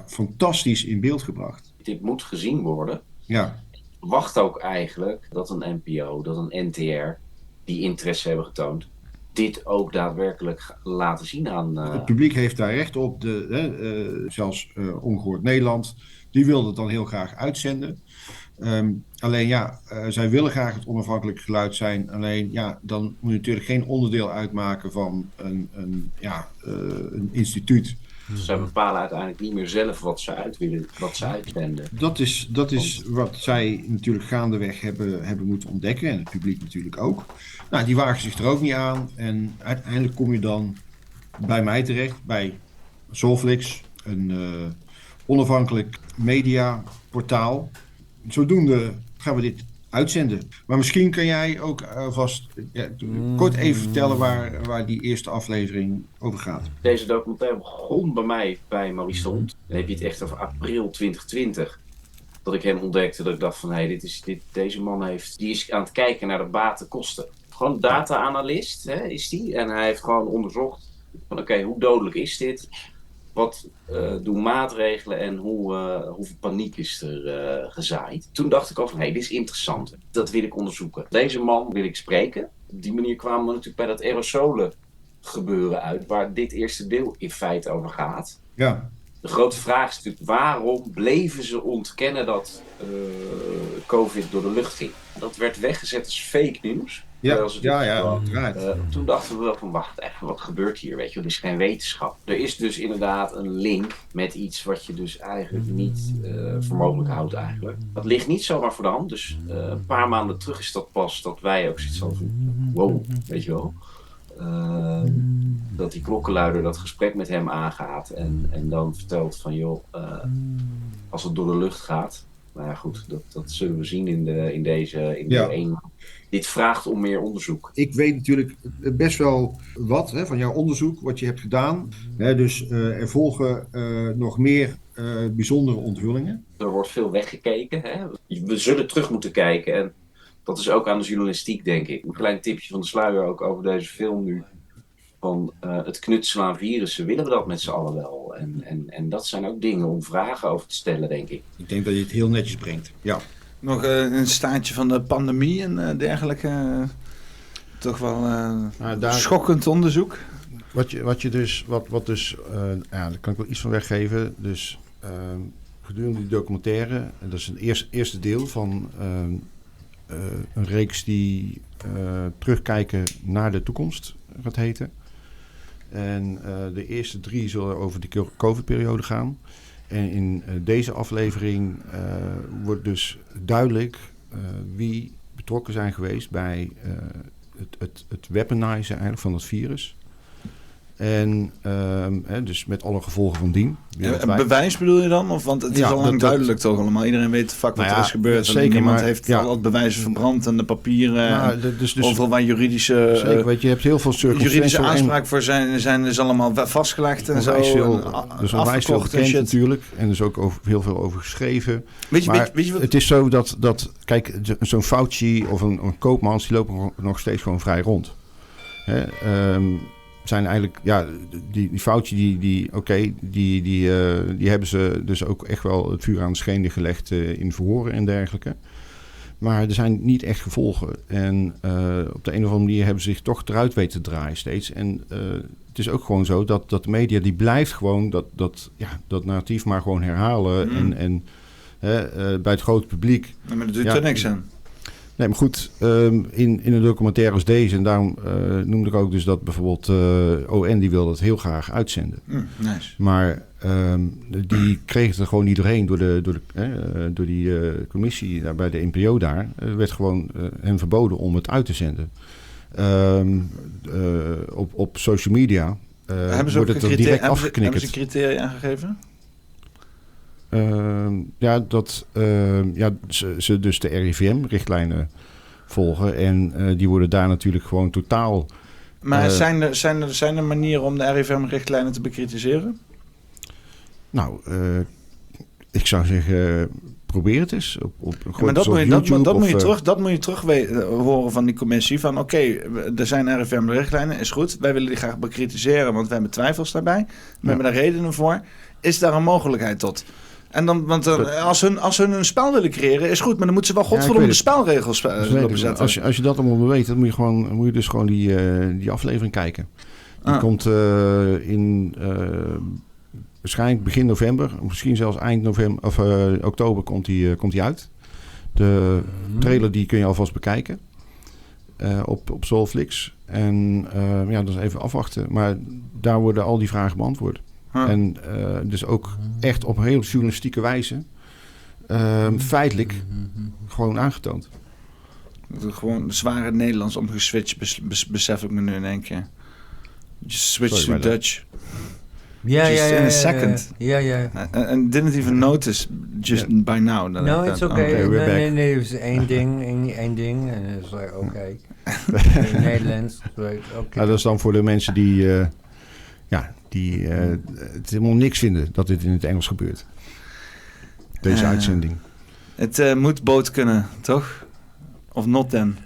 fantastisch in beeld gebracht. Dit moet gezien worden. Ja. Wacht ook eigenlijk dat een NPO, dat een NTR, die interesse hebben getoond, dit ook daadwerkelijk laten zien aan... Het publiek heeft daar recht op. Zelfs Ongehoord Nederland, die wilde het dan heel graag uitzenden. Alleen zij willen graag het onafhankelijk geluid zijn. Alleen dan moet je natuurlijk geen onderdeel uitmaken van een instituut. Zij bepalen uiteindelijk niet meer zelf wat ze uit willen, wat ze uitzenden. Dat is wat zij natuurlijk gaandeweg hebben moeten ontdekken. En het publiek natuurlijk ook. Nou, die wagen zich er ook niet aan. En uiteindelijk kom je dan bij mij terecht, bij Soulflix, een onafhankelijk mediaportaal. Zodoende gaan we dit uitzenden. Maar misschien kan jij ook vast kort even vertellen waar die eerste aflevering over gaat. Deze documentaire begon bij mij bij Maurice de Hond. Dan heb je het echt over april 2020. Dat ik hem ontdekte, dat ik dacht van deze man die is aan het kijken naar de baten-kosten. Gewoon data-analyst is die. En hij heeft gewoon onderzocht van oké, hoe dodelijk is dit? Wat doen maatregelen en hoeveel paniek is er gezaaid? Toen dacht ik al van dit is interessant. Dat wil ik onderzoeken. Deze man wil ik spreken. Op die manier kwamen we natuurlijk bij dat aerosolen gebeuren uit, waar dit eerste deel in feite over gaat. Ja. De grote vraag is natuurlijk, waarom bleven ze ontkennen dat COVID door de lucht ging? Dat werd weggezet als fake nieuws. Toen dachten we wel van, wacht even, wat gebeurt hier? Weet je, er is geen wetenschap. Er is dus inderdaad een link met iets wat je dus eigenlijk niet voor mogelijk houdt eigenlijk. Dat ligt niet zomaar voor de hand. Dus een paar maanden terug is dat pas dat wij ook zoiets hadden van, wow, weet je wel. Dat die klokkenluider dat gesprek met hem aangaat en dan vertelt van joh, als het door de lucht gaat, nou ja goed, dat zullen we zien in deze één. Dit vraagt om meer onderzoek. Ik weet natuurlijk best wel wat van jouw onderzoek, wat je hebt gedaan. Dus er volgen nog meer bijzondere onthullingen. Er wordt veel weggekeken. We zullen terug moeten kijken en dat is ook aan de journalistiek, denk ik. Een klein tipje van de sluier ook over deze film nu. Van het knutselen aan virussen, willen we dat met z'n allen wel? En dat zijn ook dingen om vragen over te stellen, denk ik. Ik denk dat je het heel netjes brengt. Ja. Nog een staartje van de pandemie en dergelijke. Toch wel schokkend onderzoek. Daar kan ik wel iets van weggeven. Dus gedurende die documentaire, en dat is het eerste deel van een reeks die terugkijken naar de toekomst gaat heten. En de eerste 3 zullen over de COVID-periode gaan. En in deze aflevering wordt dus duidelijk wie betrokken zijn geweest bij het weaponizen eigenlijk van het virus. En dus met alle gevolgen van dien. Bewijs bedoel je dan? Want het is al lang duidelijk toch allemaal. Iedereen weet wat er is gebeurd. Zeker, niemand heeft al het bewijzen verbrand en de papieren. Dus overal waar juridische... Zeker, weet je hebt heel veel juridische aanspraak voor zijn dus allemaal vastgelegd en zo. Dus onwijs veel bekend natuurlijk. En er is ook heel veel over geschreven. Weet je wat? Het is zo dat kijk, zo'n Fauci of een Koopmans, die lopen nog steeds gewoon vrij rond. Zijn eigenlijk, die Fauci, die hebben ze dus ook echt wel het vuur aan de schenen gelegd in verhoren en dergelijke. Maar er zijn niet echt gevolgen. En op de een of andere manier hebben ze zich toch eruit weten te draaien steeds. En het is ook gewoon zo dat de media, die blijft gewoon dat narratief maar gewoon herhalen. En bij het grote publiek. Ja, maar dat doet er niks aan. Nee, maar goed, in een documentaire als deze, en daarom noemde ik ook dus dat bijvoorbeeld ON, die wil dat heel graag uitzenden. Nice. Maar die kreeg het er gewoon niet doorheen door die commissie daar bij de NPO daar. Werd gewoon hem verboden om het uit te zenden. Op social media wordt het er direct afgeknikkerd. Hebben ze criteria aangegeven? Ze dus de RIVM-richtlijnen volgen. En die worden daar natuurlijk gewoon totaal... Maar zijn er manieren om de RIVM-richtlijnen te bekritiseren? Nou, ik zou zeggen, probeer het eens. Maar dat moet je terug horen van die commissie. Van oké, er zijn RIVM-richtlijnen, is goed. Wij willen die graag bekritiseren, want we hebben twijfels daarbij. We hebben daar redenen voor. Is daar een mogelijkheid tot? En dan, als hun een spel willen creëren, is goed. Maar dan moeten ze wel godverdomme de spelregels opzetten. Als je dat allemaal weet, dan moet je dus gewoon die aflevering kijken. Die komt waarschijnlijk begin november. Misschien zelfs eind november of oktober komt die uit. De trailer die kun je alvast bekijken. Op Soulflix. En dat is even afwachten. Maar daar worden al die vragen beantwoord. En dus ook echt op een heel journalistieke wijze feitelijk gewoon aangetoond. Gewoon zware Nederlands omgeswitcht, besef ik me nu in één keer. Switch to Dutch. in a second. Yeah. And didn't even notice by now. That No, I it's thought, okay. we're back. And then it was één ding, and it's like, okay. In Nederlands, right, okay. Dat is dan voor de mensen die het helemaal niks vinden dat dit in het Engels gebeurt. Deze uitzending. Het moet boot kunnen, toch? Of not then?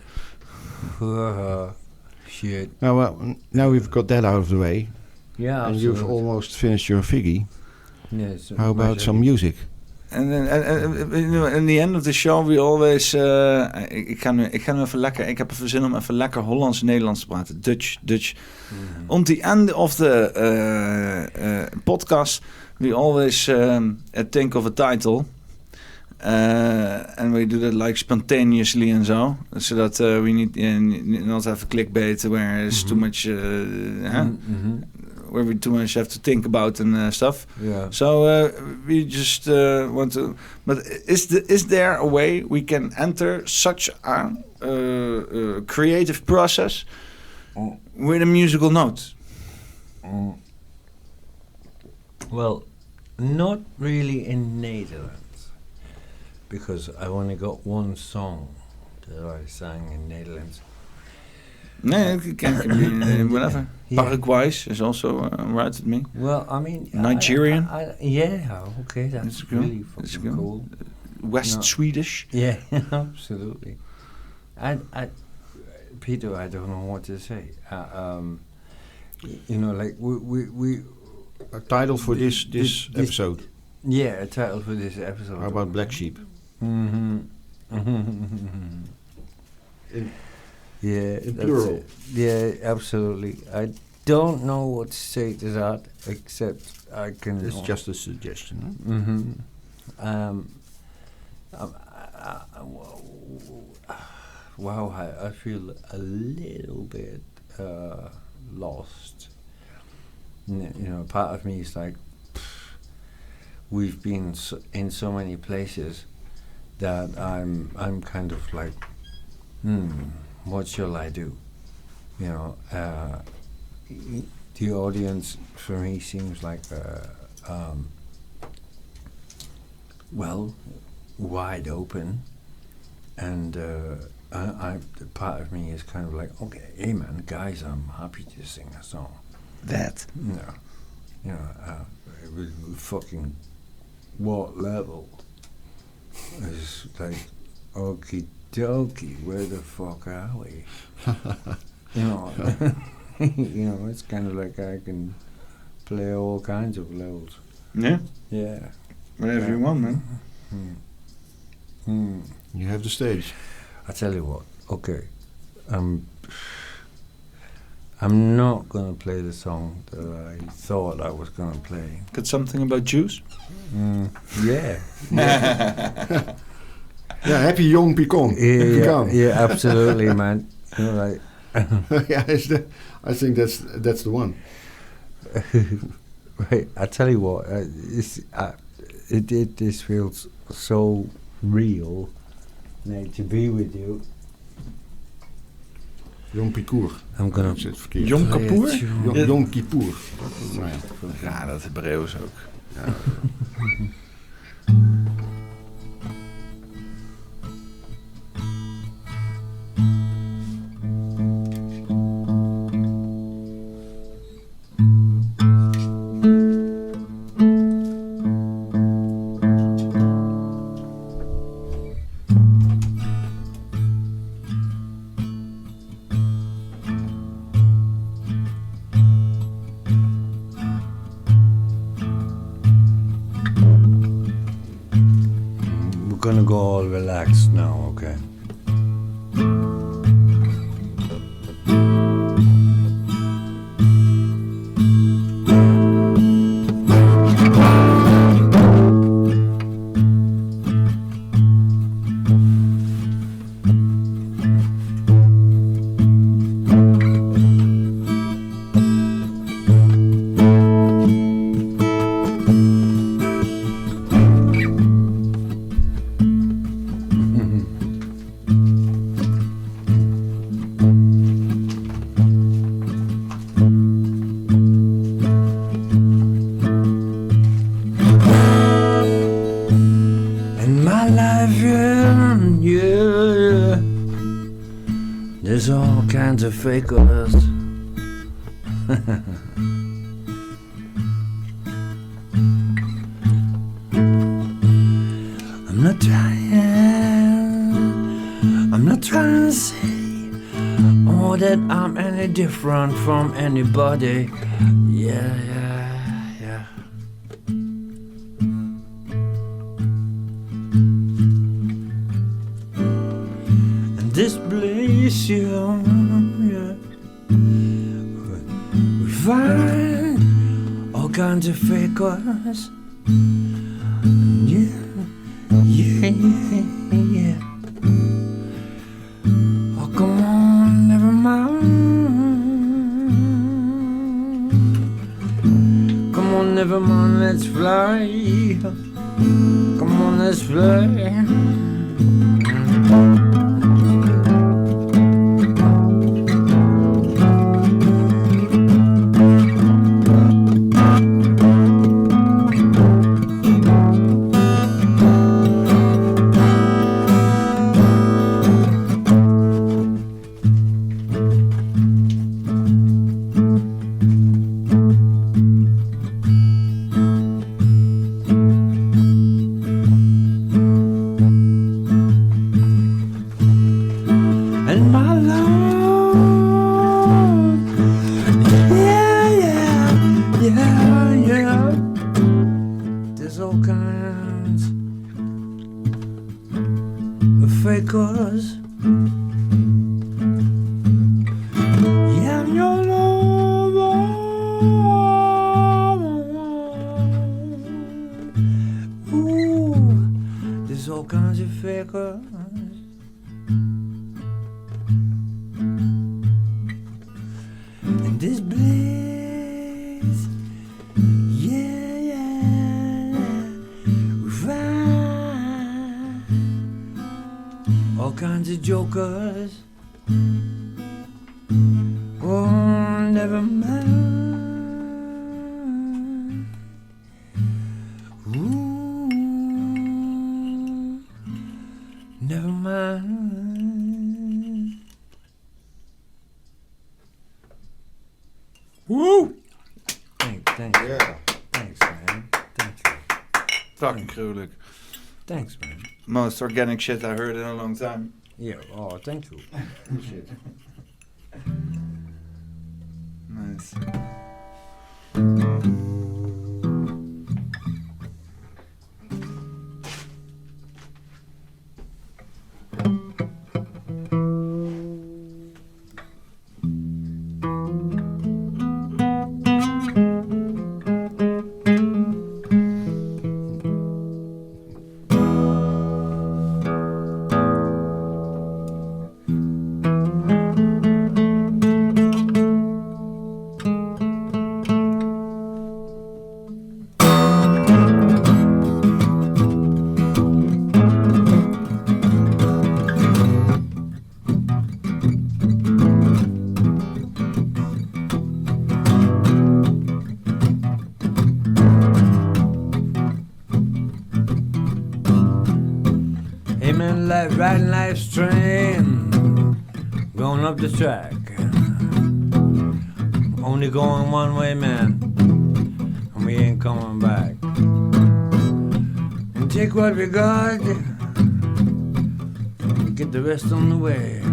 Shit. Now we've got that out of the way. Yeah, and you've almost finished your figgy. Yes. How about some music? And in the end of the show, we always... ik ga nu even lekker... Ik heb even zin om even lekker Hollands-Nederlands te praten. Dutch. Mm-hmm. On the end of the podcast, we always think of a title. And we do that like spontaneously and so that we need not have a clickbait where it's too much... where we too much have to think about and stuff. Yeah. So we just want to. But is there a way we can enter such a creative process with a musical note? Well, not really in Netherlands, because I only got one song that I sang in Netherlands. No, it can be whatever. Yeah. Paraguays is also right with me. Well, I mean... Nigerian? Okay, that's really fucking cool. West Swedish? Yeah, absolutely. Peter, I don't know what to say. Like we A title for this episode. Yeah, a title for this episode. How about Black Sheep? Mm-hmm. Yeah, in that's plural. it. Yeah, absolutely. I don't know what to say to that, except I can... It's just a suggestion. Huh? Mm-hmm. Wow, I feel a little bit lost. Part of me is like, we've been in so many places that I'm kind of like, what shall I do? The audience for me seems like wide open, and part of me is kind of like, okay, hey man, guys, I'm happy to sing a song. Fucking what level? It's like, okie dokie, where the fuck are we? It's kind of like I can play all kinds of levels. Yeah? Yeah. Whatever you want, man. You have the stage. I tell you what, okay. I'm not gonna play the song that I thought I was gonna play. Got something about Jews? Yeah. Yeah, happy young pecan. Yeah, absolutely, man. Right. Yeah, I think that's the one. Right, I tell you what, this feels so real, to be with you. Yom Kippur. I'm gonna... Yom Kippur? Yom Kippur. Nou ja. Ja, dat Hebreeuws ook. Ja. We're gonna go all relaxed now, okay? There's all kinds of fakers. I'm not trying to say that I'm any different from anybody. Yeah. And this place, yeah, we find all kinds of fakers. Yeah. Oh, come on, never mind. Come on, never mind, let's fly. Come on, let's fly. Jokers. Oh, never mind. Ooh, never mind. Woo! Thanks. Yeah. Thanks, man. Thank you. Fucking gruwelijk. Thanks, man. Most organic shit I heard in a long time. Yeah, oh, thank you. Shit. Nice. Riding life's train, going up the track, only going one way, man, and we ain't coming back. And take what we got, and get the rest on the way.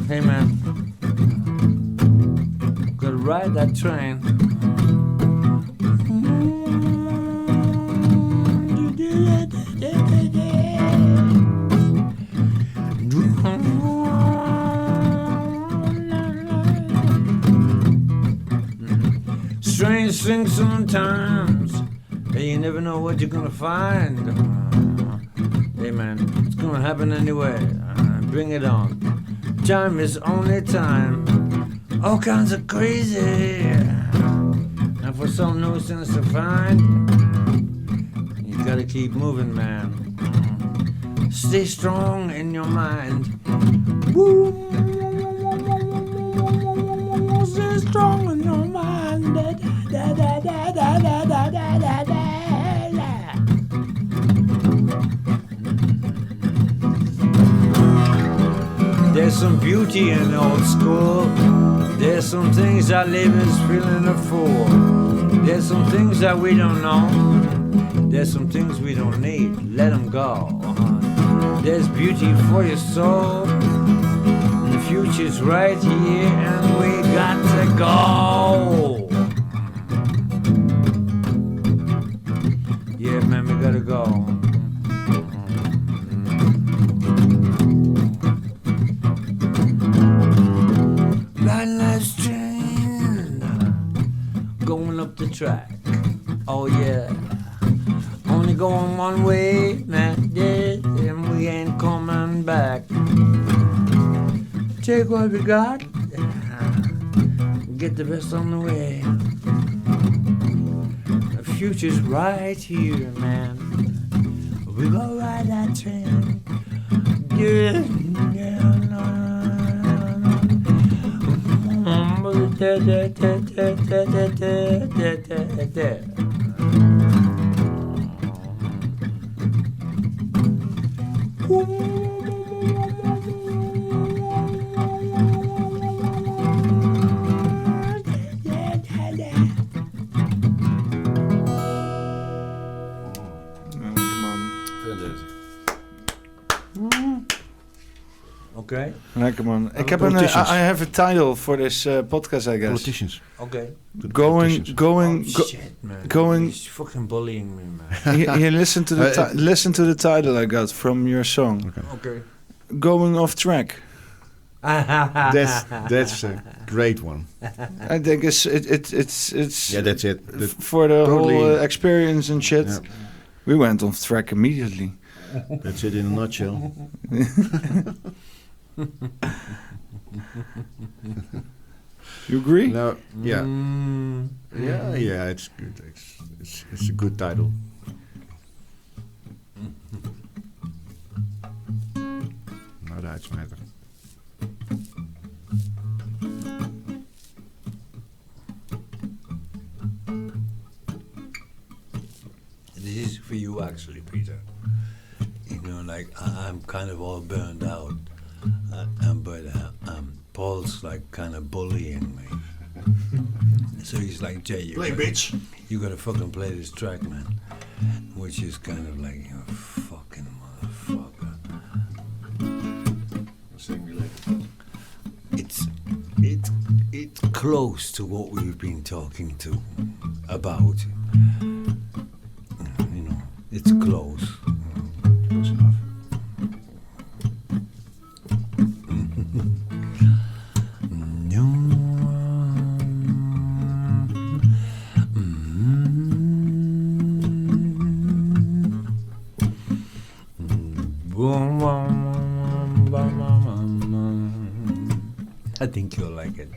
Hey man, gotta ride that train. Strange things sometimes, hey, you never know what you're gonna find. Hey man, it's gonna happen anyway. Bring it on. Time is only time. All kinds of crazy. And for some nuisance to find, you gotta keep moving, man. Stay strong in your mind. Woo! Stay strong in your mind. Da, da, da, da, da, da, da, da, da, da. There's some beauty in old school. There's some things that livers feeling a fool. There's some things that we don't know. There's some things we don't need. Let them go. There's beauty for your soul. The future's right here and we got to go. Yeah, man, we gotta go. Riding life's train, going up the track. Oh yeah, only going one way, man. Yeah, and we ain't coming back. Take what we got, get the best on the way. The future's right here, man. We go ride that train. Yeah, yeah, no. Okay. Lekker man. Ik heb I have a title for this podcast, I guess. Politicians. Okay. Shit, man. Going. He's fucking bullying me, man. Here, listen to the listen to the title I got from your song. Okay. Going off track. That's a great one. I think it's yeah, that's it. For the whole experience and shit. Yeah. We went off track immediately. That's it in a nutshell. You agree? No, yeah. Yeah, it's good. It's a good title. Nou, de uitsmijter. This is for you, actually, Peter. You know, like I'm kind of all burned out, but Paul's like kind of bullying me. So he's like, Jay, you gotta fucking play this track, man. Which is kind of like, you fucking motherfucker. It's close to what we've been talking about. You know, it's close. Close enough. I think you'll like it.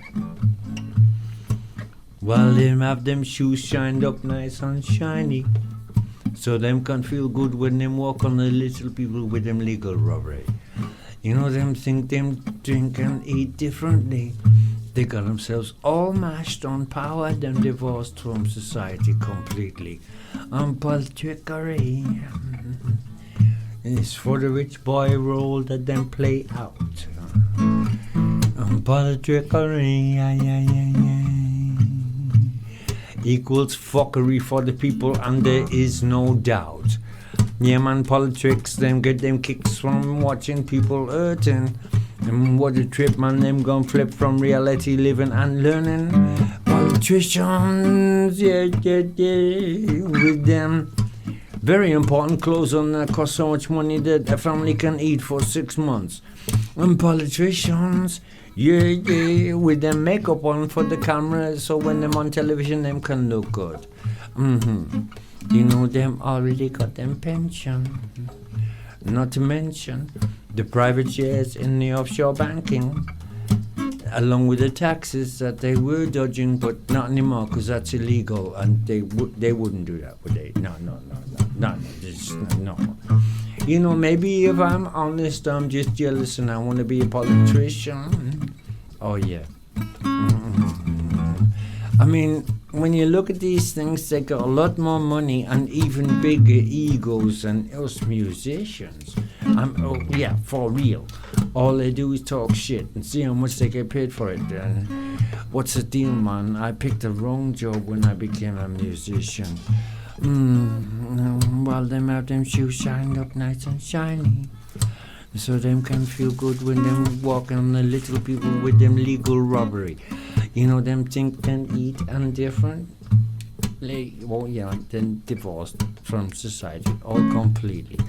Well, them have them shoes shined up nice and shiny, so them can feel good when them walk on the little people with them legal robbery. You know, them think them drink and eat differently. They got themselves all mashed on power, them divorced from society completely. Trickery. It's for the rich boy role that them play out. Trickery, equals fuckery for the people, and there is no doubt. Yeah, man, politics, them get them kicks from watching people hurting. And what a trip, man, them gon' flip from reality living and learning. Politicians, yeah, with them very important clothes on that cost so much money that a family can eat for 6 months. And politicians, yeah, with them makeup on for the camera, so when them on television, them can look good. You know, them already got them pension. Not to mention the private shares in the offshore banking, along with the taxes that they were dodging, but not anymore because that's illegal, and they wouldn't do that, would they? No. You know, maybe if I'm honest, I'm just jealous and I want to be a politician. Oh, yeah. I mean, when you look at these things, they got a lot more money and even bigger egos than us musicians. for real. All they do is talk shit and see how much they get paid for it. And what's the deal, man? I picked the wrong job when I became a musician. Well, them have them shoes shined up nice and shiny. So them can feel good when them walking on the little people with them legal robbery. You know, them think them eat and different. Then divorced from society all completely.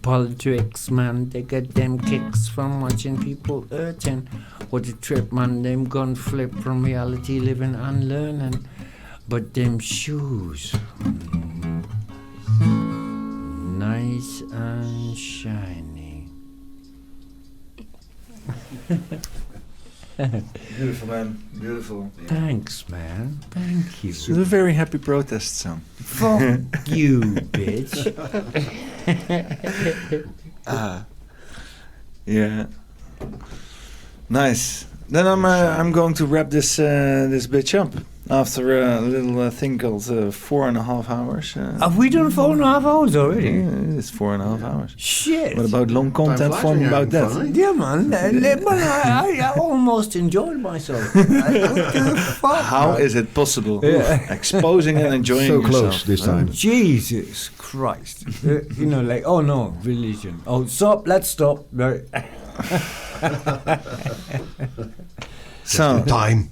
Politics, man, they get them kicks from watching people hurting. What a trip, man, them gun flip from reality living and learning. But them shoes, nice and shiny. Beautiful, man. Beautiful. Thanks, man. Thank you. It's a very happy protest song. Fuck you, bitch. Yeah. Nice. Then I'm going to wrap this bitch up after a little thing called 4.5 hours. Have we done 4.5 hours already? Yeah, it's 4.5 hours. Shit. What about long content form about that? Yeah, man. I almost enjoyed myself. What the fuck? How is it possible? Exposing and enjoying so yourself. close this time. Jesus Christ. You know, like, oh no, religion. Oh, stop, let's stop. No. Zo. Time.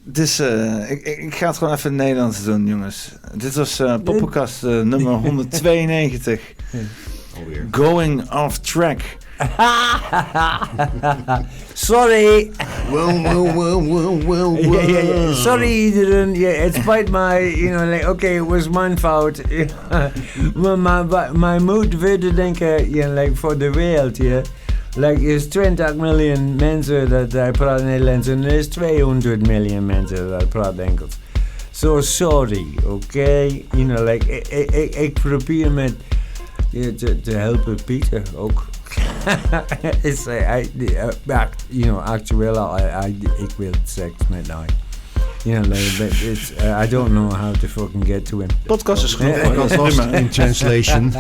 Dus ik ga het gewoon even in het Nederlands doen, jongens. Dit was PoppenCast nummer 192. Alweer. Going off track. Sorry. Well. Yeah. Sorry, iedereen. Yeah, it spijt mij. You know, like, okay, it was mijn fout. Maar moet verder denken, like, voor de wereld, yeah. Like, er is 20 miljoen mensen dat praten Nederlands en er is 200 miljoen mensen dat praten Engels. So sorry, okay? You know, like, ik probeer met te helpen Pieter ook. It's actueel, ik wil seks met hij. You know, like, but it's, I don't know how to fucking get to him. Podcast is genoeg. I got lost in translation.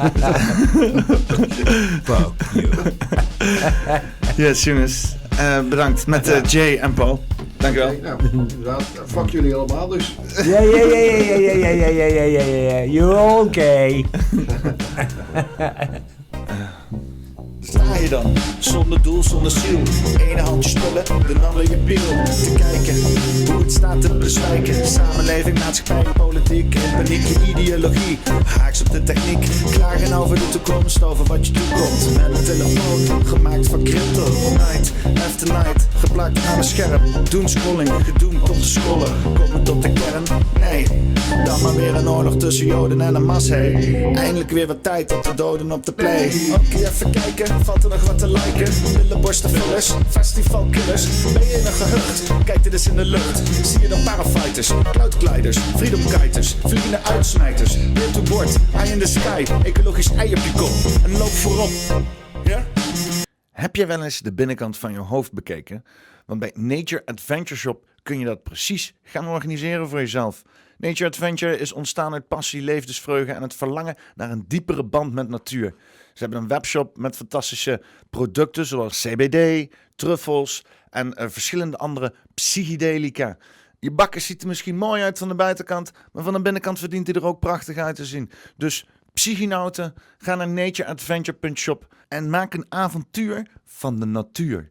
Fuck you. Yes, jongens. Bedankt met Jay en Paul. Dankjewel. Okay, nou, inderdaad. Fuck jullie allemaal dus. Yeah. You're okay. Sta je dan, zonder doel, zonder ziel. Ene handje spullen, de andere je piel. Te kijken hoe het staat te bezwijken. Samenleving, maatschappij, politiek. In paniek, je ideologie. Haaks op de techniek. Klagen over de toekomst, over wat je toekomt. Met een telefoon, gemaakt van crypto. Night after night, geplakt aan een scherm. Doen scrolling, gedoemd tot te scrollen. Komen tot de kern? Nee. Dan maar weer een oorlog tussen Joden en een mas, hey. Eindelijk weer wat tijd op de doden op de play. Oké, even kijken. Valt er nog wat te liken? Billenborstenvullers, festivalkillers. Ben je in een gehucht? Kijk dit eens in de lucht. Zie je dan parafighters, cloudglijders, freedomkiters, vliegende uitsmijters. Weer to board, eye in the sky, ecologisch ei op je kop. En loop voorop. Ja? Heb je wel eens de binnenkant van je hoofd bekeken? Want bij Nature Adventure Shop kun je dat precies gaan organiseren voor jezelf. Nature Adventure is ontstaan uit passie, levensvreugde en het verlangen naar een diepere band met natuur. Ze hebben een webshop met fantastische producten zoals CBD, truffels en verschillende andere psychedelica. Je bakker ziet er misschien mooi uit van de buitenkant, maar van de binnenkant verdient hij er ook prachtig uit te zien. Dus psychinauten, ga naar natureadventure.shop en maak een avontuur van de natuur.